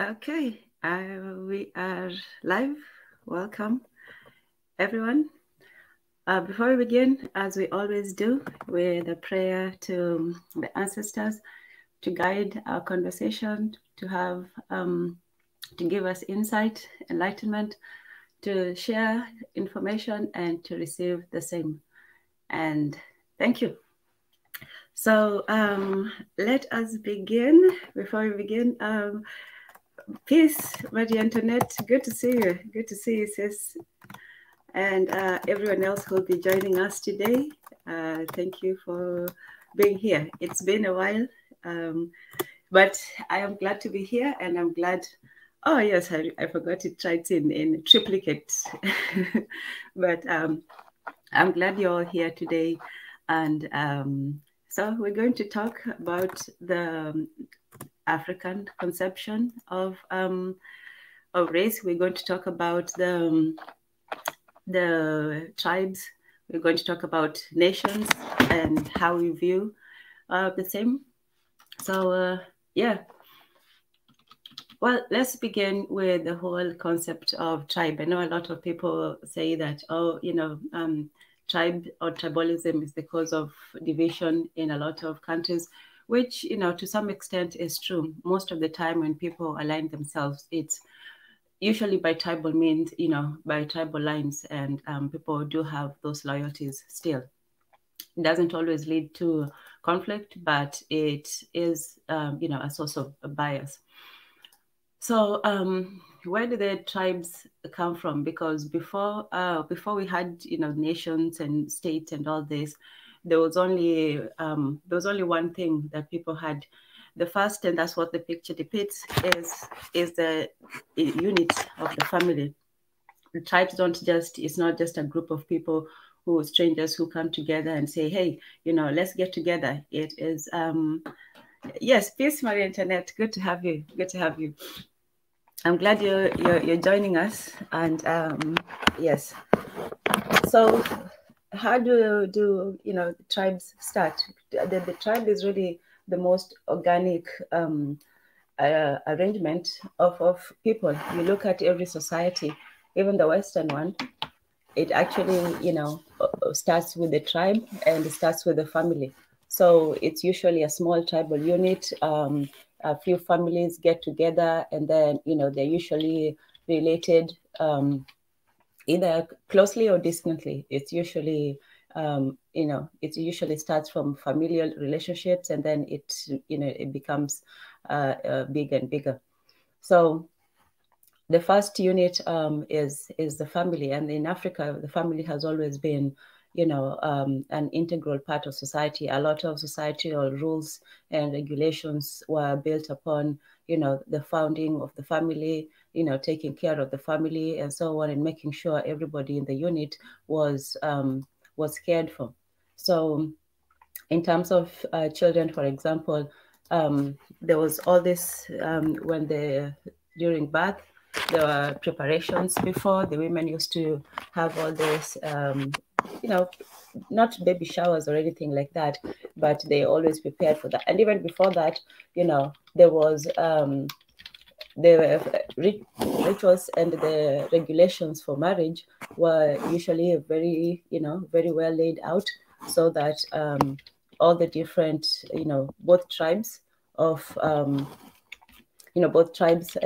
Okay, we are live. Welcome, everyone. Before we begin, as we always do, with a prayer to the ancestors to guide our conversation, to have, to give us insight, enlightenment, to share information, and to receive the same. And thank you. So let us begin. Before we begin, peace, Marie Antoinette. Good to see you. Good to see you, sis. And everyone else who will be joining us today. Thank you for being here. It's been a while, but I am glad to be here, and I'm glad. Oh yes, I forgot to try it in triplicate, but I'm glad you're all here today, and so we're going to talk about the African conception of race. We're going to talk about the tribes. We're going to talk about nations and how we view the same. So yeah. Well, let's begin with the whole concept of tribe. I know a lot of people say that, tribe or tribalism is the cause of division in a lot of countries, which, to some extent is true. Most of the time when people align themselves, it's usually by tribal means, by tribal lines, and people do have those loyalties still. It doesn't always lead to conflict, but it is, a source of bias. So where do the tribes come from? Because before we had nations and states and all this, there was only one thing that people had. The first, and that's what the picture depicts, is the unit of the family. The tribes it's not just a group of people strangers who come together and say, hey, let's get together. It is yes, peace, Marie Antoinette. Good to have you. Good to have you. I'm glad you're joining us. And yes, so how do tribes start? The tribe is really the most organic arrangement of people. You look at every society, even the Western one, it actually starts with the tribe, and it starts with the family. So it's usually a small tribal unit. A few families get together, and then they're usually related either closely or distantly. It's usually it usually starts from familial relationships, and then it becomes big and bigger. So the first unit is the family, and in Africa, the family has always been an integral part of society. A lot of societal rules and regulations were built upon, the founding of the family, taking care of the family and so on, and making sure everybody in the unit was cared for. So in terms of children, for example, there was all this during birth, there were preparations before. The women used to have all this, not baby showers or anything like that, but they always prepared for that. And even before that, there was the rituals and the regulations for marriage were usually very well laid out, so that all the different, both tribes of both tribes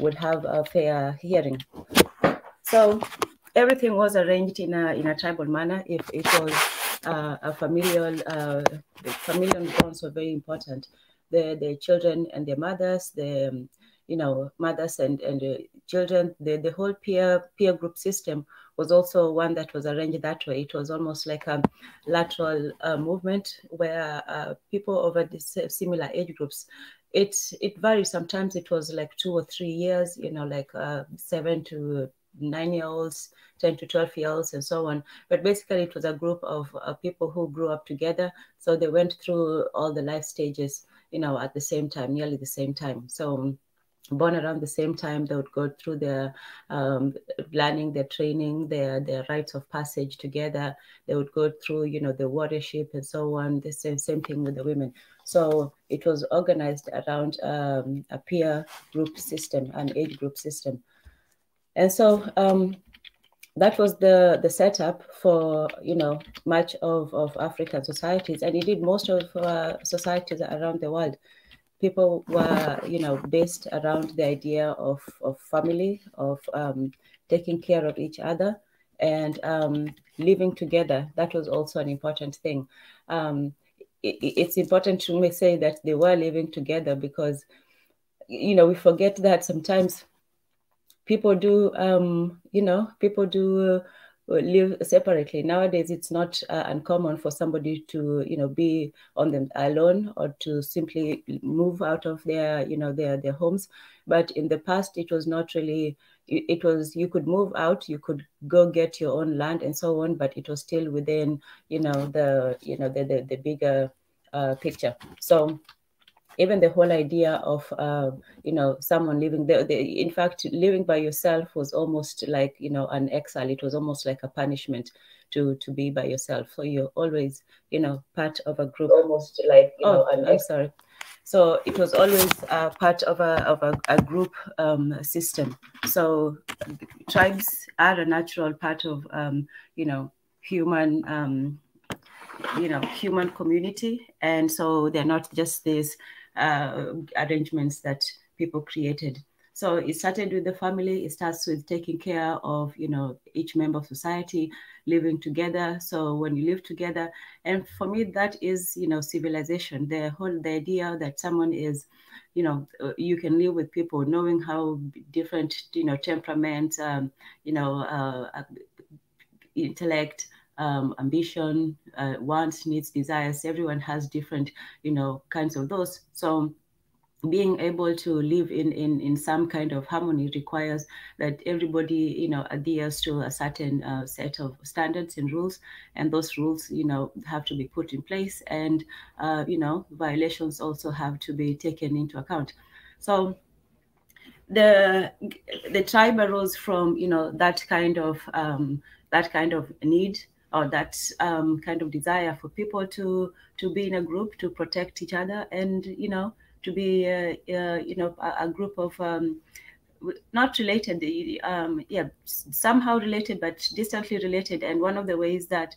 would have a fair hearing. So everything was arranged in a tribal manner. If it was a familial bonds were very important. The children and their mothers, the mothers and children, the whole peer group system was also one that was arranged that way. It was almost like a lateral movement where people over the similar age groups, it varies. Sometimes it was like 2 or 3 years, like 7 to 9-year-olds, 10 to 12-year-olds, and so on. But basically, it was a group of people who grew up together. So they went through all the life stages, at the same time, nearly the same time. So born around the same time. They would go through their learning, their training, their rites of passage together. They would go through, you know, the warriorship and so on. The same thing with the women. So it was organized around a peer group system, an age group system. And so that was the setup for, you know, much of African societies, and indeed most of societies around the world. People were, you know, based around the idea of family, of taking care of each other, and living together. That was also an important thing. It's important to say that they were living together because, you know, we forget that sometimes people do, you know, people do live separately. Nowadays, it's not uncommon for somebody to, you know, be on them alone or to simply move out of their, you know, their homes. But in the past, it was not really, it was, you could move out, you could go get your own land and so on, but it was still within, you know, the bigger picture. So even the whole idea of you know, someone living there, in fact, living by yourself was almost like, you know, an exile. It was almost like a punishment to be by yourself. So you're always, you know, part of a group. Almost like, you know, I'm sorry. So it was always part of a group system. So tribes are a natural part of you know, human you know, human community, and so they're not just these arrangements that people created. So it started with the family. It starts with taking care of, you know, each member of society, living together. So when you live together, and for me, that is, you know, civilization. The idea that someone is, you know, you can live with people, knowing how different, you know, temperaments, you know, intellect, ambition, wants, needs, desires. Everyone has different, you know, kinds of those. So being able to live in some kind of harmony requires that everybody, you know, adheres to a certain set of standards and rules, and those rules, you know, have to be put in place, and you know, violations also have to be taken into account. So the tribe arose from, you know, that kind of need, or that kind of desire for people to be in a group, to protect each other, and, you know, to be you know, a group of not related, yeah, somehow related, but distantly related. And one of the ways that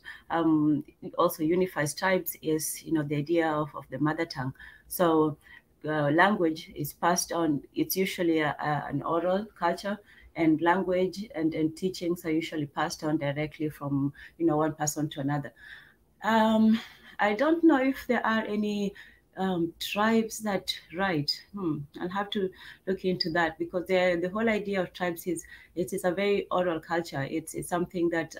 also unifies tribes is, you know, the idea of the mother tongue. So language is passed on. It's usually an oral culture, and language and teachings are usually passed on directly from, you know, one person to another. I don't know if there are any tribes that write. I'll have to look into that, because the whole idea of tribes is, it is a very oral culture. It's something that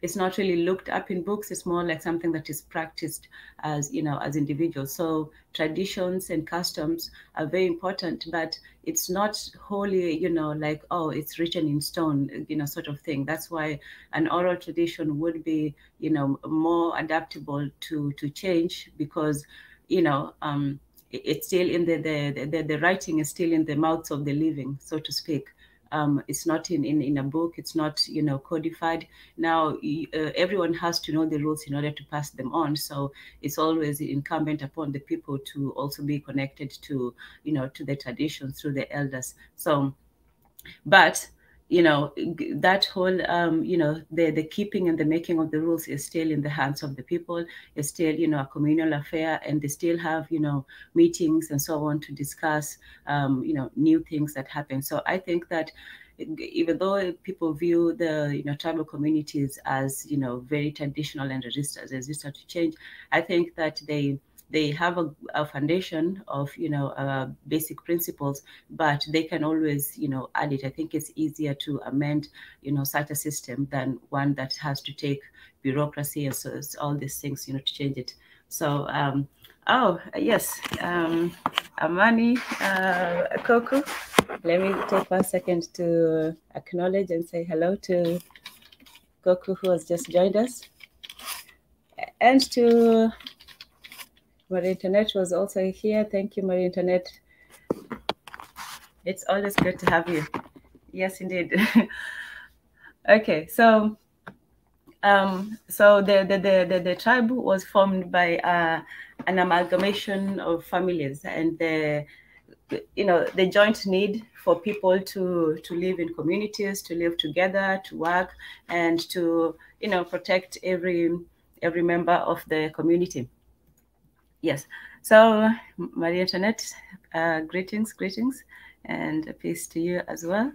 it's not really looked up in books. It's more like something that is practiced as, you know, as individuals. So traditions and customs are very important, but it's not wholly, you know, like, oh, it's written in stone, you know, sort of thing. That's why an oral tradition would be, you know, more adaptable to change, because, you know, it's still in the writing is still in the mouths of the living, so to speak. It's not in a book. It's not, you know, codified. Now everyone has to know the rules in order to pass them on. So it's always incumbent upon the people to also be connected to, you know, to the traditions through the elders. So, but, you know, that whole you know, the keeping and the making of the rules is still in the hands of the people. It's still, you know, a communal affair, and they still have, you know, meetings and so on to discuss you know, new things that happen. So I think that even though people view the, you know, tribal communities as, you know, very traditional and resistant to change, I think that they have a foundation of, you know, basic principles, but they can always, you know, add it. I think it's easier to amend, you know, such a system than one that has to take bureaucracy and so all these things, you know, to change it. So oh yes, Amani, Koku, let me take 1 second to acknowledge and say hello to Koku, who has just joined us, and to Marie Internet was also here. Thank you, Marie Internet. It's always good to have you. Yes, indeed. Okay, so the tribe was formed by an amalgamation of families, and the joint need for people to live in communities, to live together, to work, and to protect every member of the community. Yes. So, Maria Antoinette, greetings, and peace to you as well.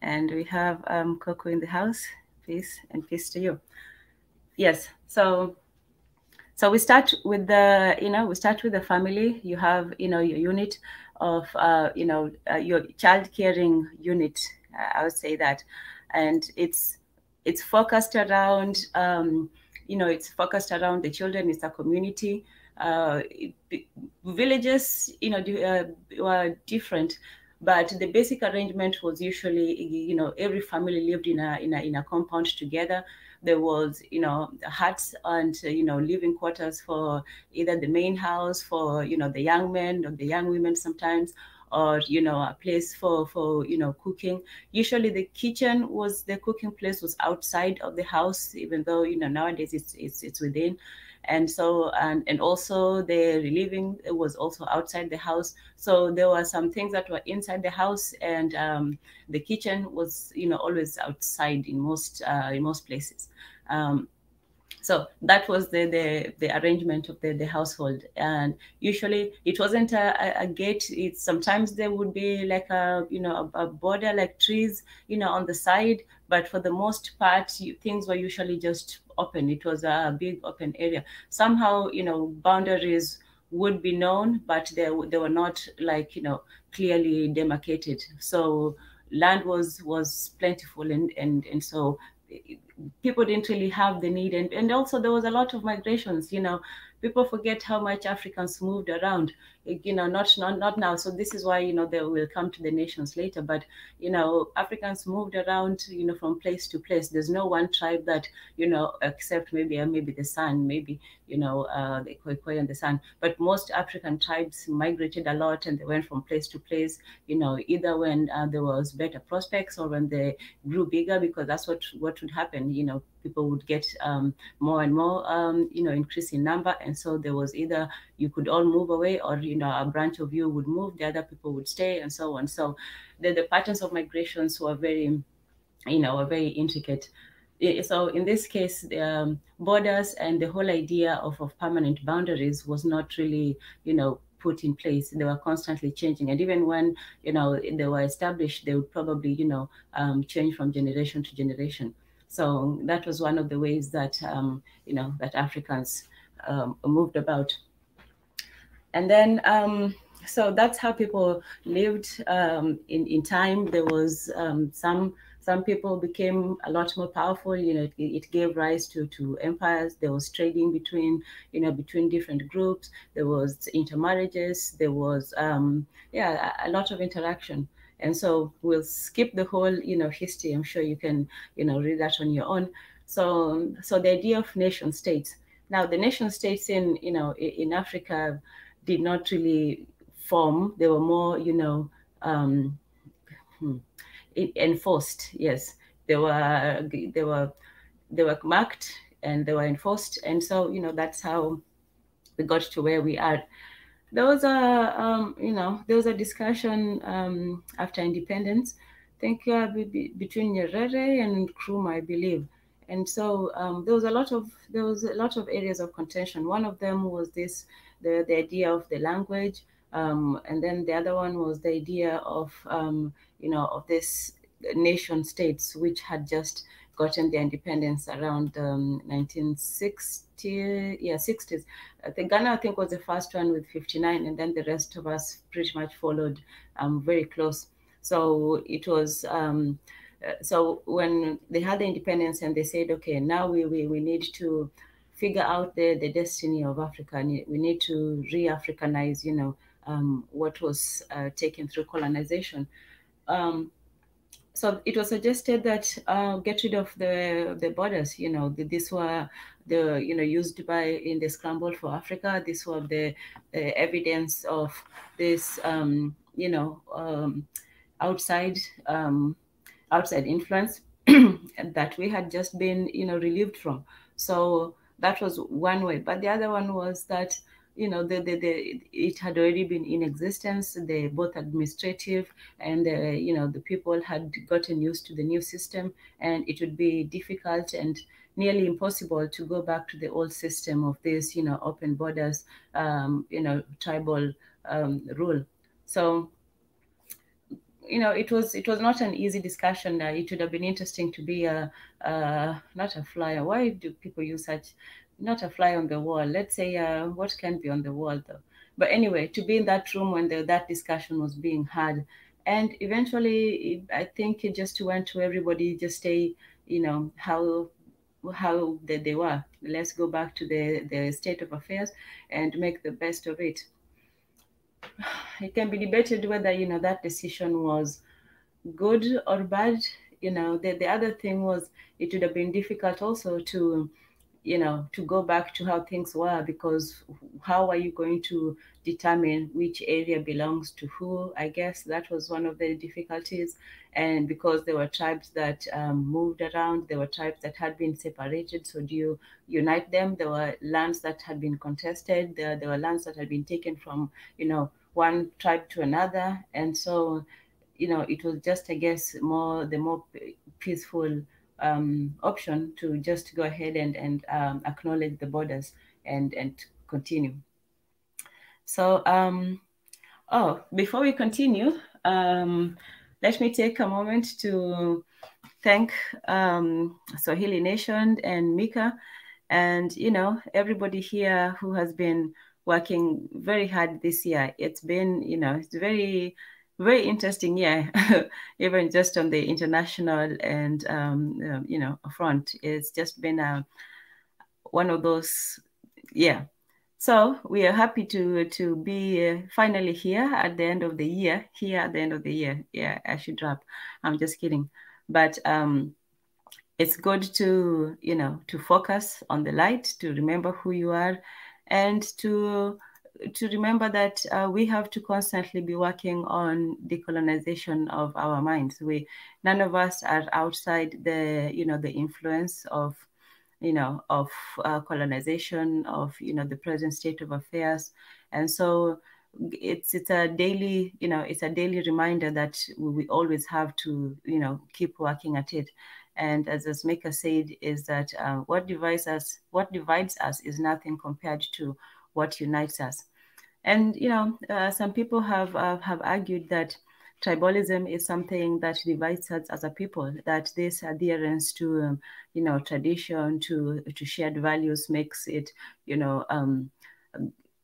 And we have Coco in the house. Peace and peace to you. Yes. So we start with the family. You have your unit of your child caring unit. I would say that, and it's focused around it's focused around the children. It's a community. Villages were different, but the basic arrangement was usually every family lived in a compound together. There was huts and living quarters for either the main house for the young men or the young women sometimes, or a place for cooking. Usually the kitchen was the cooking place was outside of the house, even though nowadays it's within. And so and also the relieving was also outside the house. So there were some things that were inside the house, and the kitchen was always outside in most places. So that was the arrangement of the household, and usually it wasn't a gate. It's sometimes there would be like a border, like trees on the side, but for the most part things were usually just open. It was a big open area. Somehow boundaries would be known, but they were not like clearly demarcated. So land was plentiful, and so people didn't really have the need, and also there was a lot of migrations. People forget how much Africans moved around, not now. So this is why they will come to the nations later, but Africans moved around from place to place. There's no one tribe that except maybe the San, maybe the Khoikhoi and the San, but most African tribes migrated a lot, and they went from place to place, either when there was better prospects or when they grew bigger, because that's what would happen. People would get more and more increase in number, and so there was either you could all move away, or a branch of you would move, the other people would stay, and so on. So the patterns of migrations were very very intricate. So in this case, the borders and the whole idea of permanent boundaries was not really put in place. They were constantly changing, and even when they were established, they would probably change from generation to generation. So that was one of the ways that that Africans moved about. And then so that's how people lived. In time, there was some people became a lot more powerful. It gave rise to empires. There was trading between different groups. There was intermarriages. There was a lot of interaction. And so we'll skip the whole history. I'm sure you can read that on your own. So the idea of nation states. Now, the nation states in Africa did not really form. They were more enforced. Yes, they were marked, and they were enforced, and so that's how we got to where we are. There was a discussion after independence, I think between Nyerere and Nkrumah, I believe. And so there was a lot of areas of contention. One of them was the idea of the language, and then the other one was the idea of of this nation states, which had just gotten their independence around 1960, 60s. Ghana, I think, was the first one with 59, and then the rest of us pretty much followed very close. So it was so when they had the independence, and they said, okay, now we need to figure out the destiny of Africa, and we need to re-Africanize, what was taken through colonization. So it was suggested that get rid of the borders. These were used in the scramble for Africa. These were the evidence of this outside outside influence that we had just been, relieved from. So that was one way. But the other one was that, it had already been in existence. They both administrative and, the people had gotten used to the new system, and it would be difficult and nearly impossible to go back to the old system of this, open borders, tribal rule. So it was not an easy discussion. It would have been interesting to be not a fly. Why do people use such? Not a fly on the wall. Let's say what can be on the wall though. But anyway, to be in that room when that discussion was being had, and eventually, I think it just went to everybody just say, how they were. Let's go back to the state of affairs and make the best of it. It can be debated whether that decision was good or bad. The other thing was it would have been difficult also to to go back to how things were, because how are you going to determine which area belongs to who? I guess that was one of the difficulties. And because there were tribes that moved around, there were tribes that had been separated. So do you unite them? There were lands that had been contested. There were lands that had been taken from, one tribe to another. And so, it was just, I guess, the more peaceful option to just go ahead and acknowledge the borders and continue. So, before we continue, let me take a moment to thank Swahili Nation and Mika, and everybody here who has been working very hard this year. It's been, it's very interesting year, even just on the international and front. It's just been one of those, yeah. So we are happy to be finally here at the end of the year. Yeah, I should drop. I'm just kidding, but it's good to to focus on the light, to remember who you are, and to remember that we have to constantly be working on decolonization of our minds. None of us are outside the the influence of colonization, of the present state of affairs. And so it's a daily reminder that we always have to keep working at it. And as Mika said, is that what divides us is nothing compared to what unites us. And some people have argued that tribalism is something that divides us as a people, that this adherence to tradition, to shared values makes it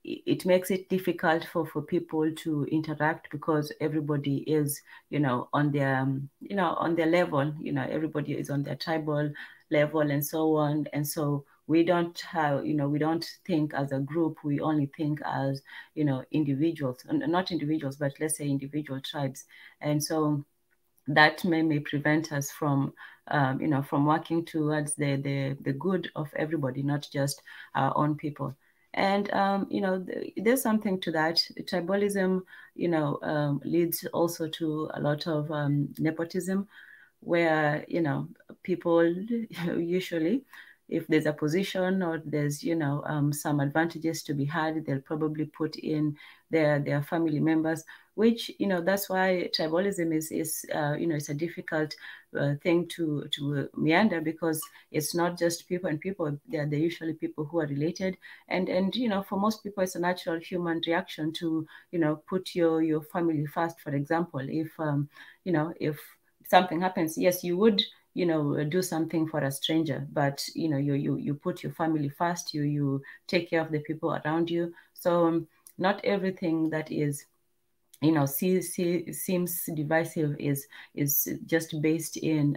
it makes it difficult for people to interact, because everybody is on their on their level. Everybody is on their tribal level and so on. And so we don't have we don't think as a group. We only think as individuals, not individuals, but let's say individual tribes. And so that may prevent us from from working towards the good of everybody, not just our own people. And there's something to that. Tribalism leads also to a lot of nepotism, where people usually, if there's a position or there's some advantages to be had, they'll probably put in their family members, which that's why tribalism is it's a difficult thing to meander, because it's not just people and people. They're usually people who are related, and for most people it's a natural human reaction to put your family first. For example, if if something happens, yes, you would do something for a stranger, but you put your family first. You take care of the people around you. So not everything that is seems divisive is just based in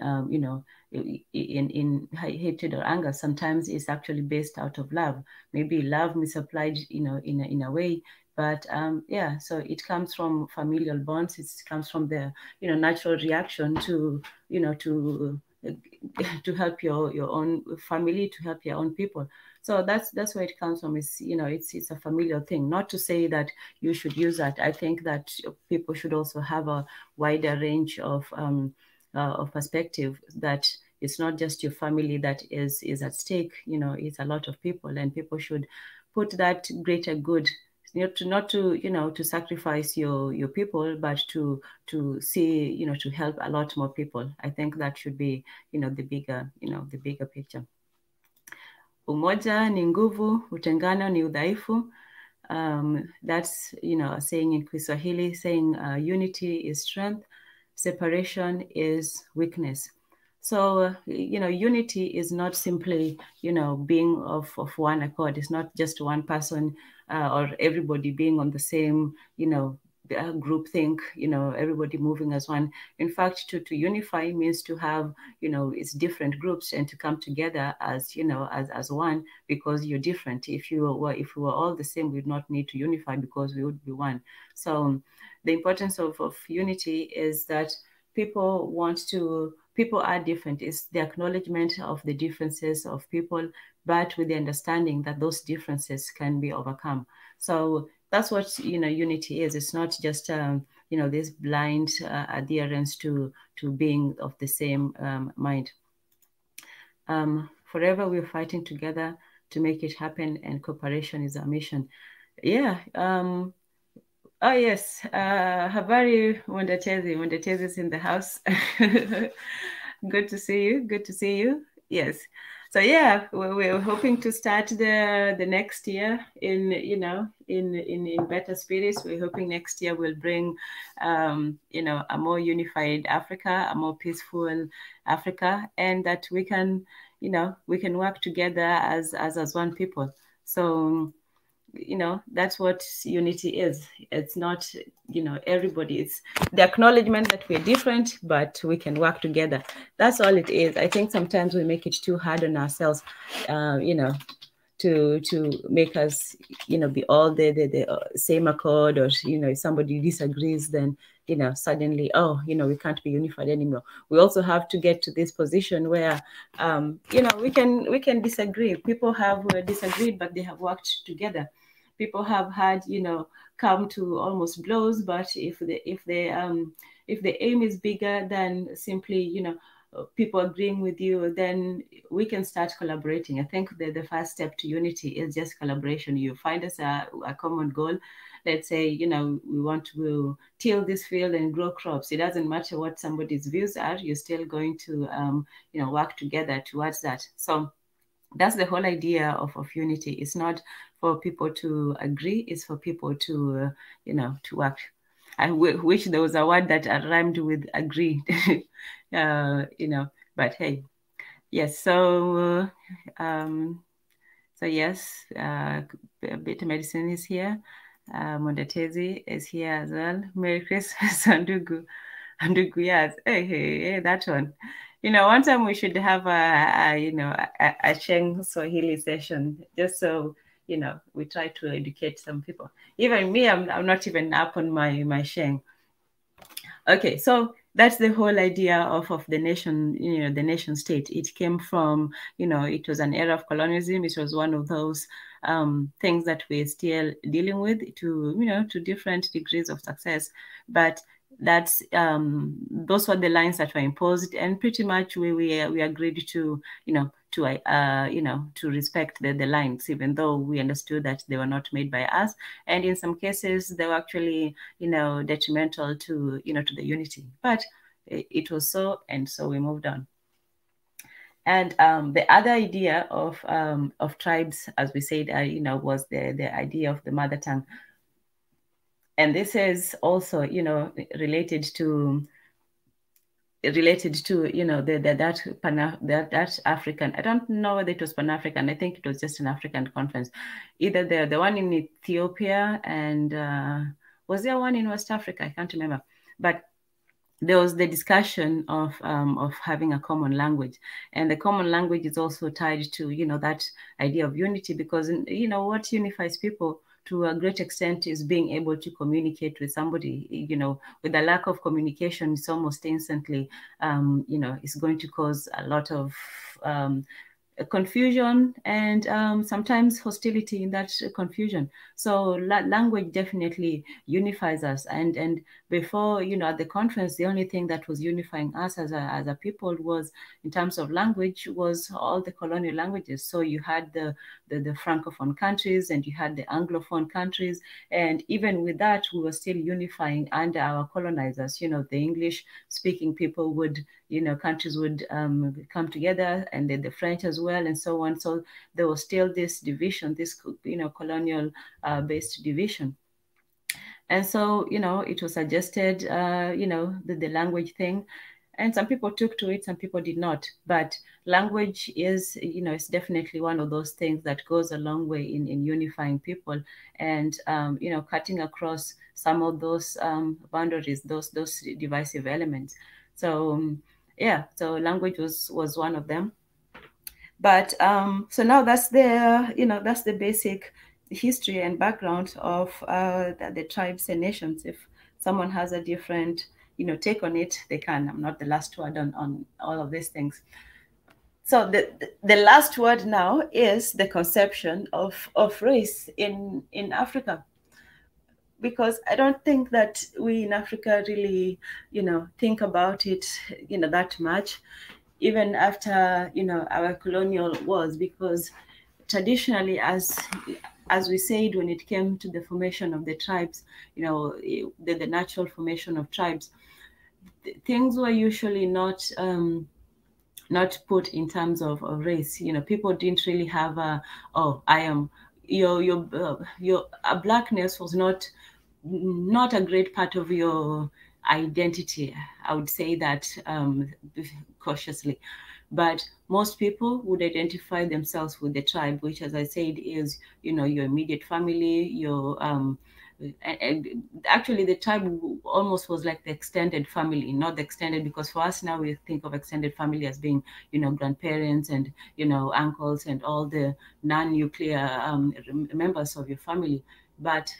in hatred or anger. Sometimes it's actually based out of love, maybe love misapplied in a way. But yeah, so it comes from familial bonds. It comes from the natural reaction to to help your own family, to help your own people. So that's where it comes from. It's, you know, it's a familial thing. Not to say that you should use that. I think that people should also have a wider range of perspective, that it's not just your family that is at stake. You know, it's a lot of people, and people should put that greater good, not to you know, to sacrifice your people, but to see, you know, to help a lot more people. I think that should be, you know, the bigger picture. Umoja ni nguvu, utengano ni udhaifu. That's, you know, a saying in Kiswahili, saying unity is strength, separation is weakness. So, you know, unity is not simply, you know, being of one accord. It's not just one person or everybody being on the same, you know, group think, you know, everybody moving as one. In fact, to unify means to have, you know, it's different groups and to come together as, you know, as one, because you're different. If we were all the same, we'd not need to unify, because we would be one. So the importance of unity is that people are different. It's the acknowledgement of the differences of people, but with the understanding that those differences can be overcome. So that's what, you know, unity is. It's not just you know, this blind adherence to being of the same mind. Forever we're fighting together to make it happen, and cooperation is our mission. Yeah. Oh yes, habari Mwendetezi. Mwendetezi is in the house. Good to see you. Good to see you. Yes. So yeah, we're hoping to start the next year in, you know, in better spirits. We're hoping next year will bring, you know, a more unified Africa, a more peaceful Africa, and that we can, you know, we can work together as one people. So, you know, that's what unity is. It's not, you know, everybody. It's the acknowledgement that we're different, but we can work together. That's all it is. I think sometimes we make it too hard on ourselves, you know, to make us, you know, be all the same accord, or, you know, if somebody disagrees, then, you know, suddenly, oh, you know, we can't be unified anymore. We also have to get to this position where, you know, we can disagree. People have disagreed, but they have worked together. People have had, you know, come to almost blows, but if the aim is bigger than simply, you know, people agreeing with you, then we can start collaborating. I think the first step to unity is just collaboration. You find us a common goal. Let's say, you know, we want to till this field and grow crops. It doesn't matter what somebody's views are. You're still going to, you know, work together towards that. So that's the whole idea of unity. It's not for people to agree. It's for people to, you know, to work. I wish there was a word that rhymed with agree, you know, but hey, yes. So, so yes, Beta Medicine is here. Mwendetezi is here as well. Merry Christmas, Andugu. Andugu, yes. Hey, that one. You know, one time we should have you know, a Sheng Swahili session, just so, you know, we try to educate some people. Even me, I'm not even up on my Sheng. Okay, so that's the whole idea of the nation, you know, the nation state. It came from, you know, it was an era of colonialism. It was one of those things that we're still dealing with, to, you know, to different degrees of success. But that's those were the lines that were imposed, and pretty much we agreed to, you know, to respect the lines, even though we understood that they were not made by us, and in some cases they were actually, you know, detrimental to, you know, to the unity. But it was so, and so we moved on. And the other idea of tribes, as we said, you know, was the idea of the mother tongue. And this is also, you know, related to, you know, that African, I don't know whether it was Pan-African. I think it was just an African conference, either the one in Ethiopia, and was there one in West Africa? I can't remember. But there was the discussion of having a common language, and the common language is also tied to, you know, that idea of unity, because, you know, what unifies people to a great extent is being able to communicate with somebody. You know, with a lack of communication, it's almost instantly, you know, it's going to cause a lot of confusion and sometimes hostility in that confusion. So language definitely unifies us. And before, at the conference, the only thing that was unifying us as a people was, in terms of language, was all the colonial languages. So you had the francophone countries and you had the anglophone countries, and even with that, we were still unifying under our colonizers. The English speaking people would, countries would come together, and then the French as well, and so on. So there was still this division, this, colonial based division. And so, it was suggested, the language thing. And some people took to it, some people did not. But language is, it's definitely one of those things that goes a long way in unifying people and, cutting across some of those boundaries, those divisive elements. So, yeah, so language was one of them. But so now that's the basic history and background of the tribes and nations. If someone has a different take on it, they can. I'm not the last word on all of these things. So the last word now is the conception of race in Africa, because I don't think that we in Africa really think about it that much, even after our colonial wars, because traditionally, as we said, when it came to the formation of the tribes, the natural formation of tribes, things were usually not put in terms of race. People didn't really have I am your blackness was not a great part of your identity. I would say that cautiously. But most people would identify themselves with the tribe, which, as I said, is, your immediate family, your and actually the tribe almost was like the extended family, not the extended, because for us now we think of extended family as being, grandparents and, uncles and all the non-nuclear members of your family. But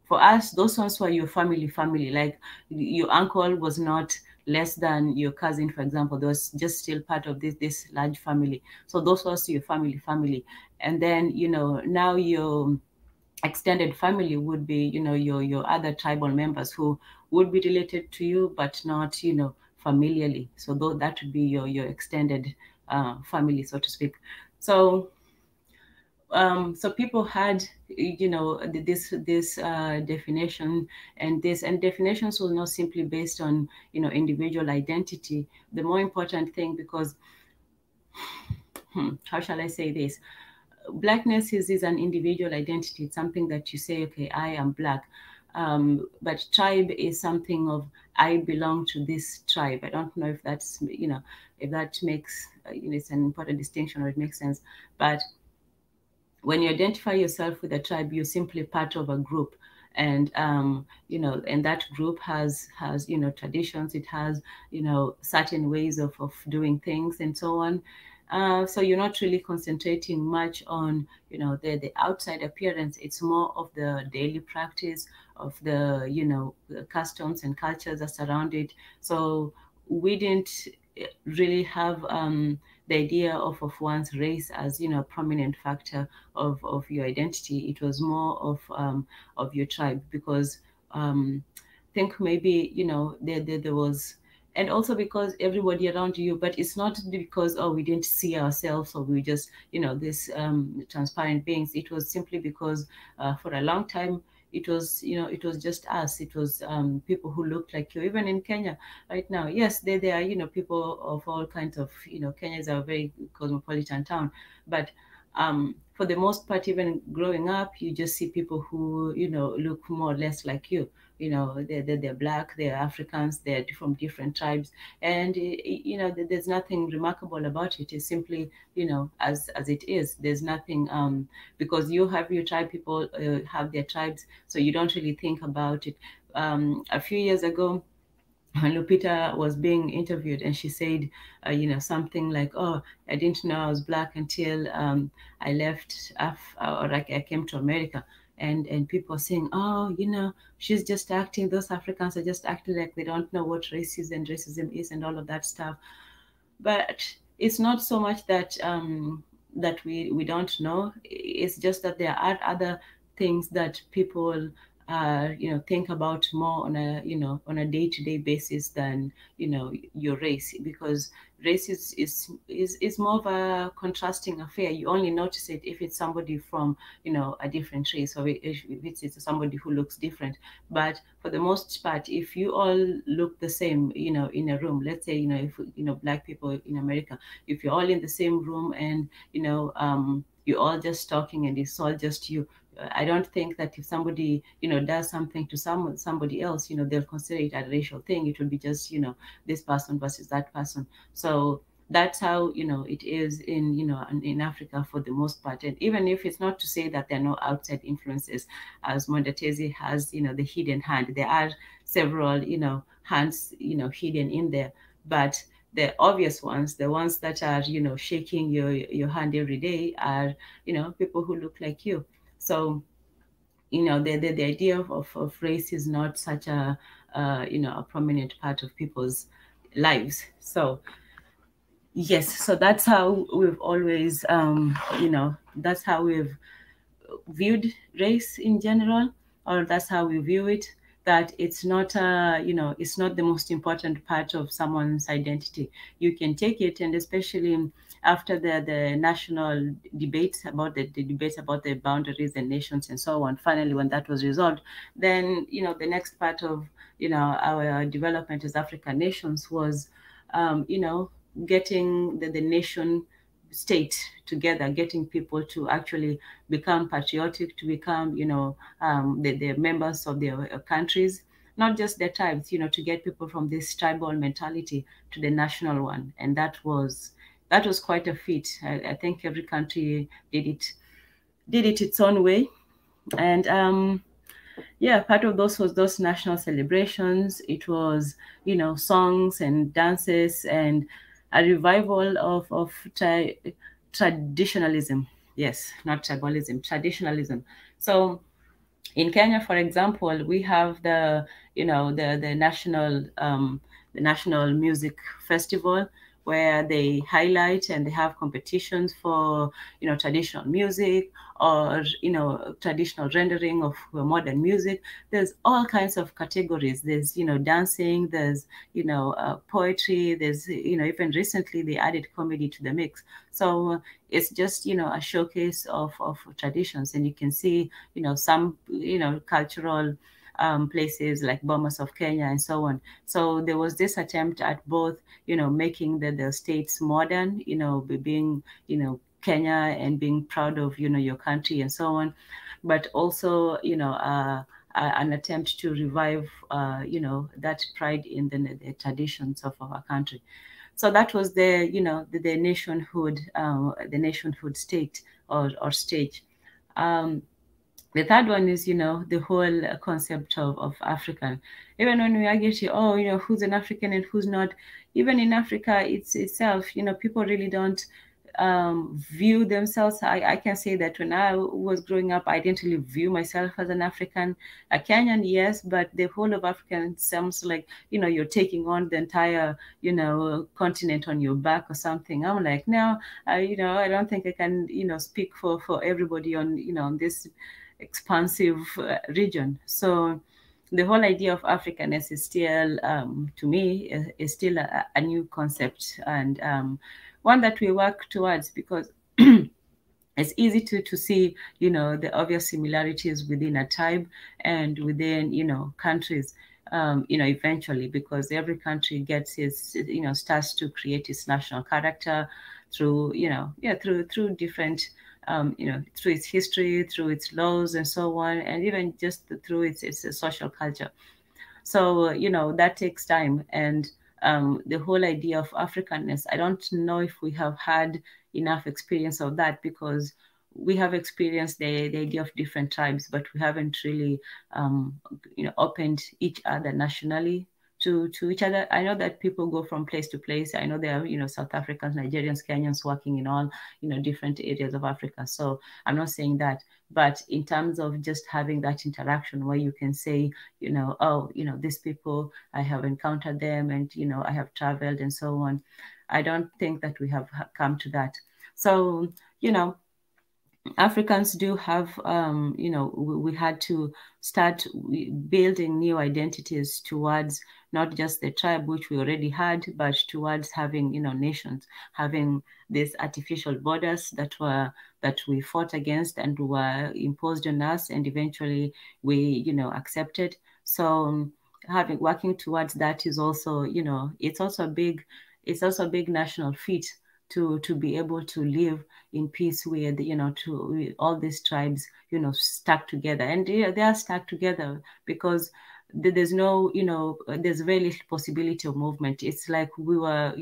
for us, those ones were your family. Like your uncle was not less than your cousin, for example. They was just still part of this large family. So those was your family. And then, now your extended family would be, your other tribal members who would be related to you, but not, familiarly. So that would be your extended family, so to speak. So people had, this definition, and definitions were not simply based on, individual identity. The more important thing, because how shall I say this? Blackness is an individual identity. It's something that you say, okay, I am Black. But tribe is something of, I belong to this tribe. I don't know if that's, if that makes, it's an important distinction, or it makes sense. But when you identify yourself with a tribe, you're simply part of a group. And, and that group has, traditions, it has, certain ways of doing things and so on. So you're not really concentrating much on, the outside appearance. It's more of the daily practice of the, the customs and cultures that surround it. So we didn't really have the idea of one's race as, a prominent factor of your identity. It was more of your tribe, because think maybe, there was, and also because everybody around you, but it's not because, we didn't see ourselves, or we just, this transparent beings. It was simply because for a long time, it was, it was just us. It was people who looked like you. Even in Kenya right now, yes, there are, people of all kinds of, Kenya is a very cosmopolitan town, but for the most part, even growing up, you just see people who, look more or less like you. They're Black, they're Africans, they're from different tribes. And, there's nothing remarkable about it. It's simply, as it is. There's nothing, because you have your tribe, people have their tribes. So you don't really think about it. A few years ago, when Lupita was being interviewed, and she said, something like, "Oh, I didn't know I was Black until I left or like I came to America." And people are saying, "Oh, she's just acting. Those Africans are just acting like they don't know what racism is and all of that stuff." But it's not so much that that we don't know. It's just that there are other things that people think about more on a on a day-to-day basis than your race, because race is more of a contrasting affair. You only notice it if it's somebody from a different race, or if it's somebody who looks different. But for the most part, if you all look the same in a room, let's say if black people in America, if you're all in the same room and you're all just talking and it's all just you, I don't think that if somebody does something to somebody else, they'll consider it a racial thing. It will be just this person versus that person. So that's how it is in Africa for the most part. And even if it's not to say that there are no outside influences, as Mondatezi has the hidden hand, there are several hands hidden in there, but the obvious ones, the ones that are shaking your hand every day, are people who look like you. So the idea of race is not such a a prominent part of people's lives. So yes, so that's how we've always that's how we've viewed race in general, or that's how we view it, that it's not it's not the most important part of someone's identity. You can take it, and especially after the national debates about the debates about the boundaries and nations and so on, finally when that was resolved, then the next part of our development as African nations was getting the nation state together, getting people to actually become patriotic, to become the members of their countries, not just their tribes, to get people from this tribal mentality to the national one. And that was quite a feat. I think every country did it its own way. And yeah, part of those was those national celebrations. It was songs and dances and a revival of traditionalism. Yes, not tribalism, traditionalism. So in Kenya, for example, we have the national music festival, where they highlight and they have competitions for traditional music, or traditional rendering of modern music. There's all kinds of categories. There's dancing, there's poetry, there's even recently they added comedy to the mix. So it's just a showcase of traditions, and you can see some cultural places like Bomas of Kenya and so on. So there was this attempt at both making the states modern, being Kenya and being proud of your country and so on, but also an attempt to revive that pride in the traditions of our country. So that was the nationhood state or stage. The third one is, the whole concept of African. Even when we argue, who's an African and who's not, even in Africa itself, people really don't view themselves. I can say that when I was growing up, I didn't really view myself as an African. A Kenyan, yes, but the whole of African sounds like, you're taking on the entire, continent on your back or something. I'm like, no, I don't think I can, speak for everybody on, on this expansive region. So the whole idea of Africanness is still, to me, is still a new concept, and one that we work towards, because it's easy to see, the obvious similarities within a tribe and within, countries, eventually, because every country gets its, starts to create its national character through, through different, through its history, through its laws and so on, and even just through its social culture. So, that takes time. And the whole idea of Africanness, I don't know if we have had enough experience of that, because we have experienced the idea of different tribes, but we haven't really, opened each other nationally to each other. I know that people go from place to place. I know there are, South Africans, Nigerians, Kenyans working in all, different areas of Africa. So I'm not saying that, but in terms of just having that interaction where you can say, oh, these people, I have encountered them, and, I have traveled and so on. I don't think that we have come to that. So, Africans do have, we had to start building new identities towards not just the tribe, which we already had, but towards having, nations, having these artificial borders that we fought against and were imposed on us, and eventually we, accepted. So working towards that is also, it's also a big national feat to be able to live in peace with, with all these tribes, stuck together. And they are stuck together because there's no, there's very little possibility of movement. It's like we were,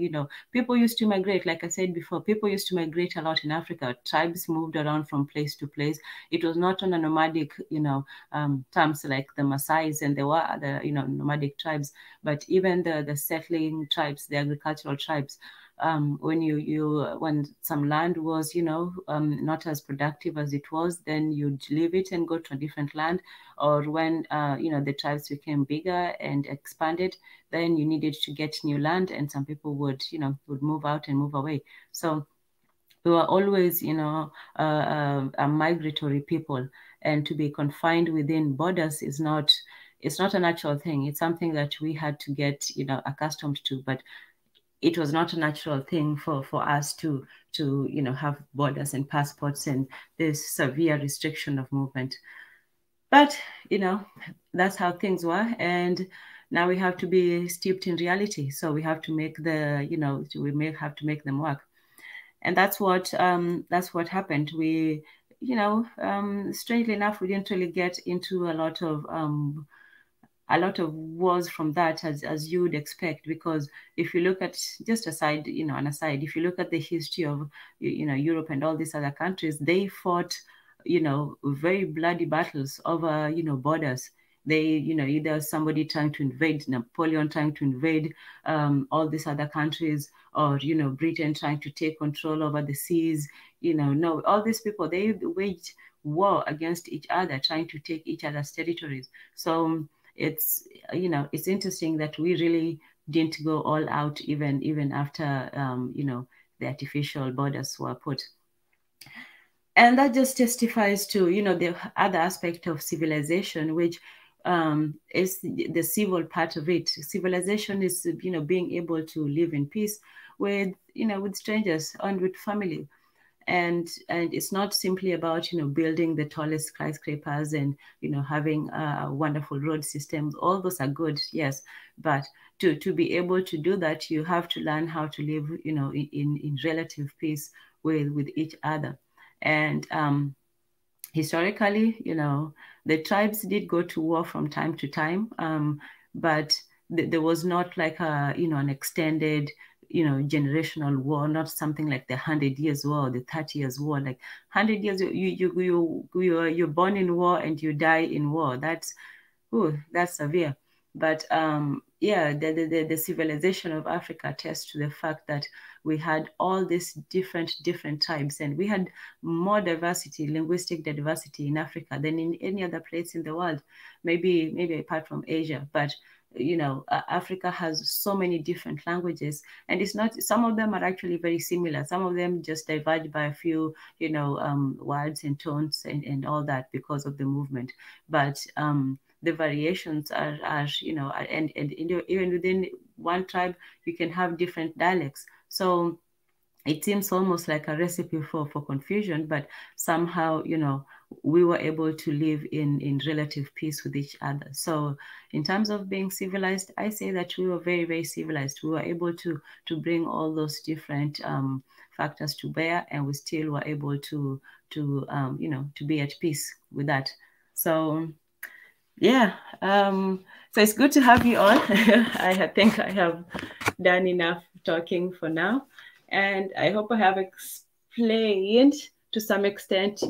people used to migrate. Like I said before, people used to migrate a lot in Africa. Tribes moved around from place to place. It was not on a nomadic, terms like the Maasais, and there were other, nomadic tribes, but even the settling tribes, the agricultural tribes, when some land was, not as productive as it was, then you'd leave it and go to a different land. Or when, the tribes became bigger and expanded, then you needed to get new land, and some people would move out and move away. So we were always, a migratory people, and to be confined within borders it's not a natural thing. It's something that we had to get, accustomed to, but it was not a natural thing for us to have borders and passports and this severe restriction of movement. But that's how things were, and now we have to be steeped in reality. So we have to make have to make them work, and that's what happened. We, strangely enough, we didn't really get into a lot of wars from that, as you would expect, because if you look at, just aside, if you look at the history of, Europe and all these other countries, they fought, very bloody battles over, borders. They, either somebody trying to invade, Napoleon trying to invade all these other countries, or, Britain trying to take control over the seas, no, all these people, they waged war against each other, trying to take each other's territories. So it's interesting that we really didn't go all out even after the artificial borders were put. And that just testifies to the other aspect of civilization, which is the civil part of it. Civilization is being able to live in peace with strangers and with family. And it's not simply about building the tallest skyscrapers and having wonderful road systems. All those are good, yes, but to be able to do that, you have to learn how to live in relative peace with each other. And historically, the tribes did go to war from time to time, but there was not like an extended generational war, not something like the 100 Years' War, the 30 Years' War. Like 100 years, you're born in war and you die in war. That's severe. But the civilization of Africa attests to the fact that we had all these different tribes, and we had more diversity, linguistic diversity in Africa than in any other place in the world, maybe apart from Asia. But Africa has so many different languages, and it's not, some of them are actually very similar. Some of them just diverge by a few, words and tones and all that because of the movement. But the variations are and even within one tribe, you can have different dialects. So it seems almost like a recipe for confusion, but somehow, we were able to live in relative peace with each other. So in terms of being civilized, I say that we were very, very civilized. We were able to bring all those different factors to bear, and we still were able to be at peace with that. So yeah, so it's good to have you on. I think I have done enough talking for now, and I hope I have explained to some extent,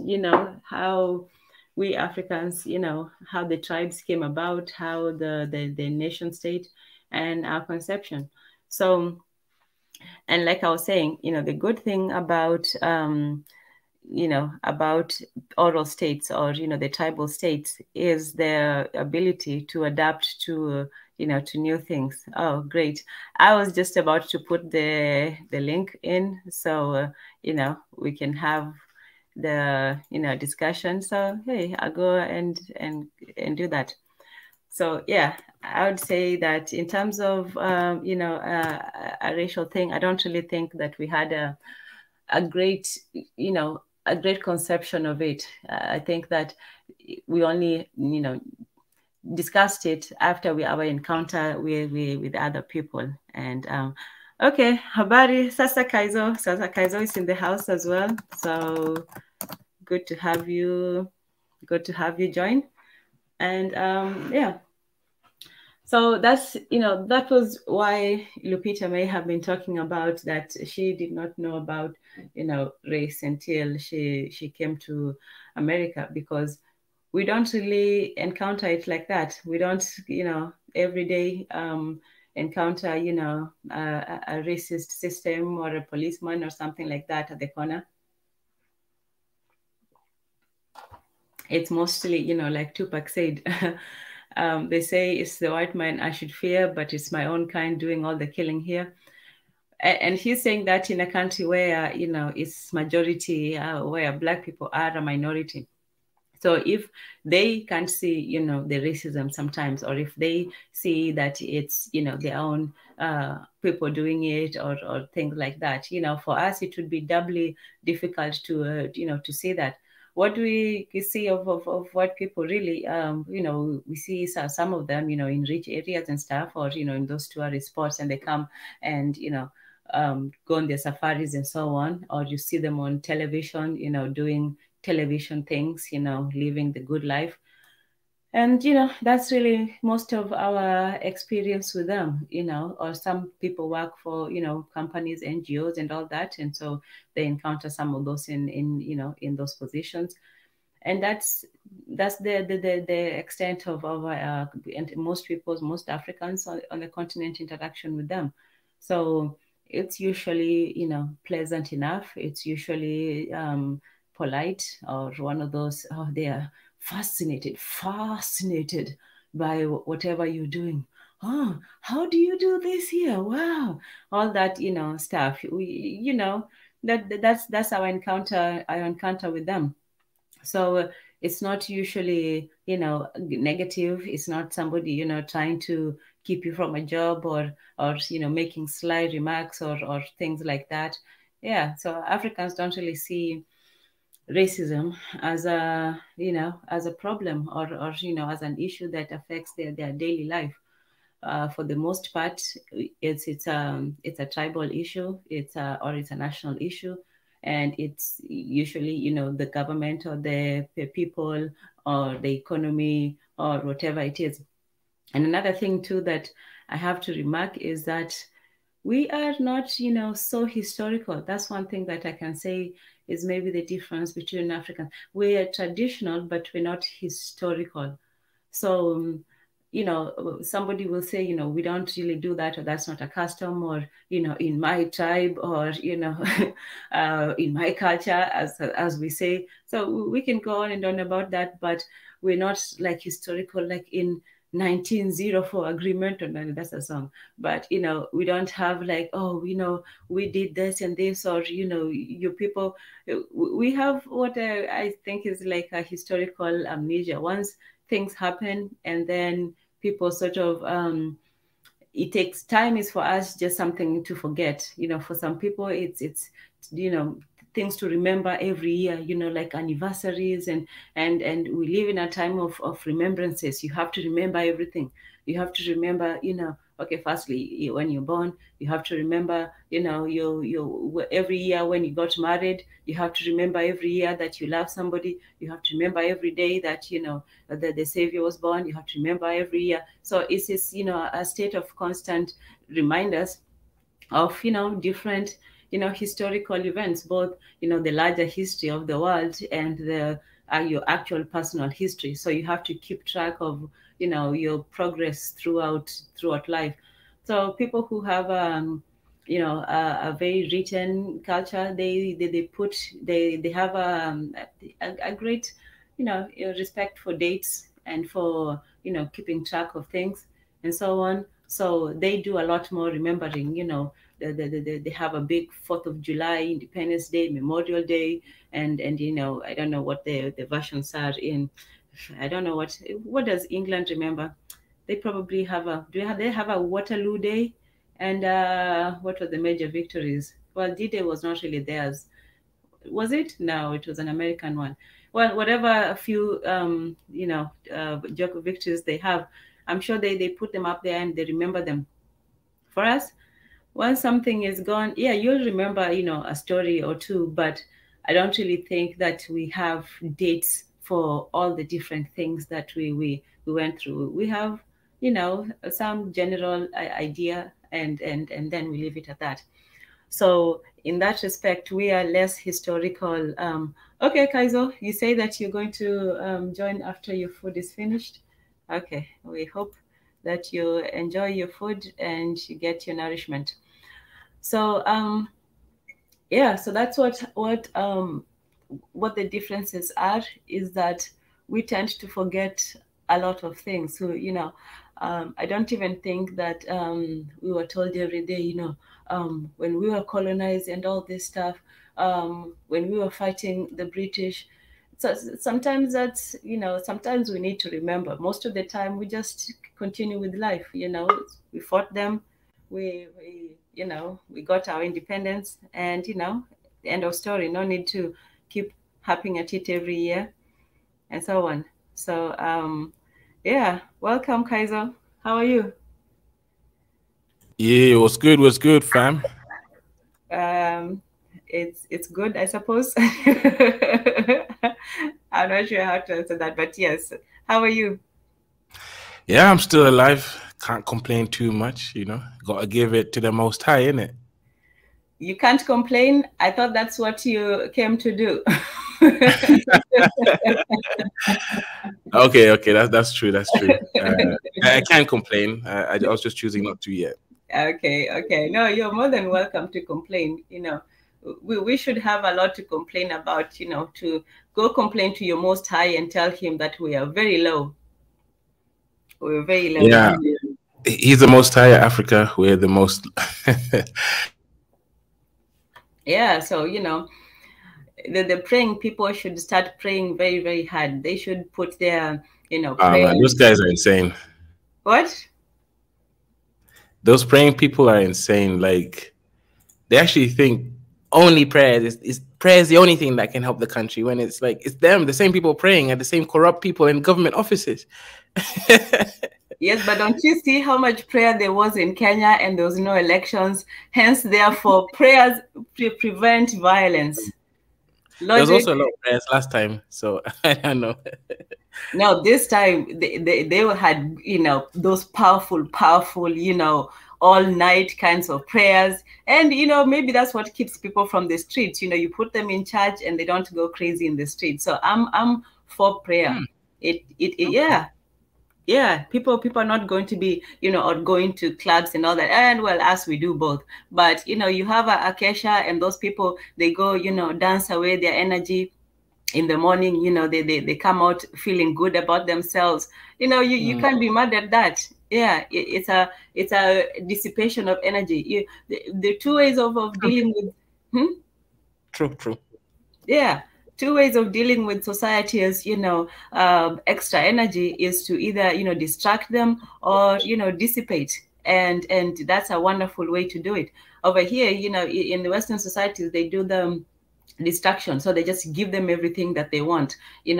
how we Africans, how the tribes came about, how the nation state and our conception. So, and like I was saying, the good thing about about oral states, or the tribal states, is their ability to adapt to to new things. Oh, great. I was just about to put the link in, so we can have the discussion. So hey, I'll go and do that. So yeah, I would say that in terms of a racial thing, I don't really think that we had a great a great conception of it. I think that we only discussed it after our encounter with other people. And okay, habari sasa Kaizo. Sasa Kaizo is in the house as well. So good to have you. Good to have you join. And yeah. So that's, that was why Lupita may have been talking about that she did not know about, race until she came to America, because we don't really encounter it like that. We don't, every day encounter, a racist system or a policeman or something like that at the corner. It's mostly, like Tupac said, they say it's the white man I should fear, but it's my own kind doing all the killing here. And he's saying that in a country where, it's majority, where Black people are a minority. So if they can't see, the racism sometimes, or if they see that it's, their own people doing it, or things like that, for us, it would be doubly difficult to, to see that. What we see of white people really, we see some of them, in rich areas and stuff, or, in those tourist spots, and they come and, go on their safaris and so on, or you see them on television, doing television things, living the good life. And, that's really most of our experience with them, or some people work for, companies, NGOs and all that. And so they encounter some of those in those positions. And that's the extent of our, and most Africans on the continent interaction with them. So it's usually, pleasant enough. It's usually polite, or one of those, they are fascinated by whatever you're doing. Oh, how do you do this here? Wow. All that, stuff. That's our encounter with them. So it's not usually, negative. It's not somebody, trying to keep you from a job, or making sly remarks, or things like that. Yeah. So Africans don't really see racism as a problem, or as an issue that affects their daily life. For the most part, it's a tribal issue, or it's a national issue, and it's usually, the government, or the people, or the economy, or whatever it is. And another thing too that I have to remark is that we are not, so historical. That's one thing that I can say is maybe the difference between Africans. We are traditional, but we're not historical. So, somebody will say, we don't really do that, or that's not a custom, or, in my tribe, or, in my culture, as we say. So we can go on and on about that, but we're not like historical, like in 1904 agreement, or that's a song. But, we don't have like, oh, we did this and this, or, you people, we have what I think is like a historical amnesia. Once things happen, and then people sort of it takes time, is for us just something to forget. For some people it's things to remember every year, like anniversaries, and we live in a time of remembrances. You have to remember everything. You have to remember, okay, firstly, when you're born, you have to remember, you every year when you got married, you have to remember every year that you love somebody. You have to remember every day that, that the Savior was born. You have to remember every year. So it's this, a state of constant reminders of, different, historical events, both, the larger history of the world, and your actual personal history. So you have to keep track of, your progress throughout life. So people who have, a very written culture, they have a great, respect for dates, and for, keeping track of things. and so on. So they do a lot more remembering, they have a big 4th of July, Independence Day, Memorial Day, and I don't know what the versions are in. I don't know what does England remember. They probably have they have a Waterloo Day, and what were the major victories? Well, D-Day was not really theirs, was it? No, it was an American one. Well, whatever a few victories they have, I'm sure they put them up there and they remember them. For us, once something is gone, yeah, you'll remember, a story or two, but I don't really think that we have dates for all the different things that we went through. We have, some general idea, and then we leave it at that. So in that respect, we are less historical. Okay, Kaizo, you say that you're going to join after your food is finished. Okay, we hope that you enjoy your food and you get your nourishment. So yeah, so that's what the differences are, is that we tend to forget a lot of things. So I don't even think that we were told every day, when we were colonized and all this stuff, when we were fighting the British. So sometimes that's, sometimes we need to remember. Most of the time we just continue with life, we fought them, we we got our independence, and end of story. No need to keep harping at it every year and so on. So yeah, welcome, Kaiser. How are you? Yeah, what's good, fam? It's good, I suppose. I'm not sure how to answer that, but yes. How are you? Yeah, I'm still alive. Can't complain too much, Gotta give it to the Most High, innit? You can't complain. I thought that's what you came to do. Okay, that's true. I can't complain. I was just choosing not to yet. Okay. No, you're more than welcome to complain. We should have a lot to complain about, to go complain to your Most High and tell him that we are very low. We're very low. Yeah, he's the Most High of Africa. We're the most. Yeah, so the praying people should start praying very, very hard. They should put their prayer. Man, those guys are insane. What? Those praying people are insane. Like, they actually think only prayer is prayer is the only thing that can help the country, when it's like it's them, the same people praying, and the same corrupt people in government offices. Yes, but don't you see how much prayer there was in Kenya, and there was no elections? Hence, therefore, prayers prevent violence. Logic. There was also a lot of prayers last time, so I don't know. No, this time they had those powerful all night kinds of prayers, and maybe that's what keeps people from the streets. You put them in charge and they don't go crazy in the streets. So I'm for prayer. Yeah, people are not going to be or going to clubs and all that, and well, as we do both. But you have a Kesha, and those people, they go dance away their energy in the morning. They come out feeling good about themselves. You can't be mad at that. Yeah, it's a dissipation of energy. The two ways of dealing with True. Yeah, two ways of dealing with society as extra energy is to either distract them or dissipate, and that's a wonderful way to do it. Over here, in the Western societies, they do the distraction, so they just give them everything that they want. You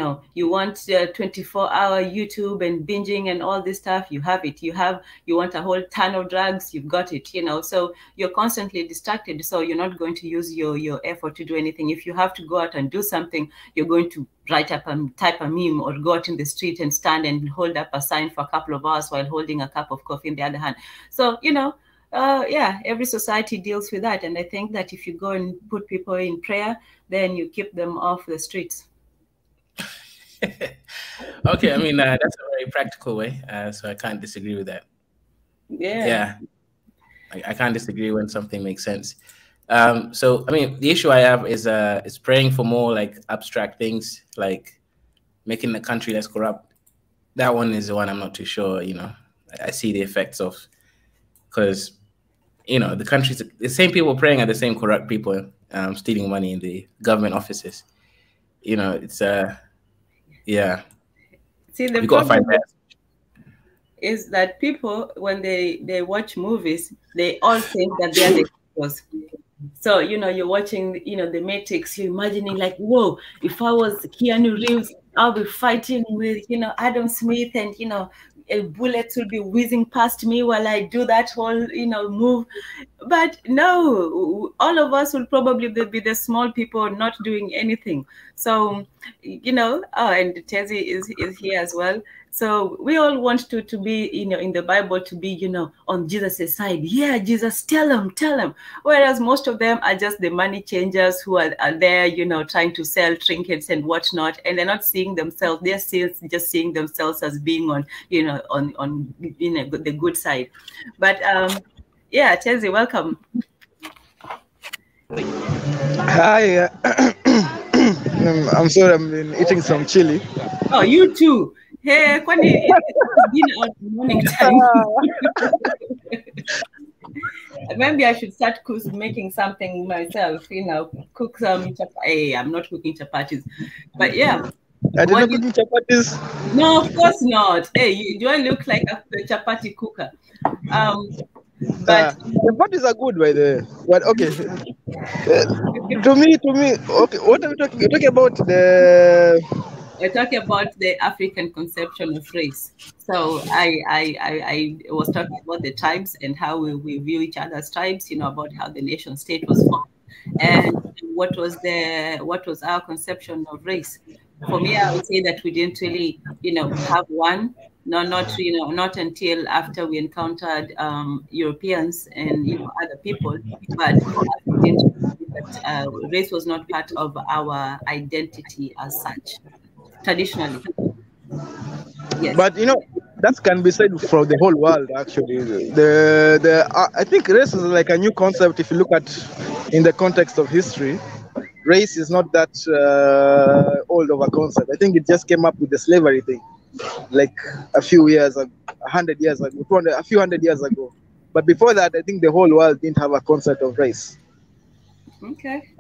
want 24-hour YouTube and binging and all this stuff, you have it. You want a whole ton of drugs, you've got it. So you're constantly distracted, so you're not going to use your effort to do anything. If you have to go out and do something, you're going to write up and type a meme, or go out in the street and stand and hold up a sign for a couple of hours while holding a cup of coffee in the other hand. So yeah, every society deals with that. And I think that if you go and put people in prayer, then you keep them off the streets. Okay, I mean, that's a very practical way, so I can't disagree with that. Yeah. I can't disagree when something makes sense. So, I mean, the issue I have is praying for more like abstract things, like making the country less corrupt. That one is the one I'm not too sure, I see the effects of, because the countries, the same people praying are the same corrupt people stealing money in the government offices. It's yeah. See, the problem is that people, when they watch movies, they all think that they are the heroes. So, you're watching, The Matrix, you're imagining like, whoa, if I was Keanu Reeves, I'll be fighting with, Adam Smith, and, bullets will be whizzing past me while I do that whole, move. But no, all of us will probably be the small people not doing anything. So, and Tezi is here as well. So we all want to be, in the Bible, to be, on Jesus' side. Yeah, Jesus, tell them. Whereas most of them are just the money changers who are there, trying to sell trinkets and whatnot, and they're not seeing themselves. They're just seeing themselves as being on, on the good side. But yeah, Tezi, welcome. Hi. I'm sorry, I've been eating some chili. Oh, you too. Hey, Kwani, it's dinner at morning time. Maybe I should start making something myself, cook some chapatis. Hey, I'm not cooking chapatis, but yeah. I did not cooking chapatis. No, of course not. Hey, do I look like a chapati cooker? But chapatis are good, by the way. But okay, to me, okay. What are we talking? You're talking about we're talking about the African conception of race. So I was talking about the tribes and how we view each other as tribes, about how the nation state was formed and what was our conception of race. For me, I would say that we didn't really, have one. No, not until after we encountered Europeans and other people. But for us, we didn't. That race was not part of our identity as such. Traditionally, yes. But that can be said for the whole world. Actually, I think race is like a new concept. If you look at in the context of history, race is not that old of a concept. I think it just came up with the slavery thing, like a few years, 100 years ago, 200, a few hundred years ago. But before that, I think the whole world didn't have a concept of race. Okay,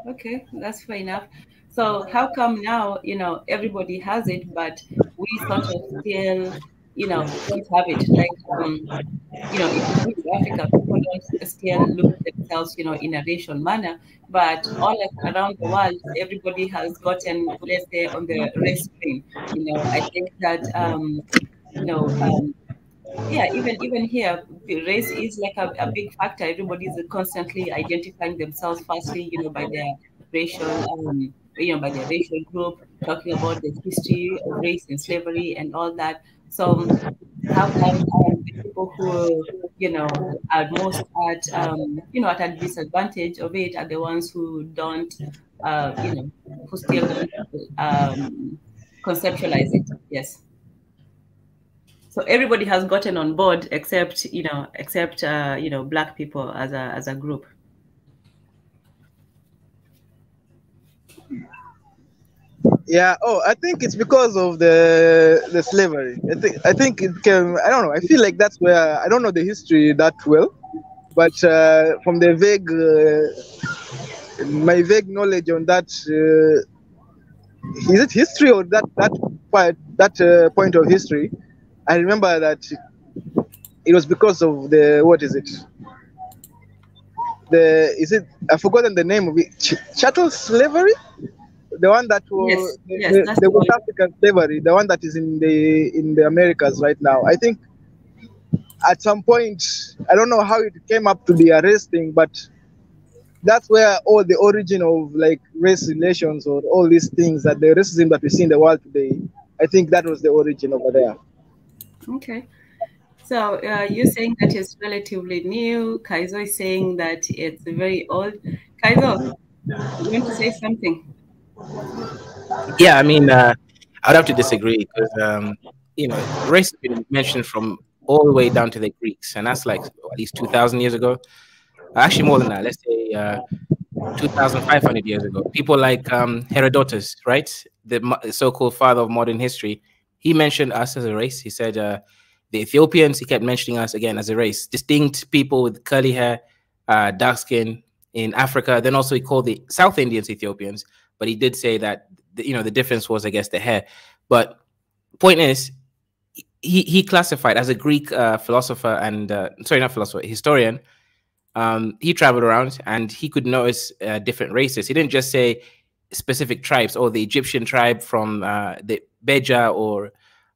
that's fair enough. So how come now, everybody has it, but we sort of still, don't have it? Like, if you look at Africa, people don't still look at themselves, in a racial manner, but all around the world, everybody has gotten, let's say, on the race train. I think that, yeah, even here, the race is like a big factor. Everybody is constantly identifying themselves, firstly, by their racial, by their racial group, talking about the history of race and slavery and all that. So how come the people who, are most at, at a disadvantage of it are the ones who don't, who still don't conceptualize it? Yes. So everybody has gotten on board except Black people as a group. Yeah. Oh, I think it's because of the slavery. I think it can. I don't know. I feel like that's where I don't know the history that well, but from the my vague knowledge on that, is it history or that point of history? I remember that it was because of I've forgotten the name of it. Chattel slavery, the one that was the West African slavery, the one that is in the Americas right now. I think at some point, I don't know how it came up to be a race thing, but that's where all the origin of like race relations or all these things that the racism that we see in the world today, I think that was the origin over there. Okay. So you're saying that it's relatively new. Kaizo is saying that it's very old. Kaizo, you want to say something? Yeah, I mean, I'd have to disagree because, race has been mentioned from all the way down to the Greeks, and that's like at least 2,000 years ago. Actually, more than that. Let's say 2,500 years ago. People like Herodotus, right? The so-called father of modern history. He mentioned us as a race. He said the Ethiopians, he kept mentioning us again as a race, distinct people with curly hair, dark skin in Africa. Then also he called the South Indians Ethiopians, but he did say that, you know, the difference was, I guess, the hair. But point is, he classified as a Greek philosopher and sorry, not philosopher, historian. He traveled around and he could notice different races. He didn't just say specific tribes, or the Egyptian tribe from the Beja, or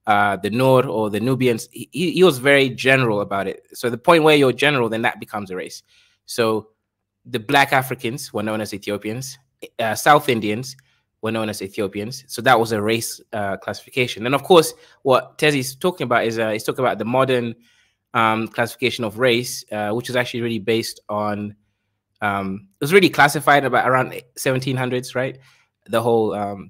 the Nur, or the Nubians. He was very general about it. So the point where you're general, then that becomes a race. So the Black Africans were known as Ethiopians. South Indians were known as Ethiopians. So that was a race classification. And of course, what Tezi's talking about is he's talking about the modern classification of race, which is actually really based on, it was really classified about around 1700s, right? The whole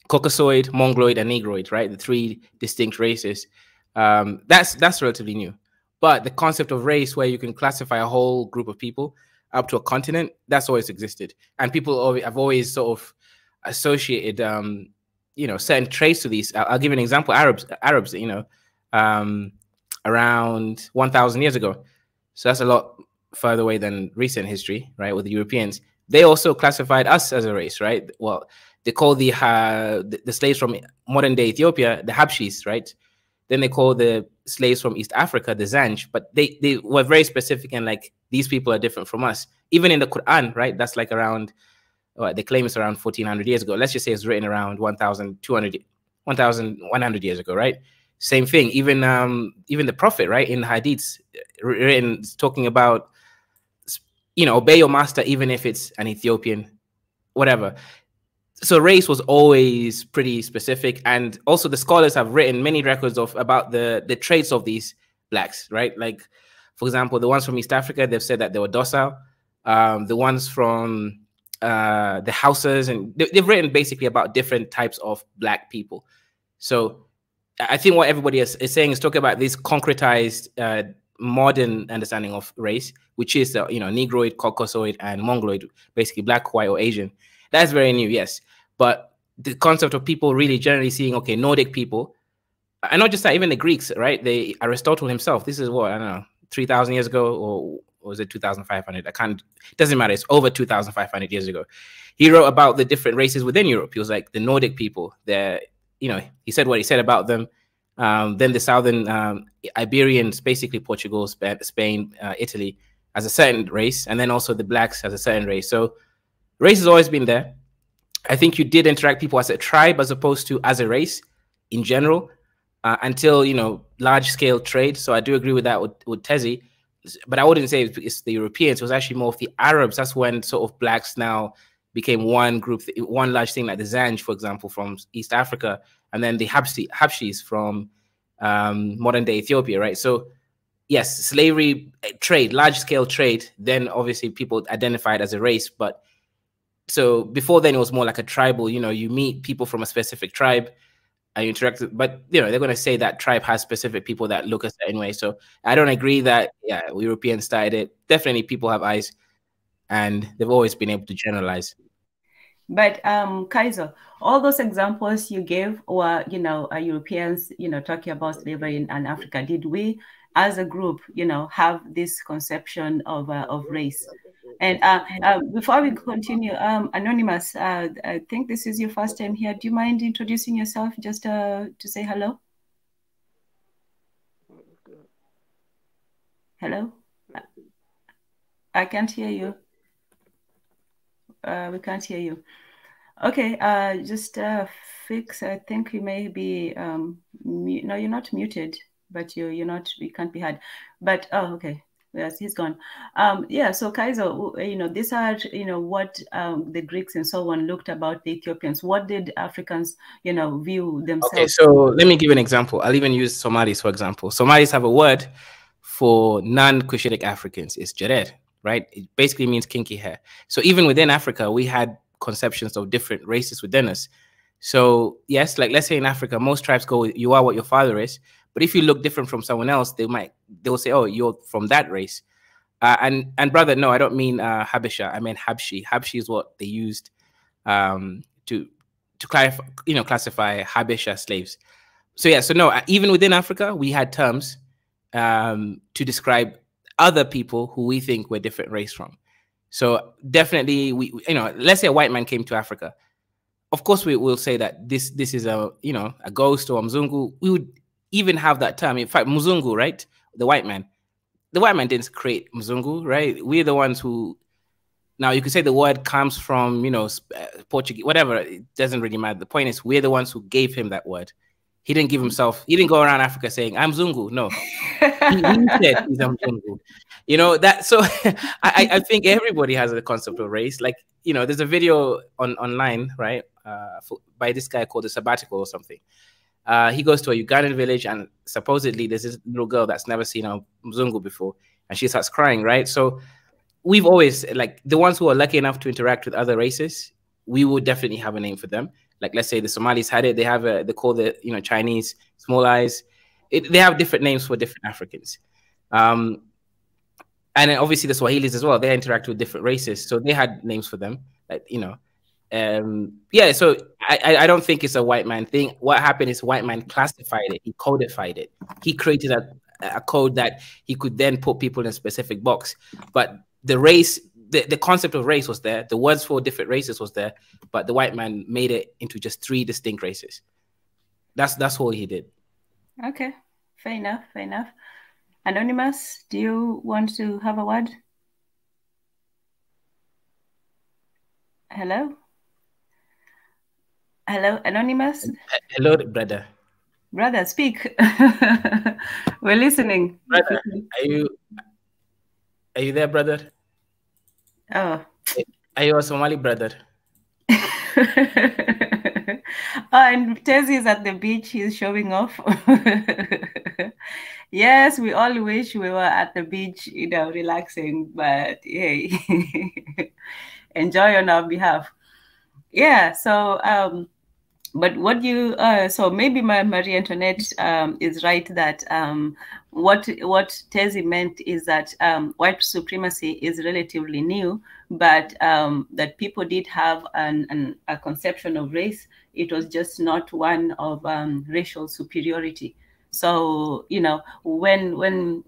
Caucasoid, Mongoloid, and Negroid, right? The three distinct races. That's relatively new. But the concept of race, where you can classify a whole group of people up to a continent, that's always existed. And people have always sort of associated, you know, certain traits to these. I'll give you an example. Arabs, you know, around 1,000 years ago. So that's a lot further away than recent history, right? With the Europeans, they also classified us as a race, right? Well, they call the slaves from modern day Ethiopia the Habshis, right? Then they call the slaves from East Africa the Zanj, but they were very specific and like, these people are different from us. Even in the Quran, right? That's like around, they claim it's around 1,400 years ago. Let's just say it's written around 1,100 years ago, right? Same thing. Even the Prophet, right, in Hadiths, written talking about, you know, obey your master even if it's an Ethiopian, whatever. So race was always pretty specific, and also the scholars have written many records about the traits of these blacks, right? Like, for example, the ones from East Africa, they've said that they were docile. The ones from the Hausas, and they've written basically about different types of black people. So I think what everybody is saying is talking about this concretized modern understanding of race, which is you know, Negroid, Caucasoid, and Mongoloid, basically black, white, or Asian. That's very new, yes. But the concept of people really generally seeing, okay, Nordic people, and not just that, even the Greeks, right? Aristotle himself, this is what, I don't know, 3,000 years ago, or was it 2,500? It doesn't matter. It's over 2,500 years ago. He wrote about the different races within Europe. He was like, the Nordic people, you know, he said what he said about them. Then the Southern Iberians, basically Portugal, Spain, Italy, as a certain race, and then also the blacks as a certain race. So race has always been there. I think you did interact people as a tribe as opposed to as a race in general, until, you know, large-scale trade. So I do agree with that with Tezi, but I wouldn't say it's the Europeans. It was actually more of the Arabs. That's when sort of blacks now became one group, one large thing, like the Zanj, for example, from East Africa, and then the Habshis from modern-day Ethiopia, right? So yes, slavery, trade, large-scale trade, then obviously people identified as a race, but so before then it was more like a tribal, you know, you meet people from a specific tribe and you interact with, but you know, they're going to say that tribe has specific people that look a certain way. So I don't agree that, yeah, Europeans started it. Definitely people have eyes and they've always been able to generalize. But Kaiser, all those examples you gave were, you know, Europeans, you know, talking about slavery in Africa. Did we as a group, you know, have this conception of race? And before we continue, Anonymous, I think this is your first time here. Do you mind introducing yourself just to say hello? Hello? I can't hear you. We can't hear you. Okay, just fix. I think you may be, no, you're not muted, but you're not, you can't be heard. But, oh, okay. Yes, he's gone. Yeah, so Kaiser, you know, these are, you know, what the Greeks and so on looked about the Ethiopians. What did Africans, you know, view themselves? Okay, so let me give you an example. I'll even use Somalis, for example. Somalis have a word for non-Cushitic Africans. It's Jared, right? It basically means kinky hair. So even within Africa, we had conceptions of different races within us. So yes, like let's say in Africa, most tribes go, you are what your father is. But if you look different from someone else, they'll say, oh, you're from that race. And brother, no, I don't mean Habesha. I mean Habshi. Habshi is what they used to clarify, you know, classify Habesha slaves. So yeah, so no, even within Africa, we had terms to describe other people who we think were different race from. So definitely, we let's say a white man came to Africa. Of course, we will say that this is a a ghost or a Mzungu. We would even have that term. In fact, Mzungu, right? The white man didn't create Mzungu, right? We're the ones who. Now you could say the word comes from Portuguese, whatever. It doesn't really matter. The point is, we're the ones who gave him that word. He didn't give himself. He didn't go around Africa saying, "I'm Zungu." No, he said he's Zungu. That. So I think everybody has a concept of race. Like there's a video online, right, by this guy called The Sabbatical or something. He goes to a Ugandan village, and supposedly there's this little girl that's never seen a Zungu before, and she starts crying, right? So we've always, like, the ones who are lucky enough to interact with other races, we would definitely have a name for them. Like, let's say the Somalis had it. They have they call the Chinese small eyes. They have different names for different Africans. And then obviously the Swahilis as well. They interact with different races, so they had names for them. Like yeah. So I don't think it's a white man thing. What happened is white man classified it. He codified it. He created a code that he could then put people in a specific box. But the race, the concept of race was there. The words for different races was there, but the white man made it into just 3 distinct races. That's all he did. Okay, fair enough. Fair enough. Anonymous, do you want to have a word? Hello, Anonymous. Hello, brother. Brother, speak. We're listening. Brother, are you there, brother? Oh. Are you a Somali brother? And Tezi is at the beach. He's showing off. Yes, we all wish we were at the beach, relaxing. But hey, enjoy on our behalf. Yeah. So, but what you so maybe Marie Antoinette is right that what Tezi meant is that white supremacy is relatively new, but that people did have a conception of race. It was just not one of racial superiority. So when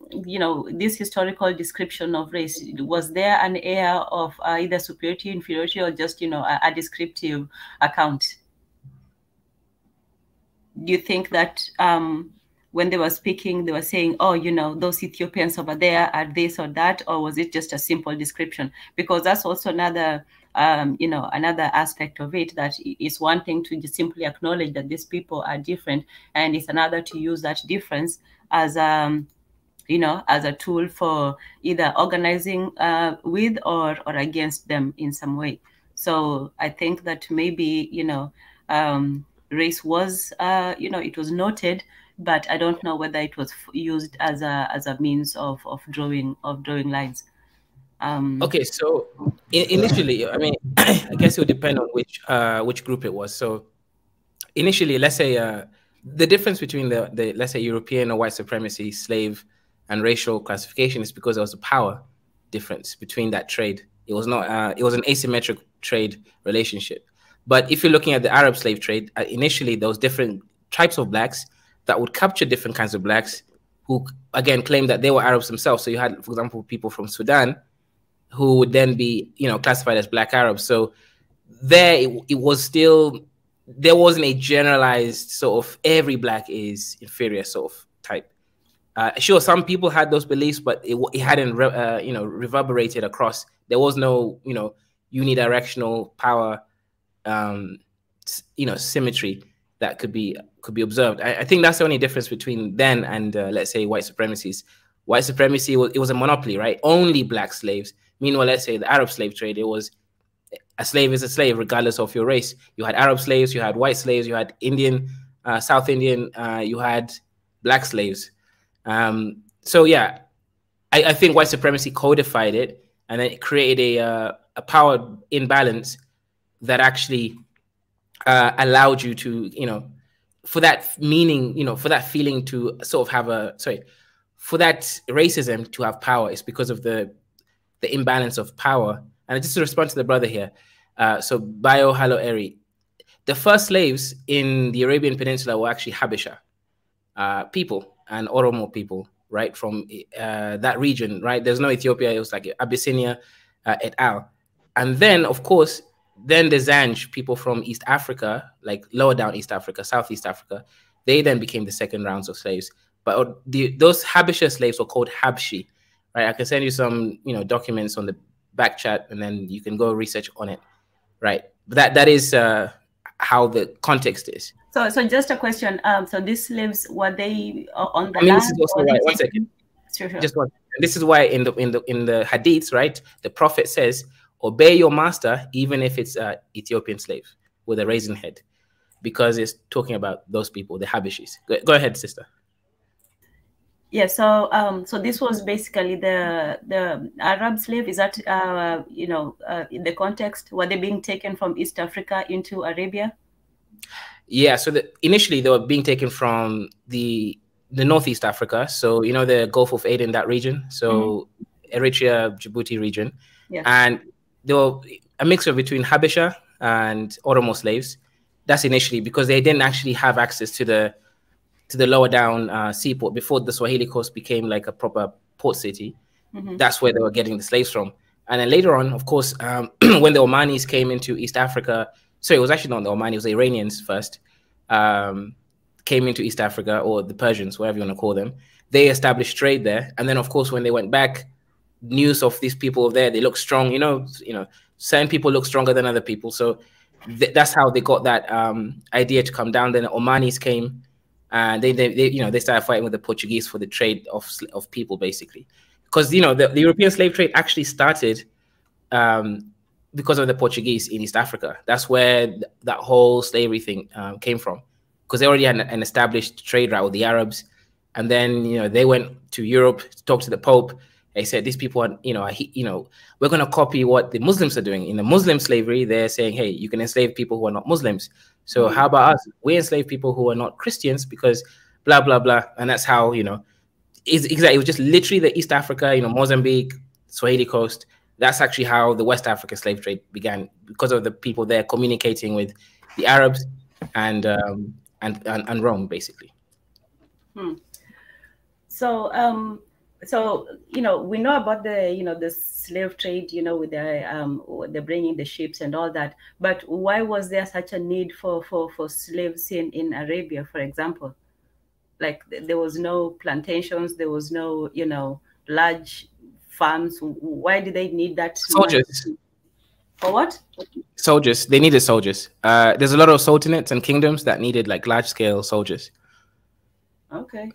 this historical description of race, was there an air of either superiority, inferiority, or just a descriptive account? Do you think that when they were speaking, they were saying, oh, those Ethiopians over there are this or that, or was it just a simple description? Because that's also another, another aspect of it, that it's one thing to just simply acknowledge that these people are different, and it's another to use that difference as as a tool for either organizing with or against them in some way. So I think that maybe, race was, it was noted, but I don't know whether it was used as a means of drawing lines. Okay, so initially, I mean, I guess it would depend on which group it was. So initially, let's say the difference between the let's say European or white supremacy, slave, and racial classification is because there was a power difference between that trade. It was not. It was an asymmetric trade relationship. But if you're looking at the Arab slave trade, initially there was different types of blacks that would capture different kinds of blacks who, again, claimed that they were Arabs themselves. So you had, for example, people from Sudan who would then be, classified as black Arabs. So there it was still, there wasn't a generalized sort of every black is inferior sort of type. Sure, some people had those beliefs, but it hadn't, reverberated across. There was no, unidirectional power symmetry that could be observed. I think that's the only difference between then and let's say white supremacies. White supremacy it was a monopoly, right? Only black slaves. Meanwhile, let's say the Arab slave trade, it was a slave is a slave regardless of your race. You had Arab slaves, you had white slaves, you had Indian, South Indian, you had black slaves. So yeah, I think white supremacy codified it, and then it created a power imbalance that actually allowed you to, for that meaning, for that feeling to sort of have for that racism to have power is because of the imbalance of power. And just to respond to the brother here, so Bayo Halo Eri, the first slaves in the Arabian Peninsula were actually Habesha. people and Oromo people, right, from that region, right? There's no Ethiopia. It was like Abyssinia et al. And then, of course, then the Zanj people from East Africa, like lower down East Africa, Southeast Africa, they then became the second rounds of slaves. But those Habesha slaves were called Habshi, right? I can send you some, documents on the back chat, and then you can go research on it, right? But that is how the context is. So just a question. So these slaves, were they on the land? This is also why, one second. Sure. Just one. This is why in the hadiths, right, the Prophet says, "Obey your master, even if it's an Ethiopian slave with a raisin head," because it's talking about those people, the Habeshis. Go ahead, sister. Yeah. So so this was basically the Arab slave. Is that in the context, were they being taken from East Africa into Arabia? Yeah, so initially they were being taken from the Northeast Africa, so the Gulf of Aden, that region, so Eritrea, Djibouti region, and they were a mixture between Habesha and Oromo slaves. That's initially because they didn't actually have access to the lower down seaport before the Swahili coast became like a proper port city. That's where they were getting the slaves from, and then later on, of course, when the Omanis came into East Africa. So it was actually not the Omani, it was the Iranians first, came into East Africa, or the Persians, whatever you want to call them. They established trade there. And then, of course, when they went back, news of these people there, they look strong. Certain people look stronger than other people. So that's how they got that idea to come down. Then the Omanis came, and they started fighting with the Portuguese for the trade of people, basically. Because, the European slave trade actually started because of the Portuguese in East Africa. That's where that whole slavery thing came from, because they already had an established trade route with the Arabs. And then, they went to Europe to talk to the Pope. They said, these people are, we're going to copy what the Muslims are doing. In the Muslim slavery, they're saying, hey, you can enslave people who are not Muslims. So how about us? We enslave people who are not Christians, because blah, blah, blah. And that's how, it was just literally the East Africa, Mozambique, Swahili coast. That's actually how the West African slave trade began, because of the people there communicating with the Arabs and Rome, basically. So, we know about the slave trade, with the bringing the ships and all that. But why was there such a need for slaves in Arabia, for example? Like, there was no plantations, there was no, large farms. Why do they need that? Soldiers. For what? Soldiers. They needed soldiers. There's a lot of sultanates and kingdoms that needed like large scale soldiers. Okay.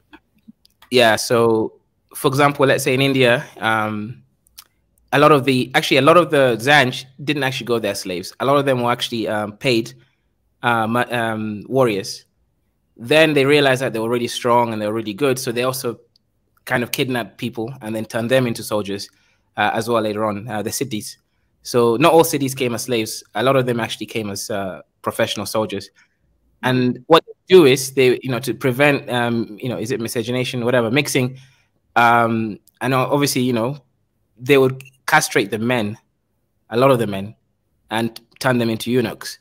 Yeah. So, for example, let's say in India, a lot of the Zanj didn't actually go there slaves. A lot of them were actually paid warriors. Then they realized that they were really strong and they were really good, so they also kind of kidnap people and then turn them into soldiers as well later on, the cities. So not all cities came as slaves. A lot of them actually came as professional soldiers. And what they do is they, to prevent, is it miscegenation, whatever, mixing. And obviously, they would castrate the men, a lot of the men, and turn them into eunuchs.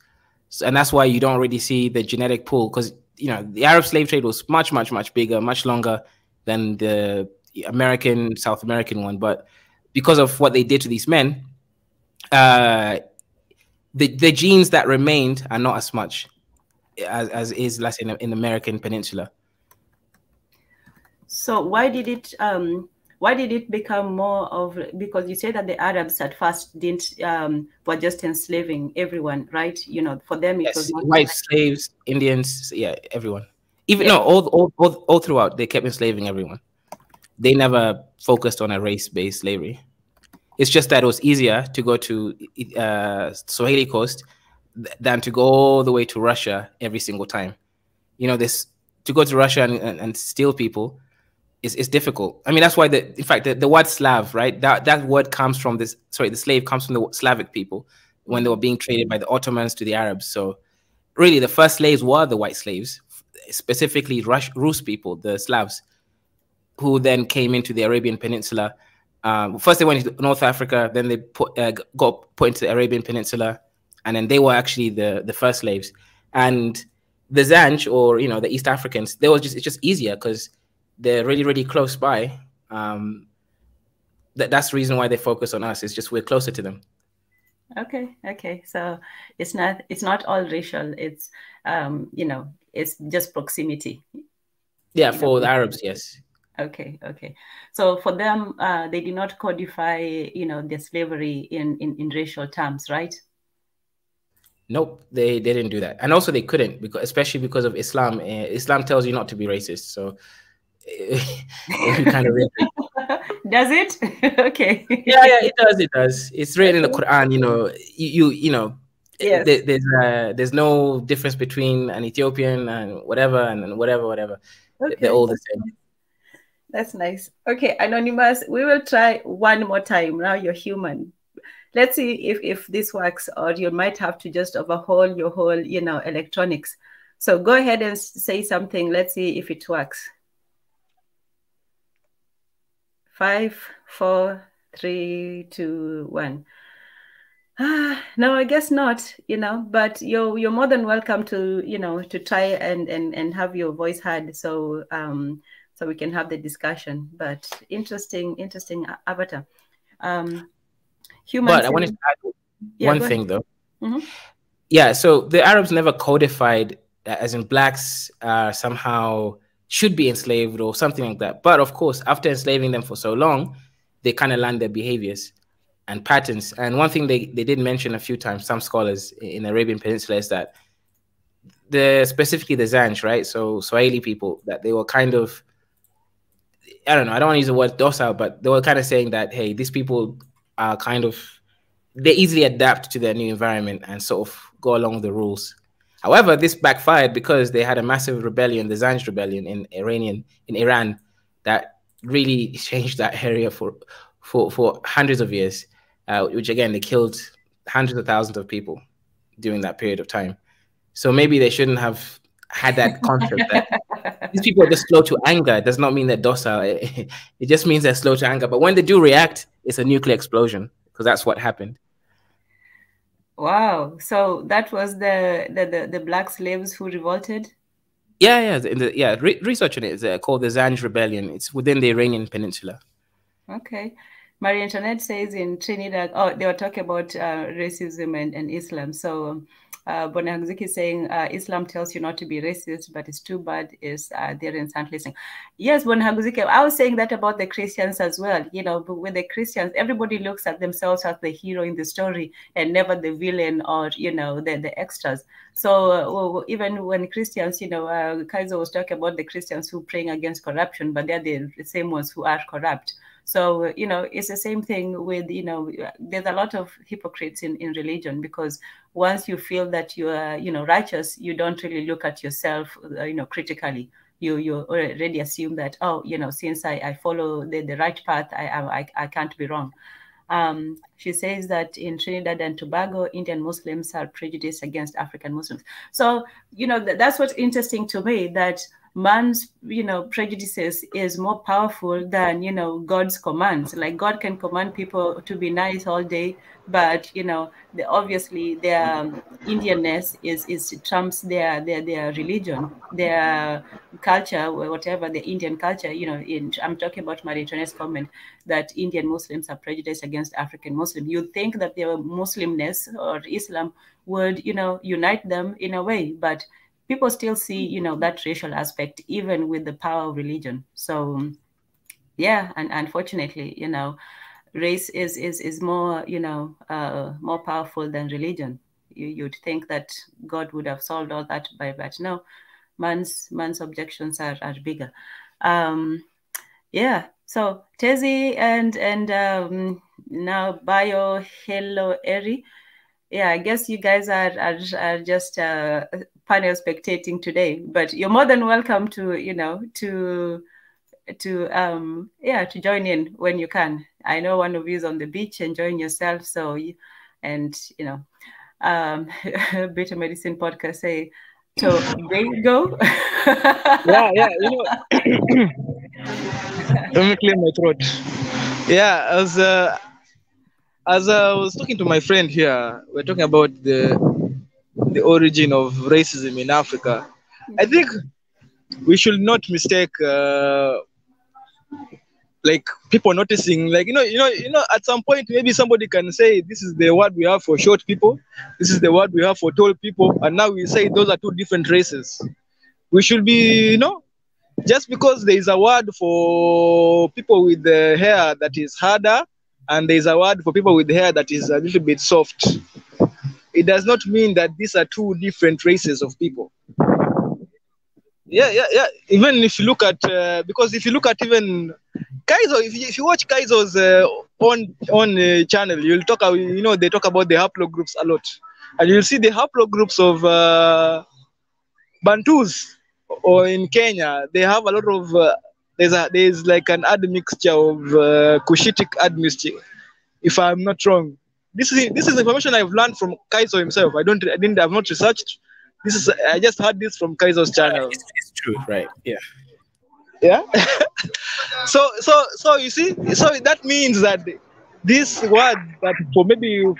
So, and that's why you don't really see the genetic pool, because, the Arab slave trade was much, much, much bigger, much longer than the South American one. But because of what they did to these men, the genes that remained are not as much as is less in the American Peninsula. So why did it become more of, because you say that the Arabs at first were just enslaving everyone, right? For them it was white slaves, Indians, everyone. Even all throughout, they kept enslaving everyone. They never focused on a race-based slavery. It's just that it was easier to go to Swahili coast than to go all the way to Russia every single time. To go to Russia and steal people is difficult. I mean, that's why in fact the word Slav, right? That word comes from the slave comes from the Slavic people when they were being traded by the Ottomans to the Arabs. So really, the first slaves were the white slaves, specifically Rus people, the Slavs, who then came into the Arabian Peninsula. First they went to North Africa, then they got put into the Arabian Peninsula, and then they were actually the first slaves. And the Zanj, or the East Africans, it's just easier because they're really, really close by. That's the reason why they focus on us. It's just we're closer to them. Okay. So it's not all racial. It's it's just proximity. Yeah, for the Arabs, yes. Okay. So for them, they did not codify the slavery in racial terms, right? Nope, they didn't do that, and also they couldn't, especially because of Islam. Islam tells you not to be racist, so kind of does it? Okay. Yeah, it does. It's written in the Quran. Yes. There's no difference between an Ethiopian and whatever and whatever. Okay. They're all the same. That's nice. Okay, Anonymous, we will try one more time. Now you're human. Let's see if this works, or you might have to just overhaul your whole, electronics. So go ahead and say something. Let's see if it works. 5, 4, 3, 2, 1. No, I guess not, but you're more than welcome to, to try and have your voice heard. So so we can have the discussion. But interesting avatar. But I wanted to add one thing though. Mm-hmm. Yeah, so the Arabs never codified as in blacks somehow should be enslaved or something like that. But of course, after enslaving them for so long, they kind of learned their behaviors and patterns. And one thing they did mention a few times, some scholars in the Arabian Peninsula, is that specifically the Zanj, right? So Swahili people, that they were kind of, I don't know, I don't want to use the word docile, but they were kind of saying that, hey, these people are they easily adapt to their new environment and sort of go along with the rules. However, this backfired because they had a massive rebellion, the Zanj rebellion in Iran, that really changed that area for hundreds of years, which again, they killed hundreds of thousands of people during that period of time. So maybe they shouldn't have had that concept that these people are just slow to anger. It does not mean they're docile. It just means they're slow to anger. But when they do react, it's a nuclear explosion, because that's what happened. Wow. So that was the black slaves who revolted? Yeah. Research on it is called the Zanj Rebellion. It's within the Iranian Peninsula. Okay. Marie Antoinette says in Trinidad, they were talking about racism and Islam. So Bonahagzuki is saying Islam tells you not to be racist, but it's too bad is they're instantly listening. Yes, Bonahagzuki, I was saying that about the Christians as well. But with the Christians, everybody looks at themselves as the hero in the story and never the villain or, the extras. So even when Christians, Kaiser was talking about the Christians who praying against corruption, but they're the same ones who are corrupt. So, it's the same thing with, there's a lot of hypocrites in religion, because once you feel that you are, righteous, you don't really look at yourself, critically. You already assume that, since I follow the right path, I can't be wrong. She says that in Trinidad and Tobago, Indian Muslims are prejudiced against African Muslims. So, that's what's interesting to me, that man's, prejudices is more powerful than, God's commands. Like, God can command people to be nice all day, but, obviously their Indianness is trumps their religion, their culture, whatever the Indian culture, I'm talking about Marie Antoinette's comment that Indian Muslims are prejudiced against African Muslims. You'd think that their Muslimness or Islam would, unite them in a way, but people still see, that racial aspect, even with the power of religion. So, yeah, and unfortunately, race is more, more powerful than religion. You'd think that God would have solved all that, but no, man's objections are bigger. Yeah. So Tezi and now Bio, hello, Eri. Yeah, I guess you guys are just panel spectating today, but you're more than welcome to to join in when you can. I know one of you is on the beach enjoying yourself, so Bitter Medicine Podcast say, so there you go. Yeah, let me clear my throat. Yeah, as I was talking to my friend here, we're talking about the origin of racism in Africa. I think we should not mistake like people noticing, like at some point maybe somebody can say this is the word we have for short people, this is the word we have for tall people, and now we say those are two different races. We should be, just because there is a word for people with the hair that is harder and there is a word for people with the hair that is a little bit soft, it does not mean that these are two different races of people. Yeah. Even if you look at, because if you look at even Kaizo, if you watch Kaizo's on channel, you'll talk, they talk about the haplogroups a lot, and you'll see the haplogroups of Bantus, or in Kenya, they have a lot of there's like an admixture of Cushitic admixture, if I'm not wrong. This is information I've learned from Kaizo himself. I've not researched. I just heard this from Kaizo's channel. It's true, right? Yeah. Yeah. so you see, so that means that this word that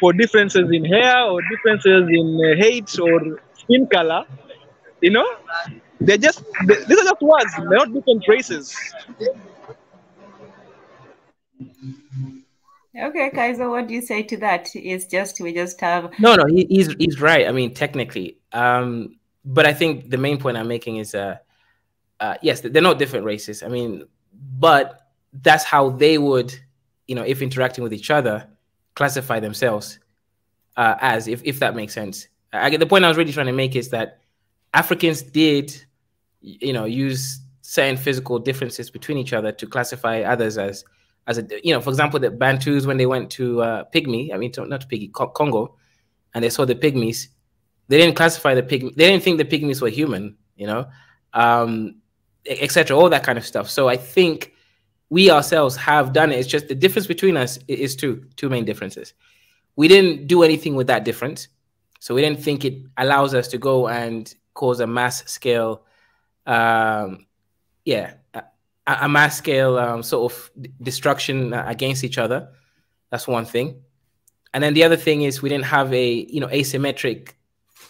for differences in hair or differences in height or skin color, these are just words. They're not different races. Okay, Kaizo, what do you say to that? We just have no. He's right. I mean, technically, but I think the main point I'm making is, yes, they're not different races. I mean, but that's how they would, if interacting with each other, classify themselves as, if that makes sense. I get the point I was really trying to make is that Africans did, use certain physical differences between each other to classify others as for example, the Bantus, when they went to Pygmy, not to Pygmy, Congo, and they saw the Pygmies, they didn't classify the Pygmy. They didn't think the Pygmies were human, etc. All that kind of stuff. So I think we ourselves have done it. It's just the difference between us is two main differences. We didn't do anything with that difference, so we didn't think it allows us to go and cause a mass scale, a mass scale sort of destruction against each other. That's one thing. And then the other thing is we didn't have a asymmetric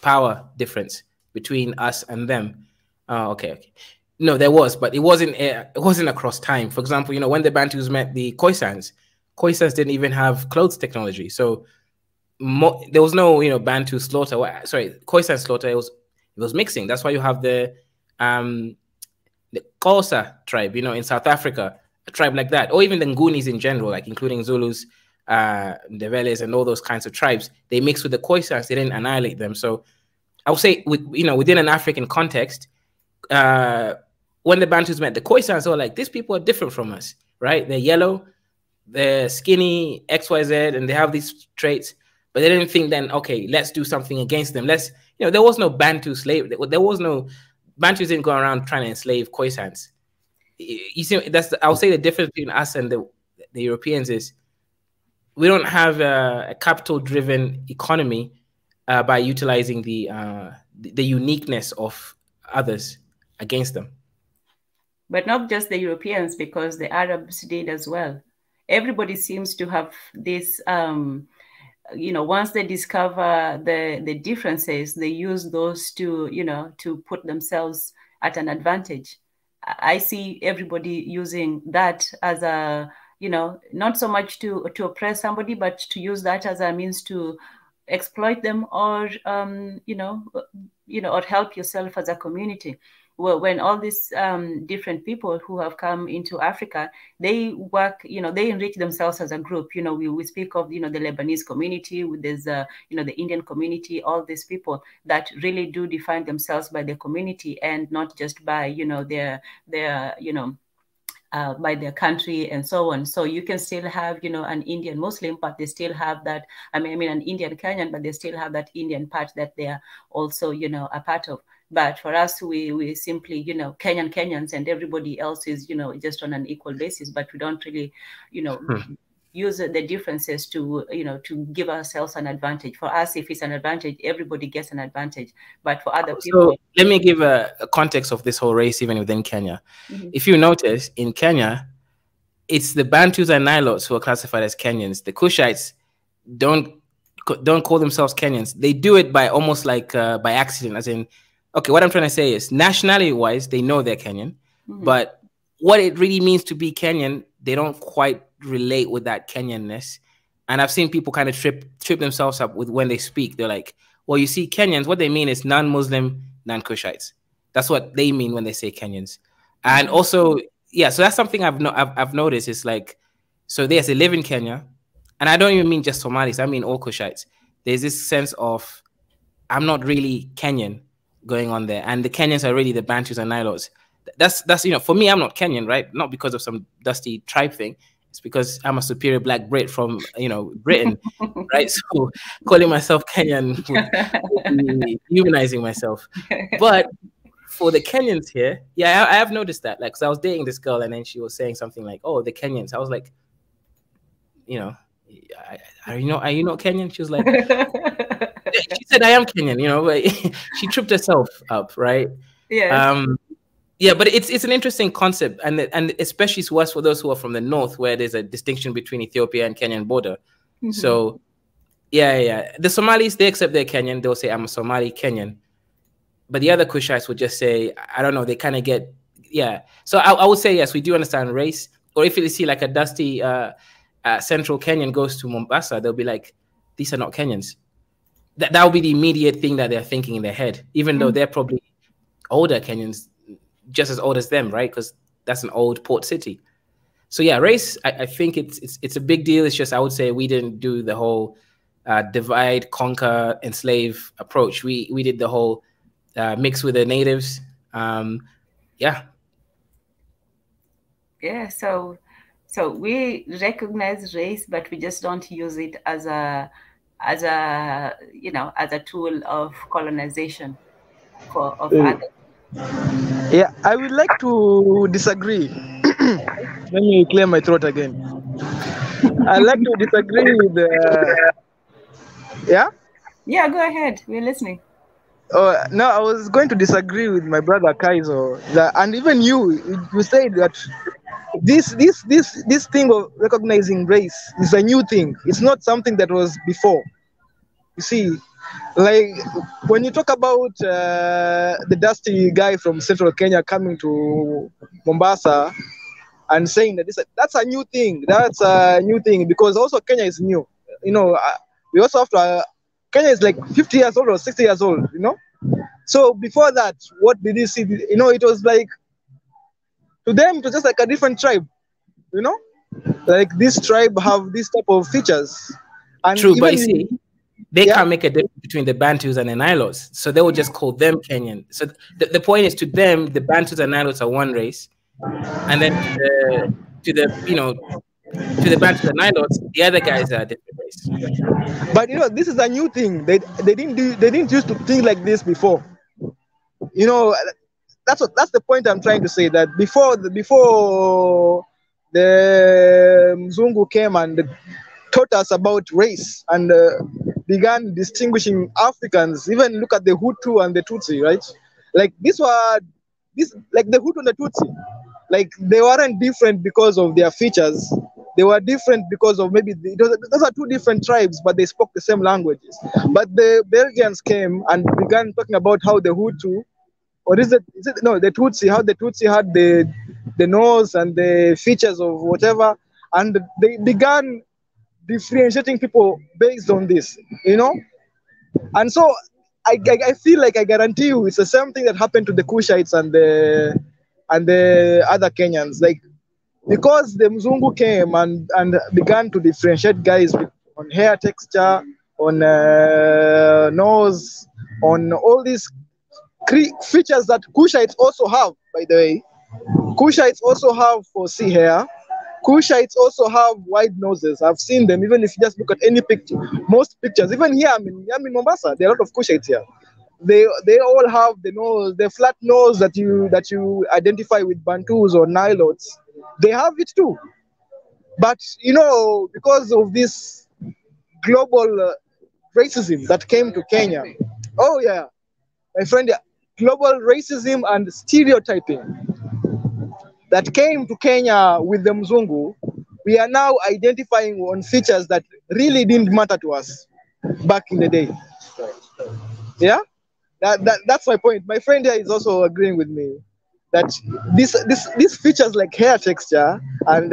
power difference between us and them. Okay. No, there was, but it wasn't across time. For example, when the Bantus met the Khoisans didn't even have clothes technology. So there was no Bantu slaughter. Sorry, Khoisan slaughter. It was mixing. That's why you have the Xhosa tribe, in South Africa, a tribe like that, or even the Ngunis in general, like including Zulus, Ndeveles, and all those kinds of tribes. They mixed with the Khoisans. They didn't annihilate them. So I would say, within an African context, when the Bantus met the Khoisans, they were like, these people are different from us, right? They're yellow, they're skinny, XYZ, and they have these traits. But they didn't think then, okay, let's do something against them. There was no Bantu slave. There was no Bantus didn't go around trying to enslave Khoisans. You see, I would say the difference between us and the Europeans is we don't have a capital-driven economy by utilizing the uniqueness of others against them. But not just the Europeans, because the Arabs did as well. Everybody seems to have this, once they discover the differences, they use those to put themselves at an advantage. I see everybody using that as a, not so much to oppress somebody, but to use that as a means to exploit them or, or help yourself as a community. Well, when all these different people who have come into Africa, they work, they enrich themselves as a group. We speak of, the Lebanese community, there's, the Indian community, all these people that really do define themselves by their community and not just by, their by their country and so on. So you can still have, an Indian Muslim, but they still have that, an Indian Kenyan, but they still have that Indian part that they are also, a part of. But for us, we simply, Kenyans, and everybody else is, just on an equal basis. But we don't really, use the differences to, to give ourselves an advantage. For us, if it's an advantage, everybody gets an advantage. But for other people... So let me give a context of this whole race, even within Kenya. Mm-hmm. If you notice, in Kenya, it's the Bantus and Nilotes who are classified as Kenyans. The Kushites don't call themselves Kenyans. They do it by almost like by accident, as in okay, what I'm trying to say is nationality-wise, they know they're Kenyan, but what it really means to be Kenyan, they don't quite relate with that Kenyanness. And I've seen people kind of trip themselves up with when they speak. They're like, well, you see, Kenyans, what they mean is non-Muslim, non-Kushites. That's what they mean when they say Kenyans. And also, yeah, so that's something I've noticed. It's like, so they live in Kenya, and I don't even mean just Somalis. I mean all Kushites. There's this sense of, I'm not really Kenyan going on there, and the Kenyans are really the Bantus and Nilotes. That's you know, for me, I'm not Kenyan, right? Not because of some dusty tribe thing. It's because I'm a superior black Brit from, you know, Britain, right? So calling myself Kenyan would be humanizing myself. But for the Kenyans here, yeah, I have noticed that. Like, 'cause I was dating this girl, and then she was saying something like, "Oh, the Kenyans." I was like, you know, are you not Kenyan? She was like, she said, "I am Kenyan," you know, but she tripped herself up, right? Yeah. Yeah, but it's an interesting concept, and especially to us, for those who are from the north, where there's a distinction between Ethiopia and Kenyan border. So, yeah, the Somalis, they accept they're Kenyan. They'll say, "I'm a Somali Kenyan," but the other Kushites would just say, I don't know. They kind of get, yeah. So I would say yes, we do understand race. Or if you see like a dusty central Kenyan goes to Mombasa, they'll be like, "These are not Kenyans." That will be the immediate thing that they're thinking in their head, even though they're probably older Kenyans, just as old as them, right? Because that's an old port city. So yeah, race, I think it's a big deal. It's just, I would say we didn't do the whole divide, conquer, enslave approach. We did the whole mix with the natives. Yeah. Yeah. So we recognize race, but we just don't use it as a you know, as a tool of colonization of others. Yeah, I would like to disagree. Let me clear my throat again. I'd like to disagree with yeah? Yeah, go ahead. We're listening. No, I was going to disagree with my brother Kaizo, and even you said that this thing of recognizing race is a new thing. It's not something that was before. You see, like when you talk about the dusty guy from Central Kenya coming to Mombasa and saying that that's a new thing. That's a new thing because also Kenya is new. You know, we also have to. Kenya is like 50 years old or 60 years old. You know, so before that, what did you see? You know, it was like to them it was just like a different tribe. You know, like this tribe have this type of features. And true, but you see, they can't make a difference between the Bantus and the Nilotes, so they will just call them Kenyan. So the point is, to them, the Bantus and Nilotes are one race, and then to the you know, to the Bantus and Nilotes, the other guys are a different race. But you know, this is a new thing. They didn't used to think like this before. You know, that's the point I'm trying to say. That before the Mzungu came and taught us about race and began distinguishing Africans. Even look at the Hutu and the Tutsi, right? Like like the Hutu and the Tutsi, like they weren't different because of their features. They were different because of maybe those are two different tribes, but they spoke the same languages. But the Belgians came and began talking about how the Hutu, or the Tutsi, how the Tutsi had the nose and the features of whatever, and they began differentiating people based on this, you know. And so I feel like I guarantee you it's the same thing that happened to the Kushites and the other Kenyans, like because the Mzungu came and began to differentiate guys on hair texture, on nose, on all these features that Kushites also have, by the way. Kushites also have foresee hair. Kushites also have wide noses. I've seen them, even if you just look at any picture, most pictures, even here, I'm in Mombasa, there are a lot of Kushites here. They all have the nose, the flat nose that you identify with Bantus or Nilotes. They have it too. But, you know, because of this global racism that came to Kenya, oh yeah, my friend, global racism and stereotyping that came to Kenya with the Mzungu, we are now identifying on features that really didn't matter to us back in the day. Yeah? That's my point. My friend here is also agreeing with me that these features like hair texture and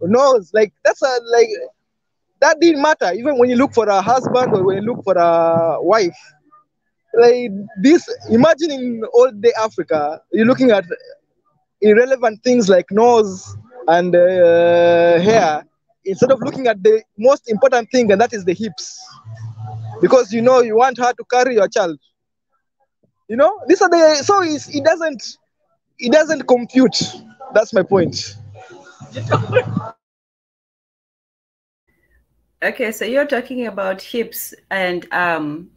nose, like that's a like that didn't matter even when you look for a husband or when you look for a wife. Like this, imagine in old day Africa, you're looking at irrelevant things like nose and hair instead of looking at the most important thing, and that is the hips, because you want her to carry your child. These are the so it doesn't compute. That's my point. Okay, so you're talking about hips and and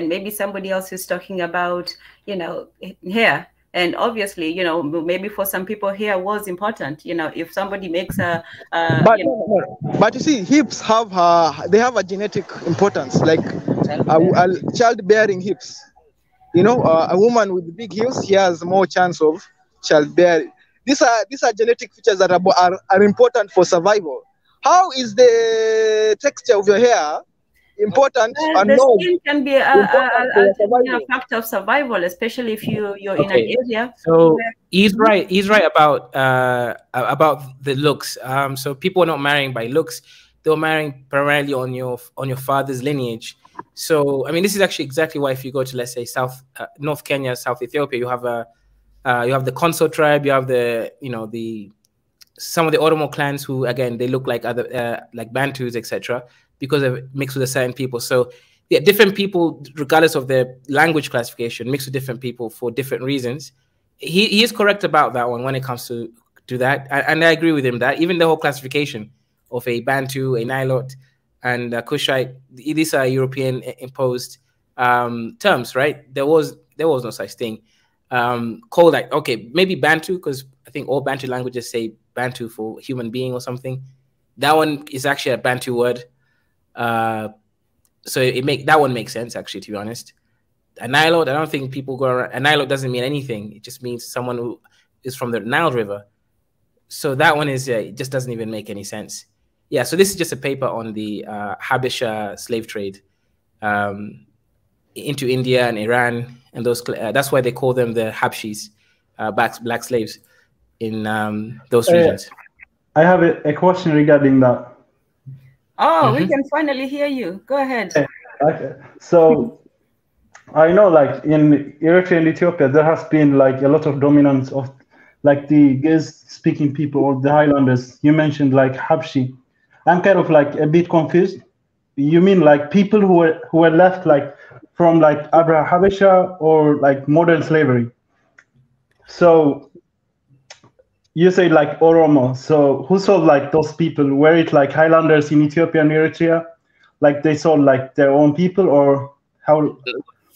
maybe somebody else is talking about hair. And obviously, maybe for some people hair was important. If somebody makes but you see, hips have they have a genetic importance, like childbearing hips. A woman with big hips, she has more chance of childbearing. These are genetic features that are important for survival. How is the texture of your hair important? The skin can be a factor of survival, especially if you're in an area. So he's right. He's right about the looks. So people are not marrying by looks; they're marrying primarily on your father's lineage. So I mean, this is actually exactly why if you go to, let's say, North Kenya, South Ethiopia, you have the Konso tribe, you have some of the Oromo clans who, again, they look like other like Bantus, etc., because they're mixed with a certain people. So yeah, different people, regardless of their language classification, mixed with different people for different reasons. He is correct about that one when it comes to that, and I agree with him that even the whole classification of a Bantu, a Nilot, and a Kushite, these are European imposed terms, right? There was no such thing called like, okay, maybe Bantu, because I think all Bantu languages say Bantu for human being or something. That one is actually a Bantu word. So that one makes sense, actually, to be honest. A Nilot, I don't think people go around. A Nilot doesn't mean anything. It just means someone who is from the Nile River. So that one it just doesn't even make any sense. Yeah, so this is just a paper on the Habesha slave trade into India and Iran, and those. That's why they call them the Habshis, black slaves in those regions. I have a question regarding that. Oh, we can finally hear you. Go ahead. Okay. So I know, like in Eritrea and Ethiopia, there has been like a lot of dominance of like the Ge'ez-speaking people or the Highlanders. You mentioned like Habshi. I'm kind of like a bit confused. You mean like people who were left like from like Abraha Habesha or like modern slavery? So you say like Oromo. So who sold like those people? Were it like Highlanders in Ethiopia and Eritrea? Like they sold like their own people, or how?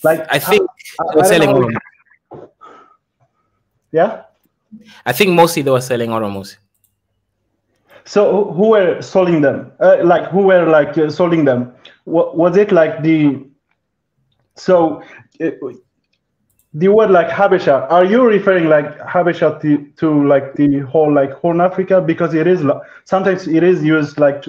Like I think they were selling Oromo. Yeah? I think mostly they were selling Oromos. So who were selling them? Selling them? Was it like the? So the word like Habesha, are you referring like Habesha to like the whole like Horn Africa? Because it is sometimes it is used like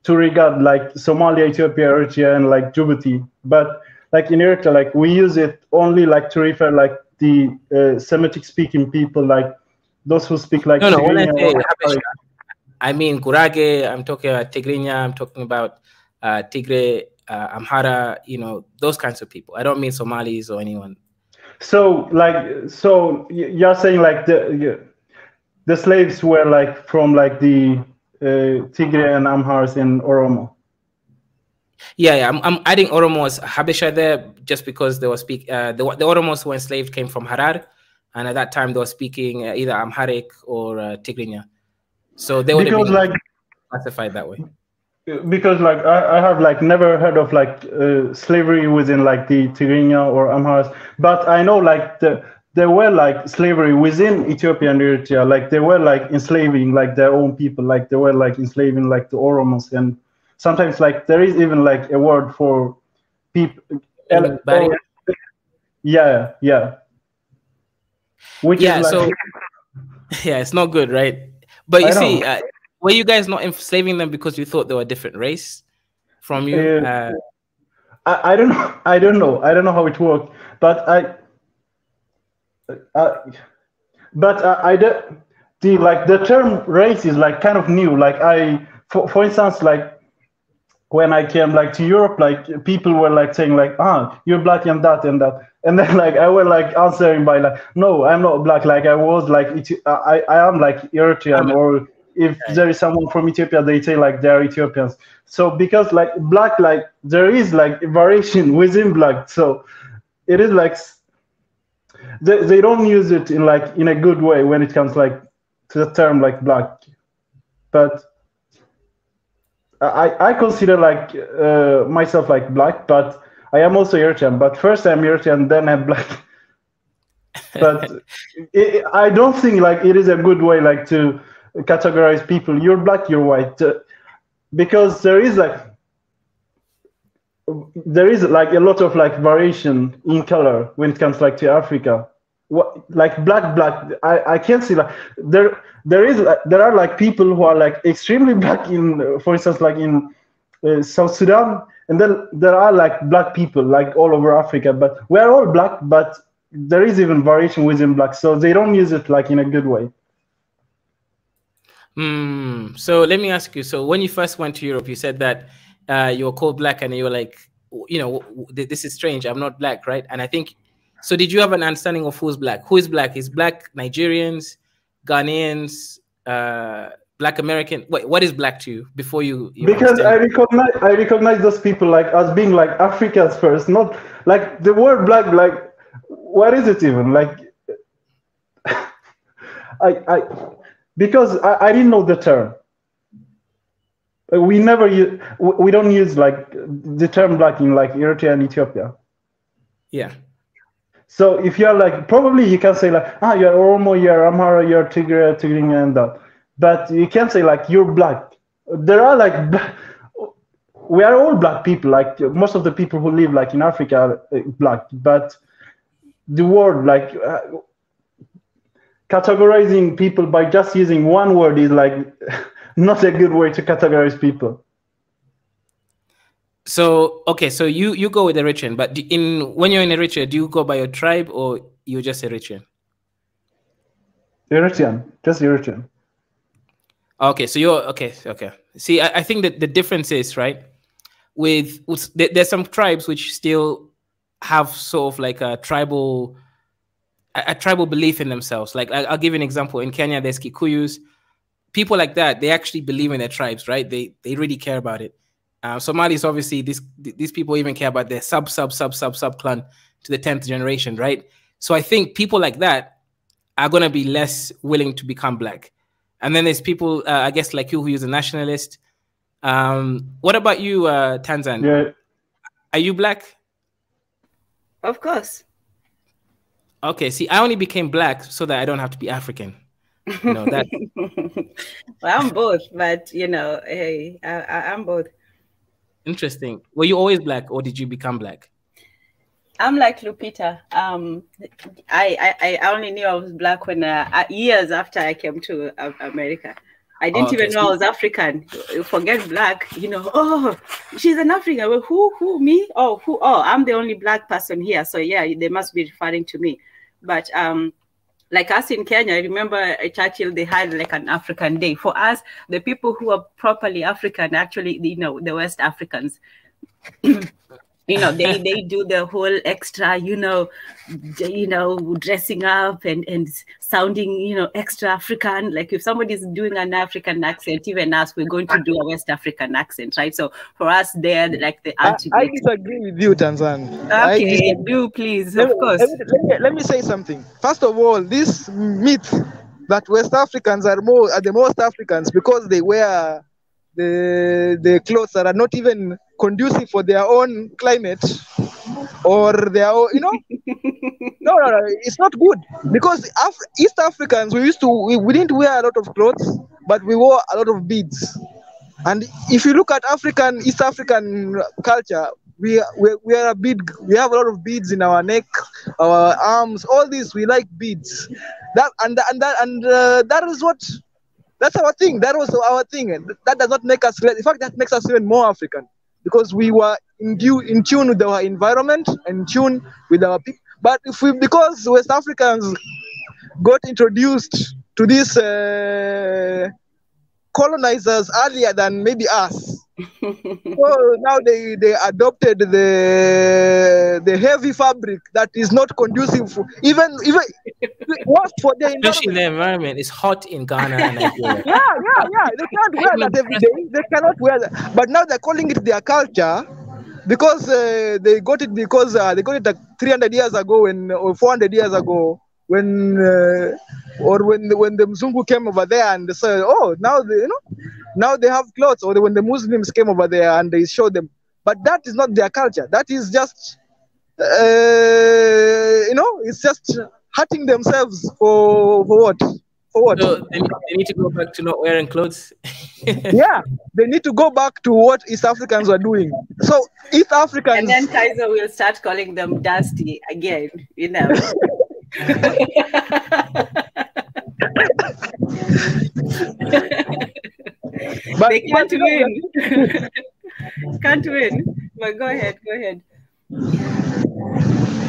to regard like Somalia, Ethiopia, Eritrea, and like Djibouti. But like in Eritrea, like we use it only like to refer like the Semitic speaking people, like those who speak like no. When I say Habesha, I mean Gurage. I'm talking about Tigrinya. I'm talking about Tigre, Amhara. Those kinds of people. I don't mean Somalis or anyone. So you're saying like the slaves were like from like the Tigre and Amhars in Oromo. Yeah. I'm adding Oromo as Habesha there just because they were the Oromos who were enslaved came from Harar, and at that time they were speaking either Amharic or Tigrinya. So they would have been like classified that way. Because like I have like never heard of like slavery within like the Tigrinya or Amhars, but I know like there were like slavery within Ethiopia and Eritrea. Like they were like enslaving like their own people. Like they were like enslaving like the Oromos, and sometimes like there is even like a word for people. Yeah. Which is like, so yeah, it's not good, right? But you see, were you guys not enslaving them because you thought they were a different race from you? I don't know. I don't know how it works, but the term race is like kind of new. Like for instance, like when I came like to Europe, like people were like saying like, you're black and that and that, and then like I was like answering by like, no, I'm not black. Like I was like, I am like Eritrean, or if there is someone from Ethiopia, they say like they are Ethiopians. So because like black, like there is like variation within black, so it is like they don't use it in like in a good way when it comes like to the term like black, but I consider like myself like black, but I am also Eritrean. But first I'm Eritrean, then I'm black. But I don't think like it is a good way like to categorize people. You're black, you're white, because there is like a lot of like variation in color when it comes like to Africa. Like black, I can't see like there are like people who are like extremely black in, for instance, like in South Sudan, and then there are like black people like all over Africa, but we are all black, but there is even variation within black, so they don't use it like in a good way. So let me ask you, so when you first went to Europe, you said that you were called black and you were like, you know, this is strange, I'm not black, right? And I think, so did you have an understanding of who's black? Who is black? Is black Nigerians, Ghanaians, black American? What is black to you before you because I recognize those people like as being like Africans first, not like the word black, like what is it even? Like because I didn't know the term. We don't use like the term black in like Eritrea and Ethiopia. Yeah. So if you're like, probably you can say like, you're Oromo, you're Amhara, you're Tigrinya and that. But you can't say like, you're black. There are like, we are all black people. Like most of the people who live like in Africa are black. But the word like categorizing people by just using one word is like not a good way to categorize people. So okay, so you go with Eritrean, but when you're in Eritrea, do you go by your tribe or you're just Eritrean? Eritrean, just Eritrean. Okay, so you're okay. See, I think that the difference is right. There's some tribes which still have sort of like a tribal belief in themselves. Like I'll give you an example. In Kenya, there's Kikuyus. People like that, they actually believe in their tribes, right? They really care about it. Somalis, obviously, these people even care about their sub clan to the 10th generation, right? So I think people like that are going to be less willing to become black. And then there's people, I guess, like you, who is a nationalist. What about you, Tanzan? Yeah. Are you black? Of course. Okay, see, I only became black so that I don't have to be African. You know, that. Well, I'm both, but you know, hey, I'm both. Interesting. Were you always black, or did you become black? I'm like Lupita. I only knew I was black when years after I came to America. I didn't even know I was African. Forget black. You know, oh, she's an African. Well, who me? Oh, who? Oh, I'm the only black person here. So yeah, they must be referring to me. But like us in Kenya, I remember Churchill, they had like an African Day. For us, the people who are properly African, actually, you know, the West Africans, you know, they do the whole extra, you know, dressing up and sounding, you know, extra African. Like if somebody's doing an African accent, even us, we're going to do a West African accent, right? So for us, they're like the anti-black. I disagree with you, Tanzan. Okay, do please, of course. Let me say something. First of all, this myth that West Africans are the most Africans because they wear the clothes that are not even conducive for their own climate or their own, you know. No, it's not good because East Africans, we didn't wear a lot of clothes, but we wore a lot of beads. And if you look at East African culture, we are a bead. We have a lot of beads in our neck, our arms, all this. We like beads. That is what. That's our thing. That was our thing. That does not make us. In fact, that makes us even more African because we were in tune with our environment and in tune with our people. But because West Africans got introduced to these colonizers earlier than maybe us, so now they adopted the heavy fabric that is not conducive for even worse for the environment. Especially the environment. It's hot in Ghana and Nigeria. Yeah. They can't wear that every day. They cannot wear that. But now they're calling it their culture because they got it like 300 years ago or 400 years ago when the Mzungu came over there and they said, oh, now they have clothes, or when the Muslims came over there and they showed them. But that is not their culture. That is just, it's just hurting themselves for what? For what? So they need to go back to not wearing clothes. Yeah, they need to go back to what East Africans were doing. So East Africans, and then Kaiser will start calling them dusty again. But they can't win. Can't win. But go ahead.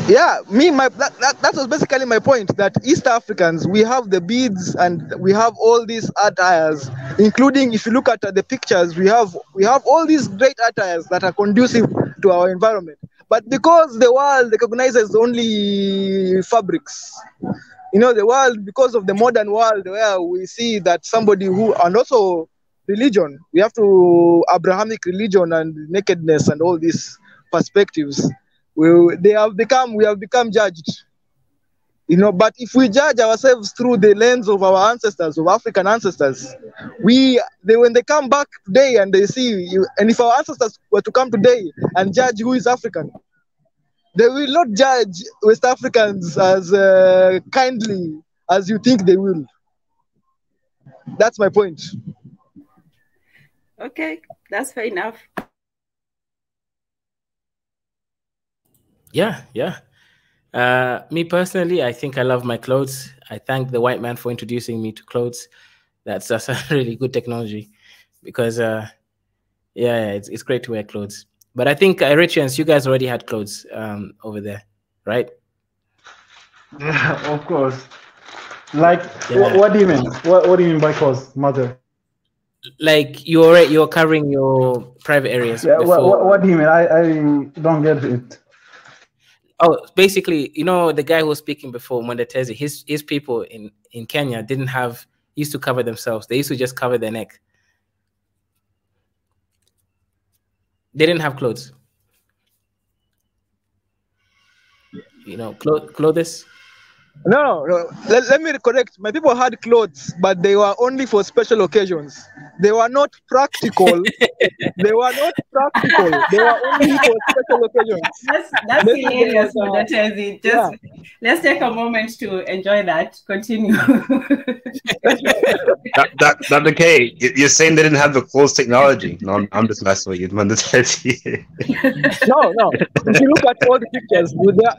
Yeah, that was basically my point, that East Africans, we have the beads and we have all these attires, including, if you look at the pictures, we have all these great attires that are conducive to our environment. But because the world recognizes only fabrics, the world, because of the modern world where we see that somebody and also religion, we have to Abrahamic religion and nakedness and all these perspectives, we have become judged. But if we judge ourselves through the lens of our ancestors, of African ancestors, when they come back today and they see you, and if our ancestors were to come today and judge who is African, they will not judge West Africans as kindly as you think they will. That's my point. Okay, that's fair enough. Yeah. Me personally, I think I love my clothes. I thank the white man for introducing me to clothes. That's a really good technology, because it's great to wear clothes. But I think Eritreans, you guys already had clothes over there, right? Yeah, of course. Like, what do you mean? What do you mean by clothes, mother? Like you're covering your private areas. Yeah. What do you mean? I don't get it. Oh, basically, the guy who was speaking before, Mwandetezi, his people in Kenya used to cover themselves. They used to just cover their neck. They didn't have clothes. Clothes. No. Let me correct. My people had clothes, but they were only for special occasions. They were not practical. They were only for special occasions. That's hilarious, Mwandetezi. Let's take a moment to enjoy that. Continue. Dr. K, you're saying they didn't have the clothes technology. No, I'm just messing with you, Mwandetezi. No. If you look at all the pictures,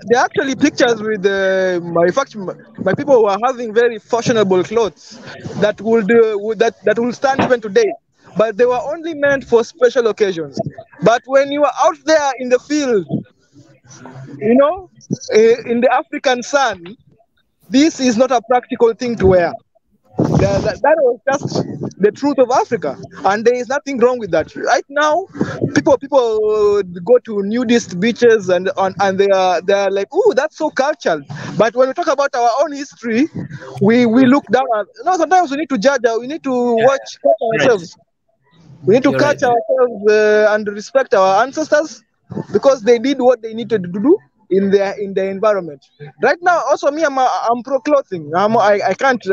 they're actually pictures with my people were having very fashionable clothes that will stand even today. But they were only meant for special occasions. But when you are out there in the field, in the African sun, this is not a practical thing to wear. That was just the truth of Africa, and there is nothing wrong with that. Right now, people go to nudist beaches and they are like, "Oh, that's so cultural." But when we talk about our own history, we look down at. Sometimes we need to judge. We need to watch ourselves. We need to catch ourselves and respect our ancestors, because they did what they needed to do in their environment. Right now, also me, I'm pro clothing. I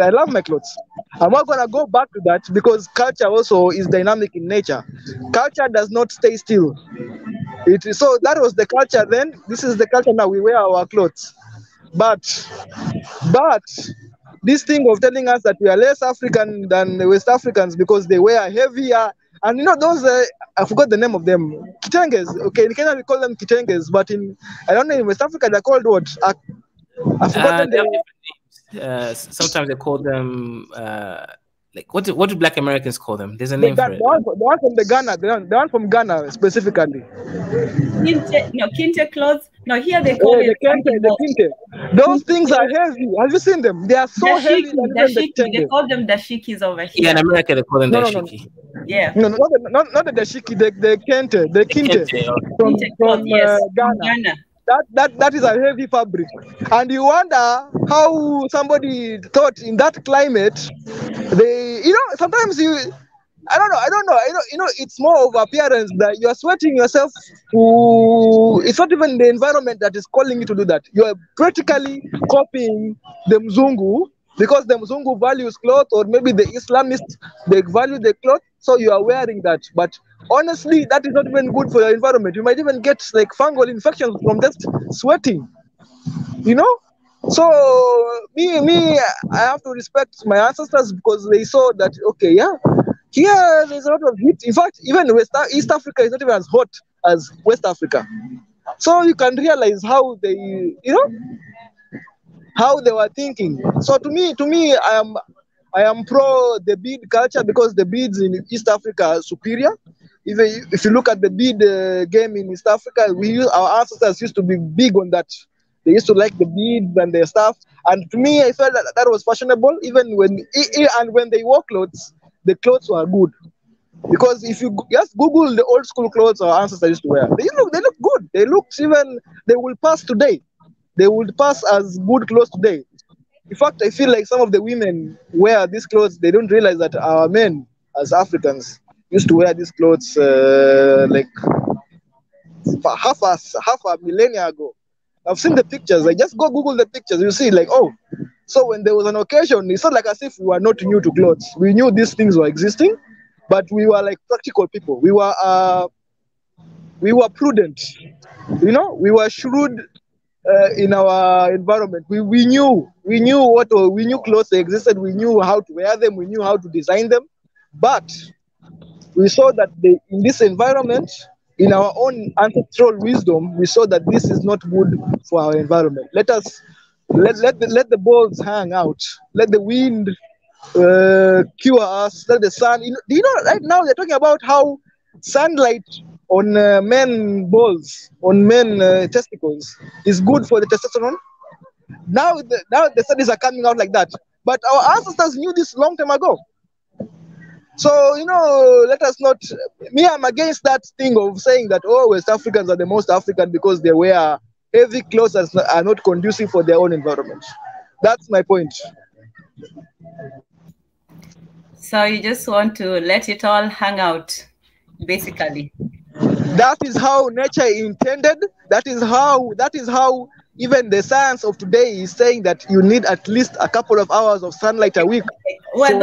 love my clothes. I'm not gonna go back to that, because culture also is dynamic in nature. Culture does not stay still. So that was the culture then. This is the culture now. We wear our clothes, but this thing of telling us that we are less African than the West Africans because they wear heavier. And those, I forgot the name of them. Kitenges. Okay, in Kenya we call them kitenges, but I don't know, in West Africa they're called what? I forgot them. Sometimes they call them like what do Black Americans call them? There's a name for it. The one from the Ghana, the one from Ghana specifically. Kente clothes. No, here they call it the kente. Those things are heavy. Have you seen them? They are so heavy. They call them dashikis over here. Yeah, in America they call them dashiki. Yeah. No, not the dashiki. The kente. The kente from Ghana. That is a heavy fabric, and you wonder how somebody thought in that climate. Sometimes I don't know. It's more of appearance that you are sweating yourself to. It's not even the environment that is calling you to do that. You are practically copying the Mzungu because the Mzungu values cloth, or maybe the Islamists, they value the cloth, so you are wearing that. But honestly, that is not even good for your environment. You might even get like fungal infections from just sweating. So me, I have to respect my ancestors because they saw that, okay, yeah, here there's a lot of heat. In fact, even East Africa is not even as hot as West Africa. So you can realize how they, how they were thinking. So to me, I am pro the bead culture because the beads in East Africa are superior. If you look at the bead game in East Africa, our ancestors used to be big on that. They used to like the beads and their stuff. And to me, I felt that was fashionable. Even when they wore clothes, the clothes were good. Because if you just Google the old school clothes our ancestors used to wear, they look good. They will pass today. They would pass as good clothes today. In fact, I feel like some of the women wear these clothes. They don't realize that our men, as Africans, used to wear these clothes like half a millennia ago. I've seen the pictures. I just go Google the pictures. You see, like, oh, so when there was an occasion, it's not like as if we were not new to clothes. We knew these things were existing, but we were like practical people. We were prudent. We were shrewd in our environment. We knew clothes existed. We knew how to wear them. We knew how to design them, but we saw that in this environment, in our own ancestral wisdom, we saw that this is not good for our environment. Let the balls hang out. Let the wind cure us. Let the sun. Right now they're talking about how sunlight on men balls, on men testicles, is good for the testosterone. Now the studies are coming out like that. But our ancestors knew this long time ago. So, let us not. Me, I'm against that thing of saying that, oh, West Africans are the most African because they wear heavy clothes that are not conducive for their own environment. That's my point. So you just want to let it all hang out, basically. That is how nature intended. That is how even the science of today is saying that you need at least a couple of hours of sunlight a week. Were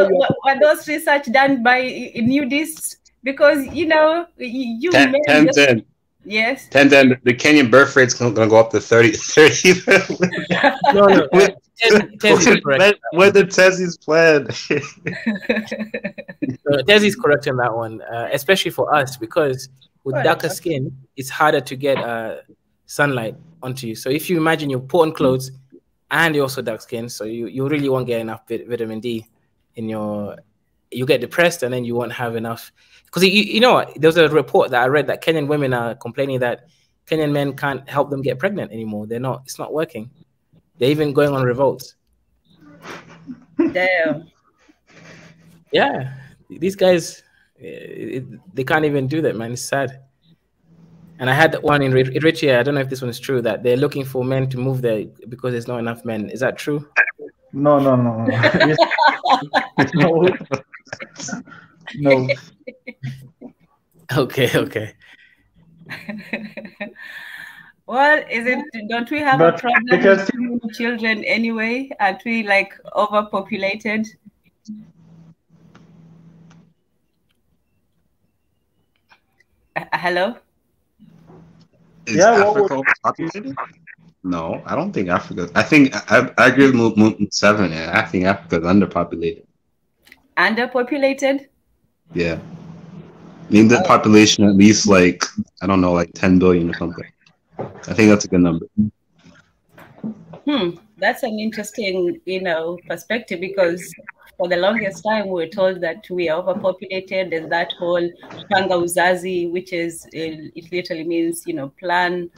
those research done by nudists? Because, you 10. Yes. 10, the Kenyan birth rate's going to go up to 30. No. With the Tezzy's plan. Tezzy's correct on that one, especially for us, because with darker skin, it's harder to get sunlight onto you. So if you imagine you put on clothes and you're also dark skin, so you really won't get enough vitamin D in you get depressed, and then you won't have enough. Because there was a report that I read that Kenyan women are complaining that Kenyan men can't help them get pregnant anymore. It's not working. They're even going on revolts. Damn. Yeah, these guys, they can't even do that, man. It's sad. And I had one in Eritrea. I don't know if this one is true, that they're looking for men to move there because there's not enough men. Is that true? No. No. Okay. Well, don't we have a problem with too many children anyway? Aren't we like overpopulated? Hello? Is Africa overpopulated? No, I don't think Africa. I think I agree with 7. I think Africa's underpopulated. Underpopulated? Yeah. I mean, the population at least like 10 billion or something. I think that's a good number. That's an interesting, perspective, because for the longest time we were told that we are overpopulated. There's that whole panga uzazi, which is it literally means planned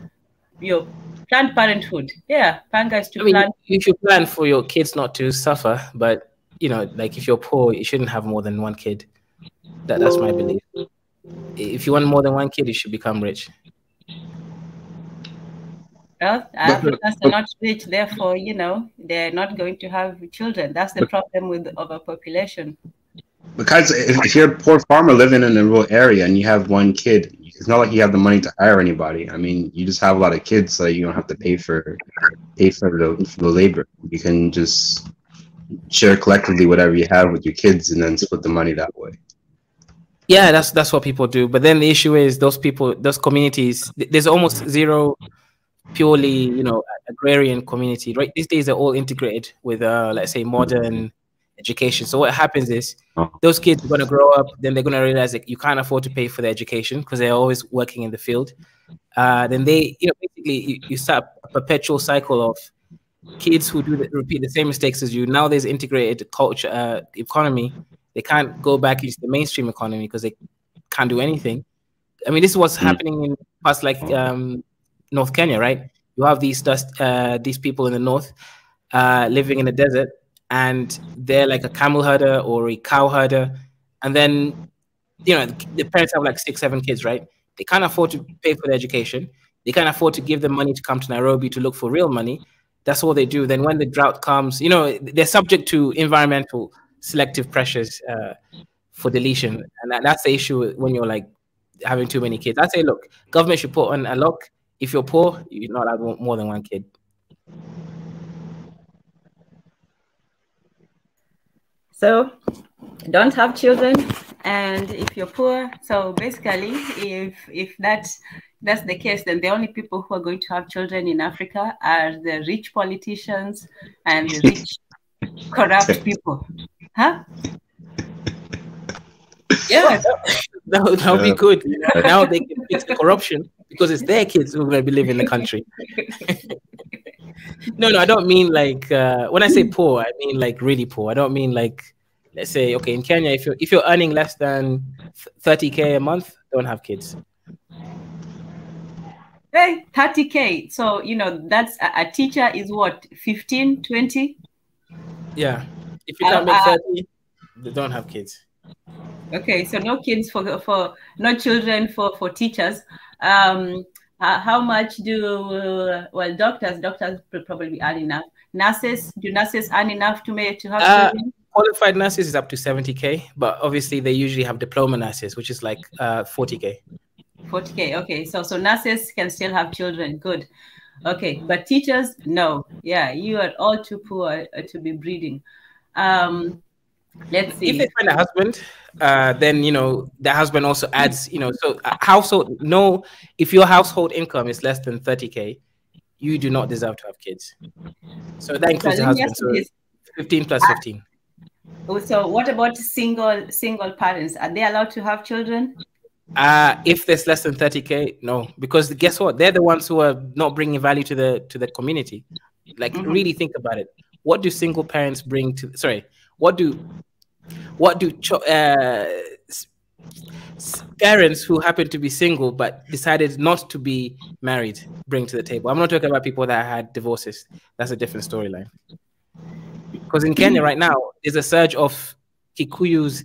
parenthood. Yeah, panga is to plan. You should plan for your kids not to suffer, but like if you're poor, you shouldn't have more than one kid. That's my belief. If you want more than one kid, you should become rich. Well, Africans are not rich, therefore, they're not going to have children. That's the problem with overpopulation. Because if you're a poor farmer living in a rural area and you have one kid, it's not like you have the money to hire anybody. I mean, you just have a lot of kids, so you don't have to pay for the labor. You can just share collectively whatever you have with your kids and then split the money that way. Yeah, that's what people do. But then the issue is those communities, there's almost zero purely, agrarian community, right? These days they're all integrated with, let's say, modern education. So what happens is those kids are going to grow up, then they're going to realize that you can't afford to pay for their education because they're always working in the field. Then they, basically you start a perpetual cycle of kids who repeat the same mistakes as you. Now there's integrated culture, economy. They can't go back into the mainstream economy because they can't do anything. I mean, this is what's happening in parts like North Kenya, right? You have these people in the north living in the desert, and they're like a camel herder or a cow herder, and then the parents have like 6-7 kids, right? They can't afford to pay for their education. They can't afford to give them money to come to Nairobi to look for real money. That's all they do. Then when the drought comes, they're subject to environmental selective pressures for deletion, and that's the issue when you're like having too many kids. I say, look, government should put on a lock. If you're poor, you're not allowed more than one kid. So don't have children, and if you're poor, so basically if that's the case, then the only people who are going to have children in Africa are the rich politicians and the rich corrupt people. Huh? Yeah, that would be good. Now they can fix the corruption because it's their kids who are going to be living in the country. No, I don't mean like when I say poor, I mean like really poor. I don't mean like, let's say, okay, in Kenya, if you're earning less than 30K a month, don't have kids. Hey, 30K. So that's a teacher is what, 15, 20? Yeah. If you can't make 30, they don't have kids. Okay, so no kids for no children for teachers. How much do doctors probably earn enough? Nurses, do nurses earn enough to have children? Qualified nurses is up to 70K, but obviously they usually have diploma nurses, which is like 40K. 40K. Okay, so nurses can still have children. Good. Okay, but teachers, no. Yeah, you are all too poor to be breeding. Let's see. If they find a husband, then the husband also adds. So household. No, if your household income is less than 30K, you do not deserve to have kids. So that includes the husband. So 15 plus 15. So what about single parents? Are they allowed to have children? If there's less than 30K, no, because guess what? They're the ones who are not bringing value to the community. Like, really think about it. What do single parents bring to? Sorry, what do parents who happen to be single but decided not to be married bring to the table? I'm not talking about people that had divorces. That's a different storyline. Because in Kenya right now, there's a surge of Kikuyus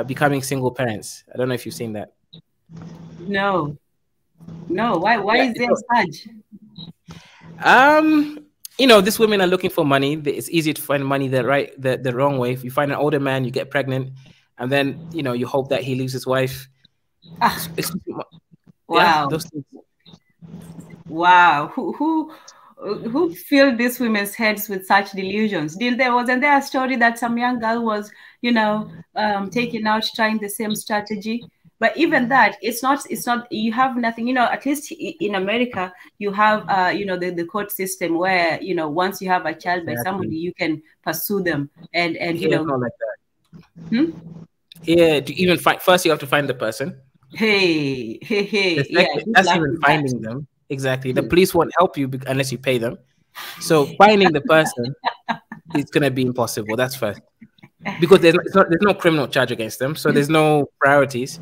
becoming single parents. I don't know if you've seen that. No. Why is there a surge? These women are looking for money. It's easy to find money the wrong way. If you find an older man, you get pregnant, and then you hope that he leaves his wife. Wow. Yeah, those things. Wow. Who filled these women's heads with such delusions? Wasn't there a story that some young girl was, taken out trying the same strategy? But even that, it's not, you have nothing, at least in America, you have, the court system where, once you have a child by somebody, you can pursue them. And not like that. Yeah, to even first you have to find the person. Hey. That's even finding them. Exactly. The police won't help you unless you pay them. So finding the person is going to be impossible. That's first. Because there's no criminal charge against them. So there's no priorities.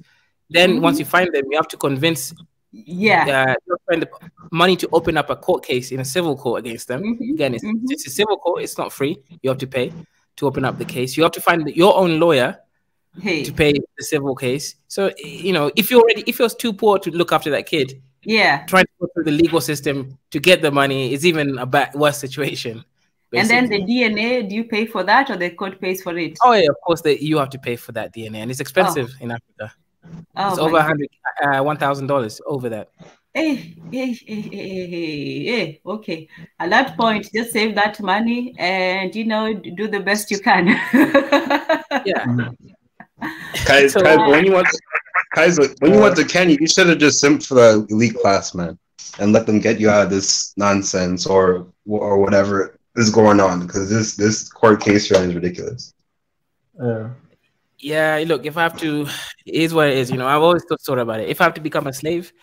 Then once you find them, you have to convince spend money to open up a court case in a civil court against them. Again, it's a civil court. It's not free. You have to pay to open up the case. You have to find your own lawyer to pay the civil case. So, you know, if you're too poor to look after that kid, trying to go through the legal system to get the money is even a worse situation. Basically. And then the DNA, do you pay for that or the court pays for it? Oh, yeah, of course, you have to pay for that DNA. And it's expensive in Africa. It's over $1,000 over that. Okay. At that point, just save that money and, you know, do the best you can. Guys, when you went to Kenya, you should have just simped for the elite class, man, and let them get you out of this nonsense or whatever is going on, because this court case is ridiculous. Yeah, look, if I have to, it is what it is. You know, I've always thought about it. If I have to become a slave,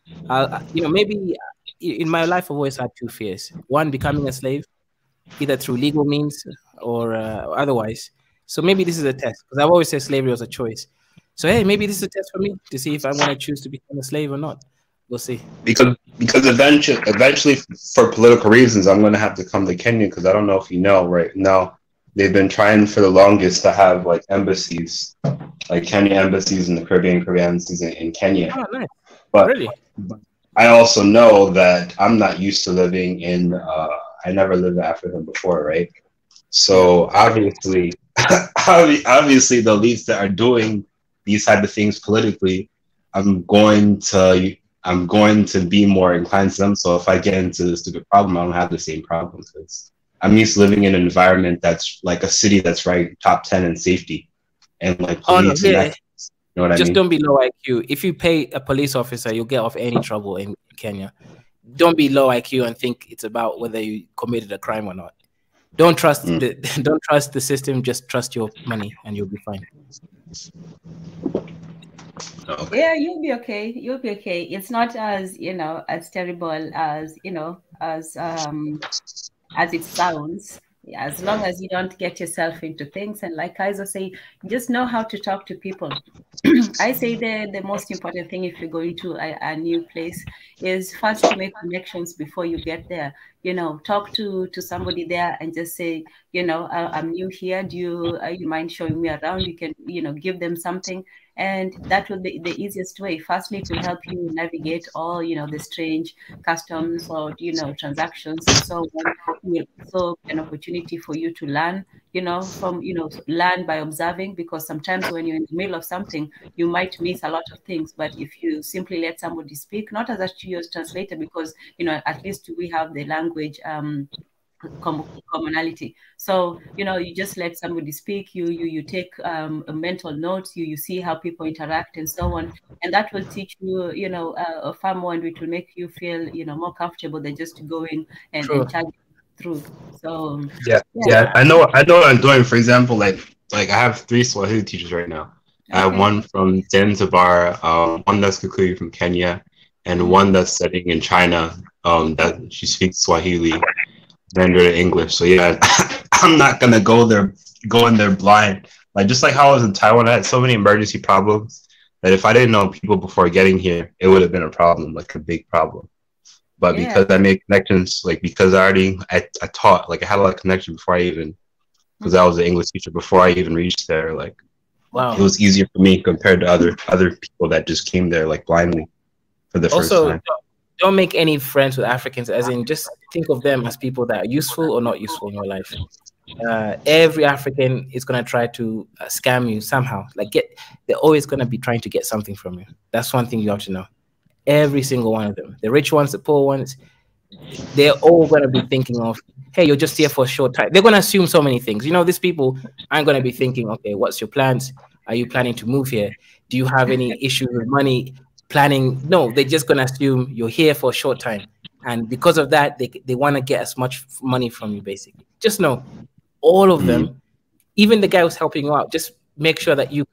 you know, maybe in my life I've always had two fears. One, becoming a slave, either through legal means or otherwise. So maybe this is a test, because I've always said slavery was a choice. So hey, maybe this is a test for me to see if I'm going to choose to become a slave or not. We'll see. Because eventually, for political reasons, I'm going to have to come to Kenya, because I don't know if you know, right now they've been trying for the longest to have like embassies, like Kenya embassies in the Caribbean embassies in Kenya. Oh, nice. But really? I also know that I'm not used to living in. I never lived in Africa before, right? So obviously, obviously, the elites that are doing these type of things politically, I'm going to be more inclined to them. So if I get into this stupid problem, I don't have the same problems. Because I'm used to living in an environment that's like a city that's right top 10 in safety and like police. You know what I mean? Just don't be low IQ. If you pay a police officer, you'll get off any trouble in Kenya. Don't be low IQ and think it's about whether you committed a crime or not. Don't trust don't trust the system. Just trust your money, and you'll be fine. Okay. Yeah, you'll be okay. You'll be okay. It's not as, you know, as terrible as, you know, as it sounds. As long as you don't get yourself into things, and like Kaiser say, just know how to talk to people. I say the most important thing if you're going to a new place is first to make connections before you get there. You know, talk to somebody there and just say, you know, I'm new here. Do you mind showing me around? You can, you know, give them something. And that will be the easiest way. Firstly, it will help you navigate all, you know, the strange customs or, you know, transactions and so on. So an opportunity for you to learn, you know, learn by observing, because sometimes when you're in the middle of something, you might miss a lot of things. But if you simply let somebody speak, not as a translator, because, you know, at least we have the language commonality. So, you know, you just let somebody speak, you take a mental notes, you see how people interact and so on, and that will teach you, you know, far more, and it will make you feel, you know, more comfortable than just going and charge through. So yeah, I know what I'm doing. For example, like I have 3 Swahili teachers right now. Okay. I have one from Zanzibar, one that's completely from Kenya, and one that's studying in China. That she speaks Swahili, Mandarin, and English. So yeah, I'm not gonna go in there blind. Like just like how I was in Taiwan, I had so many emergency problems that if I didn't know people before getting here, it would have been a problem, like a big problem. But because I made connections, like because I taught, like I had a lot of connection before I even, because I was an English teacher before I even reached there. Like, wow, it was easier for me compared to other people that just came there like blindly for the first time. Don't make any friends with Africans, as in just think of them as people that are useful or not useful in your life. Every African is going to try to scam you somehow. Like they're always going to be trying to get something from you. That's one thing you have to know. Every single one of them, the rich ones, the poor ones, they're all going to be thinking of, hey, you're just here for a short time. They're going to assume so many things. You know, these people aren't going to be thinking, okay, what's your plans? Are you planning to move here? Do you have any issues with money? Planning? No, they're just going to assume you're here for a short time. And because of that, they want to get as much money from you, basically. Just know, all of them, even the guy who's helping you out, just make sure that you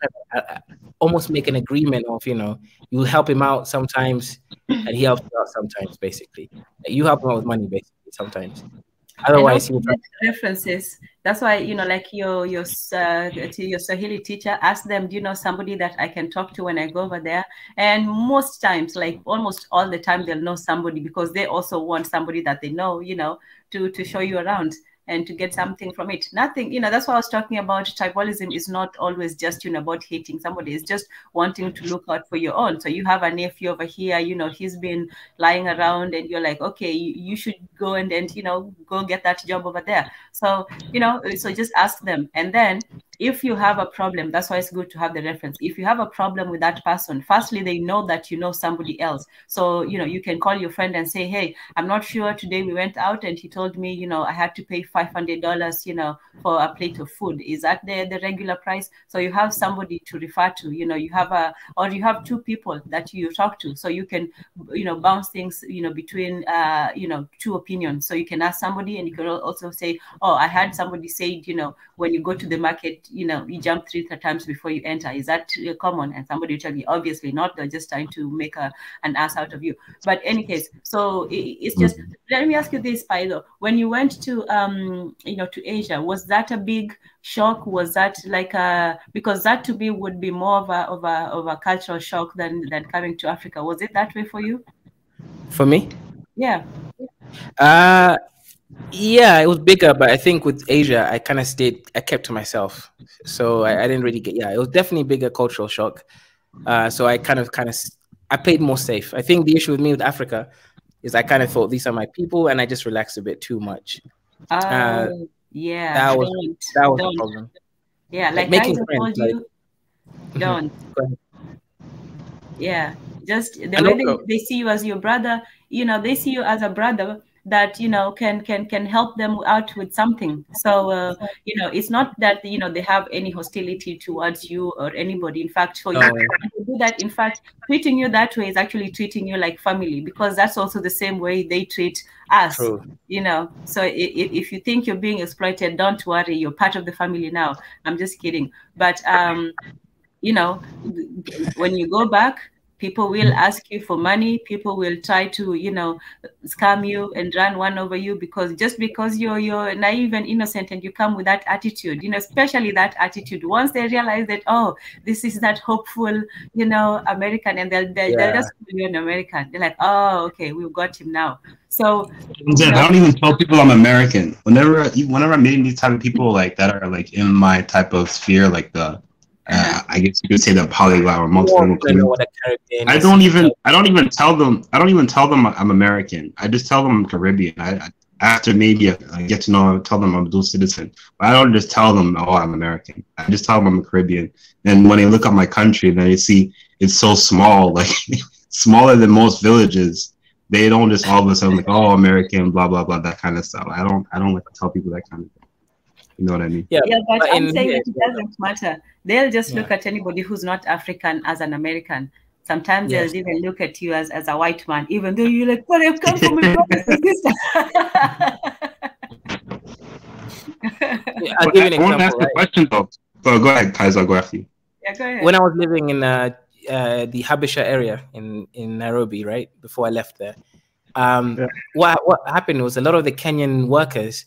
almost make an agreement of, you know, you help him out sometimes and he helps you out sometimes, basically. You help him out with money, basically, sometimes. Otherwise, and references. That's why, you know, like your Swahili teacher, ask them, do you know somebody that I can talk to when I go over there? And most times, like almost all the time, they'll know somebody, because they also want somebody that they know, you know, to show you around and to get something from it. Nothing, you know, that's what I was talking about. Tribalism is not always just, you know, about hating somebody. It's just wanting to look out for your own. So you have a nephew over here, you know, he's been lying around, and you're like, okay, you should go and you know, go get that job over there. So, you know, so just ask them. And then if you have a problem, that's why it's good to have the reference. If you have a problem with that person, firstly, they know that you know somebody else. So, you know, you can call your friend and say, hey, I'm not sure, today we went out and he told me, you know, I had to pay $500, you know, for a plate of food. Is that the regular price? So you have somebody to refer to, you know, you have or you have two people that you talk to. So you can, you know, bounce things, you know, between, you know, two opinions. So you can ask somebody, and you can also say, oh, I had somebody say, you know, when you go to the market, you know, you jump 3 times before you enter. Is that common? And somebody will tell you, obviously not. They're just trying to make an ass out of you. But any case, so it's just, let me ask you this, Paido. When you went to, you know, to Asia, was that a big shock? Was that like because that to me would be more of a cultural shock than coming to Africa. Was it that way for you? For me? Yeah. Yeah, it was bigger, but I think with Asia, I kind of I kept to myself. So I didn't really get, it was definitely a bigger cultural shock. So I I played more safe. I think the issue with me with Africa is I kind of thought these are my people, and I just relaxed a bit too much. Yeah. That was the problem. Yeah, like making friends. Told you, don't. Yeah, just the way they see you as your brother, you know, they see you as a brother that, you know, can help them out with something. So you know, it's not that, you know, they have any hostility towards you or anybody. In fact, for you to do that, in fact, treating you that way is actually treating you like family, because that's also the same way they treat us. True. You know, so if you think you're being exploited, don't worry, you're part of the family now. I'm just kidding. But you know, when you go back, people will ask you for money. People will try to, you know, scam you and run one over you, because you're naive and innocent, and you come with that attitude, you know, especially that attitude. Once they realize that, oh, this is that hopeful, you know, American, and they'll just call you an American. They're like, oh, okay, we've got him now. So I don't even tell people I'm American. Whenever I'm meeting these type of people like that are like in my type of sphere, like the I guess you could say the polyglot or multilingual community. I don't even tell them I'm American. I just tell them I'm Caribbean. After maybe I get to know, tell them I'm a dual citizen. But I don't just tell them, oh, I'm American. I just tell them I'm a Caribbean. And when they look at my country, then they see it's so small, like smaller than most villages. They don't just all of a sudden like, oh, American, blah blah blah, that kind of stuff. I don't like to tell people that kind of thing. You know what I mean? Yeah, but I'm saying it doesn't matter. They'll just look at anybody who's not African as an American. Sometimes they'll even look at you as a white man, even though you're like, but I've come from a sister. I'll give you an example. I won't ask the question though. So go ahead, Kaiser, go after you. Yeah, go ahead. When I was living in the Habesha area in Nairobi, right before I left there, what happened was a lot of the Kenyan workers,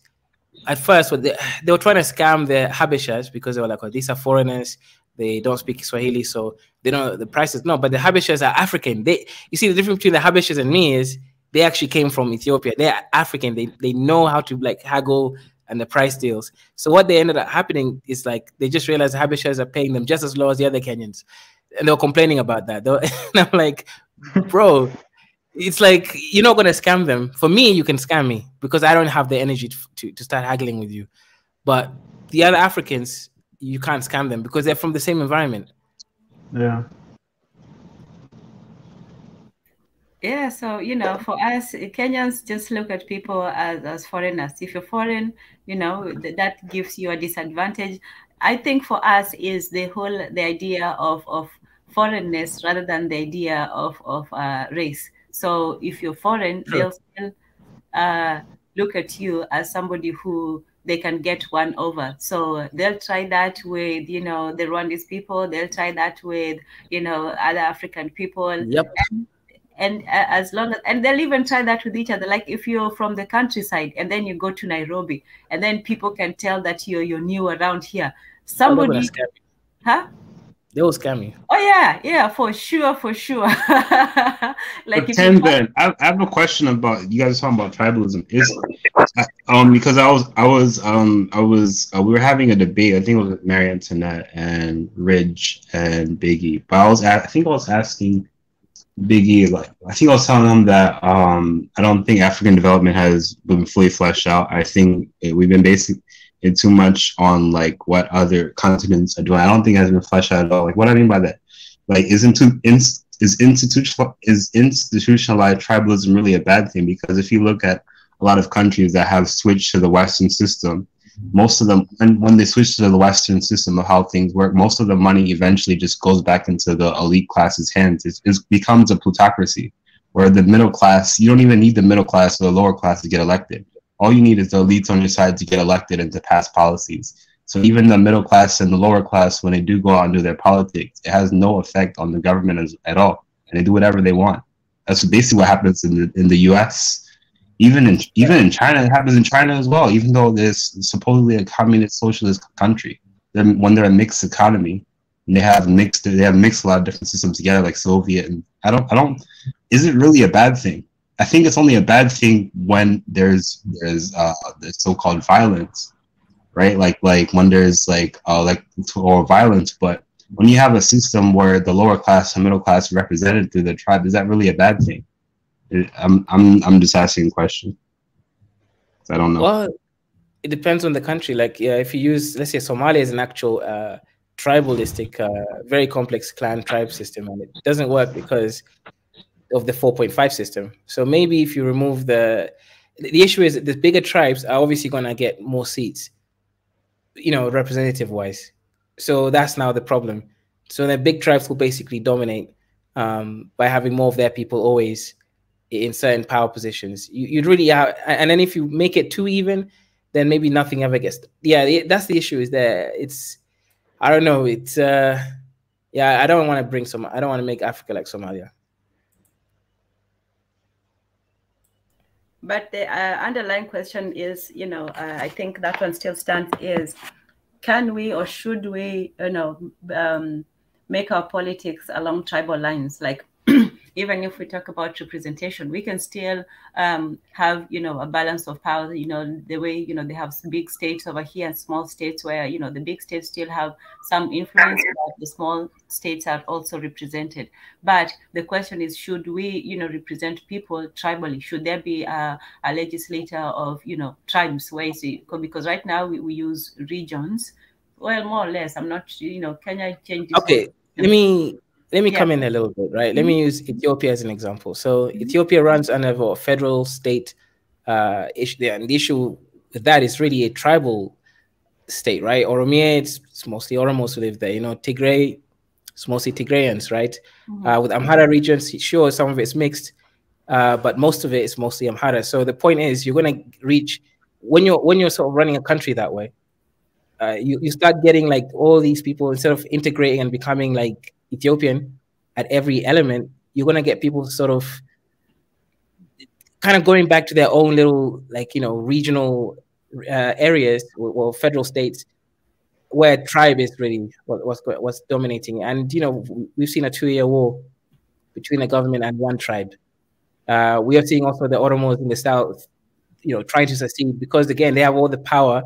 at first, they were trying to scam the Habeshas, because they were like, oh, these are foreigners. They don't speak Swahili, so they don't know the prices. No, but the Habeshas are African. You see, the difference between the Habeshas and me is they actually came from Ethiopia. They're African. They know how to like haggle and the price deals. So what they ended up happening is like they just realized the Habeshas are paying them just as low as the other Kenyans, and they were complaining about that. And I'm like, bro. It's like, you're not going to scam them. For me, you can scam me because I don't have the energy to start haggling with you. But the other Africans, you can't scam them because they're from the same environment. Yeah. Yeah, so, you know, for us, Kenyans just look at people as foreigners. If you're foreign, you know, that gives you a disadvantage. I think for us is the idea of foreignness rather than the idea of race. So if you're foreign, they'll still look at you as somebody who they can get one over. So they'll try that with, you know, the Rwandese people. They'll try that with, you know, other African people. Yep. And as long as, and they'll even try that with each other. Like if you're from the countryside and then you go to Nairobi, and then people can tell that you're new around here. Somebody, huh? They will scam you. Oh yeah, for sure. Like Pretend then. I have a question about, you guys talking about tribalism. Is because we were having a debate. I think it was with Mary Antoinette and Ridge and Biggie. But I think I was asking Biggie, like, I think I was telling him that I don't think African development has been fully fleshed out. I think we've been basing it too much on like what other continents are doing. I don't think it has been fleshed out at all. Like, what I mean by that, like, is institutionalized tribalism really a bad thing? Because if you look at a lot of countries that have switched to the Western system, most of them, when they switch to the Western system of how things work, most of the money eventually just goes back into the elite class's hands. It becomes a plutocracy, where the middle class, you don't even need the middle class or the lower class to get elected. All you need is the elites on your side to get elected and to pass policies. So even the middle class and the lower class, when they do go out and do their politics, it has no effect on the government at all, and they do whatever they want. That's basically what happens in the U.S. Even in China, it happens in China as well. Even though there's supposedly a communist socialist country, when they're a mixed economy, and they have mixed a lot of different systems together, like Soviet. And I don't. Is it really a bad thing? I think it's only a bad thing when there's so-called violence, right? Like when there's or violence. But when you have a system where the lower class and middle class are represented through the tribe, is that really a bad thing? I'm just asking a question. I don't know. Well, it depends on the country. Like, yeah, if you use, let's say, Somalia is an actual tribalistic, very complex clan tribe system, and it doesn't work because of the 4.5 system. So maybe if you remove the issue is that the bigger tribes are obviously going to get more seats, representative wise. So that's now the problem. So the big tribes will basically dominate by having more of their people always in certain power positions. You'd really have, and then if you make it too even, then maybe nothing ever gets. Yeah, that's the issue. Is that I don't know. I don't want to make Africa like Somalia. But the underlying question is, I think that one still stands, is can we or should we, make our politics along tribal lines? Like, even if we talk about representation, we can still have, a balance of power, the way, they have big states over here and small states where, the big states still have some influence, but the small states are also represented. But the question is, should we, represent people tribally? Should there be a legislator of, tribes where because right now we use regions. Well, more or less. I'm not, can I change this? Okay, let me come in a little bit, right? Let me use Ethiopia as an example. So Ethiopia runs under a federal state issue there, and the issue with that is really a tribal state, right? Oromia, it's mostly Oromos who live there. Tigray, it's mostly Tigrayans, right? With Amhara regions, sure, some of it's mixed, but most of it is mostly Amhara. So the point is, you're going to reach, when you're sort of running a country that way, you start getting like all these people, instead of integrating and becoming like Ethiopian at every element, you're going to get people sort of kind of going back to their own little, regional areas or federal states where tribe is really what's dominating. And, we've seen a 2-year war between the government and one tribe. We are seeing also the Oromos in the south, trying to succeed because, again, they have all the power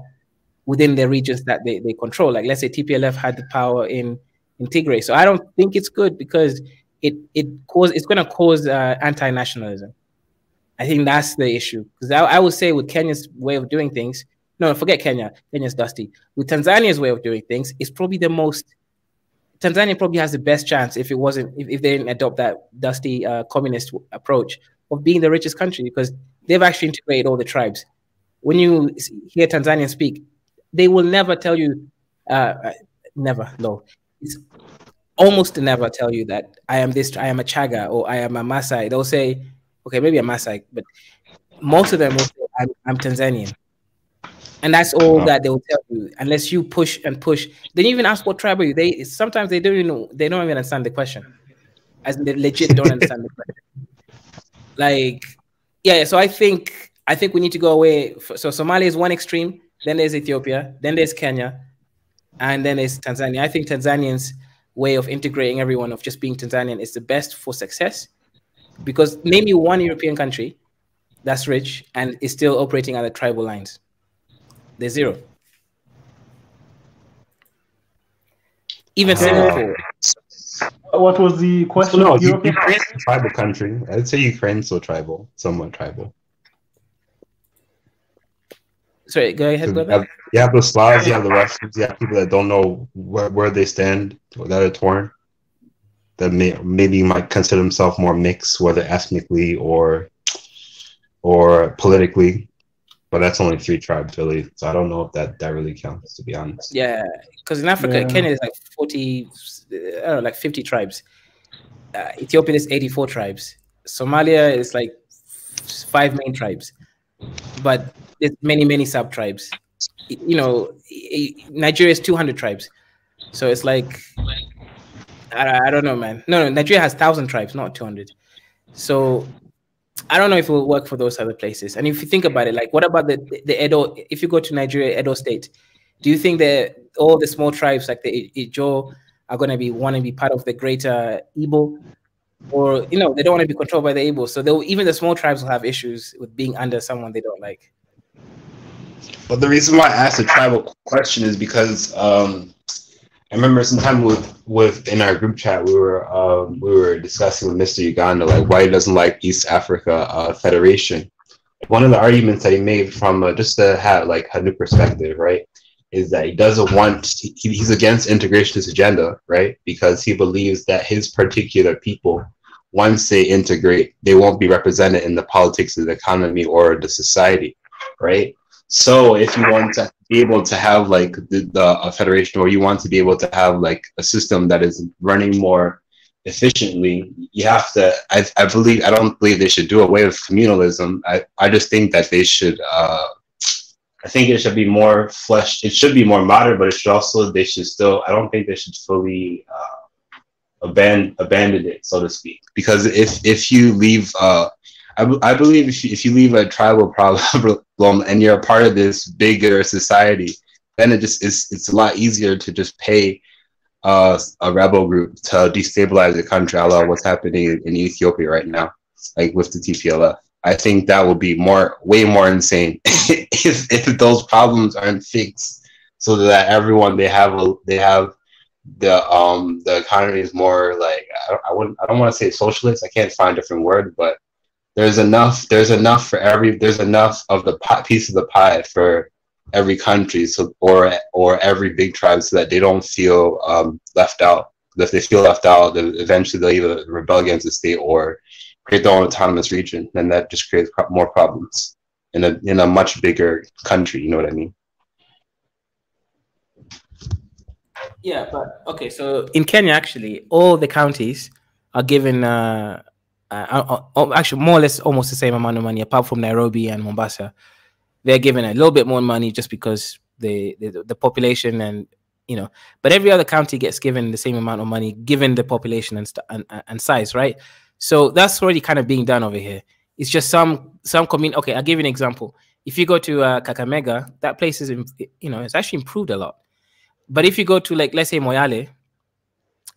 within their regions that they control. Like, let's say TPLF had the power in Tigray. So I don't think it's good because it's going to cause anti-nationalism. I think that's the issue. Because I would say with Kenya's way of doing things, no, forget Kenya. Kenya's dusty. With Tanzania's way of doing things, it's probably Tanzania probably has the best chance if they didn't adopt that dusty communist approach of being the richest country, because they've actually integrated all the tribes. When you hear Tanzanians speak, they will never tell you, it's almost never tell you that I am a Chaga or I am a Maasai. They'll say, okay, maybe a Maasai, but most of them will say, I'm Tanzanian. And that's all that they will tell you, unless you push and push. Then even ask what tribe are you. Sometimes they don't even understand the question, as in they legit don't understand the question. Like, yeah. So I think we need to go away. So Somalia is one extreme. Then there's Ethiopia. Then there's Kenya, and then there's Tanzania. I think Tanzanians' way of integrating everyone, of just being Tanzanian, is the best for success. Because name me one European country that's rich and is still operating under tribal lines. There's zero. Even Singapore. What was the question? No, Ukraine is a tribal country. I'd say Ukraine's still tribal, somewhat tribal. Sorry, go ahead, brother. You have the Slavs, you have the Russians, you have people that don't know where they stand, or that are torn, that maybe might consider themselves more mixed, whether ethnically or politically. But that's only 3 tribes, really. So I don't know if that really counts, to be honest. Yeah, because in Africa, Kenya is like 40, I don't know, like 50 tribes. Ethiopia is 84 tribes. Somalia is like 5 main tribes. But there's many sub-tribes. You know, Nigeria is 200 tribes. So it's like, I don't know, man. No, Nigeria has 1,000 tribes, not 200. So I don't know if it will work for those other places. And if you think about it, like, what about the Edo? If you go to Nigeria, Edo State, do you think that all the small tribes like the Ijo are going to want to be part of the greater Igbo? Or, you know, they don't want to be controlled by the Igbo. So even the small tribes will have issues with being under someone they don't like. But the reason why I asked a tribal question is because I remember sometime in our group chat we were discussing with Mr. Uganda, like, why he doesn't like East Africa Federation. One of the arguments that he made from just to have like a new perspective, right, is that he doesn't want, he's against integrationist agenda, right, because he believes that his particular people, once they integrate, they won't be represented in the politics of the economy or the society, right? So if you want to be able to have like a federation, or you want to be able to have like a system that is running more efficiently, you have to, I don't believe they should do away with communalism. I just think that they should, I think it should be more fleshed. It should be more modern, but they should still, I don't think they should fully abandon it, so to speak. Because if you leave, I believe if you leave a tribal problem and you're a part of this bigger society, then it's a lot easier to just pay a rebel group to destabilize the country, a la what's happening in Ethiopia right now, like with the TPLF. I think that would be way more insane if those problems aren't fixed, so that everyone they have the economy is more like, I don't want to say socialist. I can't find a different word, but there's enough of the piece of the pie for every country, so or every big tribe, so that they don't feel left out. If they feel left out, then eventually they'll either rebel against the state or create their own autonomous region, and that just creates more problems in a much bigger country. You know what I mean? Yeah, but okay. So in Kenya, actually, all the counties are given actually more or less almost the same amount of money, apart from Nairobi and Mombasa. They're given a little bit more money just because the population and, you know, but every other county gets given the same amount of money given the population and size, right? So that's already kind of being done over here. It's just some community. Okay, I'll give you an example. If you go to Kakamega, that place is, you know, it's actually improved a lot. But if you go to, like, let's say Moyale,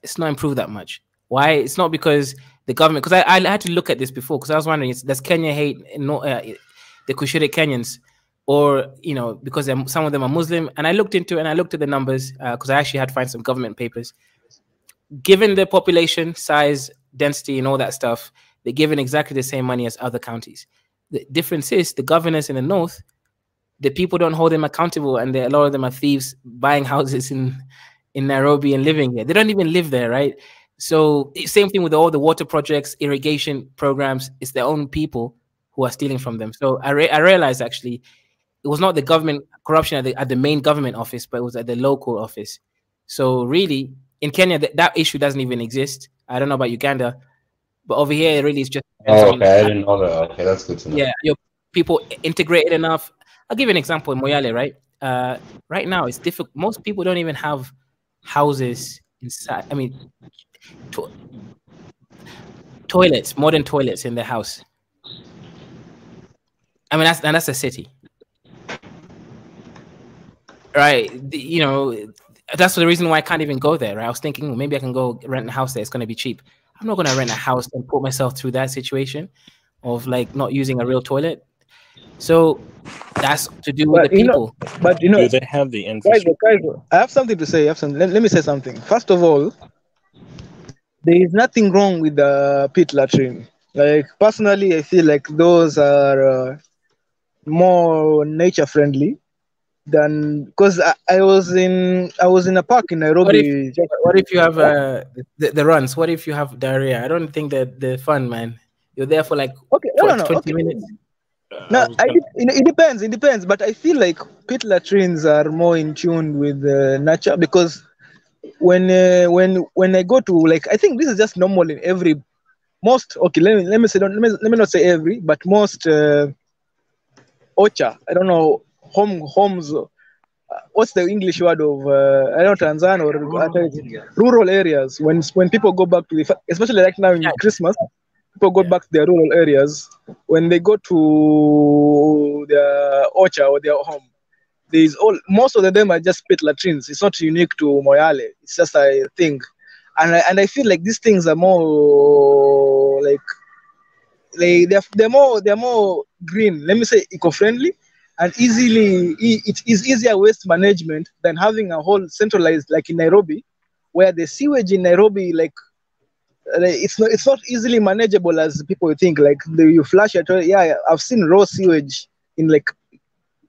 it's not improved that much. Why? It's not because the government, because I had to look at this before, because I was wondering, does Kenya hate the Kushitic Kenyans, or, you know, because some of them are Muslim? And I looked into it, and I looked at the numbers, because I actually had to find some government papers. Given the population, size, density, and all that stuff, they're given exactly the same money as other counties. The difference is the governors in the north, the people don't hold them accountable, and a lot of them are thieves buying houses in Nairobi and living there. They don't even live there, right? So same thing with all the water projects, irrigation programs. It's their own people who are stealing from them. So I realized actually it was not the government corruption at the main government office, but it was at the local office. So really, in Kenya, that issue doesn't even exist. I don't know about Uganda, but over here, it really is just. Oh, okay, I didn't know that. Okay, that's good to know. Yeah, your people integrated enough. I'll give you an example in Moyale, right? Right now, it's difficult. Most people don't even have houses inside. I mean, toilets, modern toilets in their house. I mean, that's a city, right? You know, that's the reason why I can't even go there, right? I was thinking maybe I can go rent a house there. It's going to be cheap. I'm not going to rent a house and put myself through that situation of like not using a real toilet. So that's to do with the people. Do they have the infrastructure? I have something to say. Let me say something. First of all, there is nothing wrong with the pit latrine. Like personally, I feel like those are more nature friendly than, because I was in a park in Nairobi. What if you have the runs? What if you have diarrhea? I don't think that they're fun, man. You're there for like 20 minutes. No, it depends. It depends. But I feel like pit latrines are more in tune with nature, because when I go to, like, I think this is just normal in most. Okay, let me not say every, but most OCHA. I don't know, homes. What's the English word of I don't know, Tanzania or rural areas? When people go back to especially like now in Christmas, people go back to their rural areas. When they go to their OCHA or their home, most of them are just pit latrines. It's not unique to Moyale. It's just a thing, and I feel like these things are more like they're more green. Let me say eco-friendly, and it is easier waste management than having a whole centralized, like in Nairobi, where the sewage in Nairobi, like it's not easily manageable as people think. Like you flush it. Yeah, I've seen raw sewage in like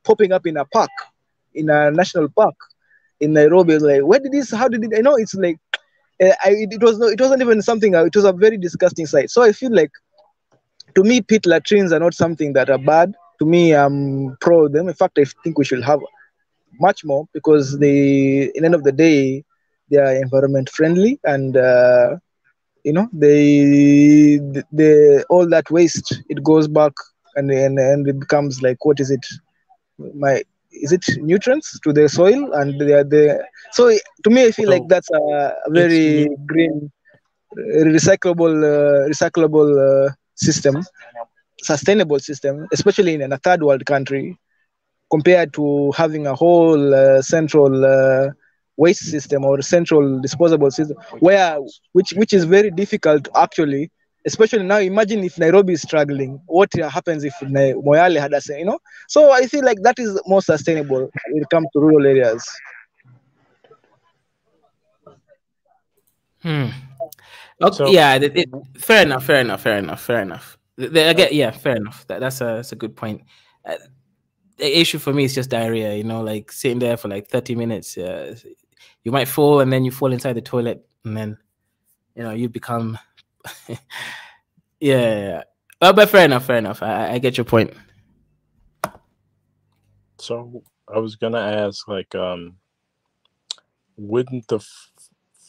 popping up in a park, in a national park in Nairobi. It's like, where did this? How did it? I know it's like it wasn't even something. It was a very disgusting sight. So I feel like, to me, pit latrines are not something that are bad. To me, I'm pro them. In fact, I think we should have much more, because in the end of the day, they are environment friendly, and they all that waste, it goes back and it becomes like, what is it? Is it nutrients to the soil? And so to me, I feel like that's a very green, recyclable system, sustainable system, especially in a third world country, compared to having a whole central waste system or central disposable system, which is very difficult actually. Especially now, imagine if Nairobi is struggling, what happens if Moyale had So I feel like that is more sustainable when it comes to rural areas. Okay, so, yeah, fair enough. I get, yeah, fair enough. That's a good point. The issue for me is just diarrhea. Like sitting there for like 30 minutes. You might fall, and then you fall inside the toilet, and then you become. Yeah. But fair enough. I get your point. So I was gonna ask, like, wouldn't the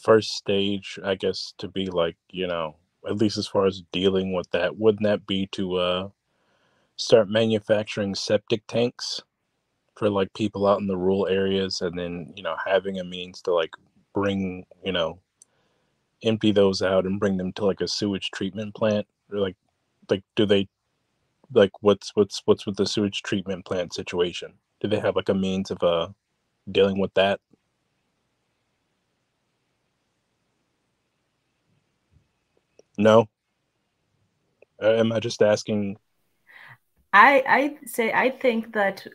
first stage, I guess, to be like, at least as far as dealing with that, wouldn't that be to start manufacturing septic tanks for like people out in the rural areas, and then having a means to like bring empty those out and bring them to like a sewage treatment plant? Or like do they, like, what's with the sewage treatment plant situation? Do they have like a means of dealing with that? No. Am I just asking? I think that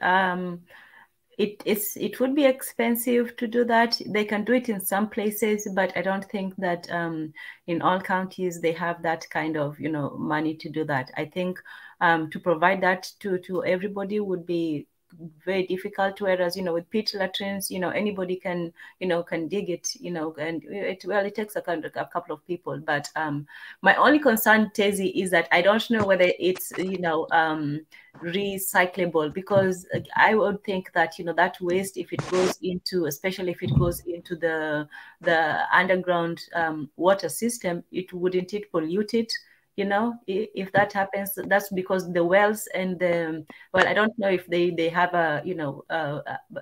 it would be expensive to do that. They can do it in some places, but I don't think that in all counties they have that kind of money to do that. I think to provide that to everybody would be very difficult, whereas with pit latrines, anybody can dig it, and it takes a couple of people. But my only concern, Tezi, is that I don't know whether it's recyclable, because I would think that that waste, if it goes into, especially if it goes into the underground water system, wouldn't it pollute it? If that happens, that's because the wells and I don't know if they have a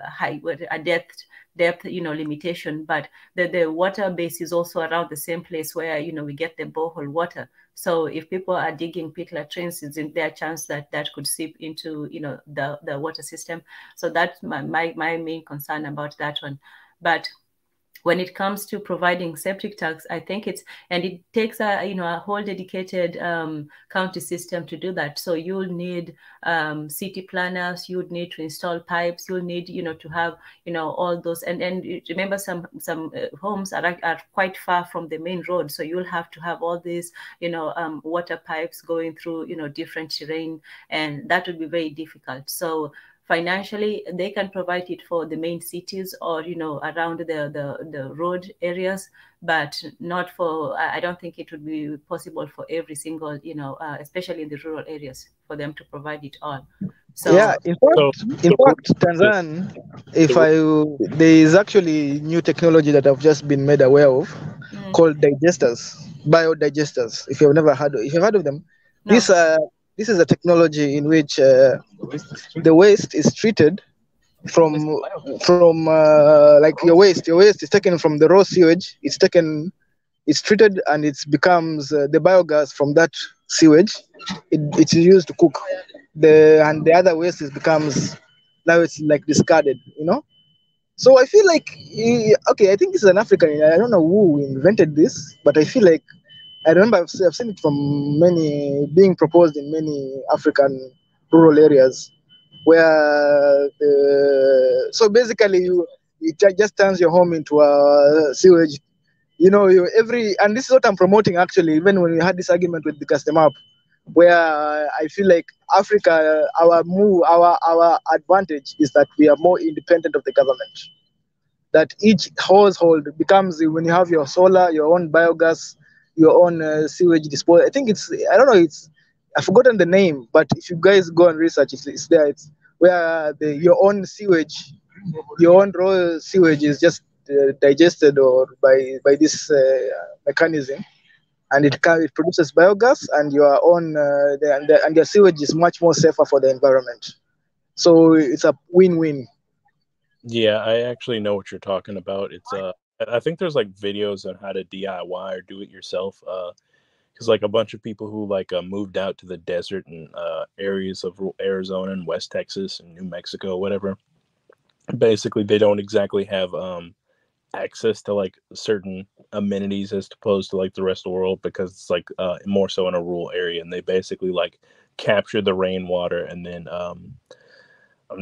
high a depth depth, limitation, but the water base is also around the same place where, we get the borehole water. So if people are digging pit latrines, is there a chance that could seep into, the water system? So that's my main concern about that one. But when it comes to providing septic tanks, I think it takes a whole dedicated county system to do that. So you'll need city planners, you'll need to install pipes, you'll need to have all those, and remember some homes are quite far from the main road, so you'll have to have all these water pipes going through different terrain, and that would be very difficult. So financially, they can provide it for the main cities or around the road areas, but not for. I don't think it would be possible for every single, especially in the rural areas, for them to provide it all. So yeah, in fact, Tanzan, there is actually new technology that I've just been made aware of, called digesters, biodigesters. If you've heard of them, no. This is a technology in which the waste is treated from like your waste is taken from the raw sewage. It's treated, and it becomes the biogas from that sewage. It's used to cook. And the other waste becomes, now it's like discarded. So I feel like, okay, I think this is an African. I don't know who invented this, but I feel like I remember I've seen it from being proposed in many African rural areas, where so basically it just turns your home into a sewage. And this is what I'm promoting actually. Even when we had this argument with the customer, where I feel like Africa, our advantage is that we are more independent of the government. That each household becomes, when you have your solar, your own biogas, your own sewage disposal. I think I don't know, I've forgotten the name, but if you guys go and research, it's there. It's where your own sewage, your own raw sewage is just digested or by this mechanism, and it produces biogas, and your own and your sewage is much more safer for the environment. So it's a win-win. Yeah, I actually know what you're talking about. It's I think there's like videos on how to DIY or do it yourself. Because like a bunch of people who moved out to the desert and areas of Arizona and West Texas and New Mexico, whatever. Basically, they don't exactly have access to like certain amenities as opposed to like the rest of the world, because it's like more so in a rural area, and they basically like capture the rainwater, and then I'm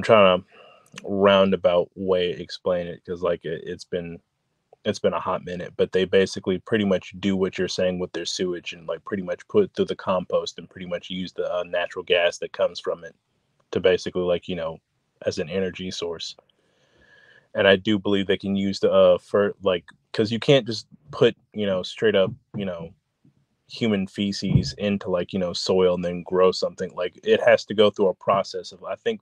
trying to roundabout way explain it, because like it's been a hot minute, but they basically pretty much do what you're saying with their sewage, and like pretty much put it through the compost and pretty much use the natural gas that comes from it to basically as an energy source. And I do believe they can use the because you can't just put straight up human feces into soil and then grow something. Like it has to go through a process of I think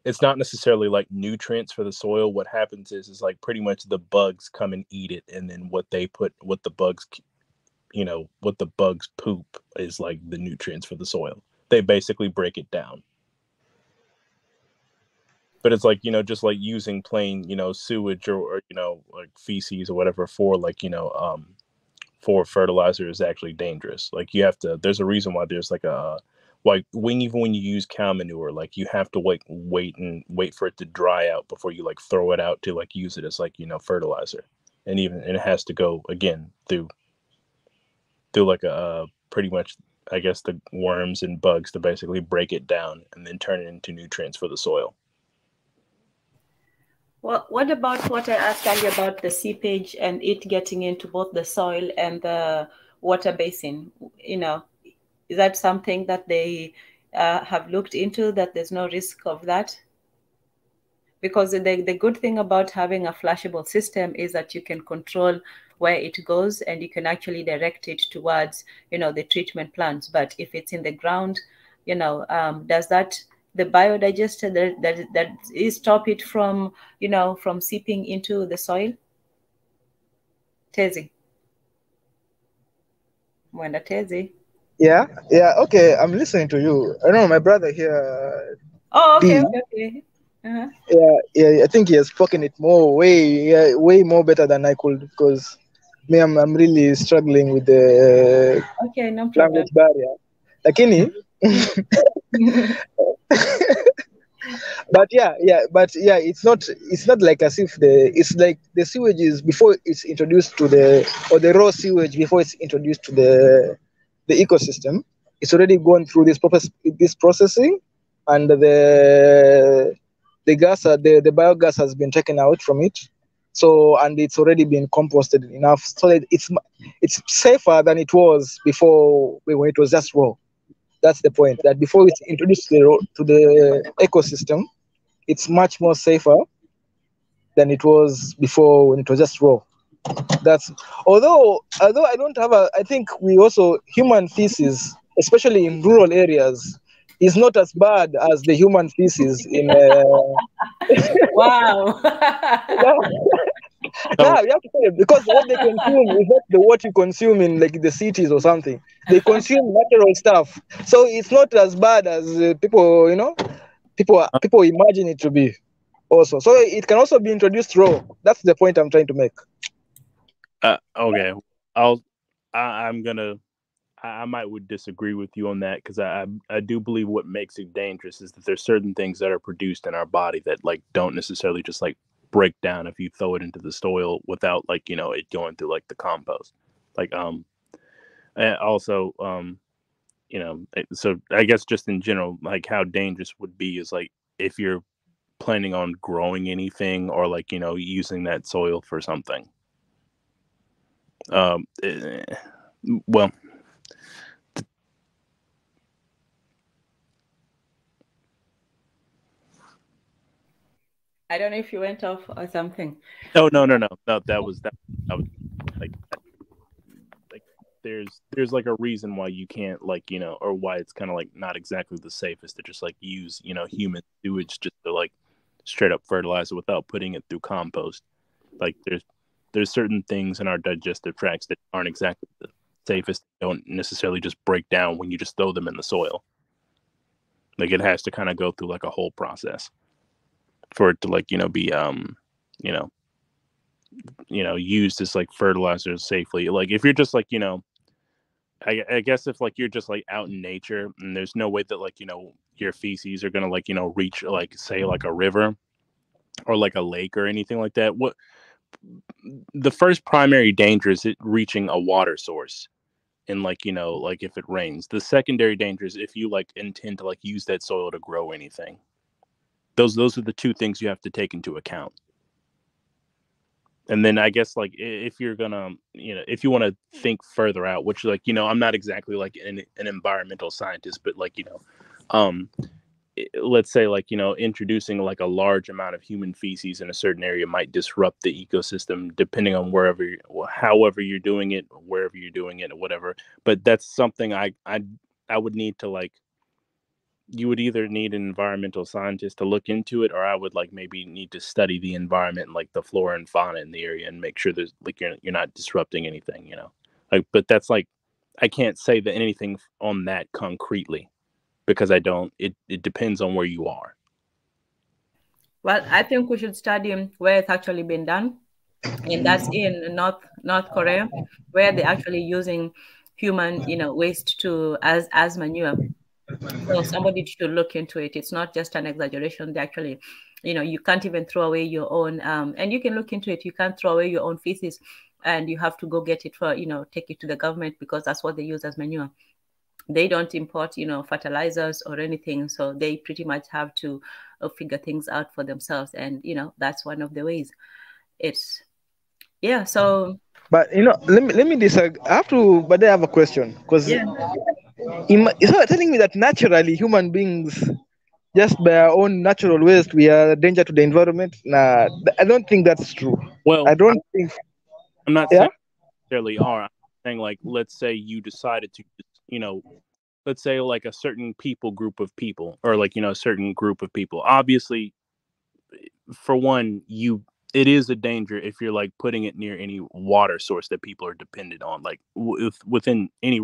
it's not necessarily like nutrients for the soil. What happens is like pretty much the bugs come and eat it, and then what the bugs poop is like the nutrients for the soil. They basically break it down. But it's like, just like using plain, sewage or like feces or whatever for for fertilizer is actually dangerous. Like you have to, there's a reason why there's even when you use cow manure, like you have to wait for it to dry out before you throw it out to use it as fertilizer. And it has to go again through pretty much, I guess, the worms and bugs to basically break it down and then turn it into nutrients for the soil. Well, what about what I asked earlier about the seepage and it getting into both the soil and the water basin? Is that something that they have looked into, that there's no risk of that? Because the good thing about having a flushable system is that you can control where it goes, and you can actually direct it towards, the treatment plants. But if it's in the ground, does the biodigester that is stop it from, from seeping into the soil? Tezi. Mwenda Tezi. Yeah, okay, I'm listening to you. I know my brother here. Oh, okay. Yeah, I think he has spoken it way more better than I could, because me, I'm really struggling with the no problem. language barrier. Lakini, but it's not like as if it's like the sewage is before it's introduced to the raw sewage before it's introduced to the ecosystem. It's already gone through this processing, and the the biogas has been taken out from it. So, and it's already been composted enough so that it's safer than it was before, when it was just raw. That's the point. That before it's introduced to the ecosystem, it's much more safer than it was before when it was just raw. That's although I don't have I think we also human feces, especially in rural areas, is not as bad as the human feces in. Wow. Now you have to say it, because what they consume is not what you consume in like the cities or something. They consume natural stuff, so it's not as bad as people people imagine it to be. Also, so it can also be introduced raw. That's the point I'm trying to make. Okay, I might would disagree with you on that, because I do believe what makes it dangerous is that there's certain things that are produced in our body that like don't necessarily just like break down if you throw it into the soil without like it going through like the compost, like and also so I guess just in general, like how dangerous would be is like if you're planning on growing anything or like using that soil for something. Well, I don't know if you went off or something. No. That was like there's like a reason why you can't like or why it's kind of like not exactly the safest to just like use human sewage just to like straight up fertilizer without putting it through compost. Like there's certain things in our digestive tracts that aren't exactly the safest, don't necessarily just break down when you just throw them in the soil. Like it has to kind of go through like a whole process for it to like be used as like fertilizer safely. Like if you're just like I guess if like you're just like out in nature and there's no way that like your feces are gonna like reach like say like a river or like a lake or anything like that, what the first primary danger is it reaching a water source. And like like if it rains, the secondary danger is if you like intend to like use that soil to grow anything. Those are the two things you have to take into account. And then I guess like if you're gonna if you want to think further out, which like I'm not exactly like an environmental scientist, but like let's say like introducing like a large amount of human feces in a certain area might disrupt the ecosystem, depending on however you're doing it, wherever you're doing it, or whatever. But that's something I would need to like. You would either need an environmental scientist to look into it, or I would like maybe need to study the environment, like the flora and fauna in the area, and make sure there's like you're not disrupting anything, Like, but that's like I can't say that anything on that concretely, because I don't. It depends on where you are. Well, I think we should study where it's actually been done, and that's in North Korea, where they're actually using human waste to as manure. So somebody should look into it. It's not just an exaggeration. They actually, you can't even throw away your own, and you can look into it. You can't throw away your own feces, and you have to go get it for, take it to the government, because that's what they use as manure. They don't import, fertilizers or anything. So they pretty much have to figure things out for themselves. And, that's one of the ways. So. But, let me disagree. But I have a question, because it's not telling me that naturally human beings, just by our own natural waste, we are a danger to the environment. Nah, I don't think that's true. Well, I don't think. I'm not saying necessarily are. I'm saying like, let's say you decided to, let's say like a certain group of people, or like, a certain group of people. Obviously, for one, it is a danger if you're like putting it near any water source that people are dependent on, like within any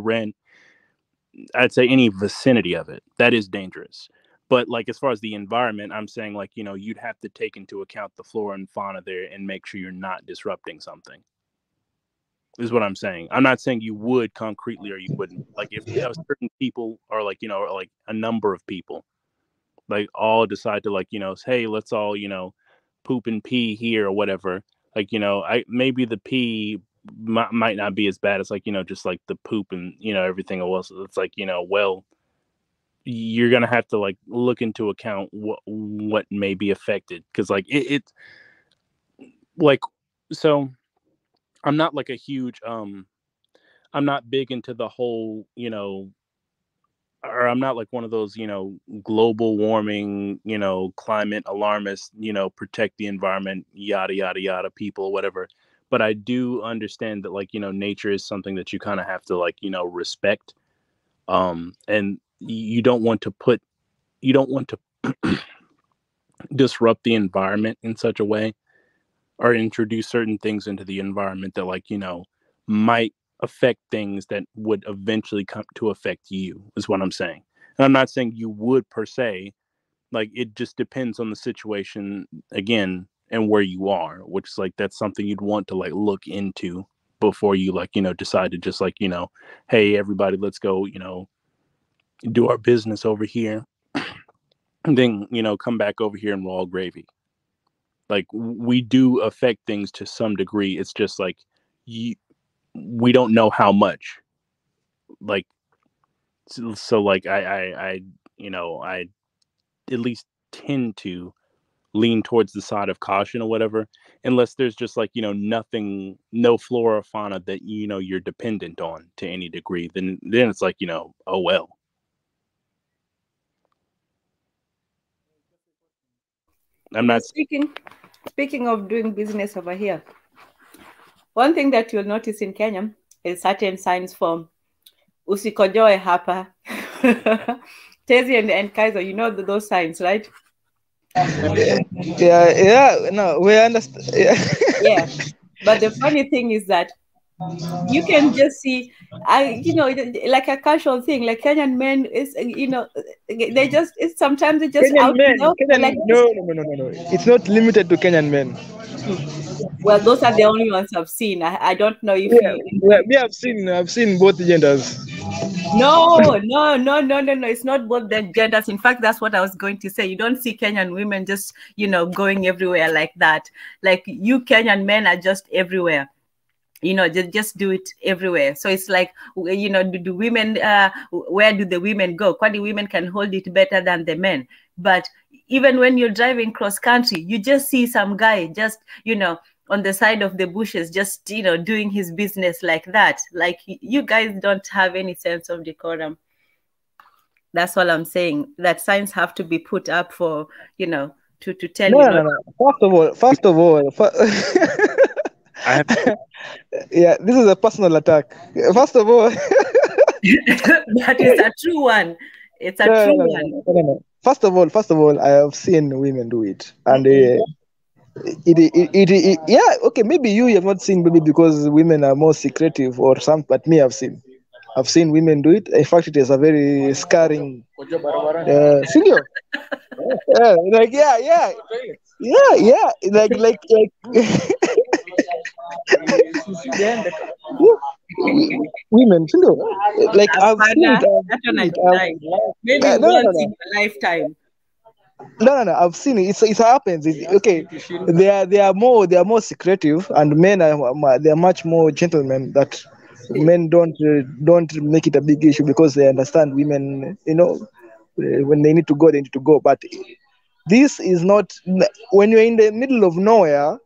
I'd say any vicinity of it. That is dangerous. But like as far as the environment, I'm saying like, you know, you'd have to take into account the flora and fauna there and make sure you're not disrupting something. Is what I'm saying. I'm not saying you would concretely or you wouldn't. Like if certain people or like, you know, or like a number of people like all decide to like, you know, hey, let's all, you know, poop and pee here or whatever. Like, you know, maybe the pee might not be as bad as like, you know, just like the poop and, you know, everything else. It's like, you know, well, you're going to have to like look into account what may be affected. Cause like it like, so I'm not like a huge, I'm not big into the whole, you know, or I'm not like one of those, you know, global warming, you know, climate alarmists, you know, protect the environment, yada, yada, yada, people, whatever. But I do understand that like, you know, nature is something that you kind of have to like, you know, respect. And you don't want to disrupt the environment in such a way or introduce certain things into the environment that like, you know, might affect things that would eventually come to affect you is what I'm saying. And I'm not saying you would per se, like it just depends on the situation again and where you are, which is like that's something you'd want to like look into before you like, you know, decide to just like, you know, hey everybody, let's go, you know, do our business over here and then, you know, come back over here and we're all gravy. Like we do affect things to some degree. It's just like we don't know how much. Like so like I you know, I at least tend to lean towards the side of caution or whatever, unless there's just like, you know, nothing, no flora or fauna that, you know, you're dependent on to any degree, then it's like, you know, oh well. I'm not speaking of doing business over here. One thing that you'll notice in Kenya is certain signs for usikojoe hapa. Tezi and Kaiser, you know those signs, right? Yeah, no, we understand. Yeah. But the funny thing is that you can just see, you know, like a casual thing, like Kenyan men is, you know, they just, sometimes they just Kenyan out men, like no. It's not limited to Kenyan men. Well, those are the only ones I've seen. I don't know if I've seen both genders. No. It's not both the genders. In fact, that's what I was going to say. You don't see Kenyan women just, you know, going everywhere like that. Like you Kenyan men are just everywhere. You know, just do it everywhere. So it's like, you know, do women, where do the women go? Quite the women can hold it better than the men. But even when you're driving cross country, you just see some guy just, you know, on the side of the bushes, just, you know, doing his business like that. Like you guys don't have any sense of decorum. That's all I'm saying. That signs have to be put up for, you know, to tell you. No. First of all, I have yeah, this is a personal attack. First of all, that is a true one. It's a true one. No. First of all, I have seen women do it, and yeah, okay, maybe you have not seen, maybe because women are more secretive or something, but me, I've seen women do it. In fact, it is a very scarring. Sindio? Like like women, like I've seen it. Maybe once in a lifetime. No. I've seen it. It happens. Okay, they are more secretive, and men they are much more gentlemen. That men don't make it a big issue because they understand women. You know, when they need to go, they need to go. But this is not when you're in the middle of nowhere.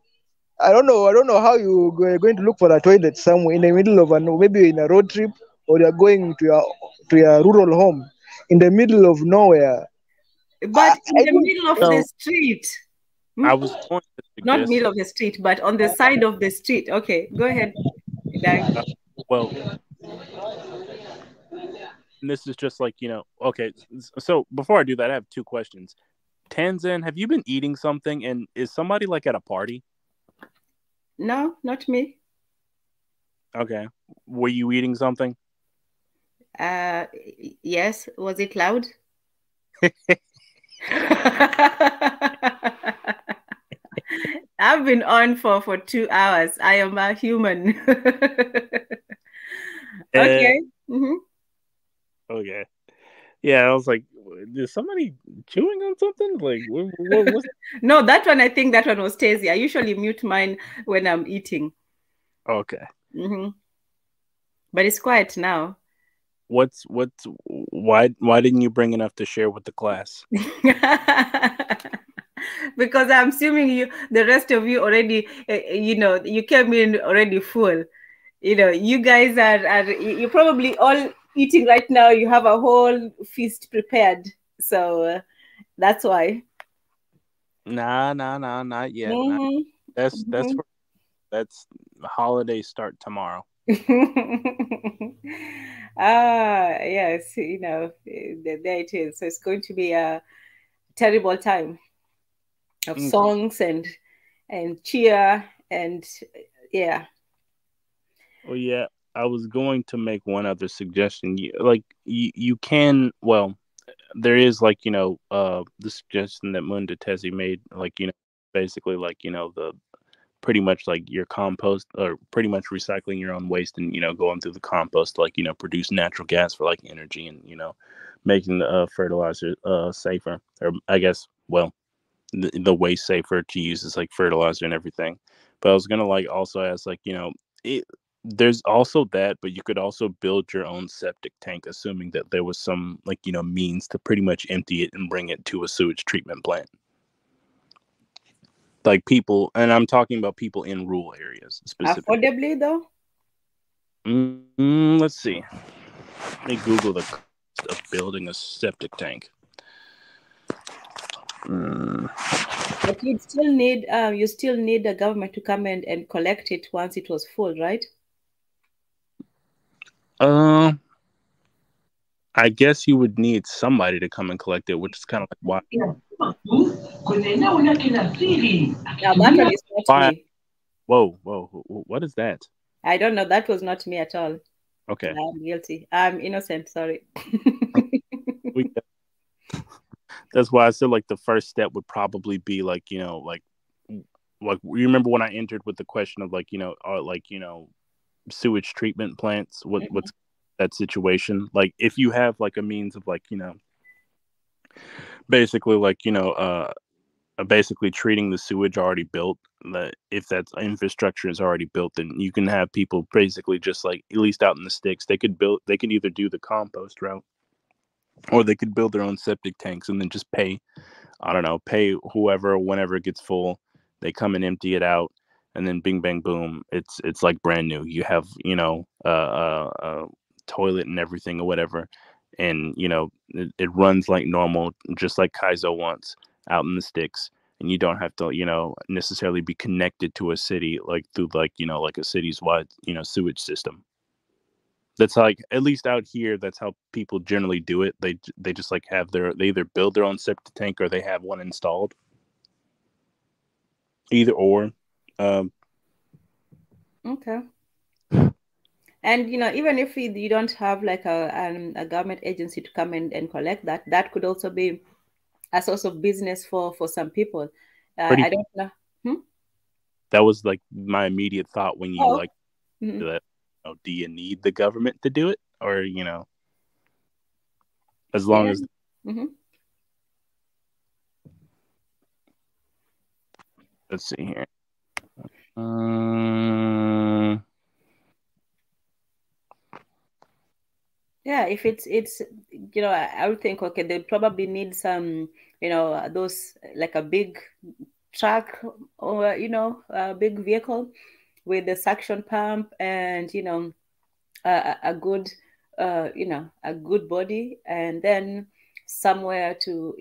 I don't know how you're going to look for a toilet somewhere in the middle of maybe in a road trip, or you're going to your rural home in the middle of nowhere. But in the middle of the street. I was going to suggest, not middle of the street, but on the side of the street. Okay, go ahead. Well, this is just like, you know, okay. So before I do that, I have two questions. Tanzan, have you been eating something, and is somebody like at a party? No, not me. Okay. Were you eating something? Yes. Was it loud? I've been on for 2 hours. I am a human. Okay. Okay. Yeah, I was like, is somebody chewing on something? Like, what's... No, that one, I think that one was Tazy. I usually mute mine when I'm eating. Okay. But it's quiet now. Why didn't you bring enough to share with the class? Because I'm assuming the rest of you already, you came in already full. You guys you're probably all eating right now. You have a whole feast prepared. So that's why. Nah, not yet. That's holidays start tomorrow. Yes, there it is. So it's going to be a terrible time of songs and cheer and yeah. Well, yeah, I was going to make one other suggestion. You can, well, there is the suggestion that Munda Tesi made, basically the pretty much like your compost, or pretty much recycling your own waste and going through the compost, produce natural gas for energy, and making the fertilizer safer, or I guess, well, the waste safer to use as fertilizer and everything. But I was gonna also ask there's also that, but you could also build your own septic tank, assuming that there was some means to pretty much empty it and bring it to a sewage treatment plant. People, and I'm talking about people in rural areas specifically. Affordably, though? Let's see. Let me Google the cost of building a septic tank. But you still need the government to come in and collect it once it was full, right? I guess you would need somebody to come and collect it, which is kind of why. Now, that one is not me. Whoa, what is that? I don't know. That was not me at all. Okay. I'm guilty. I'm innocent. Sorry. That's why I said the first step would probably be you remember when I entered with the question of sewage treatment plants, what's that situation if you have a means of basically basically treating the sewage already built, that if that infrastructure is already built, then you can have people basically just at least out in the sticks, they could either do the compost route, or they could build their own septic tanks and then just pay whoever, whenever it gets full, they come and empty it out, and then bing bang boom, it's brand new. You have toilet and everything or whatever, and it runs like normal, just like Kaizo wants, out in the sticks, and you don't have to necessarily be connected to a city through a city's wide sewage system. That's at least out here, that's how people generally do it. They just have they either build their own septic tank or they have one installed. Either or. Okay. And even if you don't have a government agency to come and collect that could also be a source of business for some people. I don't know. That was my immediate thought when you do that. Do you need the government to do it, or as long as let's see here. Yeah, if it's I would think, okay, they probably need some those a big truck, or a big vehicle with a suction pump and a good a good body, and then somewhere to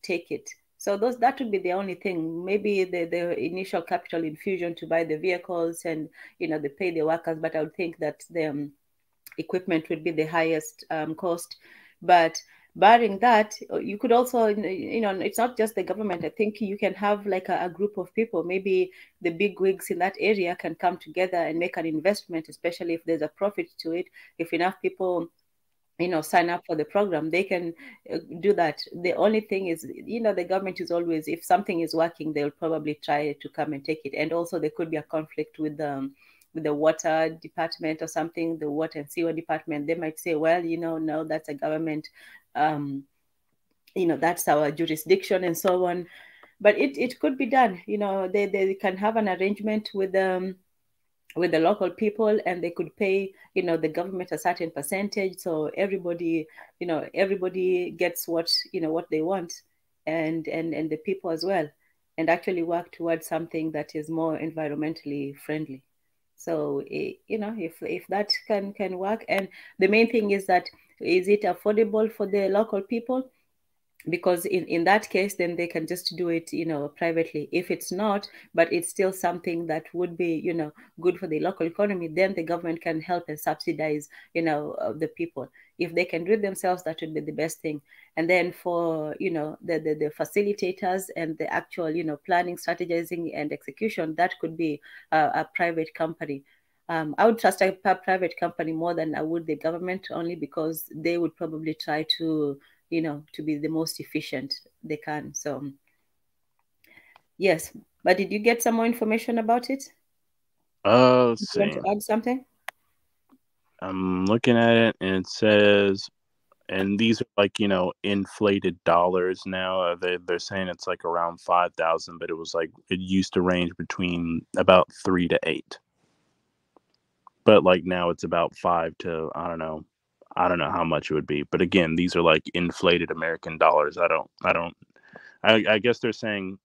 take it. So that would be the only thing. Maybe the initial capital infusion to buy the vehicles, and they pay the workers, but I would think that the equipment would be the highest cost. But barring that, you could also, it's not just the government. I think you can have a group of people. Maybe the big wigs in that area can come together and make an investment, especially if there's a profit to it. If enough people sign up for the program, they can do that. The only thing is, the government is always, if something is working, they'll probably try to come and take it. And also there could be a conflict with the water department or something, the water and sewer department. They might say, well, no, that's a government, that's our jurisdiction and so on. But it could be done. They can have an arrangement with the local people, and they could pay the government a certain percentage, so everybody gets what they want, and the people as well, and actually work towards something that is more environmentally friendly. So if that can work, and the main thing is that, is it affordable for the local people? Because in that case, then they can just do it privately. If it's not, but it's still something that would be good for the local economy, then the government can help and subsidize the people. If they can do it themselves, that would be the best thing. And then for the facilitators and the actual planning, strategizing and execution, that could be a private company. I would trust a private company more than I would the government, only because they would probably try to to be the most efficient they can. So yes, but did you get some more information about it? Let's see. Want to add something? I'm looking at it, and it says, and these are like inflated dollars now. They're saying it's like around 5,000, but it was like it used to range between about 3 to 8. But like now it's about 5 to I don't know how much it would be. But again, these are like inflated American dollars. I guess they're saying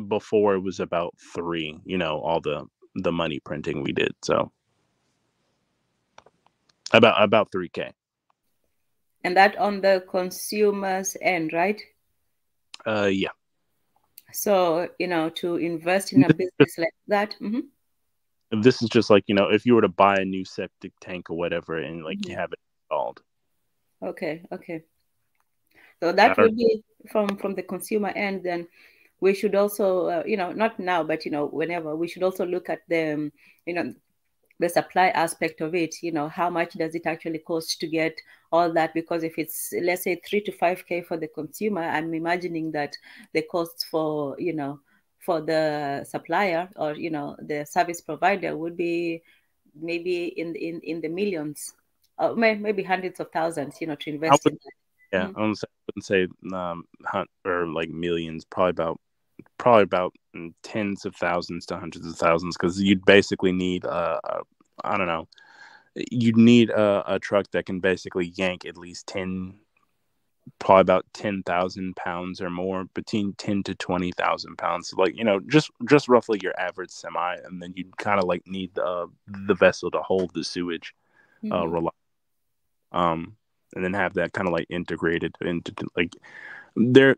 before it was about 3, all the money printing we did. So about 3K. And that on the consumer's end, right? Yeah. So, to invest in a business like that. Mm-hmm. This is just like, if you were to buy a new septic tank or whatever, and like you have it installed. Okay. So that would be from the consumer end. Then we should also, not now, but whenever, we should also look at the, the supply aspect of it. How much does it actually cost to get all that? Because if it's, let's say, 3 to 5K for the consumer, I'm imagining that the costs for for the supplier or the service provider would be maybe in the millions, maybe hundreds of thousands, to invest in that. Yeah, I wouldn't say or like millions, probably about tens of thousands to hundreds of thousands, because you'd basically need I don't know, you'd need a truck that can basically yank at least probably about 10,000 pounds or more, between 10 to 20,000 pounds. So like, just roughly your average semi, and then you'd kind of like need the vessel to hold the sewage, and then have that kind of like integrated into like, there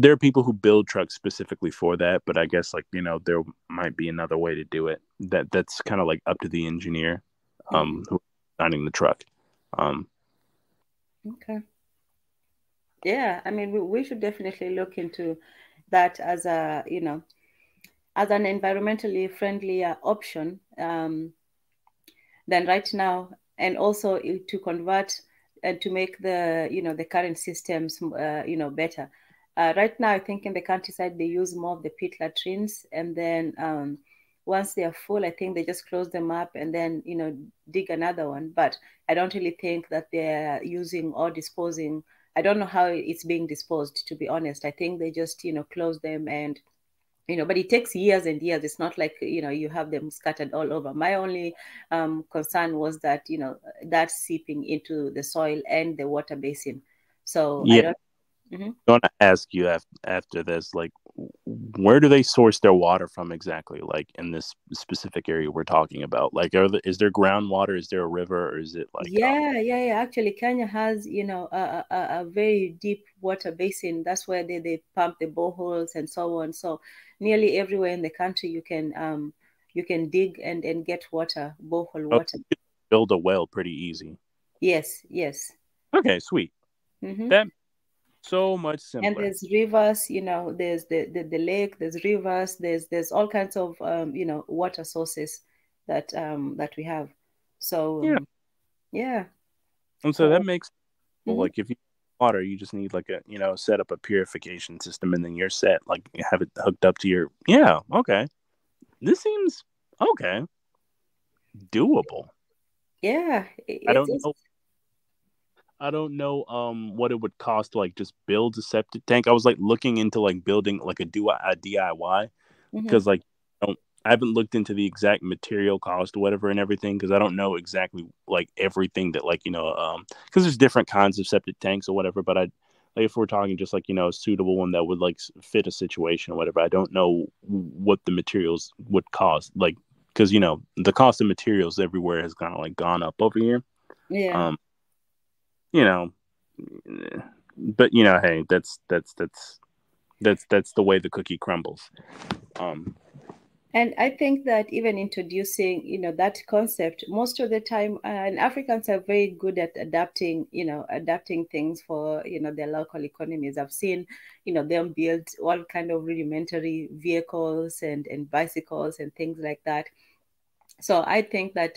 are people who build trucks specifically for that, but I guess like there might be another way to do it that's kind of like up to the engineer who's designing the truck. Okay. Yeah, I mean, we should definitely look into that as a as an environmentally friendly option than right now, and also to convert and to make the the current systems better. Right now, I think in the countryside they use more of the pit latrines, and then once they are full, I think they just close them up and then dig another one. But I don't really think that they're using or disposing. I don't know how it's being disposed, to be honest. I think they just close them, and but it takes years and years. It's not like you have them scattered all over. My only concern was that that's seeping into the soil and the water basin. So yeah. I don't. I'm going to ask you after this, like, where do they source their water from exactly? Like in this specific area we're talking about, like, is there groundwater? Is there a river, or is it like? Yeah. Actually, Kenya has a very deep water basin. That's where they pump the boreholes and so on. So nearly everywhere in the country you can dig and get water, borehole water. You can build a well pretty easy. Yes. Okay, sweet. That so much simpler. And there's rivers, there's the lake, there's rivers, there's all kinds of water sources that we have. So yeah. And so that makes Well, like if you water, you just need like a, set up a purification system and then you're set. Like have it hooked up to your, okay. This seems okay. Doable. Yeah. I don't know what it would cost to like just build a septic tank. I was like looking into like building like a DIY because like I haven't looked into the exact material cost or whatever and everything because I don't know exactly like everything that like because there's different kinds of septic tanks or whatever. But if we're talking just like a suitable one that would like fit a situation or whatever, I don't know what the materials would cost. Like because the cost of materials everywhere has kind of like gone up over here. Yeah. But hey, that's the way the cookie crumbles. And I think that even introducing, that concept, most of the time, and Africans are very good at adapting things for, their local economies. I've seen, them build all kind of rudimentary vehicles and bicycles and things like that. So I think that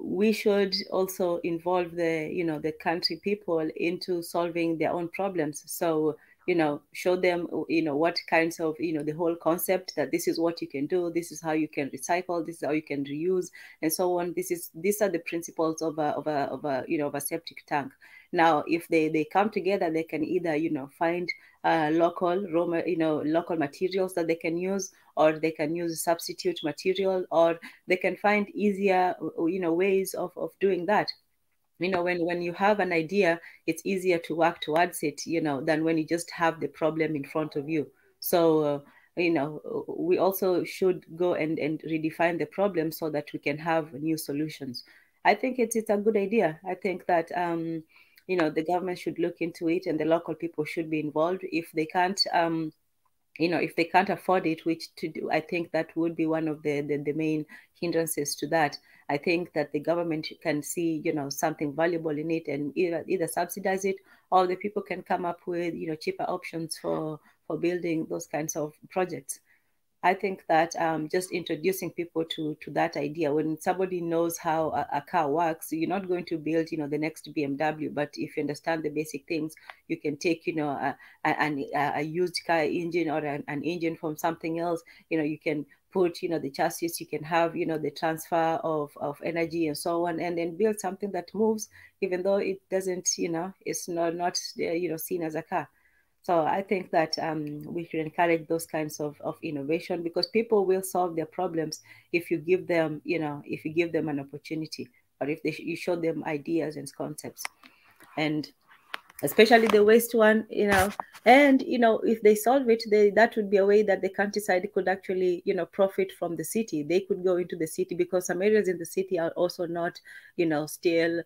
we should also involve the country people into solving their own problems. So show them what kinds of the whole concept that this is what you can do, this is how you can recycle, this is how you can reuse, and so on. These are the principles of a septic tank. Now if they come together, they can either find local local materials that they can use, or they can use substitute material, or they can find easier ways of doing that. When you have an idea, it's easier to work towards it than when you just have the problem in front of you. So we also should go and redefine the problem so that we can have new solutions. I think it's a good idea. I think that the government should look into it, and the local people should be involved. If they can't if they can't afford it, which to do, I think that would be one of the main hindrances to that. I think that the government can see, something valuable in it and either subsidize it, or the people can come up with, cheaper options for building those kinds of projects. I think that just introducing people to that idea, when somebody knows how a car works, you're not going to build, the next BMW, but if you understand the basic things, you can take, a used car engine or an engine from something else, you can put, the chassis, you can have, the transfer of energy and so on, and then build something that moves, even though it doesn't, it's not seen as a car. So I think that we should encourage those kinds of innovation, because people will solve their problems if you give them, an opportunity, or if you show them ideas and concepts. And especially the waste one, and, if they solve it, that would be a way that the countryside could actually, profit from the city. They could go into the city, because some areas in the city are also not, still,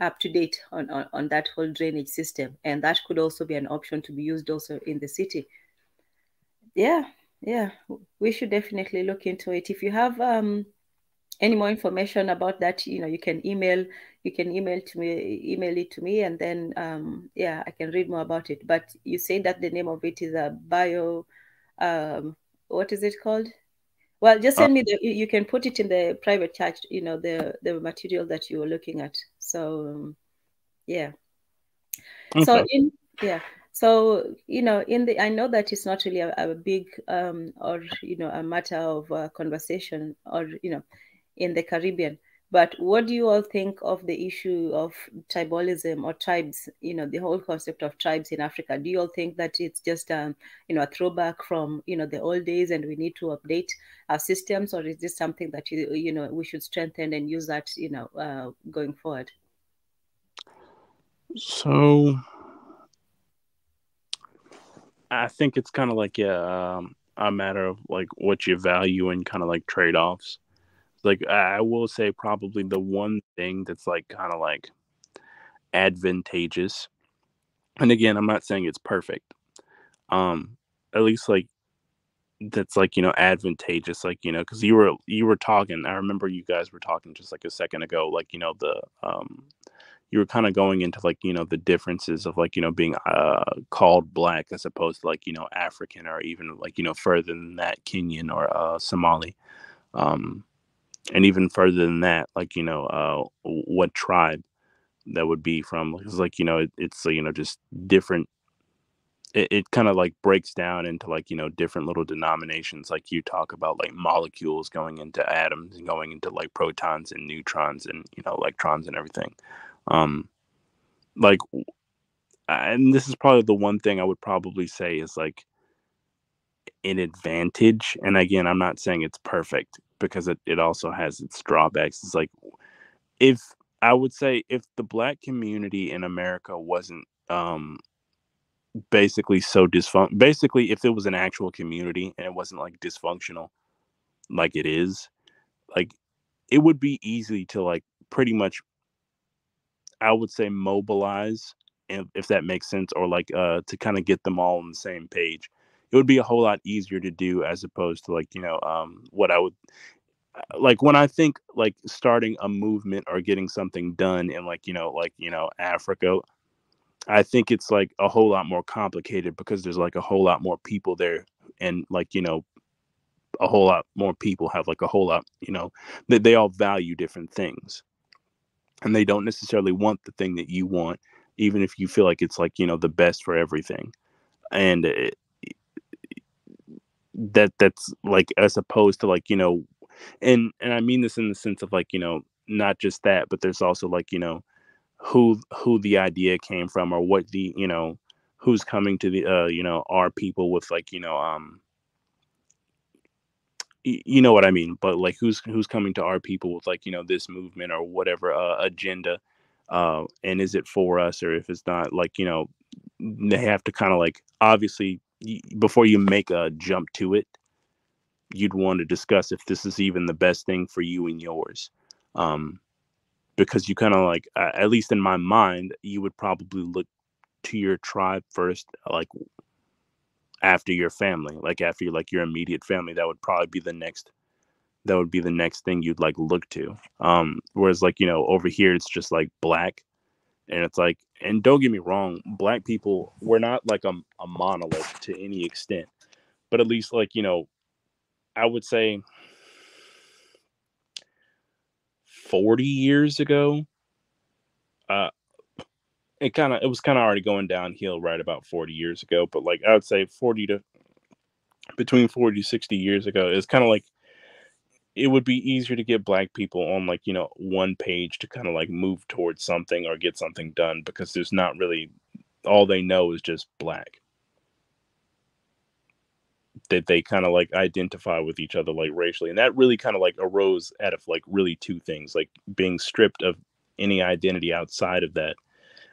up to date on that whole drainage system, and that could also be an option to be used also in the city. Yeah, we should definitely look into it. If you have any more information about that, you can email it to me, and then I can read more about it. But you say that the name of it is a bio, what is it called? Well, just send me you can put it in the private chat, the material that you were looking at. So, yeah. Okay. So I know that it's not really a big or a matter of conversation, or in the Caribbean. But what do you all think of the issue of tribalism or tribes, the whole concept of tribes in Africa? Do you all think that it's just, a throwback from, the old days, and we need to update our systems? Or is this something that, we should strengthen and use that, going forward? So I think it's kind of like a matter of like what you value and kind of like trade-offs. Like I will say probably the one thing that's like kind of like advantageous, and again, I'm not saying it's perfect, at least like that's like advantageous, like because you were talking, I remember you guys were talking just like a second ago, like the you were kind of going into like the differences of like being called Black as opposed to like African, or even like further than that, Kenyan or Somali, and even further than that, like what tribe. that would be from. It's like, it's, just different. It kind of like breaks down into like, different little denominations. Like you talk about like molecules going into atoms and going into like protons and neutrons and, electrons and everything. Like, and this is probably the one thing I would probably say is like an advantage. And again, I'm not saying it's perfect, because it also has its drawbacks. It's like, if the Black community in America wasn't basically so dysfunctional, basically if it was an actual community and it wasn't like dysfunctional like it is, like it would be easy to like pretty much, I would say, mobilize, if that makes sense, or like to kind of get them all on the same page. It would be a whole lot easier to do, as opposed to like, what I would like when I think like starting a movement or getting something done in like, Africa. I think it's like a whole lot more complicated, because there's like a whole lot more people there, and like, a whole lot more people have like a whole lot, that they all value different things, and they don't necessarily want the thing that you want, even if you feel like it's like, the best for everything. And that's like, as opposed to like, and I mean this in the sense of like, not just that, but there's also like, who the idea came from, or what the, who's coming to the our people with like, you know what I mean, but like who's coming to our people with like, this movement or whatever agenda, and is it for us, or if it's not, like, they have to kind of like, obviously, before you make a jump to it, you'd want to discuss if this is even the best thing for you and yours. Because you kind of like, at least in my mind, you would probably look to your tribe first, like after your family, like after like your immediate family. That would probably be the next thing you'd like look to. Whereas like, over here it's just like Black, and it's like, and don't get me wrong, Black people, we're not like a monolith to any extent, but at least like, I would say 40 years ago, it was kind of already going downhill right about 40 years ago, but like I would say between 40 to 60 years ago, it's kind of like, it would be easier to get Black people on like, one page to kind of like move towards something or get something done, because there's not really, all they know is just Black, that they kind of like identify with each other like racially. And that really kind of like arose out of like really two things, like being stripped of any identity outside of that,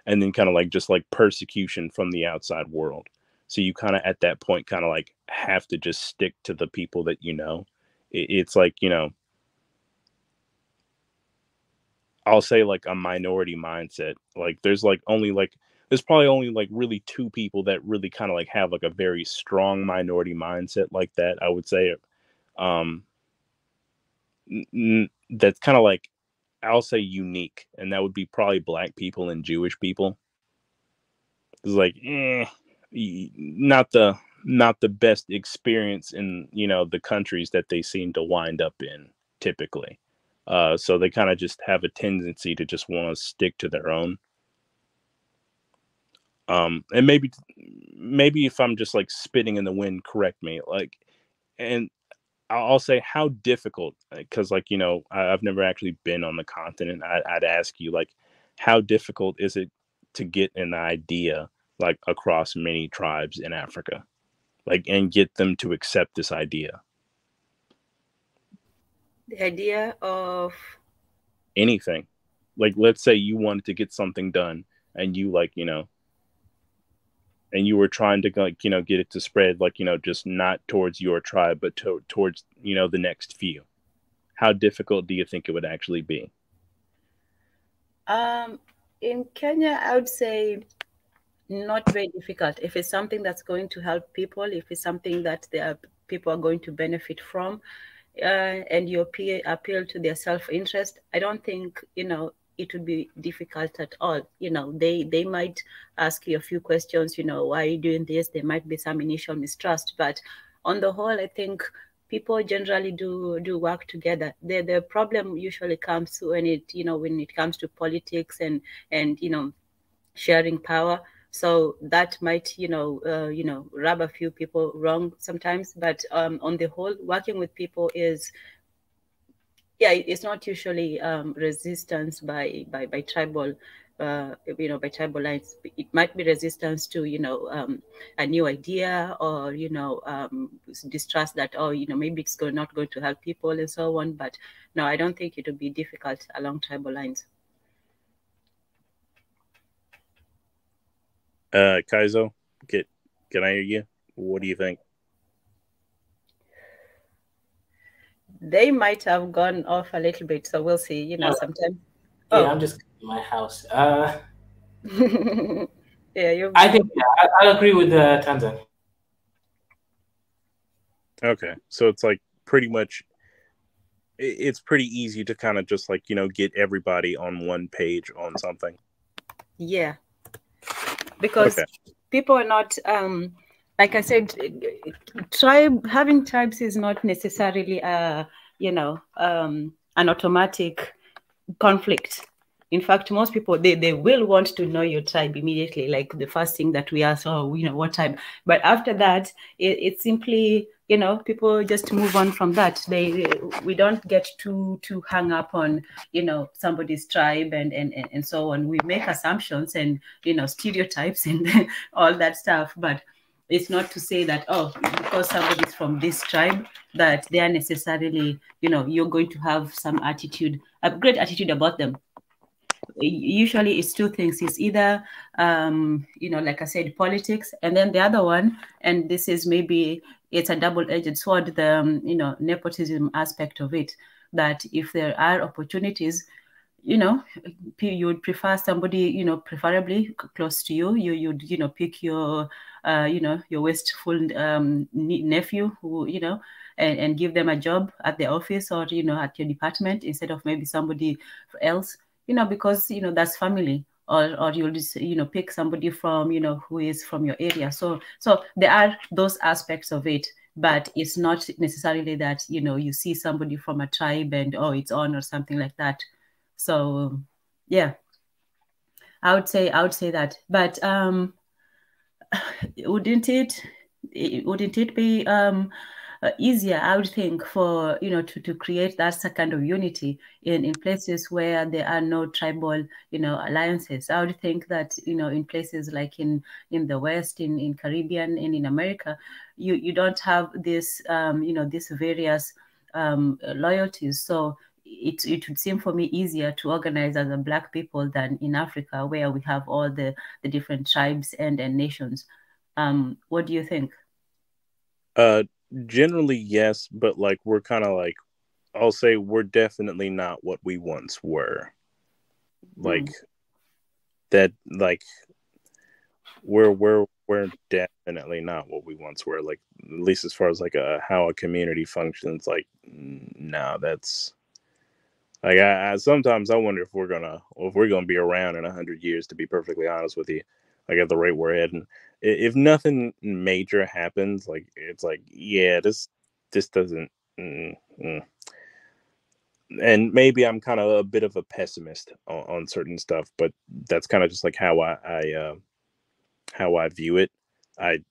and then kind of like just like persecution from the outside world. So you kind of at that point kind of like have to just stick to the people that it's like, I'll say like a minority mindset. Like there's probably only like really two people that really kind of like have like a very strong minority mindset like that, I would say. That's kind of like, I'll say unique, and that would be probably Black people and Jewish people. It's like, not the best experience in, the countries that they seem to wind up in typically. So they kind of just have a tendency to just want to stick to their own. And maybe if I'm just like spitting in the wind, correct me. Like, and I'll say how difficult, because like, I've never actually been on the continent. I'd ask you, like, how difficult is it to get an idea like across many tribes in Africa, like, and get them to accept this idea? The idea of anything. Like, let's say you wanted to get something done, and you like, and you were trying to like, get it to spread, like, just not towards your tribe, but towards, the next few. How difficult do you think it would actually be? In Kenya, I would say not very difficult. If it's something that's going to help people, if it's something that people are going to benefit from, and you appeal to their self-interest, I don't think, it would be difficult at all. They might ask you a few questions, why are you doing this? There might be some initial mistrust, but on the whole, I think people generally do work together. The problem usually comes when it comes to politics and sharing power. So that might rub a few people wrong sometimes, but on the whole, working with people is, it's not usually resistance by tribal by tribal lines. It might be resistance to a new idea, or distrust that maybe it's not going to help people and so on. But no, I don't think it would be difficult along tribal lines. Kaizo, can I hear you? What do you think? They might have gone off a little bit, so we'll see. Sometimes. Yeah, I'm just in my house. Yeah, I think I'll agree with Tanzan. Okay, so it's like pretty much, it's pretty easy to kind of just like get everybody on one page on something. Yeah, because people are not like I said, having tribes is not necessarily an automatic conflict. In fact, most people, they will want to know your tribe immediately. Like the first thing that we ask, what tribe? But after that, it's simply, people just move on from that. We don't get too hung up on, somebody's tribe and so on. We make assumptions and, stereotypes and all that stuff. But it's not to say that, because somebody's from this tribe, that they are necessarily, you're going to have some attitude, a great attitude about them. Usually it's two things. It's either, like I said, politics, and then the other one, and this is maybe it's a double-edged sword, the, nepotism aspect of it, that if there are opportunities, you would prefer somebody, preferably close to you. You'd, pick your, your wasteful nephew who, and give them a job at the office or, at your department instead of maybe somebody else, because, that's family. Or you'll just, pick somebody from, who is from your area. So there are those aspects of it, but it's not necessarily that, you see somebody from a tribe and, it's on or something like that. So, yeah, I would say that. But wouldn't it be easier, I would think, for to create that kind of unity in places where there are no tribal alliances? I would think that in places like in the West, in Caribbean, and in America, you don't have this these various loyalties. So it would seem for me easier to organize as a Black people than in Africa, where we have all the different tribes and nations. What do you think? Generally, yes, but like we're kind of like, I'll say we're definitely not what we once were. Like that, like we're definitely not what we once were. Like, at least as far as like how a community functions. Like, no, that's like I sometimes I wonder if we're gonna be around in 100 years. To be perfectly honest with you, like at the rate we're heading, if nothing major happens, like it's like, yeah, this doesn't. And maybe I'm kind of a bit of a pessimist on certain stuff, but that's kind of just like how I view it. And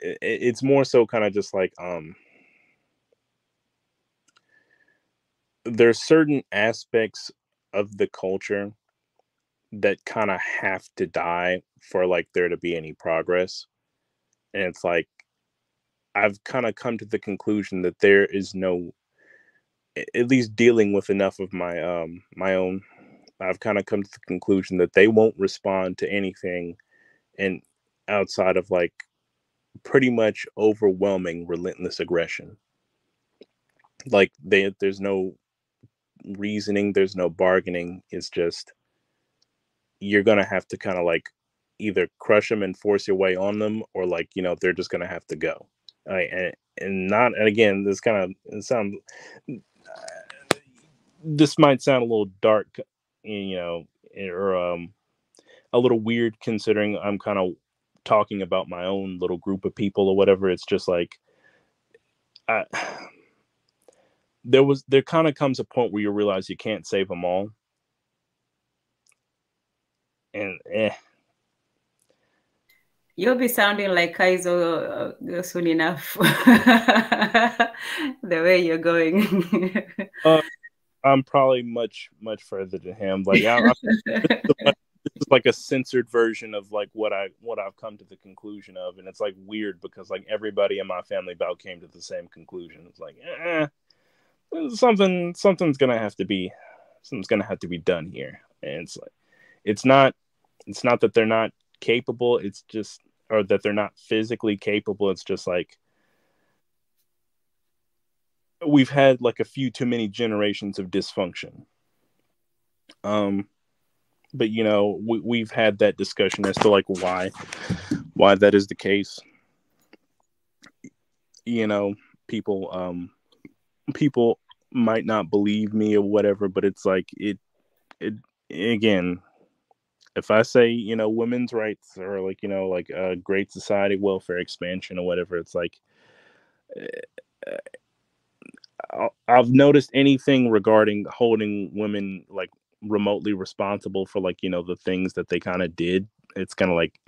it's more so kind of just like there's certain aspects of the culture that kind of have to die for like there to be any progress. And it's like I've kind of come to the conclusion that there is no, at least dealing with enough of my my own, I've kind of come to the conclusion that they won't respond to anything and outside of like pretty much overwhelming relentless aggression. Like there's no reasoning, there's no bargaining. It's just you're gonna have to kind of like either crush them and force your way on them, or like they're just gonna have to go. And again, this kind of sound. This might sound a little dark, or a little weird considering I'm kind of talking about my own little group of people or whatever. It's just like there kind of comes a point where you realize you can't save them all. And You'll be sounding like Kaizo soon enough. The way you're going. I'm probably much further than him. Like this is like a censored version of like what I've come to the conclusion of, and it's like weird because like everybody in my family about came to the same conclusion. It's like something's gonna have to be done here, and it's like it's not that they're not capable. It's just or that they're not physically capable. It's just like we've had like a few too many generations of dysfunction. But you know, we've had that discussion as to like why that is the case. You know, people might not believe me or whatever, but it's like it again, if I say, you know, women's rights or like, you know, like great society welfare expansion or whatever, it's like I've noticed anything regarding holding women like remotely responsible for like, you know, the things that they kind of did. It's kind of like,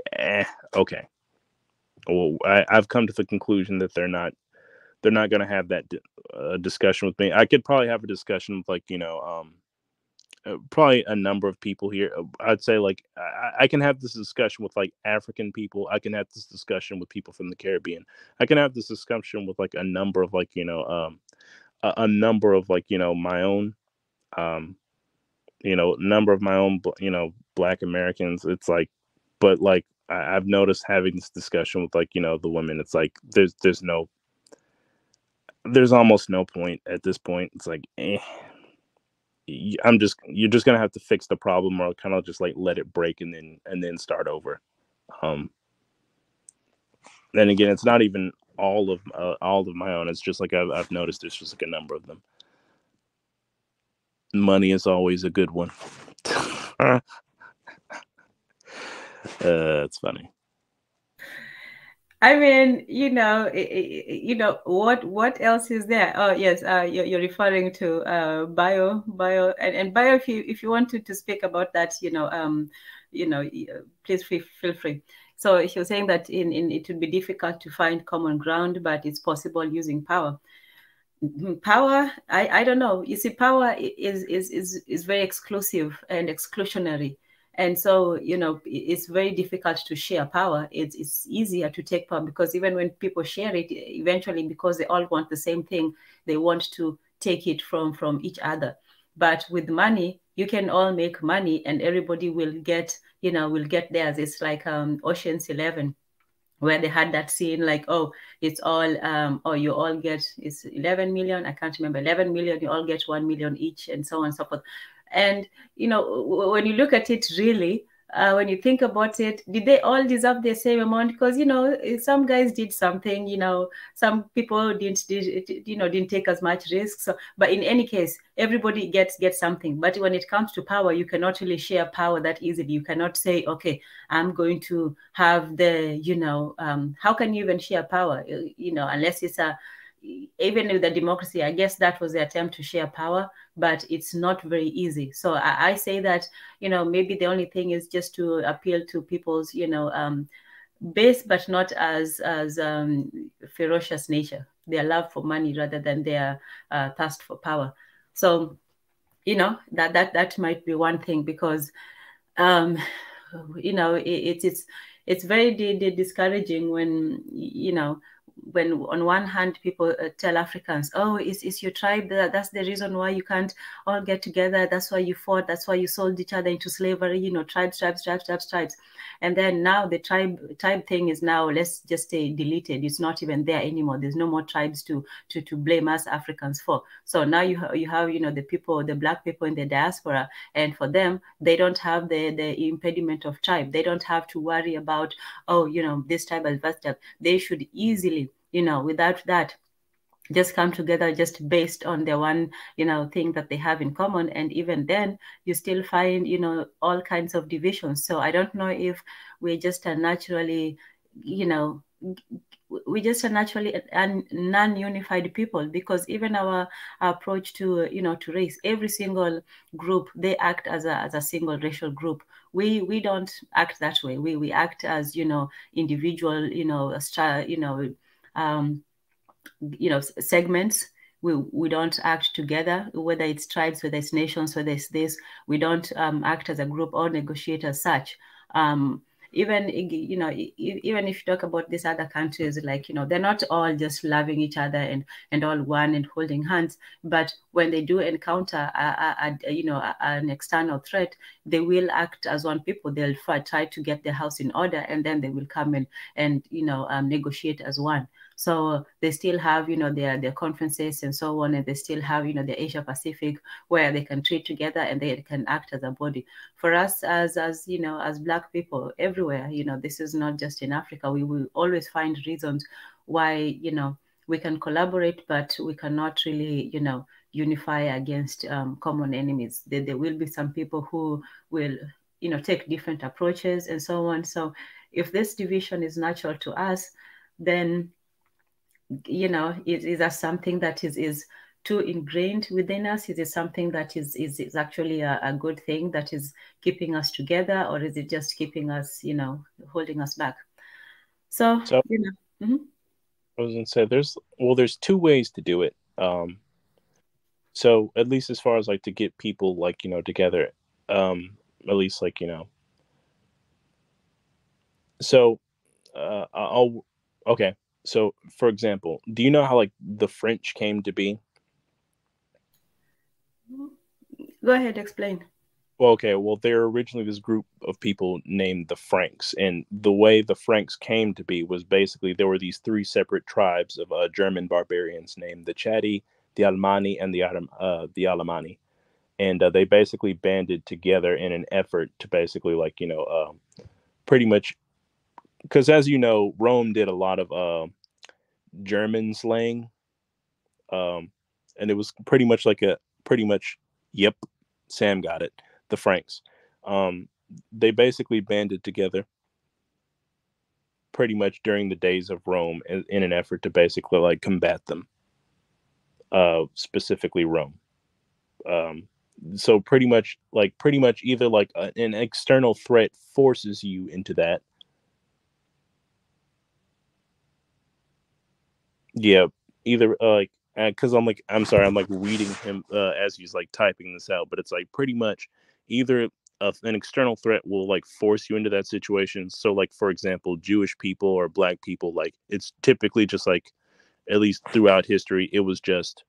okay. Well, I've come to the conclusion that they're not going to have that discussion with me. I could probably have a discussion with like, you know, probably a number of people here. I'd say like I can have this discussion with like African people. I can have this discussion with people from the Caribbean. I can have this discussion with like a number of like, you know, a number of like, you know, my own, you know, number of my own, you know, Black Americans. It's like, but like I've noticed having this discussion with like, you know, the women. It's like there's almost no point at this point. It's like, you're just gonna have to fix the problem or kind of just like let it break and then start over. Then again, it's not even all of my own. It's just like I've noticed there's just like a number of them. Money is always a good one. It's funny. I mean, you know, what else is there? Oh yes, you're referring to bio, and bio. If you wanted to speak about that, please feel free. So you're saying that it would be difficult to find common ground, but it's possible using power. Power, I don't know. You see, power is very exclusive and exclusionary. And so, you know, it's very difficult to share power. It's easier to take power because even when people share it, eventually, because they all want the same thing, they want to take it from each other. But with money, you can all make money and everybody will get theirs. It's like Ocean's 11, where they had that scene like, oh, it's all, you all get, it's 11 million. I can't remember, 11 million, you all get 1 million each and so on and so forth. And, you know, when you look at it really, when you think about it, did they all deserve the same amount? Because, you know, some guys did something, you know, some people didn't take as much risk. So, but in any case, everybody gets something. But when it comes to power, you cannot really share power that easily. You cannot say, okay, I'm going to have the, you know, how can you even share power? You know, unless it's even with the democracy, I guess that was the attempt to share power, but it's not very easy. So I say that, you know, maybe the only thing is just to appeal to people's, you know, base, but not as ferocious nature, their love for money rather than their thirst for power. So, you know, that might be one thing because, you know, it's very discouraging when, you know, when on one hand people tell Africans, oh, it's your tribe, that's the reason why you can't all get together, that's why you fought, that's why you sold each other into slavery, you know, tribes. And then now the tribe thing is now, let's just say, deleted. It's not even there anymore. There's no more tribes to blame us Africans for. So now you have you know, the Black people in the diaspora, and for them, they don't have the impediment of tribe. They don't have to worry about, oh, you know, this tribe is that tribe. They should easily, you know, without that, just come together just based on the one, you know, thing that they have in common. And even then you still find, you know, all kinds of divisions. So I don't know if we're just naturally, you know, we just are naturally a non-unified people, because even our approach to to race, every single group, they act as a single racial group. We don't act that way. We act as individual segments. We don't act together, whether it's tribes, whether it's nations, whether it's this. We don't act as a group or negotiate as such. Even even if you talk about these other countries, like they're not all just loving each other and all one and holding hands, but when they do encounter an external threat, they will act as one people. They'll try to get their house in order, and then they will come in and negotiate as one. So they still have, their conferences and so on, and they still have, the Asia Pacific, where they can trade together and they can act as a body. For us, as Black people everywhere, this is not just in Africa. We will always find reasons why, we can collaborate, but we cannot really, unify against common enemies. There will be some people who will, take different approaches and so on. So if this division is natural to us, then is that something that is too ingrained within us? Is it something that is actually a good thing that is keeping us together, or is it just keeping us, holding us back? So I was gonna say there's two ways to do it. So at least as far as like to get people like together, at least like So okay. So, for example, do you know how like the French came to be? Go ahead, explain. Well, okay. Well, they're originally this group of people named the Franks, and the way the Franks came to be was basically there were these three separate tribes of German barbarians named the Chatti, the Almani, and the Alemanni, and they basically banded together in an effort to basically like pretty much, because as you know, Rome did a lot of German slaying, and it was pretty much yep, Sam got it, the Franks. They basically banded together pretty much during the days of Rome in an effort to basically like combat them, specifically Rome. So pretty much either like an external threat forces you into that. Yeah, either like because I'm sorry, I'm like reading him as he's like typing this out, but it's like pretty much either an external threat will like force you into that situation. So like for example, Jewish people or Black people, like it's typically just like, at least throughout history, it was just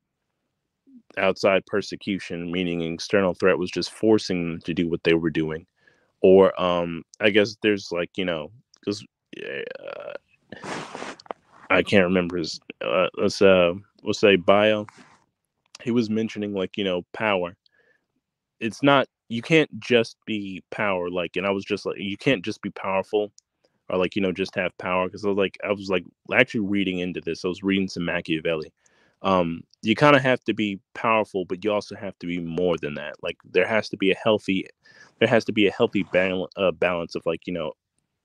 outside persecution, meaning an external threat was just forcing them to do what they were doing. Or I guess there's like because I can't remember his let's say bio. He was mentioning like power. It's not, you can't just be power, like, and I was just like, you can't just be powerful or like just have power, because I was like actually reading into this. I was reading some Machiavelli. You kind of have to be powerful, but you also have to be more than that. Like there has to be a healthy balance of like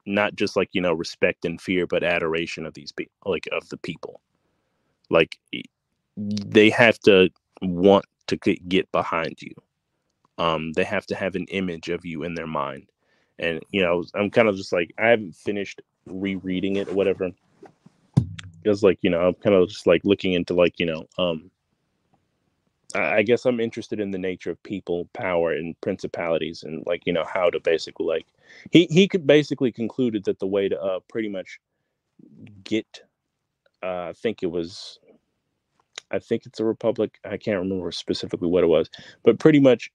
not just like respect and fear, but adoration of these people, like of the people. Like they have to want to get behind you. They have to have an image of you in their mind. And I'm kind of just like, I haven't finished rereading it or whatever, because like I'm kind of just like looking into like I guess I'm interested in the nature of people, power, and principalities, and like how to basically like he could basically concluded that the way to pretty much get I think it's a republic. I can't remember specifically what it was, but pretty much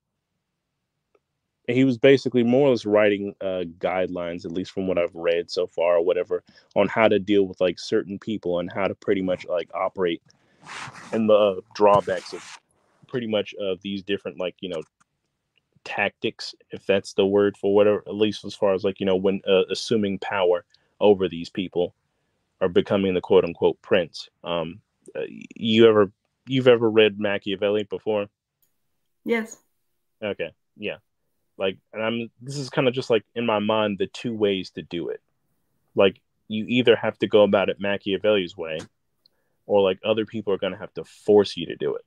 he was basically more or less writing guidelines, at least from what I've read so far or whatever, on how to deal with like certain people and how to pretty much like operate, and the drawbacks of pretty much these different like tactics, if that's the word for whatever, at least as far as like when assuming power over these people or becoming the quote unquote prince. You've ever read Machiavelli before? Yes. Okay. Yeah. Like, and this is kind of just like in my mind the two ways to do it. Like you either have to go about it Machiavelli's way, or like other people are going to have to force you to do it.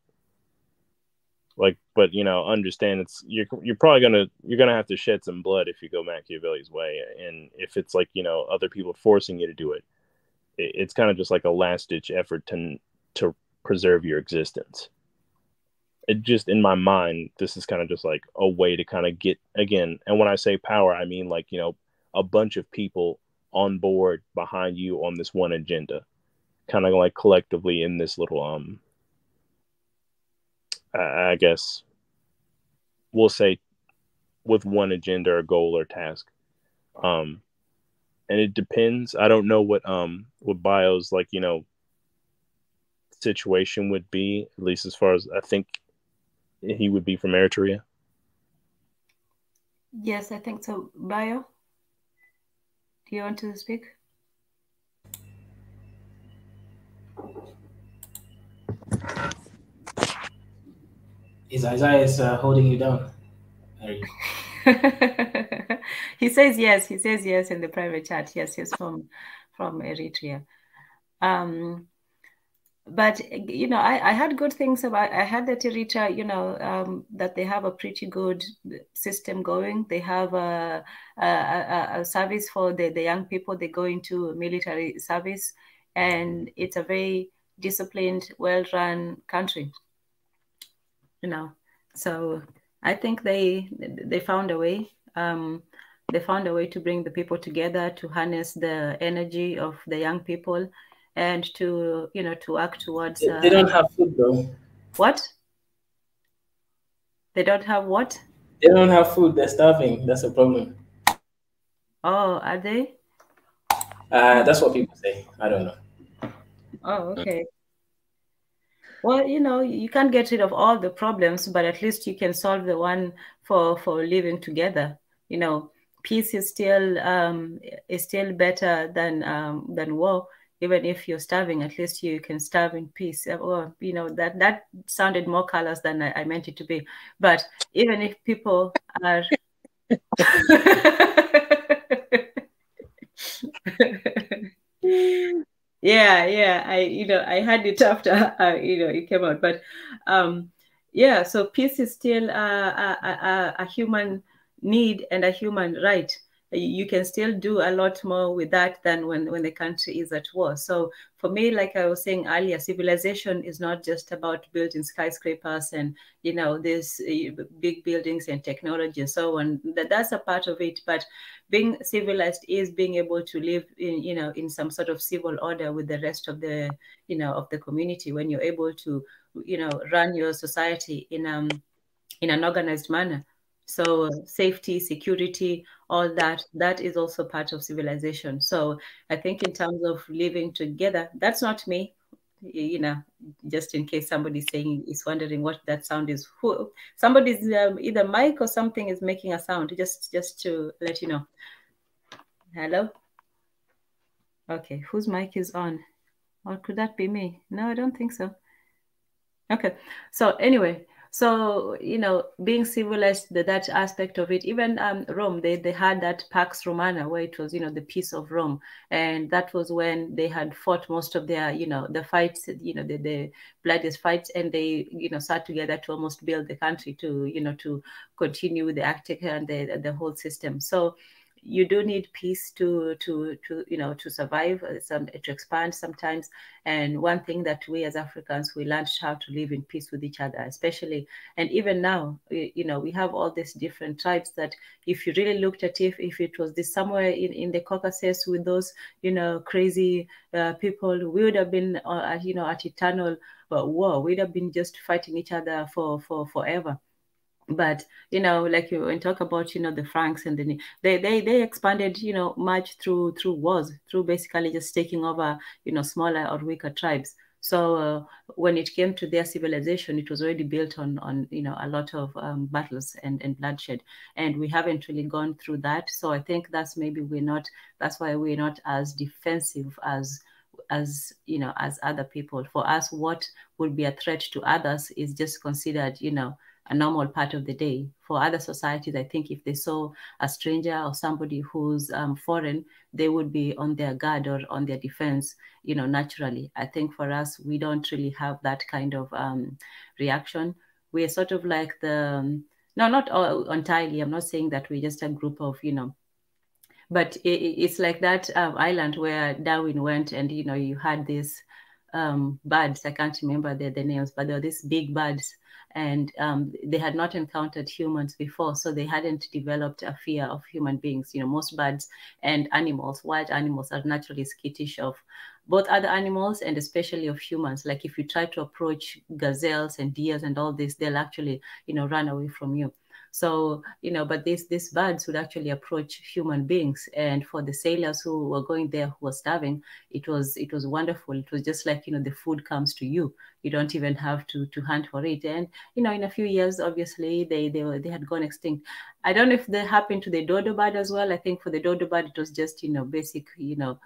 Like, but you know, understand you're probably you're gonna have to shed some blood if you go Machiavelli's way, and if it's like, you know, other people forcing you to do it, it's kind of just like a last ditch effort to preserve your existence. It just, in my mind, this is kind of just like a way to kind of get, again, and when I say power, I mean like, you know, a bunch of people on board behind you on this one agenda, kind of like collectively in this little I guess we'll say with one agenda or goal or task. And it depends. I don't know what Bio's, like, you know, situation would be, at least as far as I think he would be from Eritrea. Yes, I think so. Bio, do you want to speak? Is Isaiah holding you down? He says yes. He says yes in the private chat. Yes, he's from Eritrea. But you know, I heard good things about. I heard that Eritrea, you know, that they have a pretty good system going. They have a service for the young people. They go into military service, and it's a very disciplined, well-run country. You know, so I think they found a way. They found a way to bring the people together, to harness the energy of the young people, and to, you know, to work towards. They don't have food though. What? They don't have what? They don't have food. They're starving. That's a problem. Oh, are they? That's what people say. I don't know. Oh, okay. Well, you know, you can't get rid of all the problems, but at least you can solve the one for living together. You know, peace is still better than war. Even if you're starving, at least you can starve in peace. Or, you know, that sounded more colors than I meant it to be. But even if people are yeah, I had it after it came out, but yeah, so peace is still a human need and a human right. You can still do a lot more with that than when the country is at war. So for me, like I was saying earlier, civilization is not just about building skyscrapers and, you know, these big buildings and technology and so on. That's a part of it, but being civilized is being able to live in, you know, in some sort of civil order with the rest of the, you know, of the community, when you're able to, you know, run your society in an organized manner. So safety, security, all that is also part of civilization. So I think in terms of living together, that's not me, you know, just in case somebody's is wondering what that sound is. Who somebody's either mic or something is making a sound, just to let you know. Hello? Okay, whose mic is on? Or could that be me? No, I don't think so. Okay, so anyway, so, you know, being civilized, that aspect of it, even Rome, they had that Pax Romana, where it was, you know, the peace of Rome. And that was when they had fought most of their, you know, the fights, you know, the bloodiest fights, and they, you know, sat together to almost build the country, to, you know, to continue with the Arctic and the whole system. So you do need peace to you know, to survive, to expand sometimes. And one thing that we as Africans, we learned how to live in peace with each other, especially, and even now, you know, we have all these different tribes that if you really looked at if it was this somewhere in the Caucasus with those, you know, crazy people, we would have been you know, at eternal war. We'd have been just fighting each other for forever. But, you know, like you talk about, you know, the Franks, and they expanded, you know, much through wars, through basically just taking over, you know, smaller or weaker tribes. So when it came to their civilization, it was already built on you know, a lot of battles and bloodshed, and we haven't really gone through that. So I think that's maybe that's why we're not as defensive as you know, as other people. For us, what would be a threat to others is just considered, you know, a normal part of the day. For other societies, I think if they saw a stranger or somebody who's foreign, they would be on their guard or on their defense, you know, naturally. I think for us, we don't really have that kind of reaction. We're sort of like the, no, not all, entirely. I'm not saying that we're just a group of, you know, but it's like that island where Darwin went, and, you know, you had these birds. I can't remember the names, but they were these big birds, and they had not encountered humans before, so they hadn't developed a fear of human beings. You know, most birds and animals, wild animals, are naturally skittish of both other animals and especially of humans. Like if you try to approach gazelles and deers and all this, they'll actually, you know, run away from you. So, you know, but these birds would actually approach human beings. And for the sailors who were going there, who were starving, it was wonderful. It was just like, you know, the food comes to you. You don't even have to hunt for it. And, you know, in a few years, obviously, they had gone extinct. I don't know if that happened to the dodo bird as well. I think for the dodo bird, it was just, you know, basic, you know,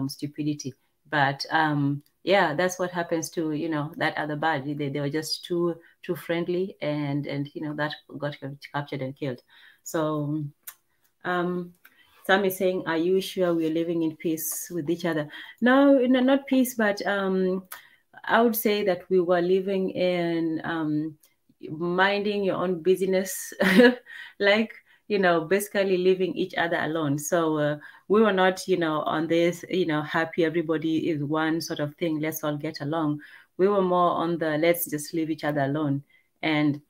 stupidity. But yeah, that's what happens to, you know, that other bird. They were just too friendly, and you know, that got captured and killed. So Sam is saying, are you sure we're living in peace with each other? No, not peace, but I would say that we were living in minding your own business, like, you know, basically leaving each other alone. So we were not, you know, on this, you know, happy, everybody is one sort of thing, let's all get along. We were more on the let's just leave each other alone. And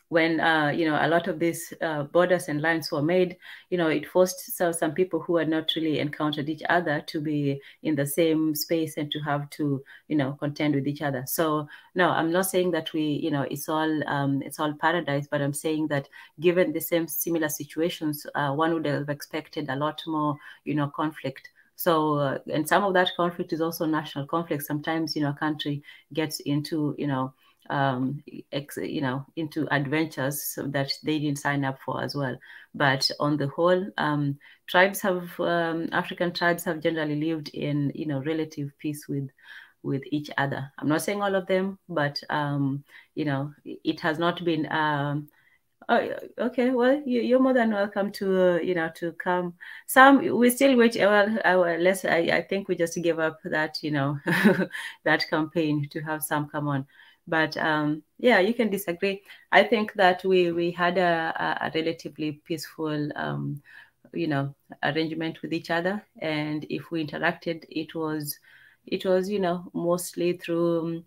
when, you know, a lot of these borders and lines were made, you know, it forced some people who had not really encountered each other to be in the same space and to have to, you know, contend with each other. So no, I'm not saying that we, you know, it's all paradise, but I'm saying that given the similar situations, one would have expected a lot more, you know, conflict. So, and some of that conflict is also national conflict. Sometimes, you know, a country gets into, you know, into adventures that they didn't sign up for as well. But on the whole, tribes have, African tribes have generally lived in, you know, relative peace with each other. I'm not saying all of them, but, you know, it has not been, oh, okay. Well, you're more than welcome to, you know, to come. Some, we still wait. Well, I think we just gave up that, you know, that campaign to have some come on. But yeah, you can disagree. I think that we had a relatively peaceful, you know, arrangement with each other. And if we interacted, it was, you know, mostly through,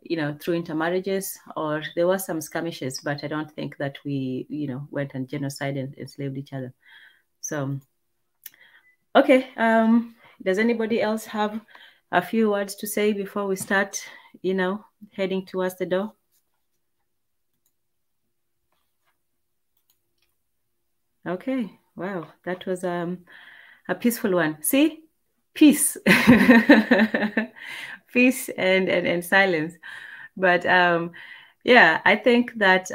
you know, through intermarriages, or there were some skirmishes, but I don't think that we, you know, went and genocide and enslaved each other. So, okay. Does anybody else have a few words to say before we start, you know, heading towards the door? Okay. Wow. That was a peaceful one. See? Peace. Peace and silence. But yeah, I think that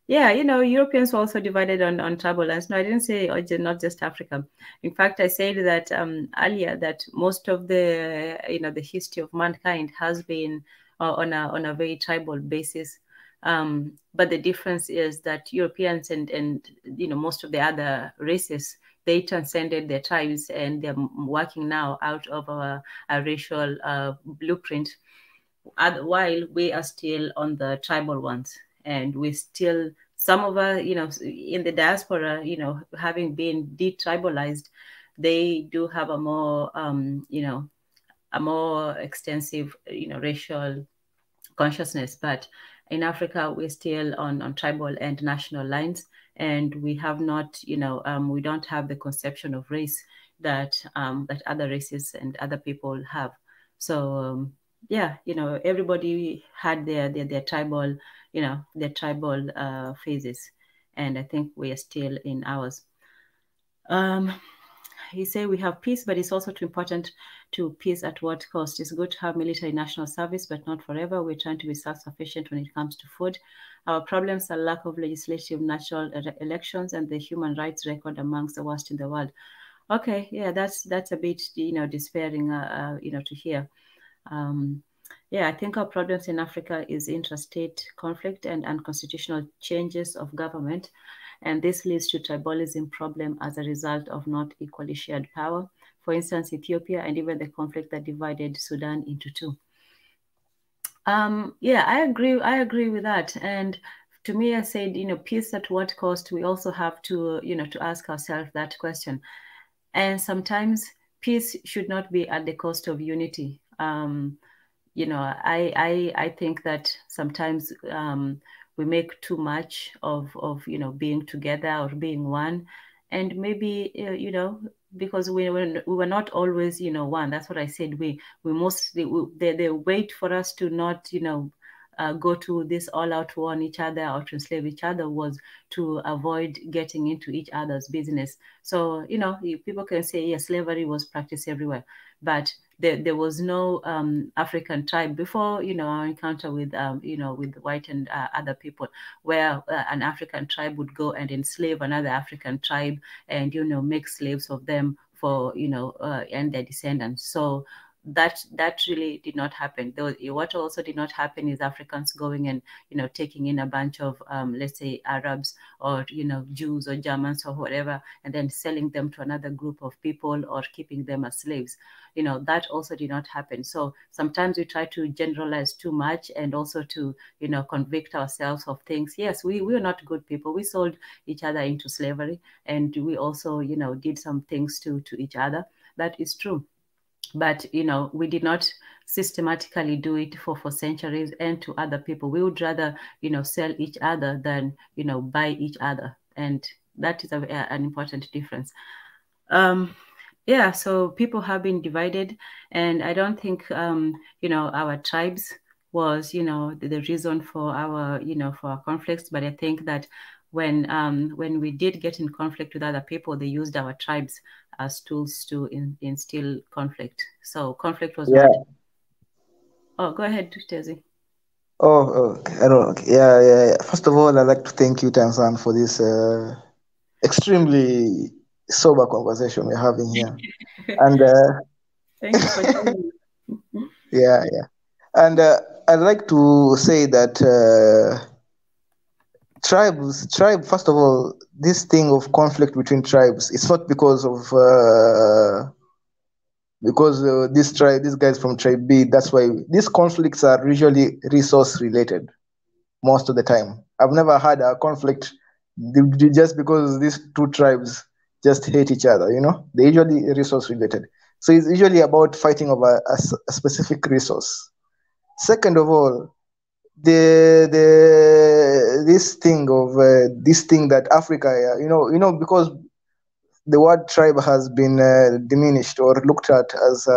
yeah, you know, Europeans were also divided on tribal lands. No, I didn't say not just Africa. In fact, I said that earlier that most of the, you know, the history of mankind has been on a very tribal basis. But the difference is that Europeans and you know, most of the other races, they transcended their tribes, and they're working now out of a racial blueprint, while we are still on the tribal ones. And we still, some of us, you know, in the diaspora, you know, having been detribalized, they do have a more, you know, a more extensive, you know, racial consciousness. But in Africa, we're still on tribal and national lines, and we have not, you know, we don't have the conception of race that that other races and other people have. So yeah, you know, everybody had their tribal, you know, their tribal phases, and I think we are still in ours. He said we have peace, but it's also too important to peace at what cost. It's good to have military national service, but not forever. We're trying to be self-sufficient when it comes to food. Our problems are lack of legislative natural elections and the human rights record amongst the worst in the world. Okay, yeah, that's a bit, you know, despairing, you know, to hear. Yeah, I think our problems in Africa is interstate conflict and unconstitutional changes of government. And this leads to tribalism problem as a result of not equally shared power. For instance, Ethiopia and even the conflict that divided Sudan into two. Yeah, I agree with that. And to me, I said, peace at what cost? We also have to, to ask ourselves that question. And sometimes peace should not be at the cost of unity. I think that sometimes we make too much of being together or being one, and maybe because we were not always one. That's what I said. We mostly they wait for us to not go to this all-out war on each other or to enslave each other was to avoid getting into each other's business. So people can say yes, slavery was practiced everywhere, but there was no African tribe before, our encounter with, with white and other people, where an African tribe would go and enslave another African tribe and, make slaves of them for, and their descendants. So that really did not happen. What also did not happen is Africans going and taking in a bunch of let's say Arabs or Jews or Germans or whatever, and then selling them to another group of people or keeping them as slaves. That also did not happen. So sometimes we try to generalize too much and also to convict ourselves of things. Yes, we are not good people. We sold each other into slavery, and we also did some things to each other. That is true. But we did not systematically do it for centuries and to other people. We would rather sell each other than buy each other, and that is an important difference. Yeah, so people have been divided, and I don't think our tribes was the reason for our for our conflicts, but I think that when we did get in conflict with other people, they used our tribes as tools to instill conflict. So conflict was not. Oh, go ahead, Tezi. Oh, I don't. Okay. Yeah. First of all, I'd like to thank you, Tansan, for this extremely sober conversation we're having here. And thank you for joining. Yeah. And I'd like to say that tribe. First of all, this thing of conflict between tribes, it's not because of these guys from tribe B. That's why these conflicts are usually resource related most of the time. I've never had a conflict just because these two tribes just hate each other. They're usually resource related. So it's usually about fighting over a specific resource. Second of all, this thing that Africa, because the word tribe has been diminished or looked at as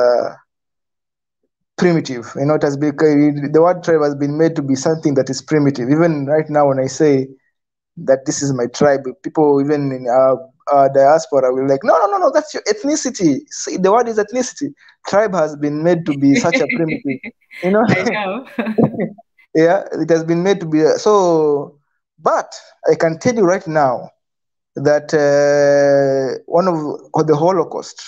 primitive. It has become, the word tribe has been made to be something that is primitive. Even right now, when I say that this is my tribe, people even in our diaspora will like, no, that's your ethnicity. See, the word is ethnicity. Tribe has been made to be such a primitive. I know. Yeah, it has been made to be so. But I can tell you right now that one of the Holocaust,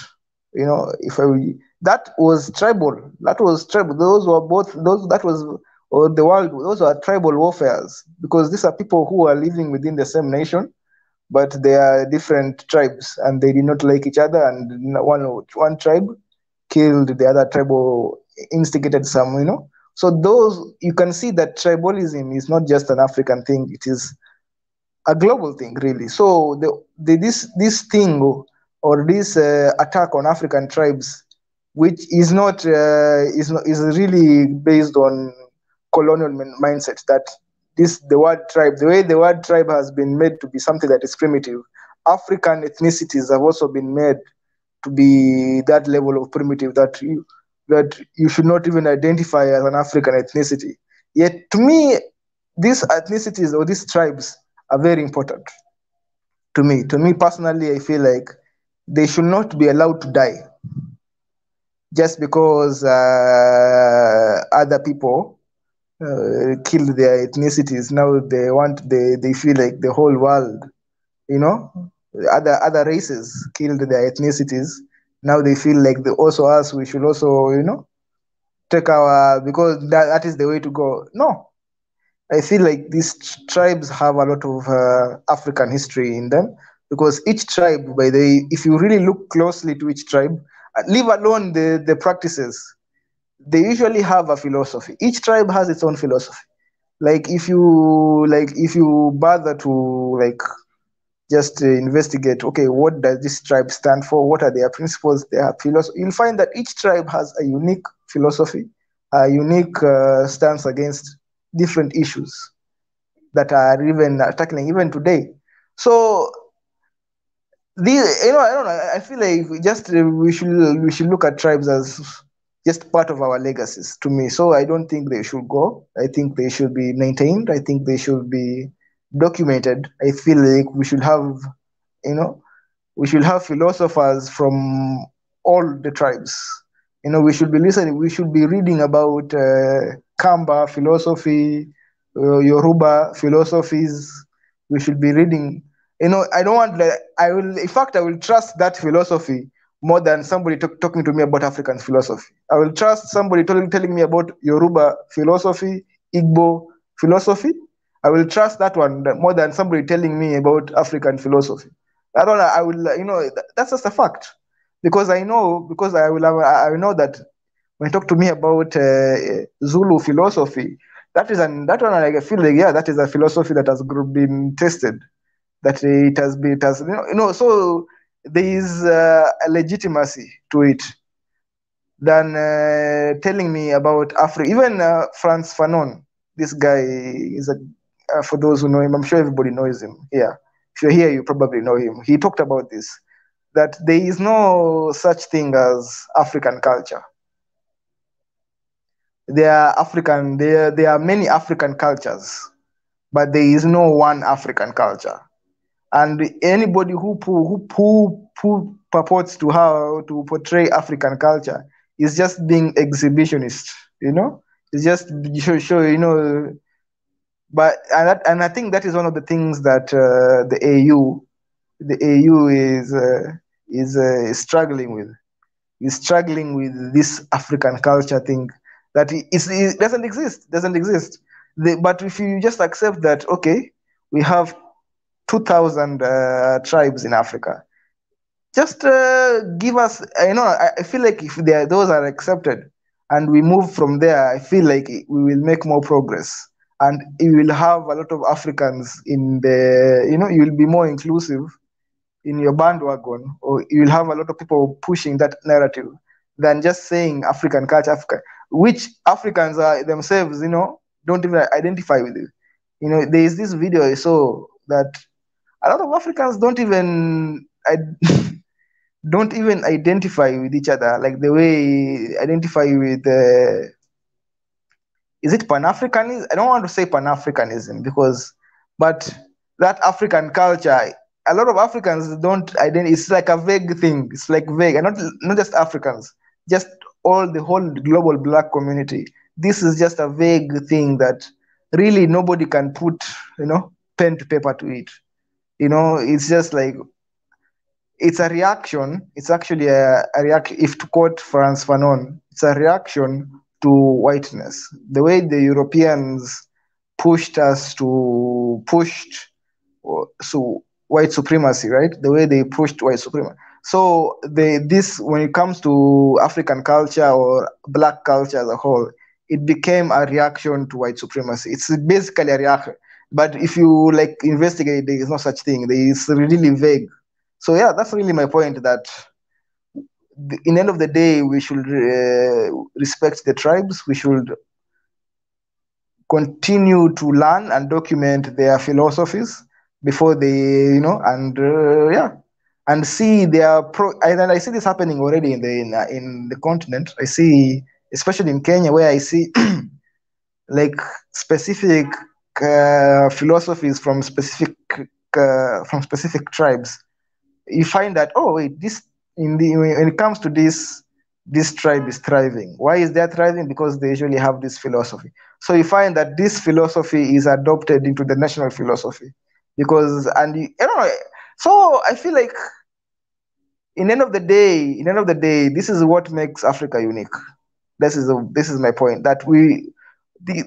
that was tribal. Those were both those. That was or the world. Those are tribal warfares, because these are people who are living within the same nation, but they are different tribes and they did not like each other. And one tribe killed the other tribe or instigated some. So those, you can see that tribalism is not just an African thing; it is a global thing, really. So this thing or this attack on African tribes, which is not is really based on colonial mindset, that the way the word tribe has been made to be something that is primitive. African ethnicities have also been made to be that level of primitive that you should not even identify as an African ethnicity. Yet to me, these ethnicities or these tribes are very important to me. To me personally, I feel like they should not be allowed to die just because other people killed their ethnicities. Now they feel like the whole world, other races killed their ethnicities. Now they feel like also us, we should also, take our, because that is the way to go. No, I feel like these tribes have a lot of African history in them, because each tribe, by the, if you really look closely to each tribe, leave alone the practices, they usually have a philosophy. Each tribe has its own philosophy. Like if you bother to just investigate, okay, what does this tribe stand for? What are their principles? Their philosophy? You'll find that each tribe has a unique philosophy, a unique stance against different issues that are even tackling even today. So I don't know. I feel like we should look at tribes as just part of our legacies, to me. So I don't think they should go. I think they should be maintained. I think they should be documented. I feel like we should have, we should have philosophers from all the tribes. We should be listening. We should be reading about Kamba philosophy, Yoruba philosophies. We should be reading. I don't want. I will. In fact, I will trust that philosophy more than somebody talking to me about African philosophy. I will trust somebody telling me about Yoruba philosophy, Igbo philosophy. I will trust that one more than somebody telling me about African philosophy. I will, that's just a fact, because I know that when you talk to me about Zulu philosophy, that one I feel like, yeah, that is a philosophy that has been tested, that it has, so there is a legitimacy to it than telling me about Africa. Even Frantz Fanon, this guy is for those who know him, I'm sure everybody knows him. Yeah. If you're here, you probably know him. He talked about this, that there is no such thing as African culture. There are many African cultures, but there is no one African culture. And anybody who purports to portray African culture is just being exhibitionist, It's just show. But and I think that is one of the things that the AU is struggling with. Is struggling with this African culture thing that it doesn't exist. But if you just accept that, okay, we have 2,000 tribes in Africa, just give us. I feel like if those are accepted and we move from there, I feel like we will make more progress. And you will have a lot of Africans in the, you will be more inclusive in your bandwagon, or you will have a lot of people pushing that narrative than just saying African culture, Africa, which Africans are themselves, don't even identify with it. There is this video I saw that a lot of Africans don't even identify with each other, like the way identify with is it Pan-Africanism? I don't want to say Pan-Africanism but that African culture, a lot of Africans don't identify. It's like a vague thing. It's like vague, and not just Africans, just the whole global Black community. This is just a vague thing that really nobody can put, pen to paper to it. It's just like, it's a reaction. It's actually a reaction. If to quote Frantz Fanon, it's a reaction to whiteness. The way the Europeans pushed white supremacy, right? The way they pushed white supremacy. So when it comes to African culture or Black culture as a whole, it became a reaction to white supremacy. It's basically a reaction. But if you investigate, there is no such thing. It's really vague. So yeah, that's really my point, that in the end of the day, we should respect the tribes. We should continue to learn and document their philosophies before they, and see their and I see this happening already in the continent. I see, especially in Kenya, where I see specific philosophies from specific tribes. You find that, oh wait, when it comes to this tribe is thriving. Why is that thriving? Because they usually have this philosophy. So you find that this philosophy is adopted into the national philosophy, so I feel like in the end of the day, this is what makes Africa unique. This is my point, that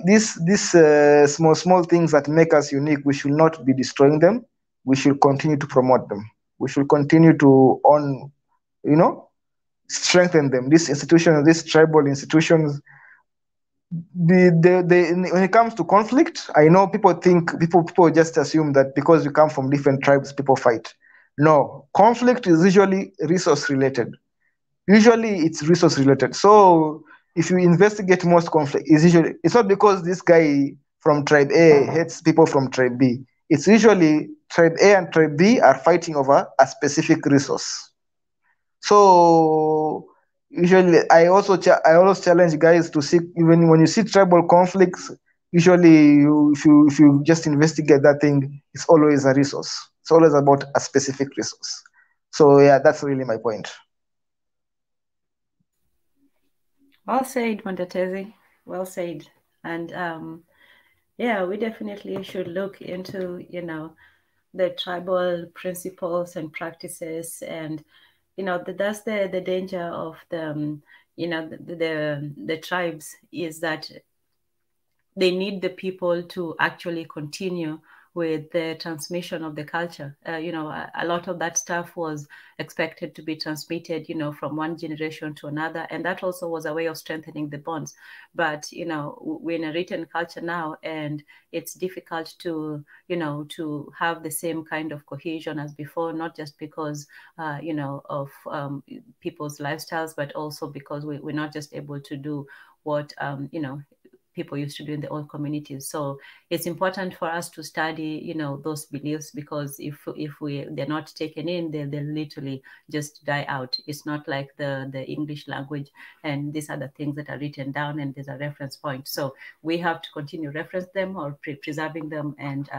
these small things that make us unique, we should not be destroying them. We should continue to promote them. We should continue to strengthen them. These institutions, these tribal institutions, when it comes to conflict, I know people just assume that because you come from different tribes, people fight. No, conflict is usually resource related. Usually it's resource related. So if you investigate most conflict, it's not because this guy from tribe A hates people from tribe B. It's usually tribe A and tribe B are fighting over a specific resource. So usually I always challenge guys to see, even when you see tribal conflicts, usually if you just investigate that thing, it's always a resource. It's always about a specific resource. So yeah, that's really my point. Well said, Mondatezi. Well said. And yeah, we definitely should look into, the tribal principles and practices. And, that's the danger of the, the tribes, is that they need the people to actually continue with the transmission of the culture. A lot of that stuff was expected to be transmitted, from one generation to another. And that also was a way of strengthening the bonds. But, we're in a written culture now, and it's difficult to, to have the same kind of cohesion as before, not just because, of people's lifestyles, but also because we're not just able to do what, people used to do in the old communities. So it's important for us to study, those beliefs, because if they're not taken in, they'll literally just die out. It's not like the English language and these are the things that are written down and there's a reference point. So we have to continue reference them or preserving them. And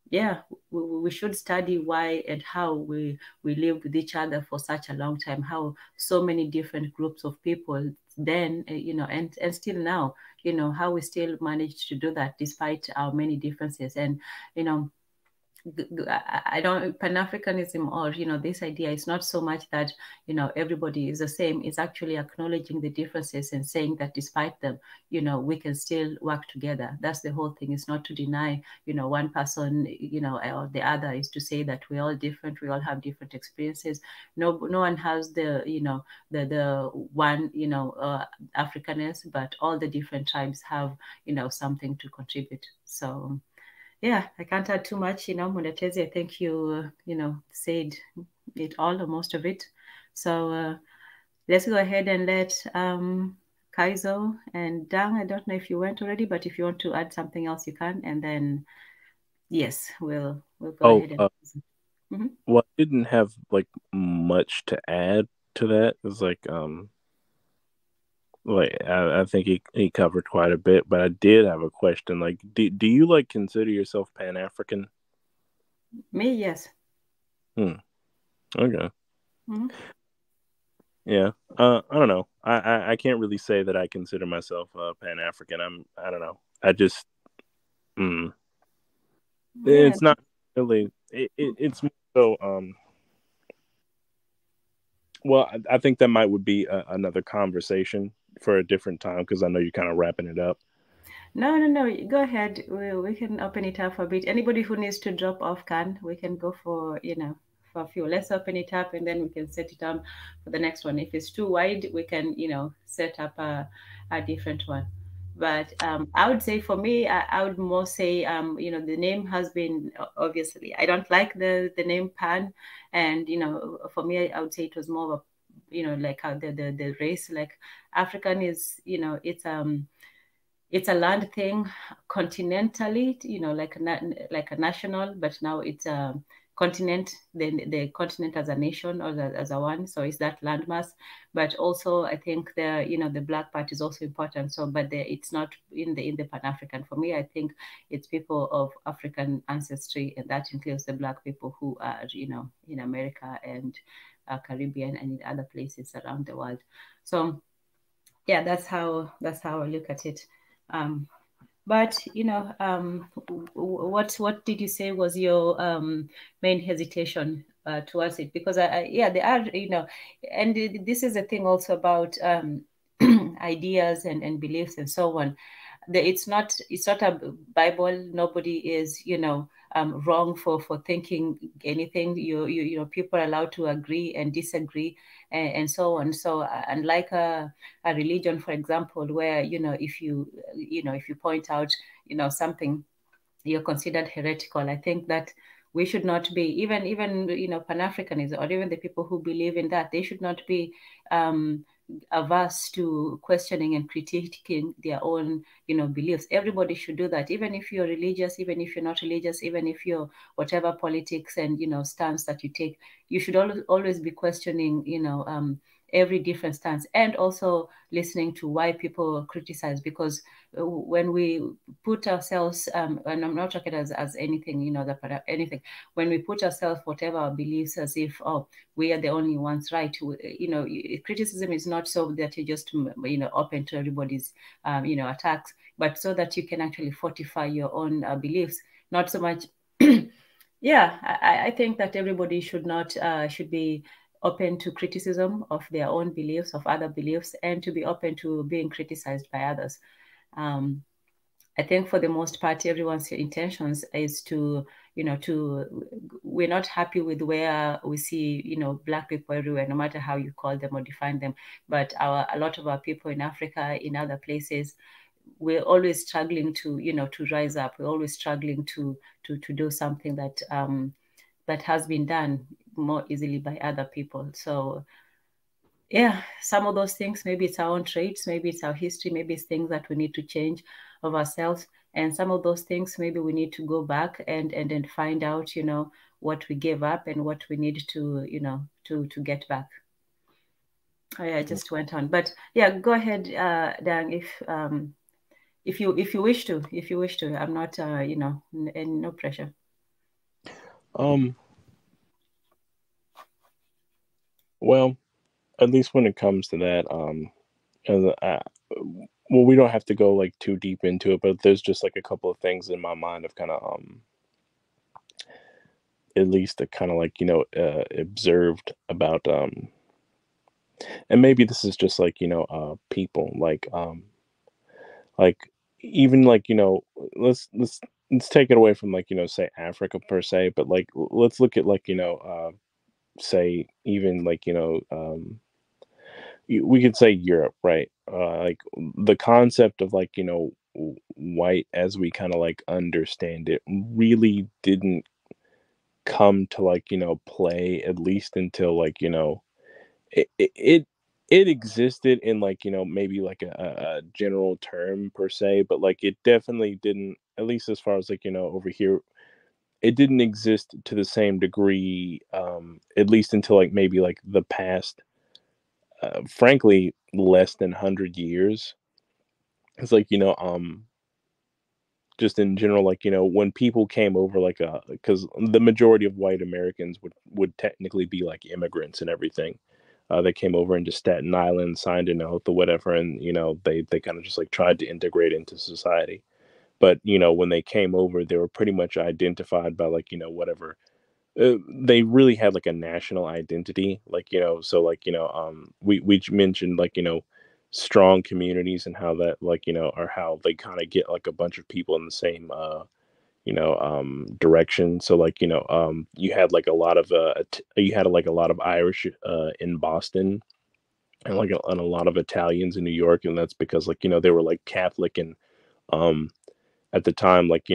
yeah, we should study why and how we lived with each other for such a long time, how so many different groups of people then, and still now, how we still managed to do that despite our many differences. And, I don't, Pan-Africanism, or, this idea is not so much that, everybody is the same. It's actually acknowledging the differences and saying that despite them, we can still work together. That's the whole thing. It's not to deny, one person, or the other. Is to say that we're all different. We all have different experiences. No one has the, the one, Africanness, but all the different tribes have, something to contribute. So, yeah, I can't add too much, Mondatezi, I think you, said it all or most of it. So let's go ahead and let Kaizo and Dang, I don't know if you went already, but if you want to add something else, you can. And then, yes, we'll go ahead. And Well, I didn't have like much to add to that. It was like I think he covered quite a bit, but I did have a question. Like, do you like consider yourself Pan-African? Me, yes. Okay. Yeah. I don't know. I can't really say that I consider myself Pan-African. I don't know. I just it's not really. It's so well, I think that would be another conversation for a different time, because I know you're kind of wrapping it up. No. Go ahead. We can open it up a bit. Anybody who needs to drop off we can go for, for a few. Let's open it up and then we can set it up for the next one. If it's too wide, we can, set up a different one. But I would say for me, I would more say, the name has been, obviously, I don't like the name Pan. And, for me, I would say it was more of a, like how the race, like African is, it's a land thing continentally, like a national, but now it's a continent, then the continent as a nation or as a one. So it's that landmass. But also I think the black part is also important. So, but it's not in the Pan-African. For me, I think it's people of African ancestry, and that includes the black people who are, in America and Caribbean and in other places around the world. So yeah, that's how I look at it. But what did you say was your main hesitation towards it? Because there are, and this is the thing also about ideas and beliefs and so on. It's not a Bible. Nobody is, wrong for thinking anything. People are allowed to agree and disagree and so on. So unlike a religion, for example, where if you point out something, you're considered heretical. I think that we should not be, even Pan-Africanism, or even the people who believe in that, they should not be averse to questioning and critiquing their own beliefs. Everybody should do that, even if you're religious, even if you're not religious, even if you're whatever politics and stance that you take. You should always be questioning every different stance, and also listening to why people criticize, because when we put ourselves and I'm not talking as anything anything, when we put ourselves, whatever our beliefs, as if we are the only ones right, criticism is not so that you're just open to everybody's attacks, but so that you can actually fortify your own beliefs, not so much. Yeah, I think that everybody should be open to criticism of their own beliefs, of other beliefs, and to be open to being criticized by others. I think for the most part, everyone's intentions is to, we're not happy with where we see, Black people everywhere, no matter how you call them or define them. But a lot of our people in Africa, in other places, we're always struggling to, to rise up. We're always struggling to do something that that has been done more easily by other people. So yeah, some of those things, maybe it's our own traits, maybe it's our history, maybe it's things that we need to change of ourselves. And some of those things, maybe we need to go back and then find out, what we gave up and what we need to, to get back. Oh, yeah, I just went on, but yeah, go ahead, Dan, if you wish to. I'm not, and no pressure. Well, at least when it comes to that, well, we don't have to go like too deep into it, but there's just like a couple of things in my mind of kind of at least kind of like observed about and maybe this is just like people like even like let's take it away from like say Africa per se, but like let's look at like say even like we could say Europe, right? Like the concept of like white as we kind of like understand it really didn't come to like play, at least until like it existed in like maybe like a general term per se, but like it definitely didn't, at least as far as like over here, it didn't exist to the same degree, at least until like maybe like the past frankly less than 100 years. It's like just in general, like when people came over, like because the majority of white Americans would technically be like immigrants and everything. They came over into Staten Island, signed an oath or whatever, and they kind of just like tried to integrate into society. But when they came over, they were pretty much identified by like whatever. They really had like a national identity, like so like we mentioned like strong communities and how that like or how they kind of get like a bunch of people in the same direction. So like you had like a lot of you had like a lot of Irish in Boston, and like and a lot of Italians in New York, and that's because like they were like Catholic, and at the time like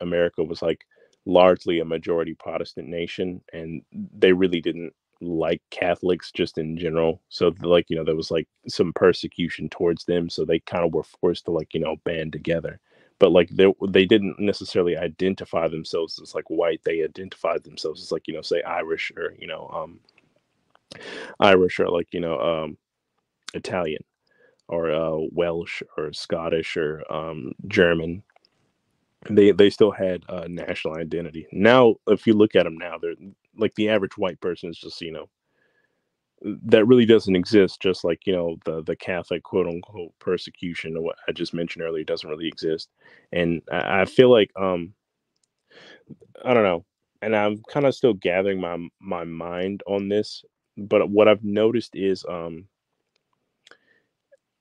America was like largely a majority Protestant nation, and they really didn't like Catholics just in general. So like there was like some persecution towards them, so they kind of were forced to like band together. But like they didn't necessarily identify themselves as like white. They identified themselves as like say Irish, or Irish, or like Italian, or Welsh, or Scottish, or German. They still had a national identity. Now, if you look at them now, they're like the average white person is just that really doesn't exist. Just like the Catholic quote unquote persecution, or what I just mentioned earlier, doesn't really exist. And I feel like I don't know, and I'm kind of still gathering my mind on this. But what I've noticed is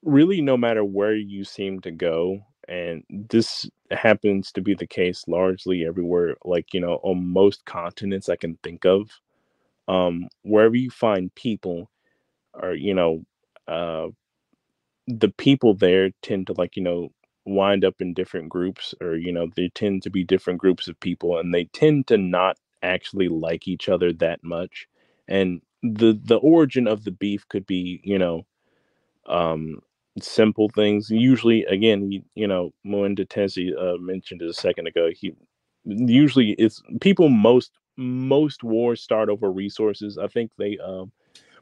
really, no matter where you seem to go, and this happens to be the case largely everywhere, like, you know, on most continents I can think of, wherever you find people, or, you know, uh, the people there tend to, like, you know, wind up in different groups, or, you know, they tend to be different groups of people, and they tend to not actually like each other that much. And the origin of the beef could be, you know, um simple things. Usually, again, you know, Moinda Tensi mentioned it a second ago. He usually, it's people, most wars start over resources. I think they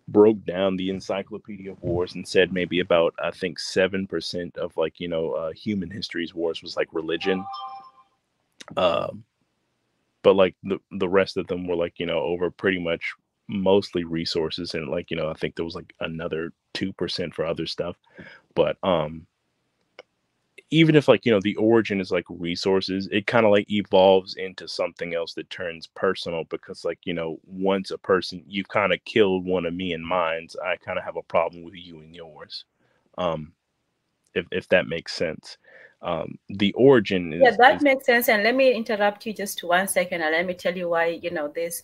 broke down the Encyclopedia of Wars and said maybe about, I think, 7% of, like, you know, human history's wars was like religion. But like the rest of them were, like, you know, over pretty much mostly resources, and, like, you know, I think there was like another 2% for other stuff. But even if, like, you know, the origin is like resources, it kind of like evolves into something else that turns personal, because, like, you know, once a person, you've kind of killed one of me and mine's, I kind of have a problem with you and yours. If that makes sense. The origin is, makes sense. And let me interrupt you just 1 second, and let me tell you why, you know, this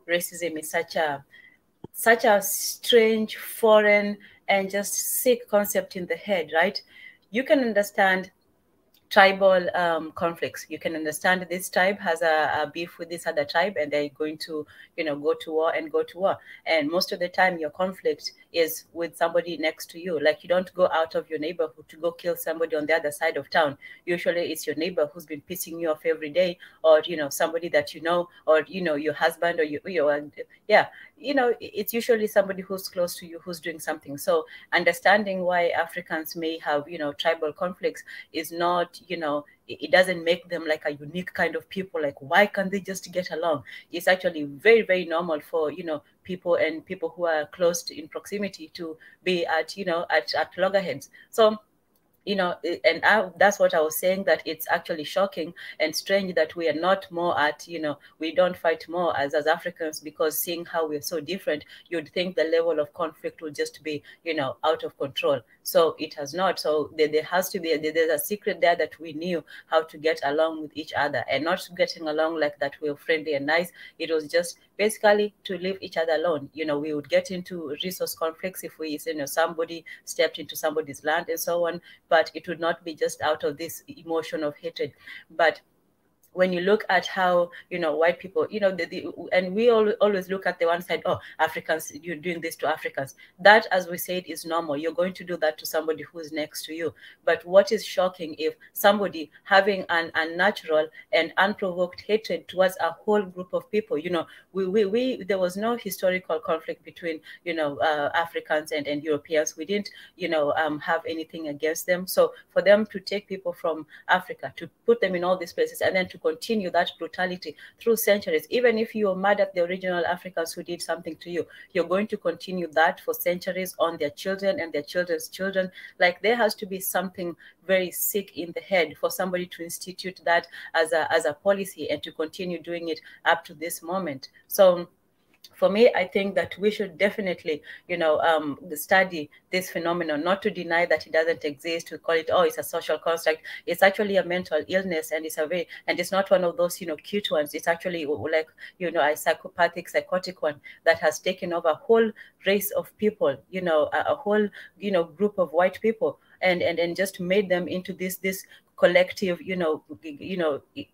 racism is such a strange, foreign, and just sick concept in the head, right? You can understand tribal conflicts. You can understand this tribe has a beef with this other tribe, and they're going to, you know, go to war. And most of the time, your conflict is with somebody next to you. Like, you don't go out of your neighborhood to go kill somebody on the other side of town. Usually, it's your neighbor who's been pissing you off every day, or, you know, somebody that you know, or, you know, your husband, or yeah, you know, it's usually somebody who's close to you who's doing something. So understanding why Africans may have, you know, tribal conflicts is not, you know, it doesn't make them like a unique kind of people. Like, why can't they just get along? It's actually very, very normal for, you know, people who are close in proximity to be at, you know, at loggerheads. So, you know, and that's what I was saying, that it's actually shocking and strange that we are not more at, you know, we don't fight more as Africans, because seeing how we're so different, you'd think the level of conflict would just be, you know, out of control. So it has not. So there has to be, there's a secret there, that we knew how to get along with each other, and not getting along like that we're friendly and nice. It was just basically to leave each other alone. You know, we would get into resource conflicts if we, you know, somebody stepped into somebody's land and so on, but it would not be just out of this emotion of hatred. But when you look at how, you know, white people, you know, and we always look at the one side, oh, Africans, you're doing this to Africans. That, as we said, is normal. You're going to do that to somebody who is next to you. But what is shocking, if somebody having an unnatural and unprovoked hatred towards a whole group of people, you know, there was no historical conflict between, you know, Africans and Europeans. We didn't, you know, have anything against them. So for them to take people from Africa, to put them in all these places, and then to continue that brutality through centuries. Even if you're mad at the original Africans who did something to you, you're going to continue that for centuries on their children and their children's children. Like, there has to be something very sick in the head for somebody to institute that as a policy, and to continue doing it up to this moment. So for me, I think that we should definitely, you know, study this phenomenon, not to deny that it doesn't exist, to call it, oh, it's a social construct. It's actually a mental illness, and it's not one of those, you know, cute ones. It's actually like, you know, a psychotic one that has taken over a whole race of people, you know, a whole, you know, group of white people, and just made them into this collective, you know,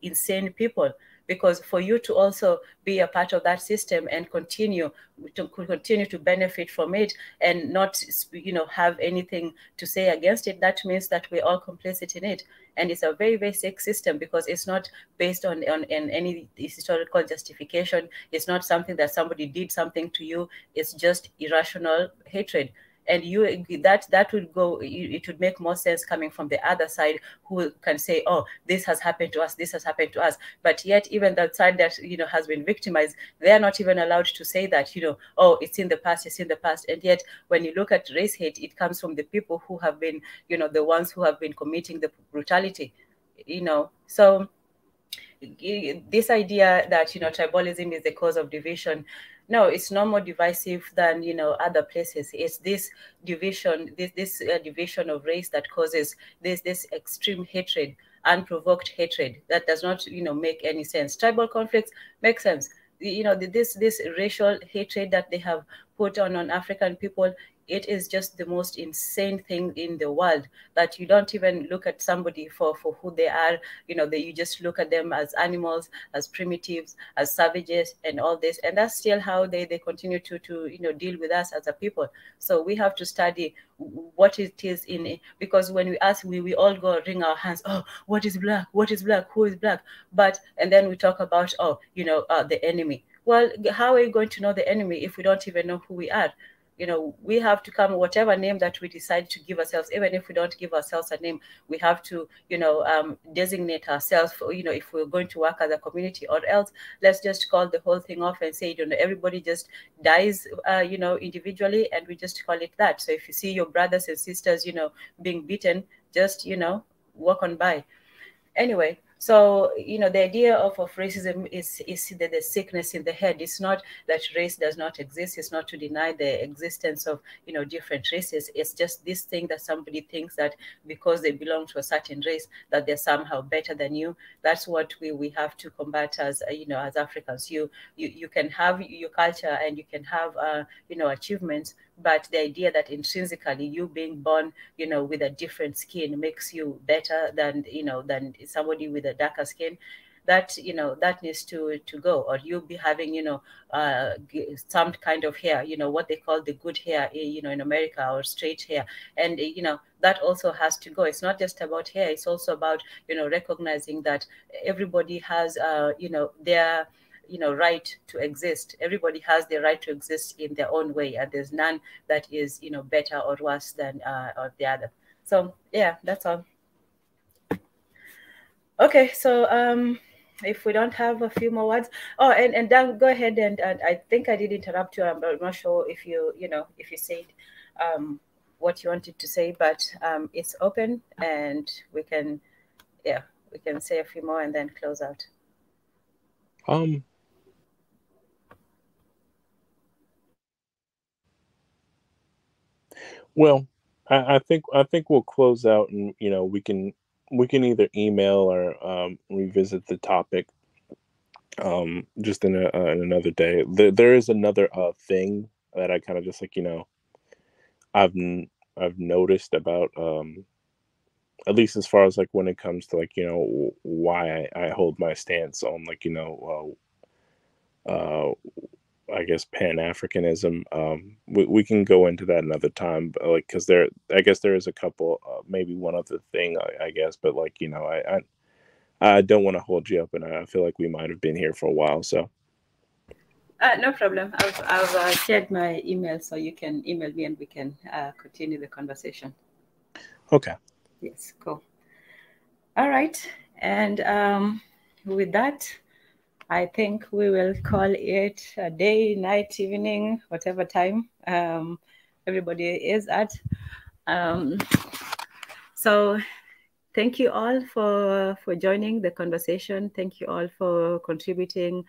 insane people. Because for you to also be a part of that system and continue to benefit from it, and not, you know, have anything to say against it, that means that we're all complicit in it. And it's a very, very sick system, because it's not based on any historical justification. It's not something that somebody did something to you. It's just irrational hatred. And that would go, it would make more sense coming from the other side, who can say, oh, this has happened to us, this has happened to us. But yet, even that side that, you know, has been victimized, they are not even allowed to say that, you know, oh, it's in the past, it's in the past. And yet, when you look at race hate, it comes from the people who have been, you know, the ones who have been committing the brutality, you know. So this idea that, tribalism is the cause of division, no, it's no more divisive than, other places. It's this division, this division of race that causes this extreme hatred, unprovoked hatred that does not, make any sense. Tribal conflicts make sense. This racial hatred that they have put on African people, it is just the most insane thing in the world, that you don't even look at somebody for who they are, that you just look at them as animals, as primitives, as savages, and all this. And that's still how they continue to deal with us as a people. So we have to study what it is in it, because when we ask, we all go wring our hands, oh, what is black? What is black? Who is black? And then we talk about, the enemy. Well, how are you going to know the enemy if we don't even know who we are? We have to come, whatever name that we decide to give ourselves, even if we don't give ourselves a name, we have to, designate ourselves, if we're going to work as a community, or else let's just call the whole thing off and say, everybody just dies, individually, and we just call it that. So if you see your brothers and sisters, being beaten, just, walk on by. Anyway, so, the idea of racism is the sickness in the head. It's not that race does not exist. It's not to deny the existence of, different races. It's just this thing that somebody thinks that because they belong to a certain race, that they're somehow better than you. That's what we have to combat as, as Africans. You can have your culture and you can have, achievements, but the idea that intrinsically you being born, with a different skin makes you better than, than somebody with a darker skin, that, that needs to go. Or you be having, some kind of hair, what they call the good hair, in America, or straight hair. And, that also has to go. It's not just about hair. It's also about, recognizing that everybody has, their right to exist. Everybody has the right to exist in their own way, and there's none that is, better or worse than or the other. So yeah, that's all. Okay, so if we don't have a few more words, and Dan, go ahead, and I think I did interrupt you. I'm not sure if you if you said what you wanted to say, but it's open, and we can say a few more and then close out. Well, I think we'll close out, and we can either email or revisit the topic just in another day. There is another thing that I kind of just I've noticed about at least as far as when it comes to why I hold my stance on I guess Pan-Africanism. We can go into that another time, but because I guess there is a couple, maybe one other thing, I guess, but I don't want to hold you up, and I feel like we might have been here for a while, so. No problem. I've shared my email, so you can email me and we can continue the conversation. Okay. Yes, cool. All right, and with that, I think we will call it a day, night, evening, whatever time everybody is at. So thank you all for joining the conversation. Thank you all for contributing,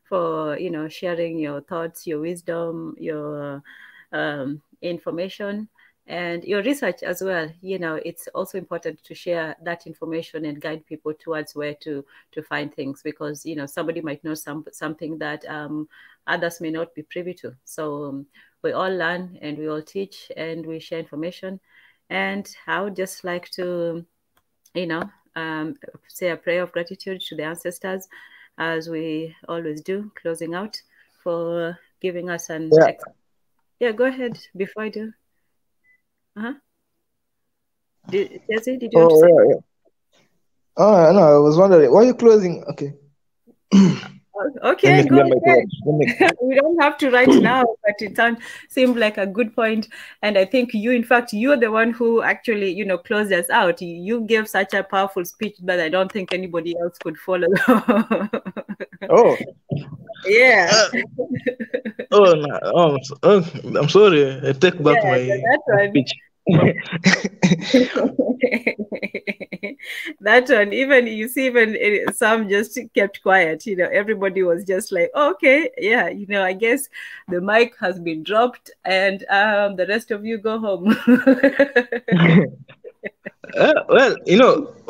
for sharing your thoughts, your wisdom, your information, and your research as well. It's also important to share that information and guide people towards where to find things, because somebody might know something that others may not be privy to. So we all learn and we all teach and we share information. And I would just like to say a prayer of gratitude to the ancestors, as we always do, closing out, for giving us an go ahead before I do. Jesse, did you want to say? Oh, no, I was wondering, why are you closing? Okay. Okay, go ahead. We don't have to right now, but it seemed like a good point. And I think in fact, you're the one who actually, closed us out. You gave such a powerful speech that I don't think anybody else could follow. Oh. Yeah. I'm sorry. I take back my speech. That one, even you see, even some just kept quiet. Everybody was just like, okay, yeah, I guess the mic has been dropped, and the rest of you go home. Well,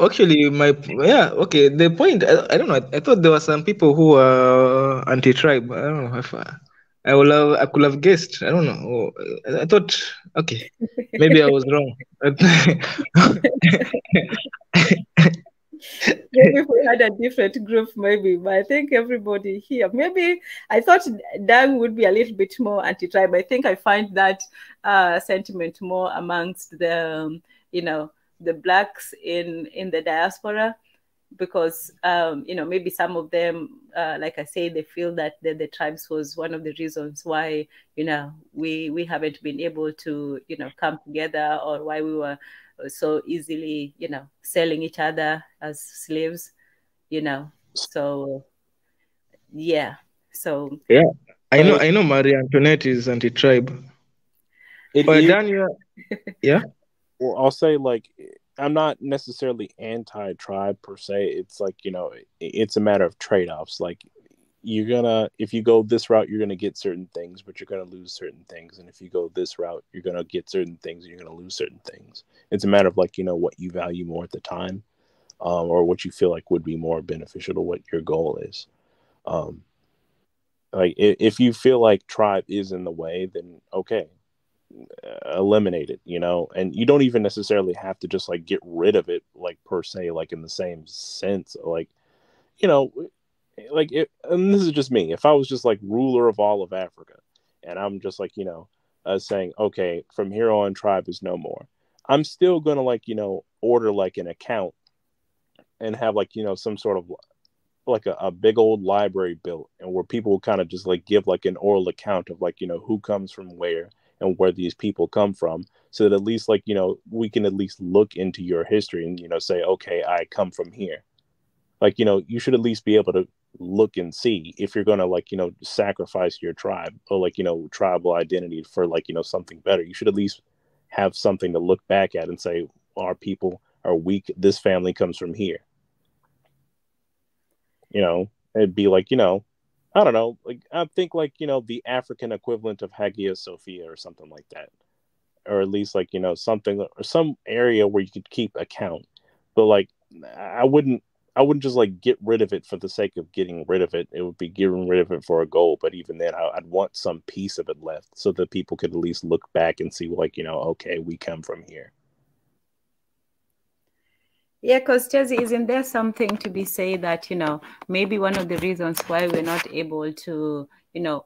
actually, okay. The point, I don't know. I thought there were some people who were anti-tribe. I don't know if I could have guessed. I don't know. I thought, okay, maybe I was wrong. Maybe if we had a different group, maybe, but I think everybody here, maybe I thought Dan would be a little bit more anti-tribe. I think I find that sentiment more amongst the, the blacks in the diaspora, because maybe some of them, like I say, they feel that the tribes was one of the reasons why we haven't been able to come together, or why we were so easily selling each other as slaves, so yeah. So yeah, I know Marie Antoinette is anti-tribe. Daniel, yeah. Well, I'll say, like, I'm not necessarily anti-tribe per se. It's like, it's a matter of trade-offs. Like, if you go this route, you're gonna get certain things, but you're gonna lose certain things. And if you go this route, you're gonna get certain things, and you're gonna lose certain things. It's a matter of, like, what you value more at the time, or what you feel like would be more beneficial to what your goal is. Like, if you feel like tribe is in the way, then okay, eliminate it, and you don't even necessarily have to just like get rid of it, like, per se, like in the same sense, like, like and this is just me. If I was just like ruler of all of Africa, and I'm just like, saying, okay, from here on, tribe is no more, I'm still gonna, like, order like an account and have, like, some sort of like a big old library built, and where people will kind of just like give like an oral account of, like, who comes from where and where these people come from, so that at least, like, we can at least look into your history and, say, okay, I come from here. Like, you should at least be able to look and see if you're going to, like, sacrifice your tribe, or, like, tribal identity for, like, something better. You should at least have something to look back at and say, our people are weak. This family comes from here. It'd be like, I don't know, like, I think, like, the African equivalent of Hagia Sophia or something like that, or at least, like, something, or some area where you could keep account. But, like, I wouldn't just like get rid of it for the sake of getting rid of it. It would be getting rid of it for a goal. But even then, I'd want some piece of it left, so that people could at least look back and see, like, okay, we come from here. Yeah, because Chelsea, isn't there something to be said that, maybe one of the reasons why we're not able to,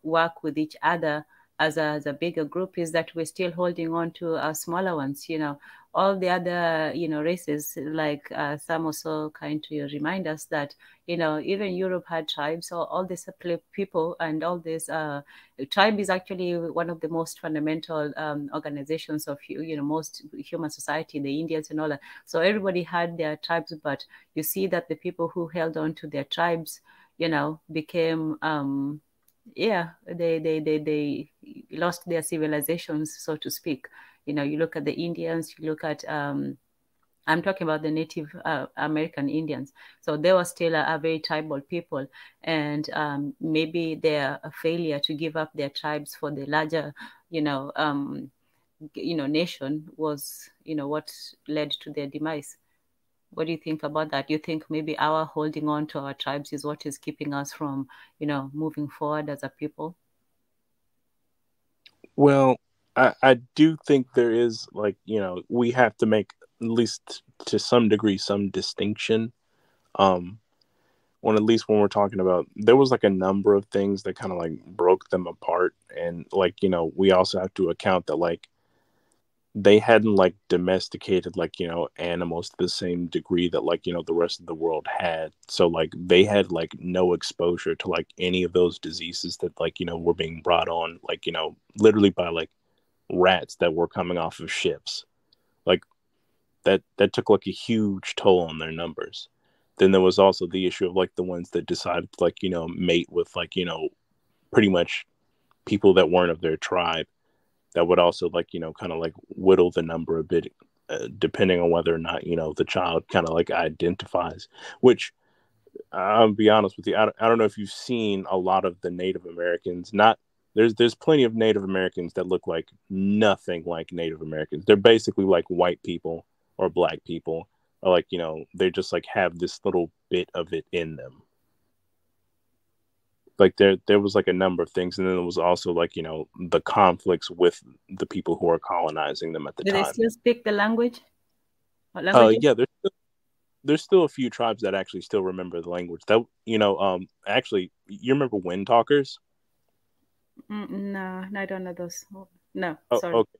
work with each other as a bigger group is that we're still holding on to our smaller ones, all the other, races, like some also kind to remind us that, even Europe had tribes, or all these people, and all this tribe is actually one of the most fundamental organizations of, most human society, the Indians and all that. So everybody had their tribes, but you see that the people who held on to their tribes, became, they lost their civilizations, so to speak. You look at the Indians, you look at, I'm talking about the Native American Indians. So they were still a very tribal people. And maybe their failure to give up their tribes for the larger, nation was, what led to their demise. What do you think about that? Do you think maybe our holding on to our tribes is what is keeping us from, moving forward as a people? Well, I do think there is, like, we have to make, at least to some degree, some distinction. When at least when we're talking about, there was like a number of things that kind of like broke them apart. And, like, we also have to account that, like, they hadn't like domesticated, like, animals to the same degree that, like, the rest of the world had. So, like, they had like no exposure to like any of those diseases that, like, were being brought on, like, literally by like rats that were coming off of ships. Like, that took like a huge toll on their numbers. Then there was also the issue of like the ones that decided to, like, mate with, like, pretty much people that weren't of their tribe. That would also, like, kind of like whittle the number a bit depending on whether or not, the child kind of like identifies, which I'll be honest with you. I don't know if you've seen a lot of the Native Americans. There's plenty of Native Americans that look like nothing like Native Americans. They're basically like white people or black people, or like, they just like have this little bit of it in them. Like there was like a number of things, and then there was also like, the conflicts with the people who are colonizing them at the time. Do they still speak the language? Yeah, there's still a few tribes that actually still remember the language. That actually, you remember Wind Talkers? No, I don't know those. No, sorry. Okay.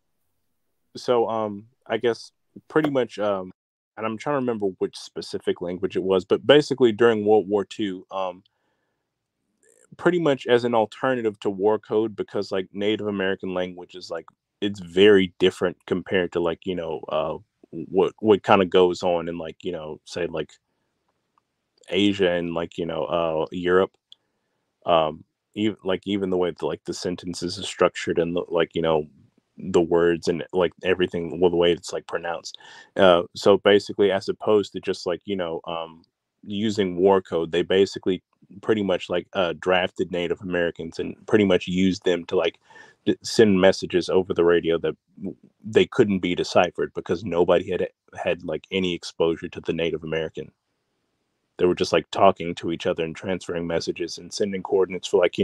So I guess pretty much and I'm trying to remember which specific language it was, but basically during World War II, pretty much as an alternative to war code, because like Native American language is like, it's very different compared to like, what kind of goes on in like, say like Asia and like, Europe. Even the way like the sentences are structured and like, the words and like everything, well, the way it's like pronounced. So basically, as opposed to just like, using war code, they basically pretty much like drafted Native Americans and pretty much used them to like send messages over the radio that they couldn't be deciphered because nobody had like any exposure to the Native American. They were just like talking to each other and transferring messages and sending coordinates for like,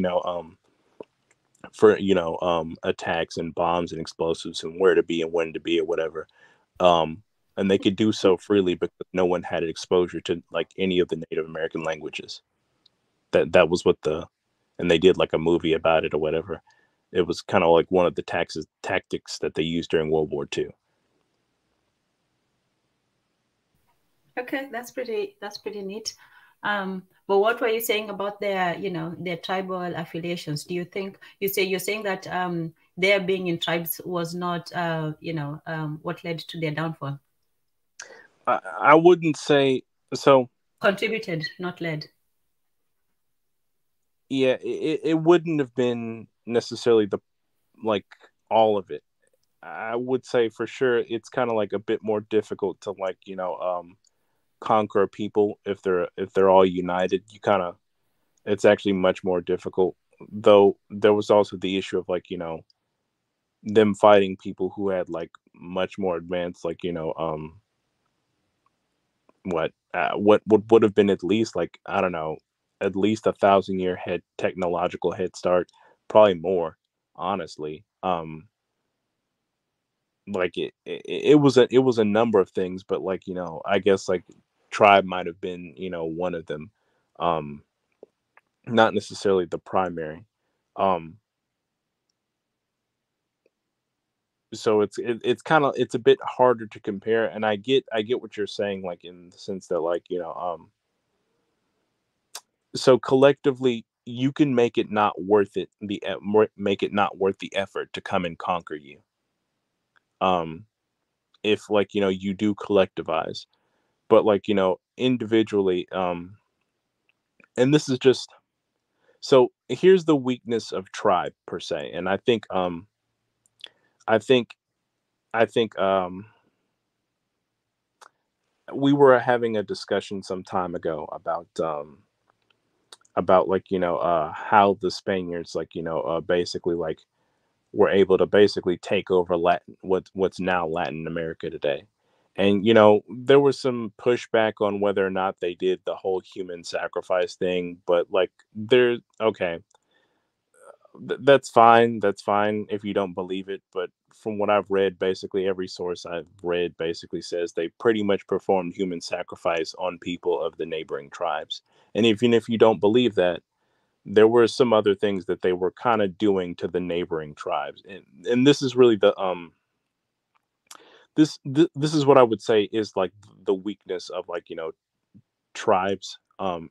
attacks and bombs and explosives and where to be and when to be or whatever. And they could do so freely because no one had exposure to like any of the Native American languages. That was what and they did like a movie about it or whatever. It was kind of like one of the tactics that they used during World War II. Okay, that's pretty neat. But what were you saying about their tribal affiliations? Do you think you're saying that their being in tribes was not what led to their downfall? I wouldn't say so. Contributed, not led. Yeah, it wouldn't have been necessarily all of it. I would say for sure it's kind of like a bit more difficult to like, conquer people if they're all united. It's actually much more difficult. Though there was also the issue of like, them fighting people who had like much more advanced, like, what would have been at least like, I don't know, at least 1,000-year technological head start, probably more, honestly. Like it was a number of things, but like, I guess like tribe might have been, one of them. Not necessarily the primary. So it's kind of, it's a bit harder to compare, and I get what you're saying, like in the sense that like, so collectively you can make it not worth it, make it not worth the effort to come and conquer you. If like, you do collectivize, but like, individually, and this is just, so here's the weakness of tribe per se. And I think we were having a discussion some time ago about like, how the Spaniards like, basically like were able to basically take over what's now Latin America today. And, there was some pushback on whether or not they did the whole human sacrifice thing, but like okay, that's fine. That's fine if you don't believe it. But from what I've read, basically every source I've read basically says they pretty much performed human sacrifice on people of the neighboring tribes. And even if you don't believe that, there were some other things that they were kind of doing to the neighboring tribes. And this is really this is what I would say is like the weakness of like, tribes.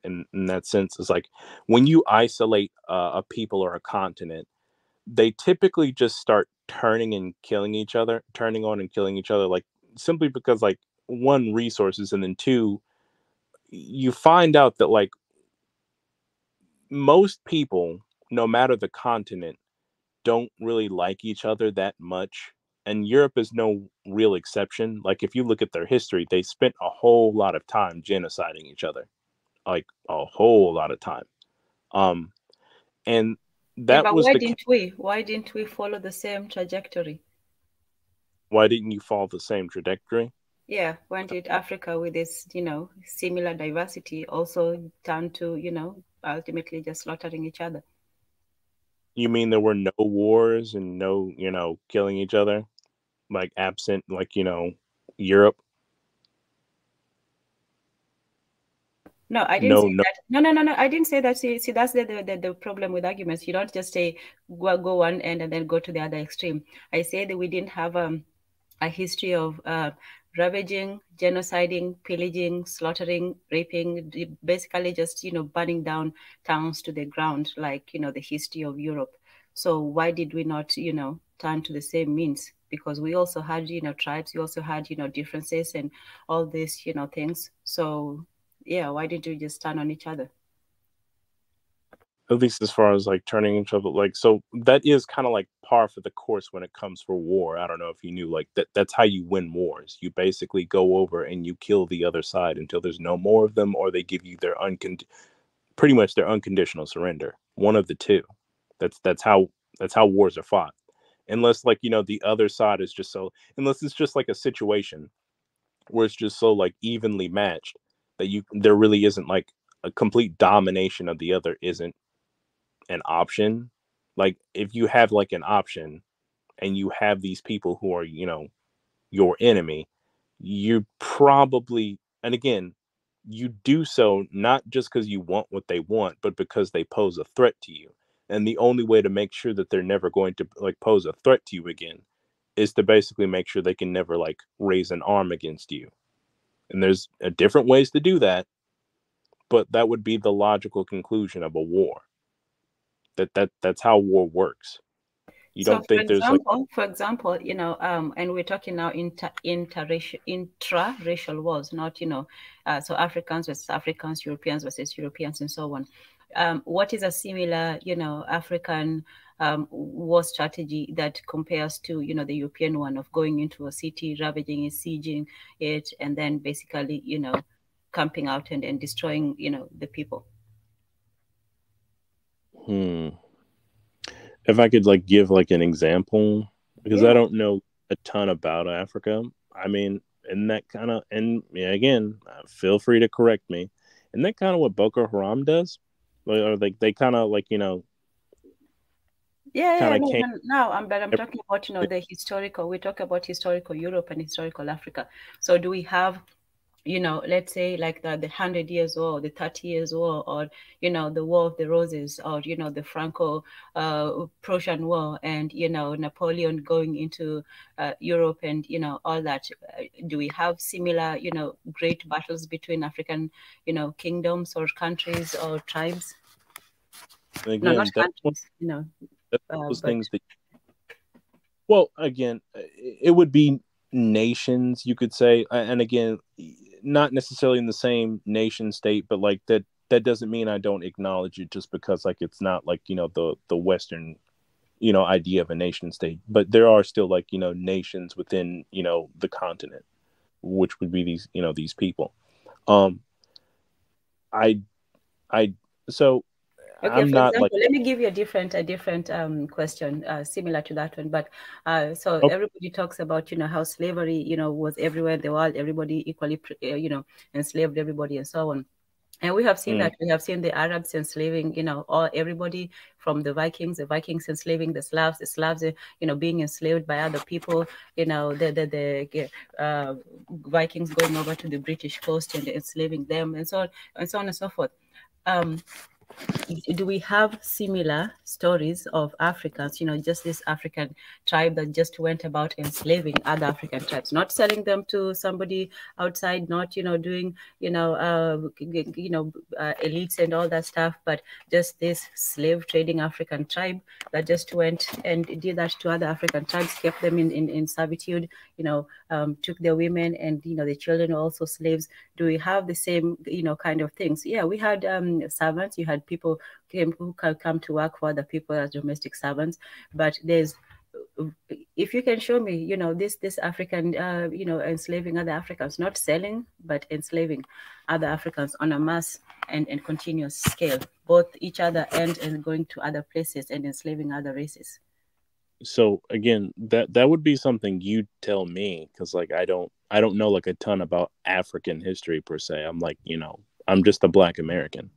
In that sense, is like when you isolate a people or a continent, they typically just start turning on and killing each other, like simply because like, one, resources, and then two, you find out that like most people, no matter the continent, don't really like each other that much. And Europe is no real exception. Like, if you look at their history, they spent a whole lot of time genociding each other, like a whole lot of time. And that but was why didn't we follow the same trajectory? Why didn't you follow the same trajectory? Yeah, why did Africa, with its, similar diversity, also turn to, ultimately just slaughtering each other? You mean there were no wars and no, killing each other, like absent, like, Europe? No, I didn't say that. No. I didn't say that. See, that's the problem with arguments. You don't just say go one end and then go to the other extreme. I say that we didn't have a history of ravaging, genociding, pillaging, slaughtering, raping, basically just, burning down towns to the ground, like, the history of Europe. So why did we not, turn to the same means? Because we also had, tribes, we also had, differences and all these, things. So yeah, why did you just turn on each other? At least as far as like turning each other, like, so that is kind of like par for the course when it comes for war. I don't know if you knew, like, that's how you win wars. You basically go over and you kill the other side until there's no more of them, or they give you their pretty much their unconditional surrender. One of the two. That's how wars are fought. Unless, like, the other side is just unless it's just like a situation where it's just so like evenly matched that there really isn't like a complete domination of the other isn't an option. Like, if you have like an option and you have these people who are, your enemy, you probably, and again, you do so not just because you want what they want, but because they pose a threat to you. And the only way to make sure that they're never going to like pose a threat to you again is to basically make sure they can never like raise an arm against you. And there's different ways to do that, but that would be the logical conclusion of a war. That's how war works. You don't think there's like, for example, and we're talking now intra-racial wars, not, so Africans versus Africans, Europeans versus Europeans, and so on. What is a similar, African war strategy that compares to, the European one of going into a city, ravaging it, sieging it, and then basically, camping out and destroying, the people? If I could like give like an example, because I don't know a ton about Africa. I mean, and that kind of, and yeah, again, feel free to correct me. Isn't that kind of what Boko Haram does? Or like they kind of like, No, but I'm talking about, the historical. We talk about historical Europe and historical Africa. So do we have, let's say like the 100 years war, the 30 years war, or, the War of the Roses, or, the Franco-Prussian War, and, Napoleon going into Europe and, all that. Do we have similar, great battles between African, kingdoms or countries or tribes? Again, no, not countries, those things that, well, again, it would be nations, you could say, and again, not necessarily in the same nation state, but like that doesn't mean I don't acknowledge it just because like it's not like, the Western, idea of a nation state, but there are still like, nations within, the continent, which would be these, these people. So okay, I'm not example, like, let me give you a different question similar to that one. But so everybody talks about, how slavery, was everywhere in the world, everybody equally, enslaved everybody and so on. And we have seen that. We have seen the Arabs enslaving, everybody from the Vikings enslaving the Slavs, being enslaved by other people, the Vikings going over to the British coast and enslaving them, and so on and so forth. Do we have similar stories of Africans, just this African tribe that just went about enslaving other African tribes, not selling them to somebody outside, not, doing, elites and all that stuff, but just this slave trading African tribe that just went and did that to other African tribes, kept them in servitude, took their women and, the children were also slaves. Do we have the same, kind of things? Yeah, we had servants. You had people who come to work for other people as domestic servants, but there's if you can show me, this African, enslaving other Africans, not selling, but enslaving other Africans on a mass and continuous scale, both each other and going to other places and enslaving other races. So again, that would be something you'd tell me, because like I don't know like a ton about African history per se. I'm like, I'm just a Black American.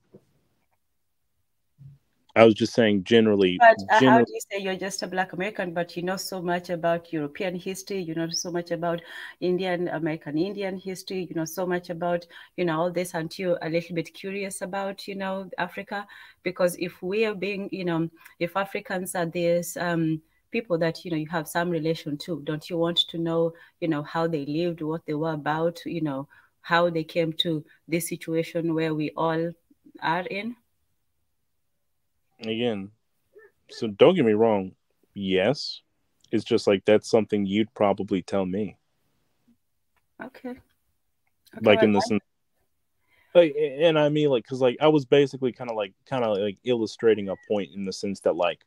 I was just saying generally. But how do you say you're just a Black American, but you know so much about European history, you know so much about American Indian history, you know so much about, all this, aren't you a little bit curious about, Africa? Because if we are being, if Africans are this people that, you have some relation to, don't you want to know, how they lived, what they were about, how they came to this situation where we all are in? Again, so don't get me wrong, yes, it's just like that's something you'd probably tell me. Okay. Like in this, like, and I mean, like, because like I was basically kind of like illustrating a point in the sense that like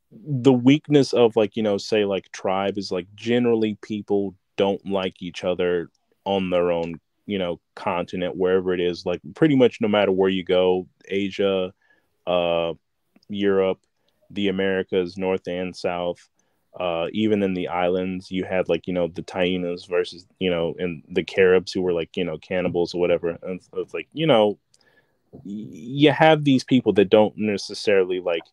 the weakness of like, say like tribe is like generally people don't like each other on their own, continent, wherever it is, like pretty much no matter where you go, Asia, Europe, the Americas, North and South, even in the islands, you had like, the Tainos versus, and the Caribs who were like, cannibals or whatever. And so it's like, you have these people that don't necessarily like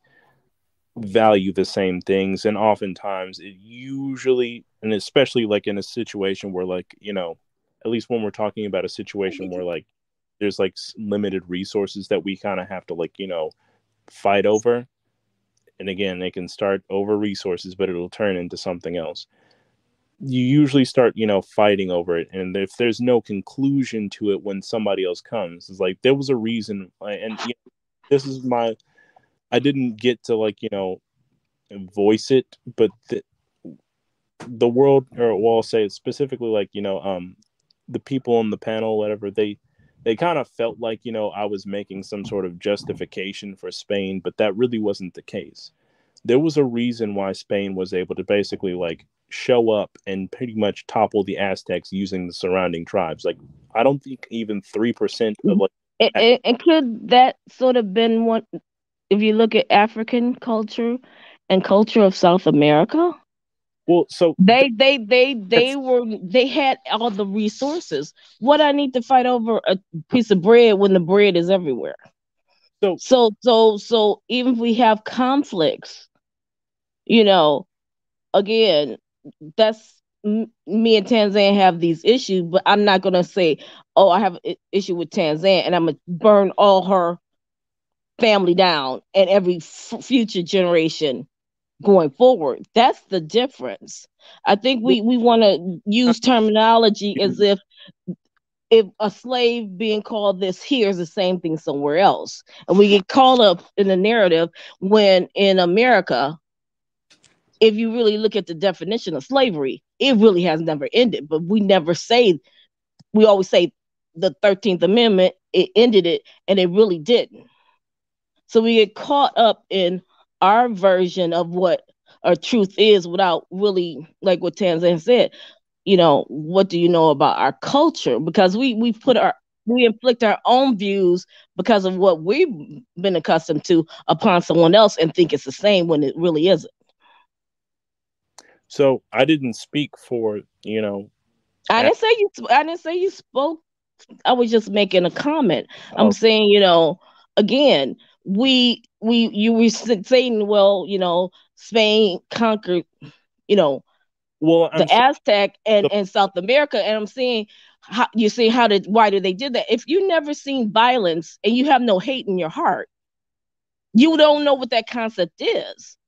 value the same things. And oftentimes it usually, and especially like in a situation where like, at least when we're talking about a situation where like there's like limited resources that we kind of have to like, fight over. And again, they can start over resources, but it'll turn into something else. You usually start, fighting over it. And if there's no conclusion to it when somebody else comes, it's like there was a reason. And this is I didn't get to like, voice it, but the world, or well, I'll say it specifically like, the people on the panel, whatever, they kind of felt like, I was making some sort of justification for Spain, but that really wasn't the case. There was a reason why Spain was able to basically like show up and pretty much topple the Aztecs using the surrounding tribes. Like, I don't think even 3% of like. And could that sort of been one, if you look at African culture and culture of South America? Well, so they had all the resources. What I need to fight over a piece of bread when the bread is everywhere? So even if we have conflicts, again, that's me and Tanzania have these issues, but I'm not gonna say, oh, I have an issue with Tanzania and I'm gonna burn all her family down and every future generation going forward. That's the difference. I think we want to use terminology as if a slave being called this here is the same thing somewhere else. And we get caught up in the narrative when in America, if you really look at the definition of slavery, it really has never ended. But we always say the 13th Amendment, it ended it, and it really didn't. So we get caught up in our version of what our truth is without really, like what Tanzania said, what do you know about our culture? Because we inflict our own views because of what we've been accustomed to upon someone else and think it's the same when it really isn't. So I didn't speak for, I didn't say you spoke. I was just making a comment. I'm saying, again, you were saying, well, Spain conquered, the Aztec and South America, and I'm saying, why did they did that? If you never seen violence and you have no hate in your heart, you don't know what that concept is.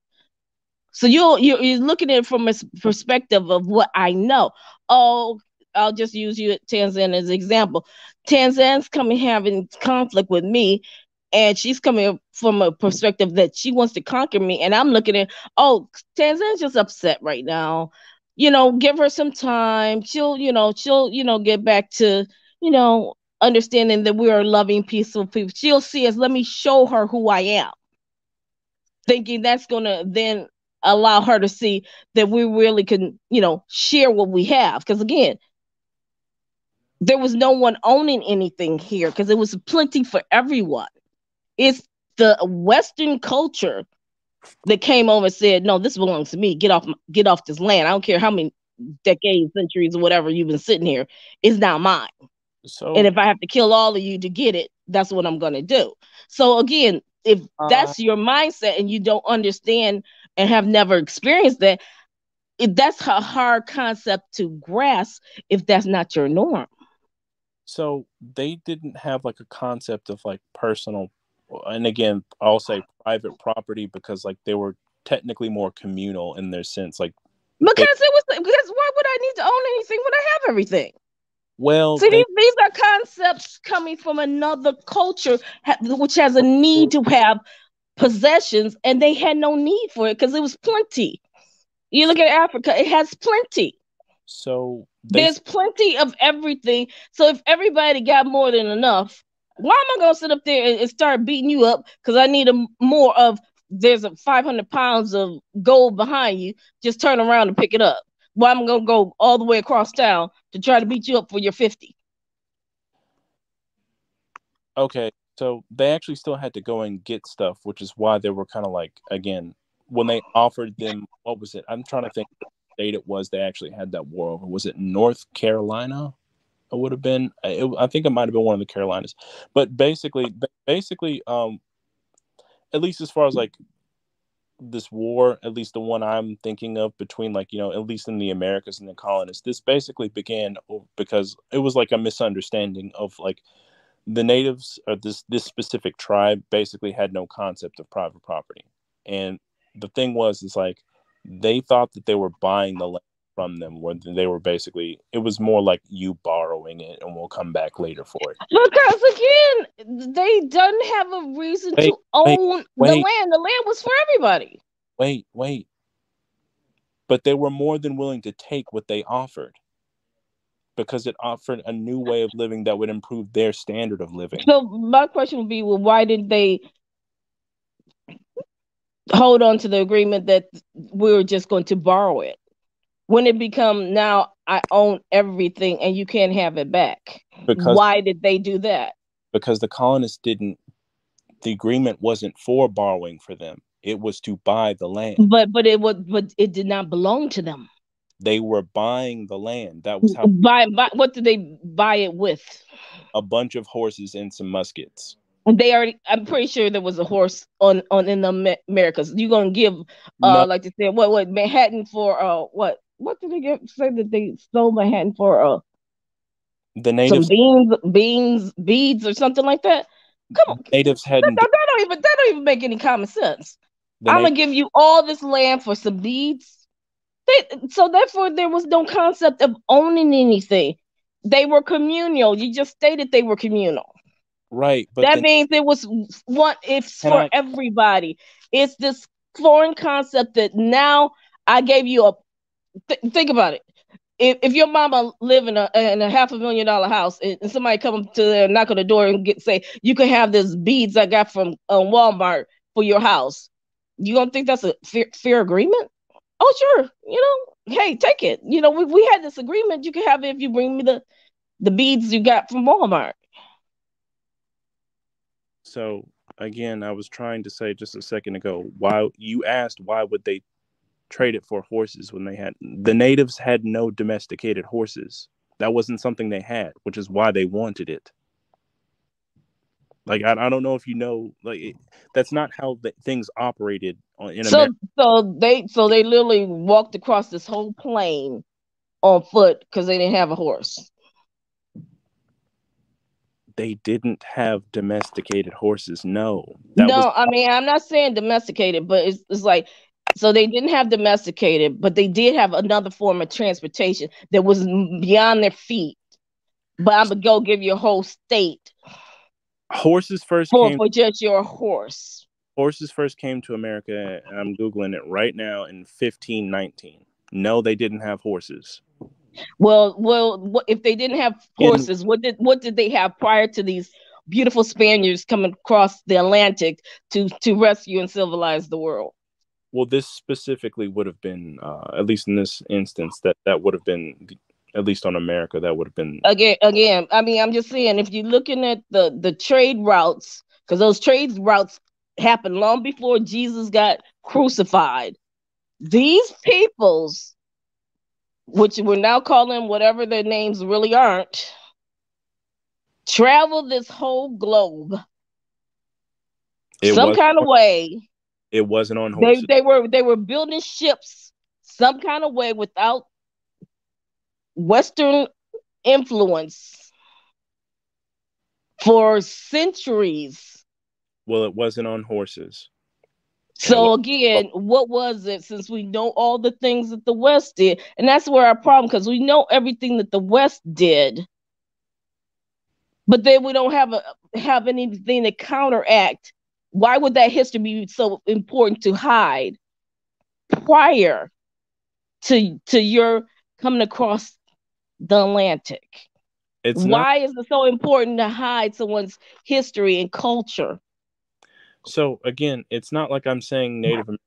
So you're looking at it from a perspective of what I know. Oh, I'll just use you at Tanzania as an example. Tanzania's coming having conflict with me, and she's coming from a perspective that she wants to conquer me, and I'm looking at, oh, Tanzania's just upset right now. Give her some time. She'll get back to, understanding that we are loving, peaceful people. She'll see us. Let me show her who I am. Thinking that's gonna then allow her to see that we really can, share what we have. Because again, there was no one owning anything here because it was plenty for everyone. It's the Western culture that came over and said, no, this belongs to me. Get off this land. I don't care how many decades, centuries, or whatever you've been sitting here. It's now mine. And if I have to kill all of you to get it, that's what I'm going to do. So again, if that's your mindset and you don't understand and have never experienced that, that's a hard concept to grasp if that's not your norm. So they didn't have like a concept of like personal, and again, I'll say private property because like they were technically more communal in their sense. Like because why would I need to own anything when I have everything? Well, see, these are concepts coming from another culture which has a need to have possessions, and they had no need for it because it was plenty. You look at Africa, it has plenty. So there's plenty of everything. So if everybody got more than enough, why am I going to sit up there and start beating you up because I need more of, there's 500 pounds of gold behind you, just turn around and pick it up. Why am I going to go all the way across town to try to beat you up for your 50? Okay, so they actually still had to go and get stuff, which is why they were kind of like, again, when they offered them, what was it? I'm trying to think what state it was they actually had that war over. Was it North Carolina? It would have been, I think it might have been one of the Carolinas. But basically, at least as far as like this war, at least the one I'm thinking of between like, at least in the Americas and the colonists, this basically began because it was like a misunderstanding of like the natives or this specific tribe basically had no concept of private property. And the thing is like they thought that they were buying the land from them, where they were basically, it was more like you borrowing it and we'll come back later for it. Because again, they don't have a reason to own the land. The land was for everybody. Wait. But they were more than willing to take what they offered because it offered a new way of living that would improve their standard of living. So my question would be, well, why didn't they hold on to the agreement that we were just going to borrow it? When it become now I own everything and you can't have it back. Why did they do that? Because the colonists the agreement wasn't for borrowing for them. It was to buy the land. But it did not belong to them. They were buying the land. That was how. What did they buy it with? A bunch of horses and some muskets. I'm pretty sure there was a horse on in the Americas. You're gonna give like they said, what Manhattan for what did they say that they stole Manhattan for the natives some beads or something like that? Come on. Natives hadn't that don't even make any common sense. I'm gonna give you all this land for some beads. So therefore there was no concept of owning anything. They were communal. You just stated they were communal. Right, but that means it was for everybody. It's this foreign concept that now I gave you think about it. If your mama live in a $500,000 house and somebody come to there, knock on the door and say you can have this beads I got from Walmart for your house, you don't think that's a fair agreement? Oh sure, hey, take it. We had this agreement. You can have it if you bring me the beads you got from Walmart. So again, I was trying to say just a second ago, why you asked why would they trade it for horses when the natives had no domesticated horses. That wasn't something they had, which is why they wanted it. Like I don't know if that's not how things operated in America. So they literally walked across this whole plain on foot because they didn't have a horse. They didn't have domesticated horses. No. I mean, I'm not saying domesticated, but it's like, so they didn't have domesticated, but they did have another form of transportation that was beyond their feet. But I'm going to go give you a whole state. Horses first came for just your horse. Horses first came to America, and I'm Googling it right now, in 1519. No, they didn't have horses. Well, if they didn't have horses, what did they have prior to these beautiful Spaniards coming across the Atlantic to rescue and civilize the world? Well, this specifically would have been, at least in this instance, that would have been, at least on America, that would have been. Again, I mean, I'm just saying, if you're looking at the trade routes, because those trade routes happened long before Jesus got crucified. These peoples, which we're now calling whatever their names really aren't, traveled this whole globe some kind of way. It wasn't on horses. They were building ships some kind of way without Western influence for centuries. Well, it wasn't on horses. So again, what was it? Since we know all the things that the West did, and that's where our problem, because we know everything that the West did, but then we don't have anything to counteract. Why would that history be so important to hide prior to your coming across the Atlantic? Why is it so important to hide someone's history and culture? So again, it's not like I'm saying Native Americans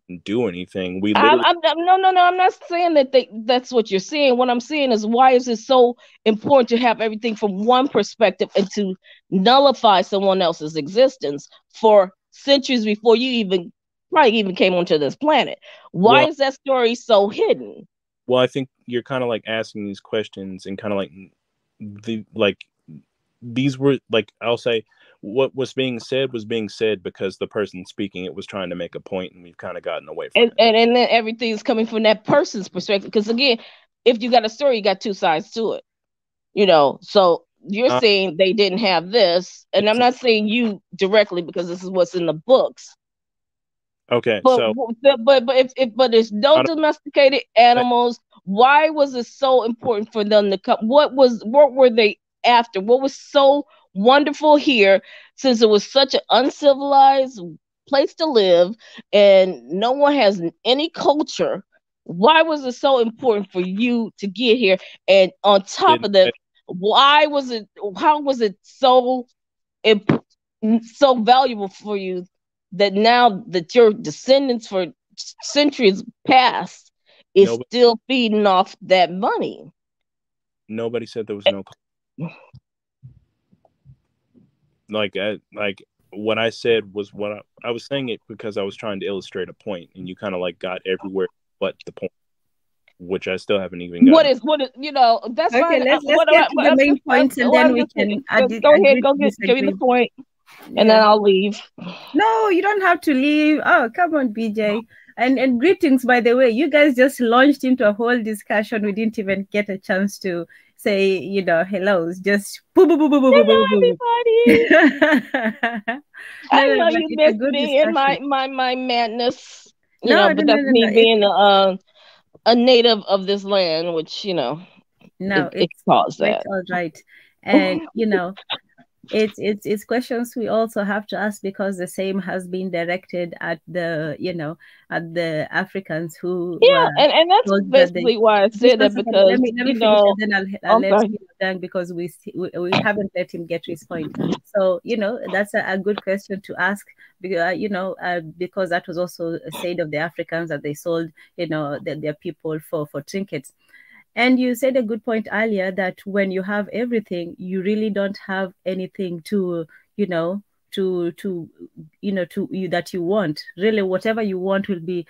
didn't do anything. No, I'm not saying that that's what you're saying. What I'm saying is, why is it so important to have everything from one perspective and to nullify someone else's existence for centuries before you probably even came onto this planet? Why is that story so hidden? Well, I think you're kind of like asking these questions and kind of like these were like, I'll say, what was being said because the person speaking it was trying to make a point, and we've kind of gotten away from it. And then everything's coming from that person's perspective. Because again, if you got a story, you got two sides to it. So you're saying they didn't have this, and I'm not saying you directly because this is what's in the books. Okay, but it's no domesticated animals. Why was it so important for them to come? What were they after? What was so wonderful here, since it was such an uncivilized place to live and no one has any culture? Why was it so important for you to get here? And on top of that, how was it so valuable for you that now that your descendants for centuries past is still feeding off that money? Nobody said there was no. Like what I said was what I was saying it because I was trying to illustrate a point, and you kind of like got everywhere but the point, which I still haven't even got. What is that's okay, fine. Let's get to the main points, and then we can go ahead, give me the point, and then I'll leave. No, you don't have to leave. Oh, come on, BJ. And greetings, by the way. You guys just launched into a whole discussion. We didn't even get a chance to say, hellos. Just boo, boo, boo, boo, boo, Hello, boo, everybody. I know you missed me in my madness. But that's me being a native of this land, which no, it's caused that. All right, and it's questions we also have to ask, because the same has been directed at the at the Africans who and that's basically why I said that, because let me finish, and then I'll let Dan, because we haven't let him get to his point. So that's a good question to ask, because because that was also said of the Africans, that they sold their people for trinkets. And you said a good point earlier, that when you have everything, you really don't have anything to that you want. Really, whatever you want will be,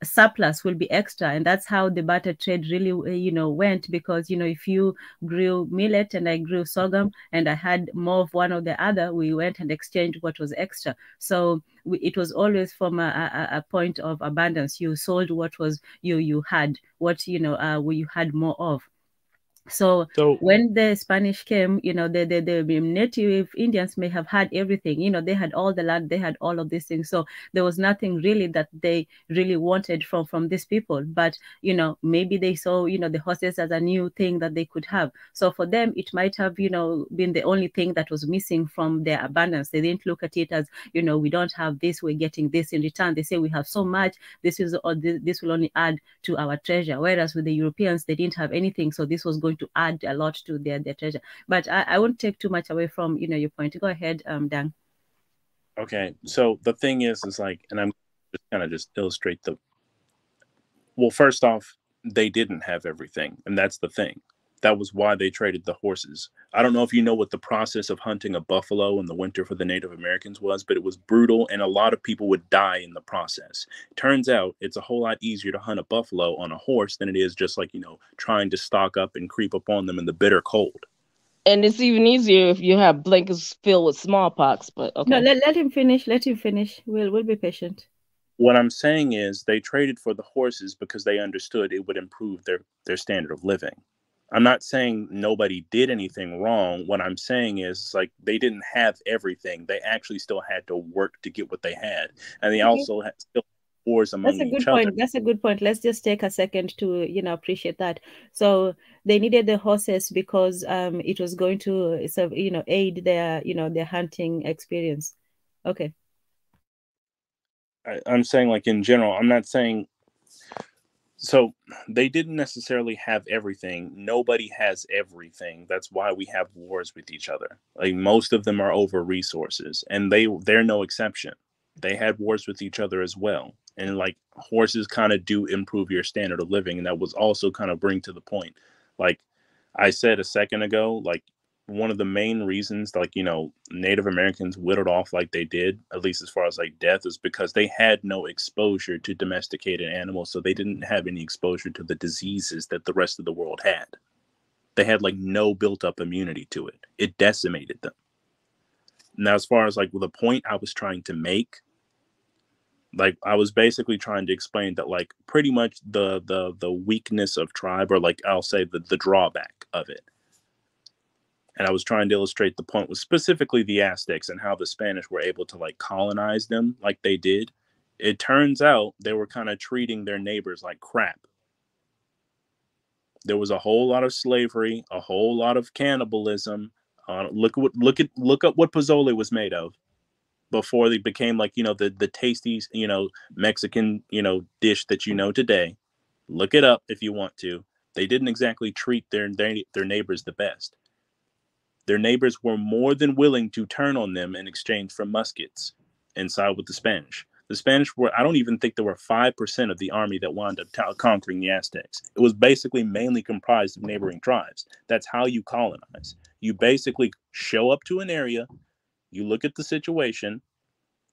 surplus will be extra. And that's how the barter trade really, went, because, if you grew millet and I grew sorghum and I had more of one or the other, we went and exchanged what was extra. So it was always from a point of abundance. You sold what was you had, what you had more of. So when the Spanish came, the native Indians may have had everything. They had all the land, they had all of these things. So there was nothing really that they really wanted from these people. But maybe they saw the horses as a new thing that they could have. So for them, it might have been the only thing that was missing from their abundance. They didn't look at it as we don't have this, we're getting this in return. They say we have so much. This will only add to our treasure. Whereas with the Europeans, they didn't have anything, so this was going to add a lot to their treasure. But I won't take too much away from your point. Go ahead, Dan. Okay, so the thing is like, and I'm kind of just illustrate well, first off, they didn't have everything, and that's the thing. That was why they traded the horses. I don't know if you know what the process of hunting a buffalo in the winter for the Native Americans was, but it was brutal, and a lot of people would die in the process. Turns out it's a whole lot easier to hunt a buffalo on a horse than it is just like, trying to stalk up and creep up on them in the bitter cold. And it's even easier if you have blankets filled with smallpox, but okay. No, let him finish. Let him finish. We'll be patient. What I'm saying is they traded for the horses because they understood it would improve their standard of living. I'm not saying nobody did anything wrong. What I'm saying is like they didn't have everything. They actually still had to work to get what they had. And they also had still wars among each other. That's a good point. Let's just take a second to, appreciate that. So they needed the horses because it was going to aid their, their hunting experience. Okay. I'm saying like in general, I'm not saying, so they didn't necessarily have everything. Nobody has everything. That's why we have wars with each other. Like most of them are over resources, and they're no exception. They had wars with each other as well. And like horses kind of do improve your standard of living. And that was also kind of bring to the point. Like I said a second ago, like one of the main reasons, like, Native Americans whittled off like they did, at least as far as like death, is because they had no exposure to domesticated animals. So they didn't have any exposure to the diseases that the rest of the world had. They had like no built up immunity to it. It decimated them. Now, as far as like the point I was trying to make, like I was basically trying to explain that like pretty much the weakness of tribe, or like I'll say the drawback of it. And I was trying to illustrate the point with specifically the Aztecs and how the Spanish were able to like colonize them like they did. It turns out they were kind of treating their neighbors like crap. There was a whole lot of slavery, a whole lot of cannibalism. Look up what pozole was made of before they became like, the tasty, Mexican, dish that you know today. Look it up if you want to. They didn't exactly treat their neighbors the best. Their neighbors were more than willing to turn on them in exchange for muskets and side with the Spanish. The Spanish I don't even think there were 5% of the army that wound up conquering the Aztecs. It was basically mainly comprised of neighboring tribes. That's how you colonize. You basically show up to an area, you look at the situation,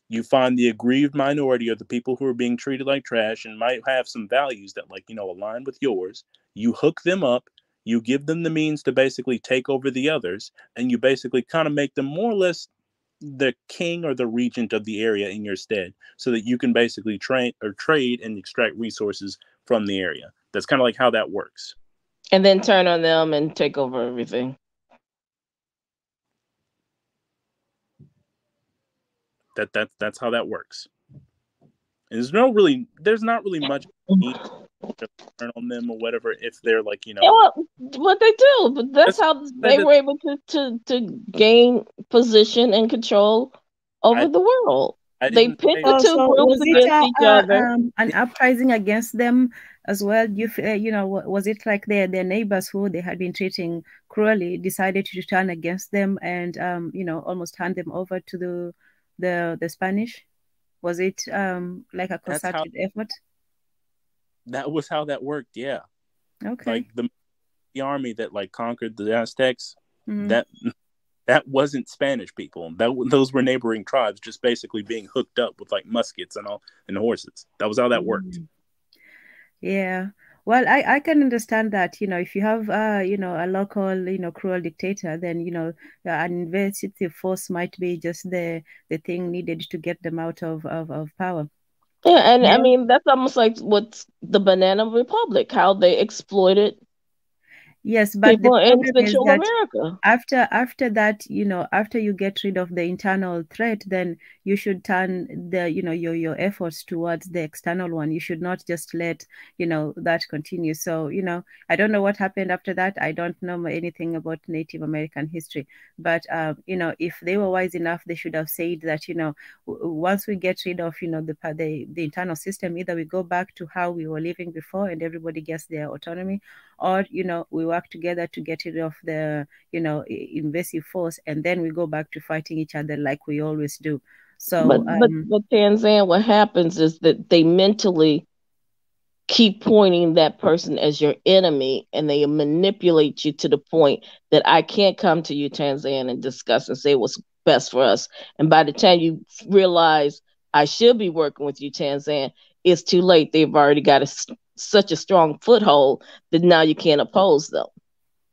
you find the aggrieved minority of the people who are being treated like trash and might have some values that align with yours. You hook them up. You give them the means to basically take over the others, and you basically kind of make them more or less the king or the regent of the area in your stead, so that you can basically trade and extract resources from the area. That's kind of like how that works. And then turn on them and take over everything. That's how that works. And there's not really much need to turn on them or whatever if they're what they do, but that's how they were able to gain position and control over the world. They pit the two groups against each other. An uprising against them as well. Was it like their neighbors who they had been treating cruelly decided to turn against them and almost hand them over to the Spanish? Was it like a concerted effort? That was how that worked, yeah. Okay. Like the army that conquered the Aztecs, that wasn't Spanish people. Those were neighboring tribes just basically being hooked up with muskets and horses. That was how that worked. Yeah. Well, I can understand that, if you have, a local, cruel dictator, then, an investigative force might be just the thing needed to get them out of power. Yeah, and I mean, that's almost like what's the Banana Republic, how they exploited but people in Central America. After that, after you get rid of the internal threat, then you should turn your efforts towards the external one. You should not just let that continue. So I don't know what happened after that. I don't know anything about Native American history, but if they were wise enough, they should have said that once we get rid of the internal system, either we go back to how we were living before and everybody gets their autonomy, or we work together to get rid of the invasive force, and then we go back to fighting each other like we always do. So, but Tanzania, what happens is that they mentally keep pointing that person as your enemy, and they manipulate you to the point that I can't come to you, Tanzania, and discuss and say what's best for us. And by the time you realize I should be working with you, Tanzania, it's too late. They've already got such a strong foothold that now you can't oppose them.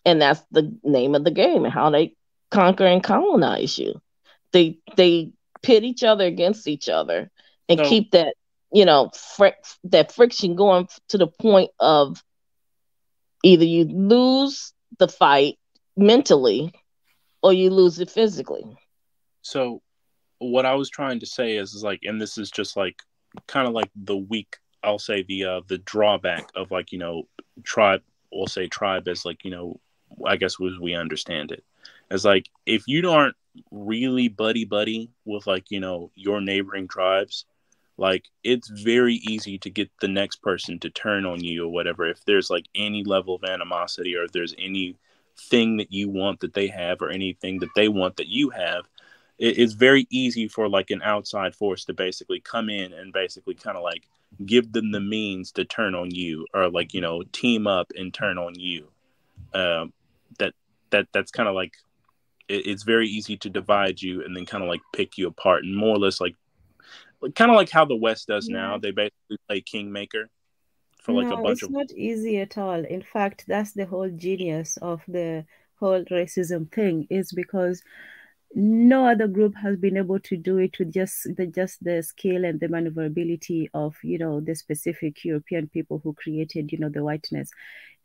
And that's the name of the game and how they conquer and colonize you. They pit each other against each other and keep that, that friction going to the point of either you lose the fight mentally or you lose it physically. So what I was trying to say is like, and this is just like kind of like the weak, I'll say the drawback of like, tribe, we'll say tribe as like, I guess as we understand it, as like, if you aren't really buddy with like, your neighboring tribes, like it's very easy to get the next person to turn on you or whatever. If there's like any level of animosity, or if there's anything that you want that they have, or anything that they want that you have, it's very easy for like an outside force to basically come in and basically kind of like give them the means to turn on you, or like, team up and turn on you. That's kind of like, it's very easy to divide you and then kind of like pick you apart, and more or less like kind of like how the West does now. They basically play kingmaker for like a bunch of. It's not easy at all. In fact, that's the whole genius of the whole racism thing, is because no other group has been able to do it with just the skill and the maneuverability of the specific European people who created the whiteness.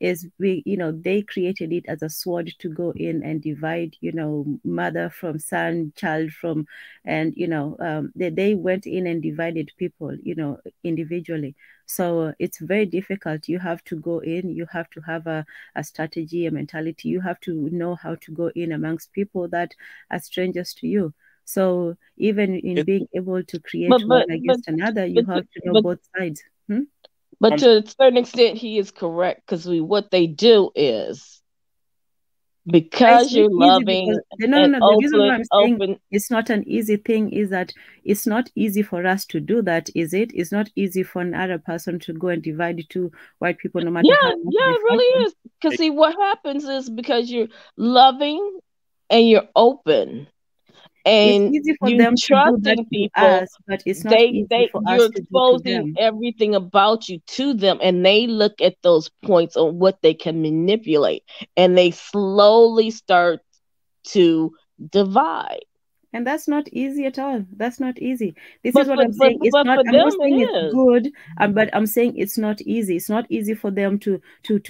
Is they created it as a sword to go in and divide mother from son, child from, and they went in and divided people individually. So it's very difficult. You have to go in, you have to have a strategy, a mentality. You have to know how to go in amongst people that are strangers to you. So even in being able to create one against another, you have to know both sides. But to a certain extent, he is correct, because what they do is, because you're loving the reason why I'm saying it's not an easy thing is that it's not easy for us to do that, is it? It's not easy for another person to go and divide two white people, no matter how. Yeah, it really is. Because see, what happens is, because you're loving and you're open, and it's easy for them to do that to us, but it's not easy for us to do to them. You're exposing everything about you to them, and they look at those points on what they can manipulate, and they slowly start to divide. And that's not easy at all. That's not easy. This is what I'm saying. It's not. I'm not saying it's good, but I'm saying it's not easy. It's not easy for them to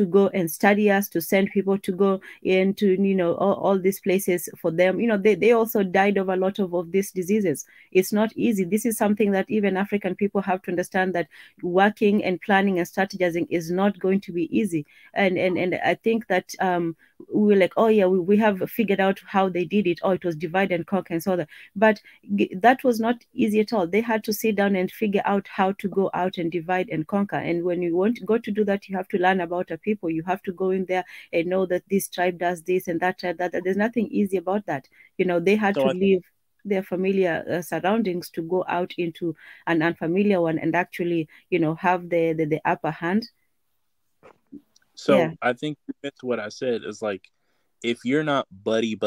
go and study us, to send people to go into all these places for them. They also died of a lot of these diseases. It's not easy. This is something that even African people have to understand, that working and planning and strategizing is not going to be easy. And I think that we're like, oh yeah, we have figured out how they did it. Oh, it was divide and conquer and so that. But that was not easy at all. They had to sit down and figure out how to go out and divide and conquer. And when you want to go to do that, you have to learn about a people. You have to go in there and know that this tribe does this and that tribe that. There's nothing easy about that. They had to leave their familiar surroundings to go out into an unfamiliar one and actually, have the upper hand. So yeah. I think that's what I said is like, if you're not buddy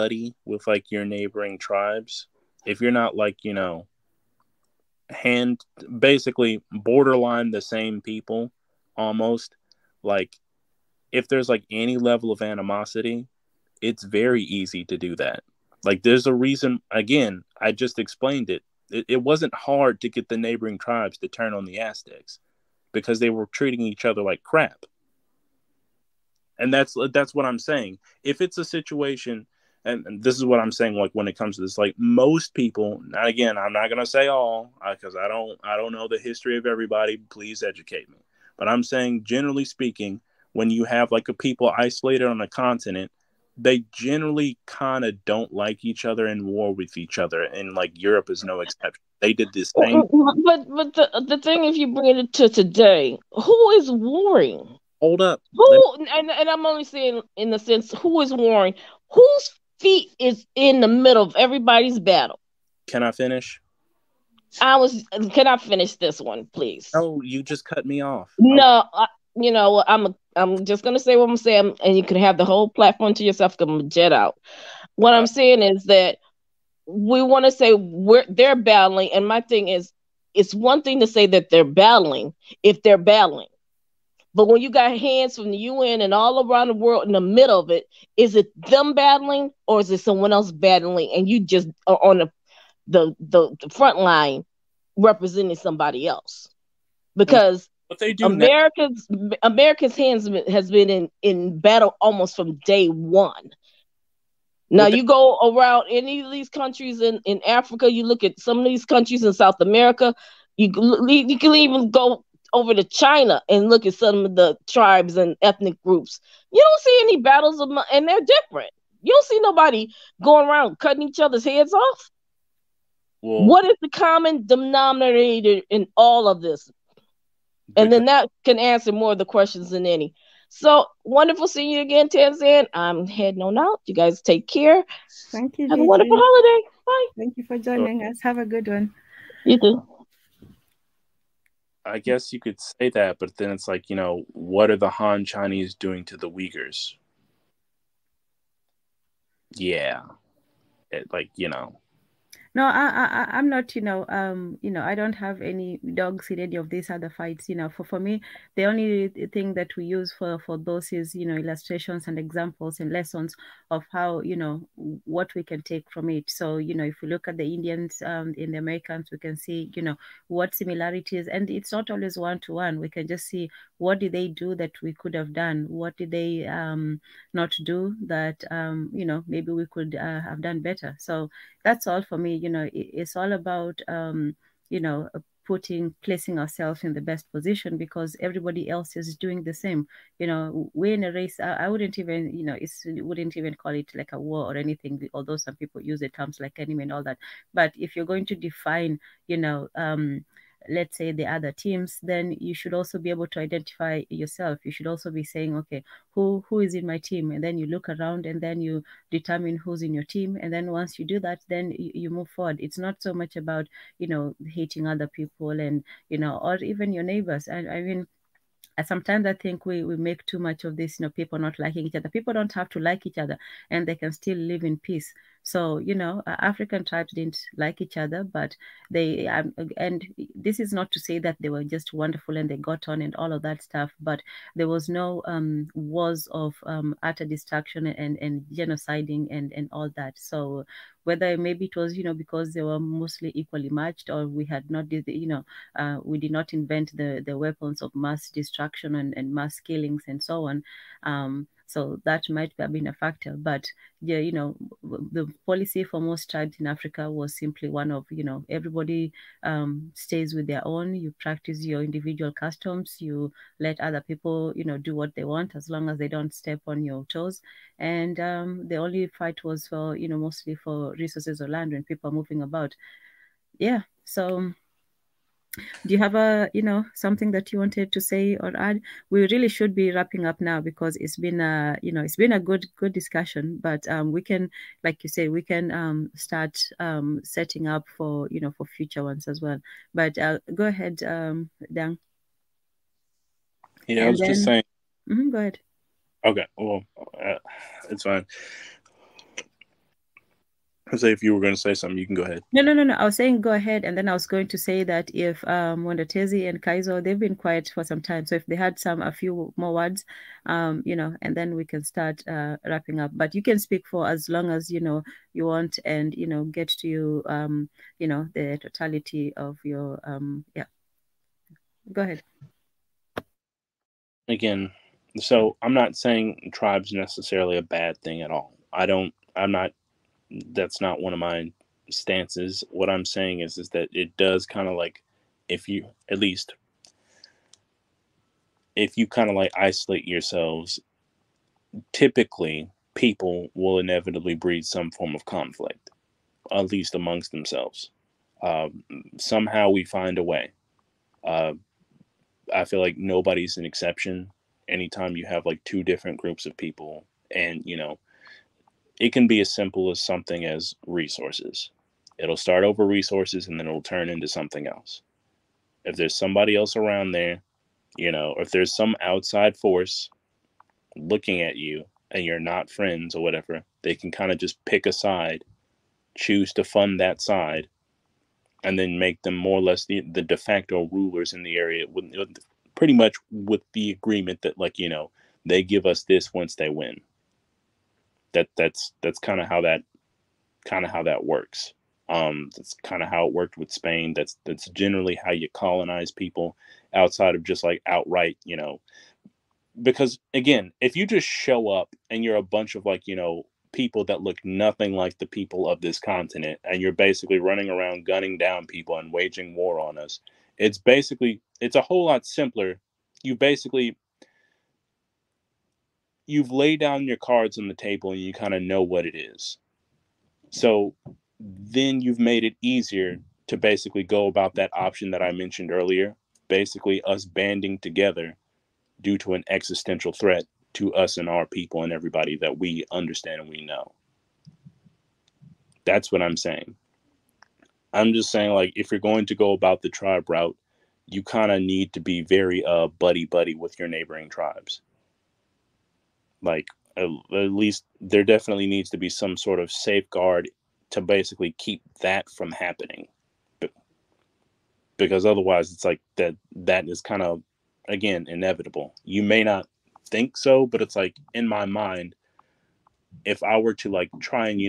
with like your neighboring tribes, if you're not like, basically borderline the same people, almost, like if there's like any level of animosity, it's very easy to do that. Like there's a reason, again, I just explained it. It wasn't hard to get the neighboring tribes to turn on the Aztecs because they were treating each other like crap. And that's what I'm saying. If it's a situation, and this is what I'm saying, like when it comes to this, like most people, again, I'm not going to say all, because I don't know the history of everybody. Please educate me. But I'm saying, generally speaking, when you have like a people isolated on a continent, they generally kind of don't like each other and war with each other. And like Europe is no exception. They did this thing. But the thing, if you bring it to today, who is warring? Hold up. And I'm only saying in the sense, who is warring? Whose feet is in the middle of everybody's battle? Can I finish? Can I finish this one, please? Oh, you just cut me off. No, I'm just gonna say what I'm saying, and you can have the whole platform to yourself. Come jet out. What I'm saying is that we want to say they're battling, and my thing is, it's one thing to say that they're battling if they're battling, but when you got hands from the UN and all around the world in the middle of it, is it them battling or is it someone else battling, and you just are on the front line representing somebody else? Because what they do America's hands has been in battle almost from day one. Now you go around any of these countries in Africa, you look at some of these countries in South America, you can even go over to China and look at some of the tribes and ethnic groups. You don't see any battles and they're different. You don't see nobody going around cutting each other's heads off. Well, what is the common denominator in all of this? And then that can answer more of the questions than any. So wonderful seeing you again, Tanzan. I'm heading on out. You guys take care. Thank you. Have a wonderful holiday. Bye. Thank you for joining us. Have a good one. You too. I guess you could say that, but then it's like, what are the Han Chinese doing to the Uyghurs? Yeah. No, I'm not, I don't have any dogs in any of these other fights. For me, the only thing that we use for those is, illustrations and examples and lessons of how, what we can take from it. So, if we look at the Indians in the Americans, we can see, what similarities, and it's not always one-to-one. We can just see what did they do that we could have done? What did they not do that, maybe we could have done better? So that's all for me. It's all about, placing ourselves in the best position because everybody else is doing the same. We're in a race. I wouldn't even, wouldn't even call it like a war or anything, although some people use the terms like enemy and all that. But if you're going to define, let's say the other teams, then you should also be able to identify yourself. You should also be saying, okay, who is in my team? And then you look around and then you determine who's in your team. And then once you do that, then you move forward. It's not so much about, hating other people and, or even your neighbors. I mean, sometimes I think we make too much of this, people not liking each other. People don't have to like each other and they can still live in peace. So, African tribes didn't like each other, but they, and this is not to say that they were just wonderful and they got on and all of that stuff, but there was no wars of utter destruction and genociding and all that. So whether maybe it was, because they were mostly equally matched or we had not, we did not invent the weapons of mass destruction and mass killings and so on. So that might have been a factor. But yeah, the policy for most tribes in Africa was simply one of, everybody stays with their own. You practice your individual customs. You let other people, do what they want as long as they don't step on your toes. And the only fight was for, mostly for resources or land when people are moving about. Yeah. So do you have something that you wanted to say or add? We really should be wrapping up now because it's been it's been a good discussion, but we can, like you say, we can start setting up for for future ones as well. But go ahead, Dang. Yeah, I was just saying. Go ahead. Okay, well, it's fine. Say if you were going to say something, you can go ahead. No. I was saying go ahead, and then I was going to say that if Wandotezi and Kaizo, they've been quiet for some time, so if they had a few more words, and then we can start wrapping up. But you can speak for as long as you want, and get to you the totality of your yeah. Go ahead. Again, so I'm not saying tribes necessarily a bad thing at all. I'm not. That's not one of my stances. What I'm saying is that it does kind of like, if you kind of like isolate yourselves, typically people will inevitably breed some form of conflict, at least amongst themselves. Somehow we find a way. I feel like nobody's an exception. Anytime you have like two different groups of people and, it can be as simple as something as resources. It'll start over resources and then it'll turn into something else. If there's somebody else around there, if there's some outside force looking at you and you're not friends or whatever, they can kind of just pick a side, choose to fund that side, and then make them more or less the de facto rulers in the area, pretty much with the agreement that, like, they give us this once they win. That's kind of how that works. That's kind of how it worked with Spain. That's generally how you colonize people outside of just like outright, because again, if you just show up and you're a bunch of like, people that look nothing like the people of this continent, and you're basically running around gunning down people and waging war on us, it's a whole lot simpler. You've laid down your cards on the table and you kind of know what it is. So then you've made it easier to basically go about that option that I mentioned earlier, basically us banding together due to an existential threat to us and our people and everybody that we understand and we know. That's what I'm saying. I'm just saying, like, if you're going to go about the tribe route, you kind of need to be very buddy with your neighboring tribes. Like, at least there definitely needs to be some sort of safeguard to basically keep that from happening. Because otherwise it's like that is kind of, again, inevitable. You may not think so, but it's like, in my mind, if I were to like try and,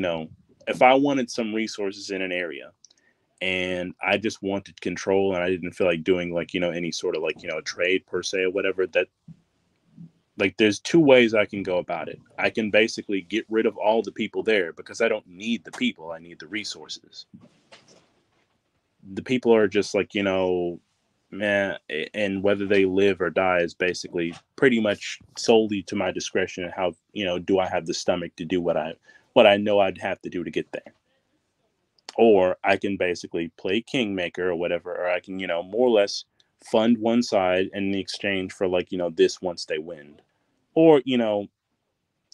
if I wanted some resources in an area and I just wanted control and I didn't feel like doing like, any sort of like, trade per se or whatever, that like, there's two ways I can go about it. I can basically get rid of all the people there because I don't need the people. I need the resources. The people are just like, man, and whether they live or die is basically pretty much solely to my discretion. And how, do I have the stomach to do what I know I'd have to do to get there? Or I can basically play kingmaker or whatever, or I can, more or less fund one side in exchange for like, this once they win. Or,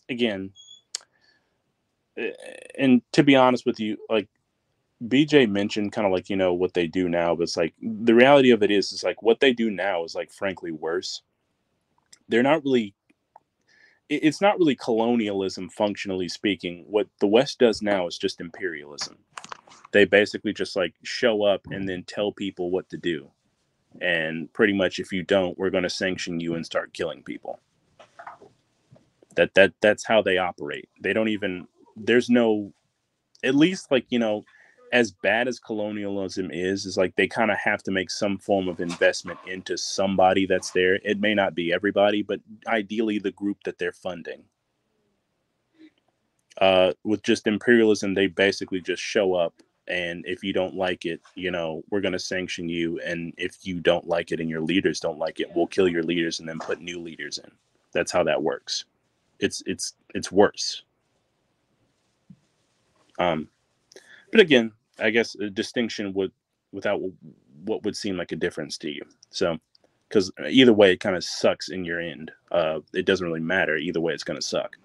again, and to be honest with you, like BJ mentioned kind of like, what they do now, but it's like, the reality of it is like what they do now is like, frankly, worse. They're not really, it's not really colonialism, functionally speaking. What the West does now is just imperialism. They basically just like show up and then tell people what to do. And pretty much, if you don't, we're going to sanction you and start killing people. That's how they operate. They don't even, there's no, at least like, as bad as colonialism is like, they kind of have to make some form of investment into somebody that's there. It may not be everybody, but ideally the group that they're funding. With just imperialism, they basically just show up, and if you don't like it, we're going to sanction you. And if you don't like it and your leaders don't like it, we'll kill your leaders and then put new leaders in. That's how that works. It's worse. But again, I guess a distinction without what would seem like a difference to you. So, because either way, it kind of sucks in your end. It doesn't really matter. Either way, it's going to suck.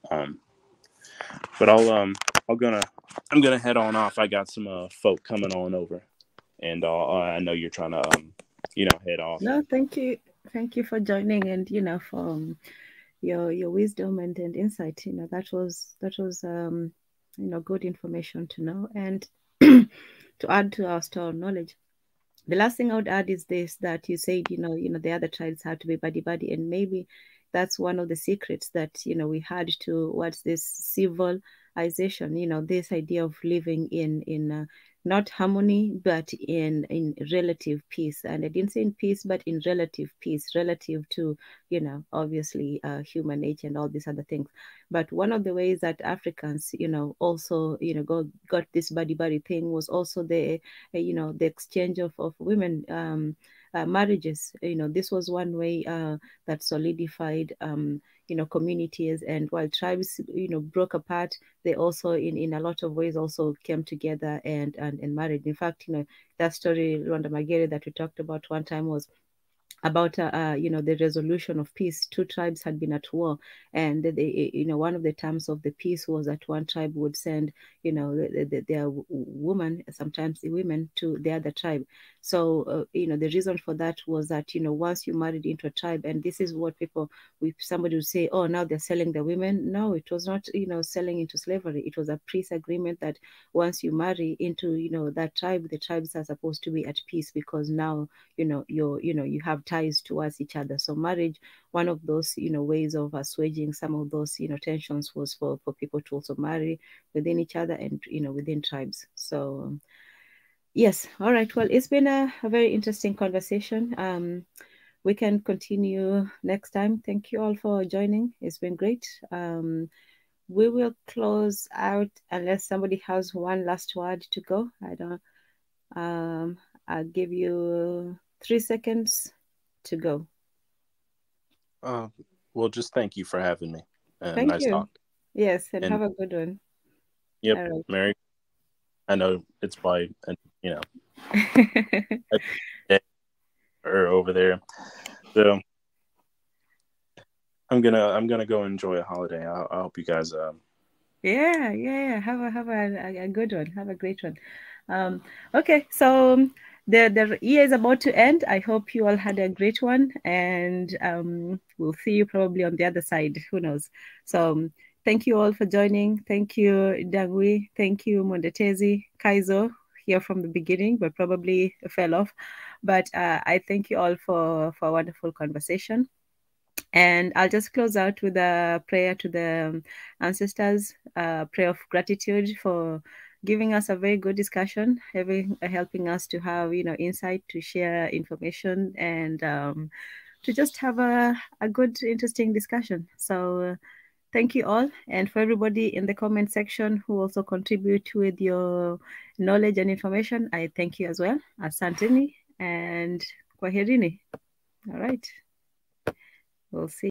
But I'm gonna head on off. I got some folk coming on over, and I know you're trying to head off. No, thank you for joining, and for your wisdom and insight. That was good information to know and to add to our store of knowledge. The last thing I would add is this, that you said, the other tribes had to be buddy, and maybe that's one of the secrets that, we had towards this civilization, this idea of living in not harmony, but in relative peace. And I didn't say in peace, but in relative peace, relative to, obviously human nature and all these other things. But one of the ways that Africans, also, got this buddy thing was also the exchange of women marriages. This was one way that solidified communities, and while tribes broke apart, they also in a lot of ways also came together and married. In fact, that story, Rwanda Magere, that we talked about one time was about the resolution of peace. Two tribes had been at war, and one of the terms of the peace was that one tribe would send their women, sometimes the women, to the other tribe. So the reason for that was that once you married into a tribe, and this is what people, if somebody would say, oh, now they're selling the women. No, it was not selling into slavery. It was a peace agreement that once you marry into that tribe, the tribes are supposed to be at peace, because now you have ties towards each other. So marriage, one of those ways of assuaging some of those tensions was for people to also marry within each other and within tribes. So yes, all right, well, it's been a very interesting conversation. We can continue next time. Thank you all for joining. It's been great. We will close out unless somebody has one last word to go. I don't. I'll give you 3 seconds to go. Well, just thank you for having me. Thank nice you. Talk. Yes, and have a good one. Yep, right. Mary. I know it's probably or over there. So I'm gonna go enjoy a holiday. I hope you guys. Yeah. Have a good one. Have a great one. Okay, so the year is about to end. I hope you all had a great one, and we'll see you probably on the other side. Who knows? So thank you all for joining. Thank you, Dagui. Thank you, Mondetezi, Kaizo, here from the beginning, but probably fell off. But I thank you all for a wonderful conversation. And I'll just close out with a prayer to the ancestors, prayer of gratitude for giving us a very good discussion, helping us to have insight, to share information, and to just have a good, interesting discussion. So thank you all. And for everybody in the comment section who also contribute with your knowledge and information, I thank you as well. Asanteni and kwaherini. All right. We'll see.